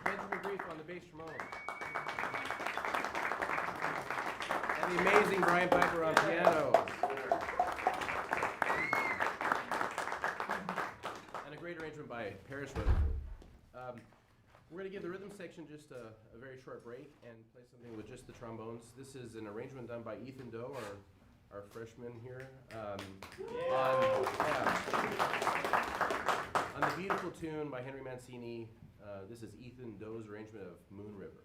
Benjamin Brief on the bass trombone. And the amazing Brian Piper on piano. And a great arrangement by Paris Rutherford. We're going to give the rhythm section just a very short break and play something with just the trombones. This is an arrangement done by Ethan Doe, our freshman here. On the beautiful tune by Henry Mancini, this is Ethan Doe's arrangement of Moon River.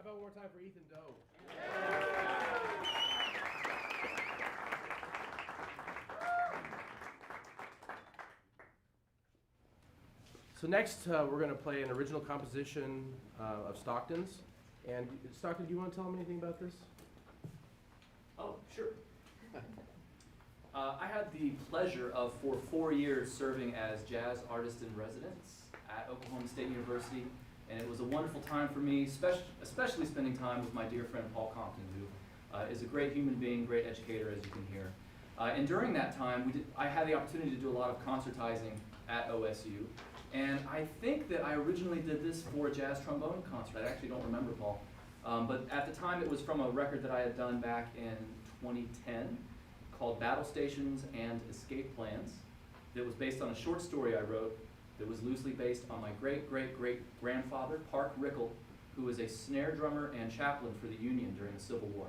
One more time for Ethan Doe. So next, we're going to play an original composition of Stockton's. And Stockton, do you want to tell them anything about this? Oh, sure. I had the pleasure of, for 4 years, serving as jazz artist in residence at Oklahoma State University. And it was a wonderful time for me, especially spending time with my dear friend Paul Compton, who is a great human being, great educator, as you can hear. And during that time, I had the opportunity to do a lot of concertizing at OSU. And I think that I originally did this for a jazz trombone concert. I actually don't remember, Paul. But at the time, it was from a record that I had done back in 2010 called Battle Stations and Escape Plans. That was based on a short story I wrote that was loosely based on my great-great-great-grandfather, Park Rickle, who was a snare drummer and chaplain for the Union during the Civil War.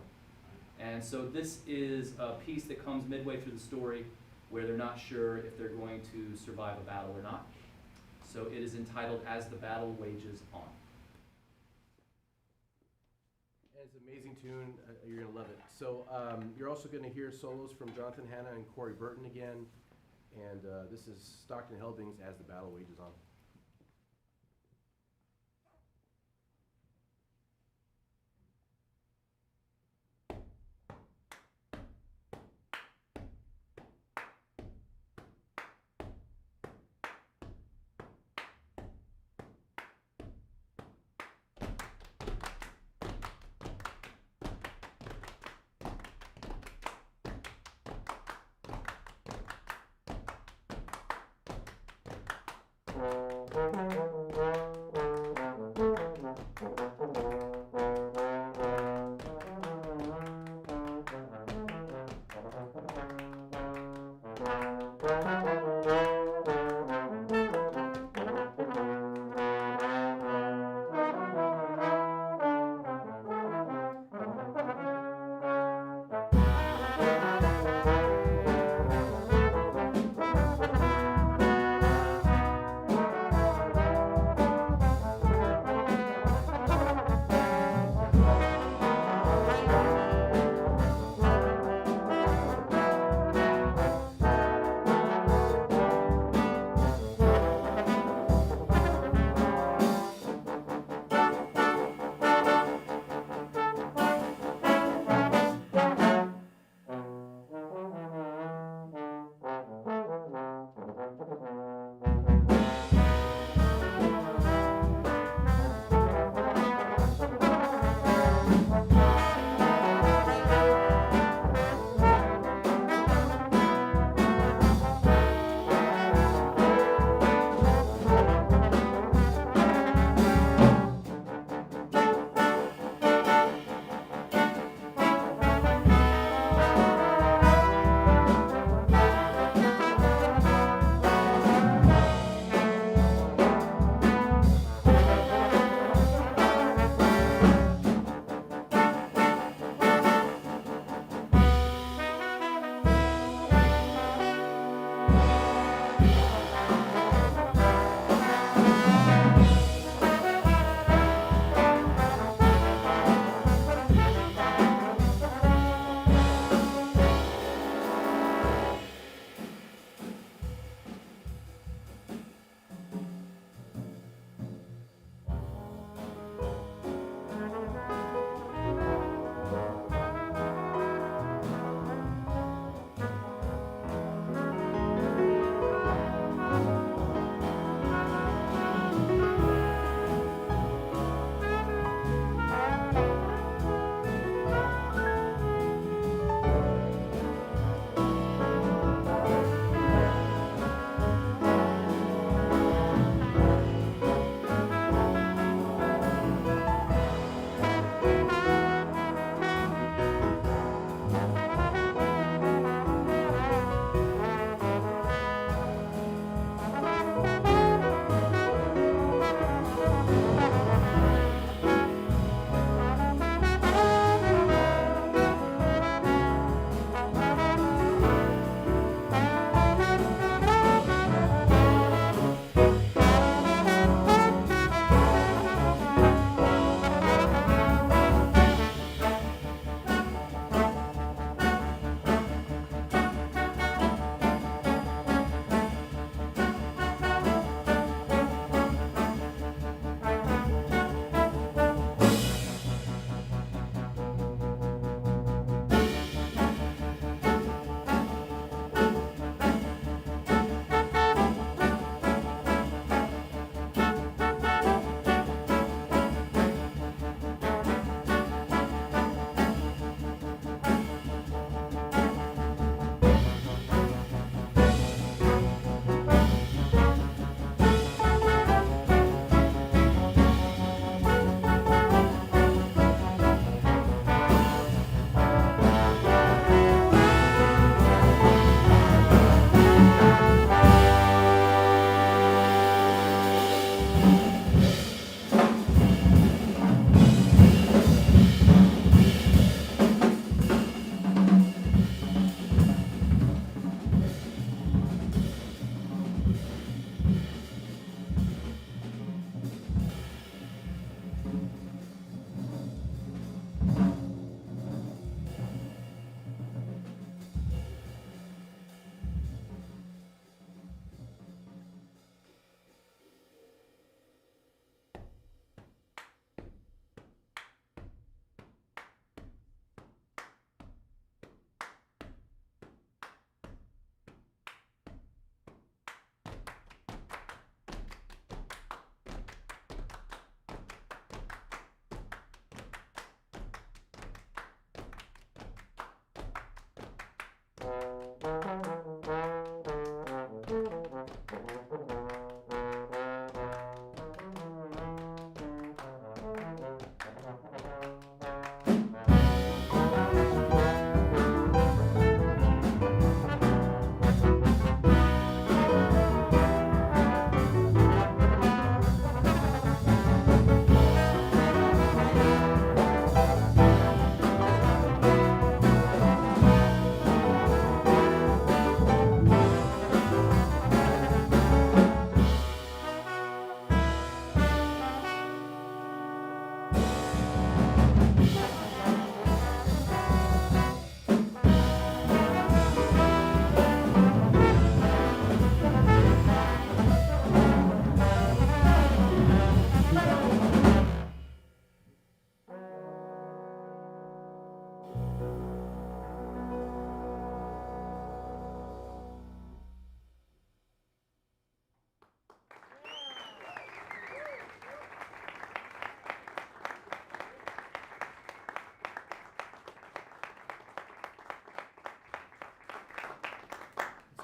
And so this is a piece that comes midway through the story where they're not sure if they're going to survive a battle or not. So it is entitled As the Battle Wages On. It's an amazing tune. You're going to love it. So you're also going to hear solos from Jonathan Hanna and Corey Burton again. And this is Stockton Heldings As the Battle Wages On.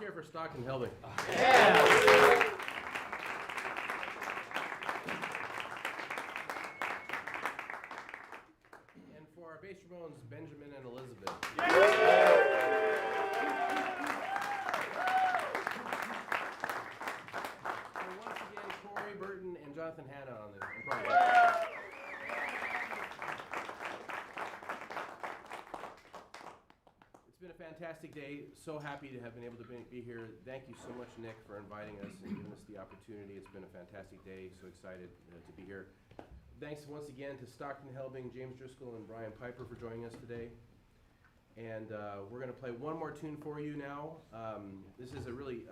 hear for Stockton Helbig. Yeah. And for our bass trombones, Benjamin and Elizabeth. And once again, Corey Burton and Jonathan Hanna on the improv. It's been a fantastic day. So happy to have been able to be here. Thank you so much, Nick, for inviting us and giving us the opportunity. It's been a fantastic day. So excited to be here. Thanks once again to Stockton Helbing, James Driscoll, and Brian Piper for joining us today. And we're going to play one more tune for you now. This is a really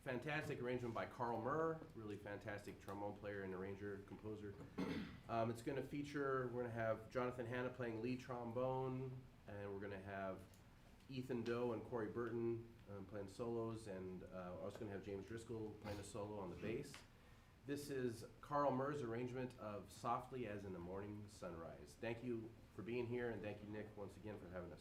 fantastic arrangement by Carl Murr, really fantastic trombone player and arranger, composer. It's going to feature, we're going to have Jonathan Hanna playing lead trombone, and we're going to have Ethan Doe and Corey Burton playing solos, and also going to have James Driscoll playing a solo on the bass. This is Carl Murr's arrangement of Softly as in the Morning Sunrise. Thank you for being here, and thank you, Nick, once again for having us.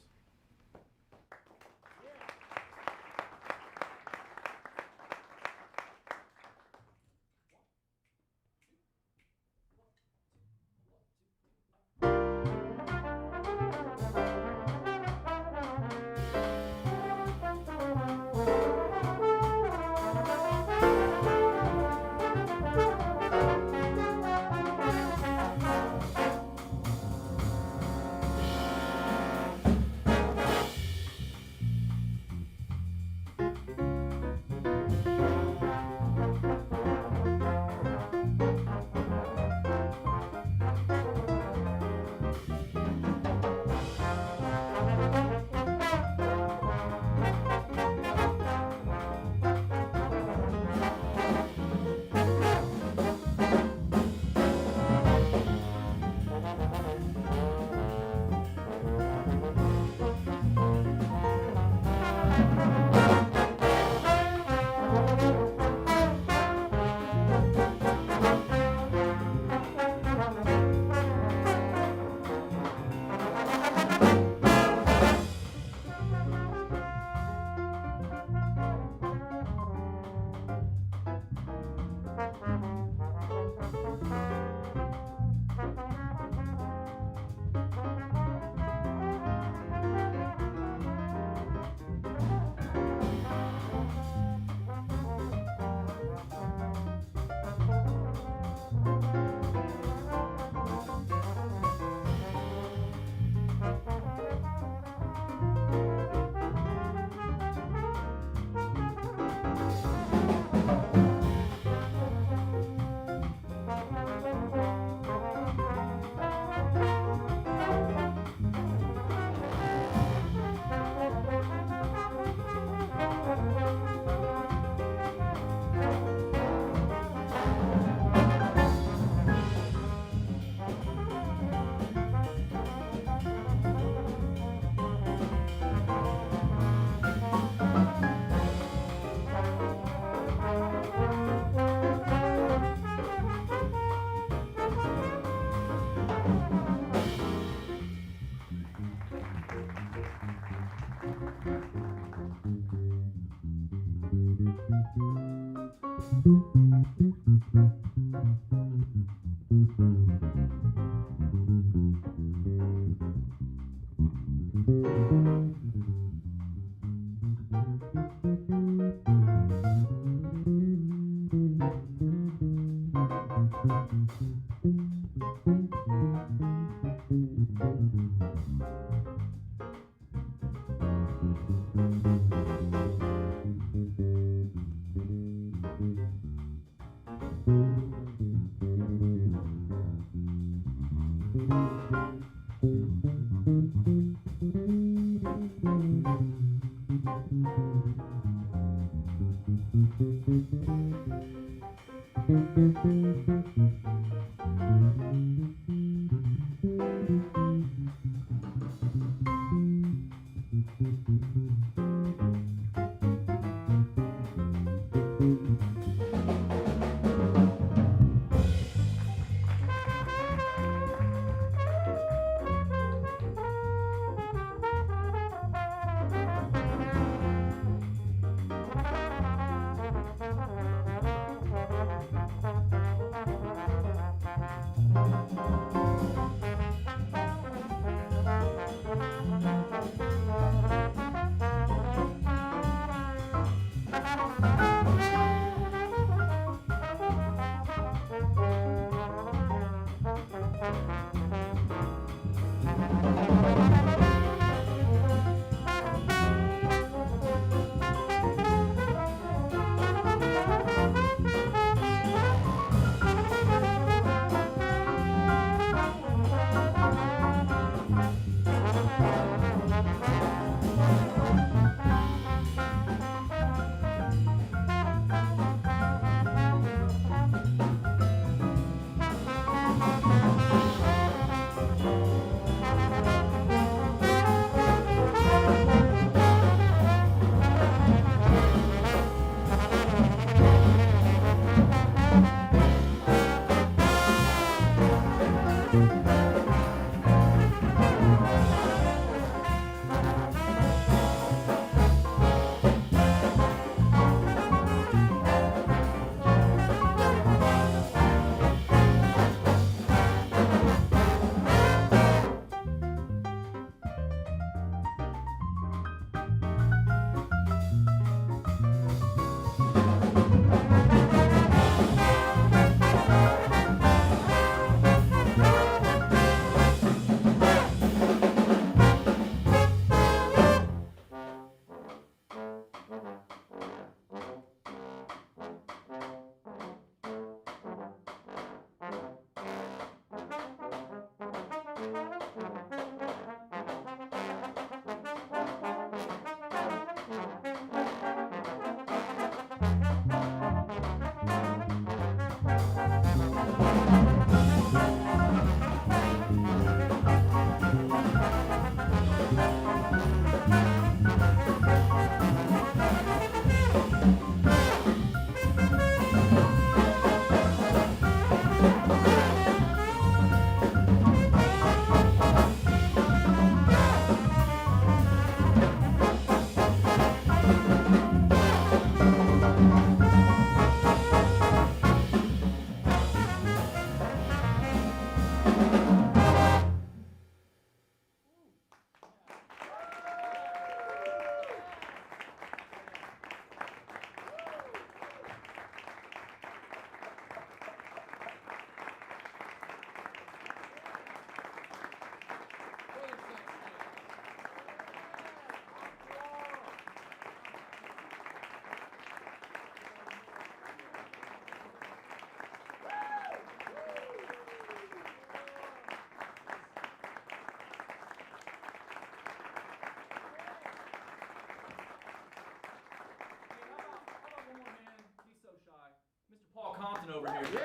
Austin over here.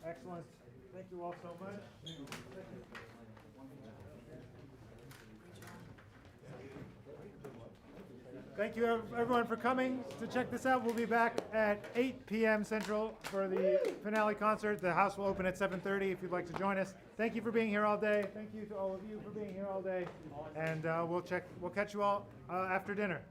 Excellent. Thank you all so much. Thank you everyone for coming to check this out. We'll be back at 8 p.m. Central for the finale concert. The house will open at 7:30 if you'd like to join us. Thank you for being here all day. Thank you to all of you for being here all day. And we'll catch you all after dinner.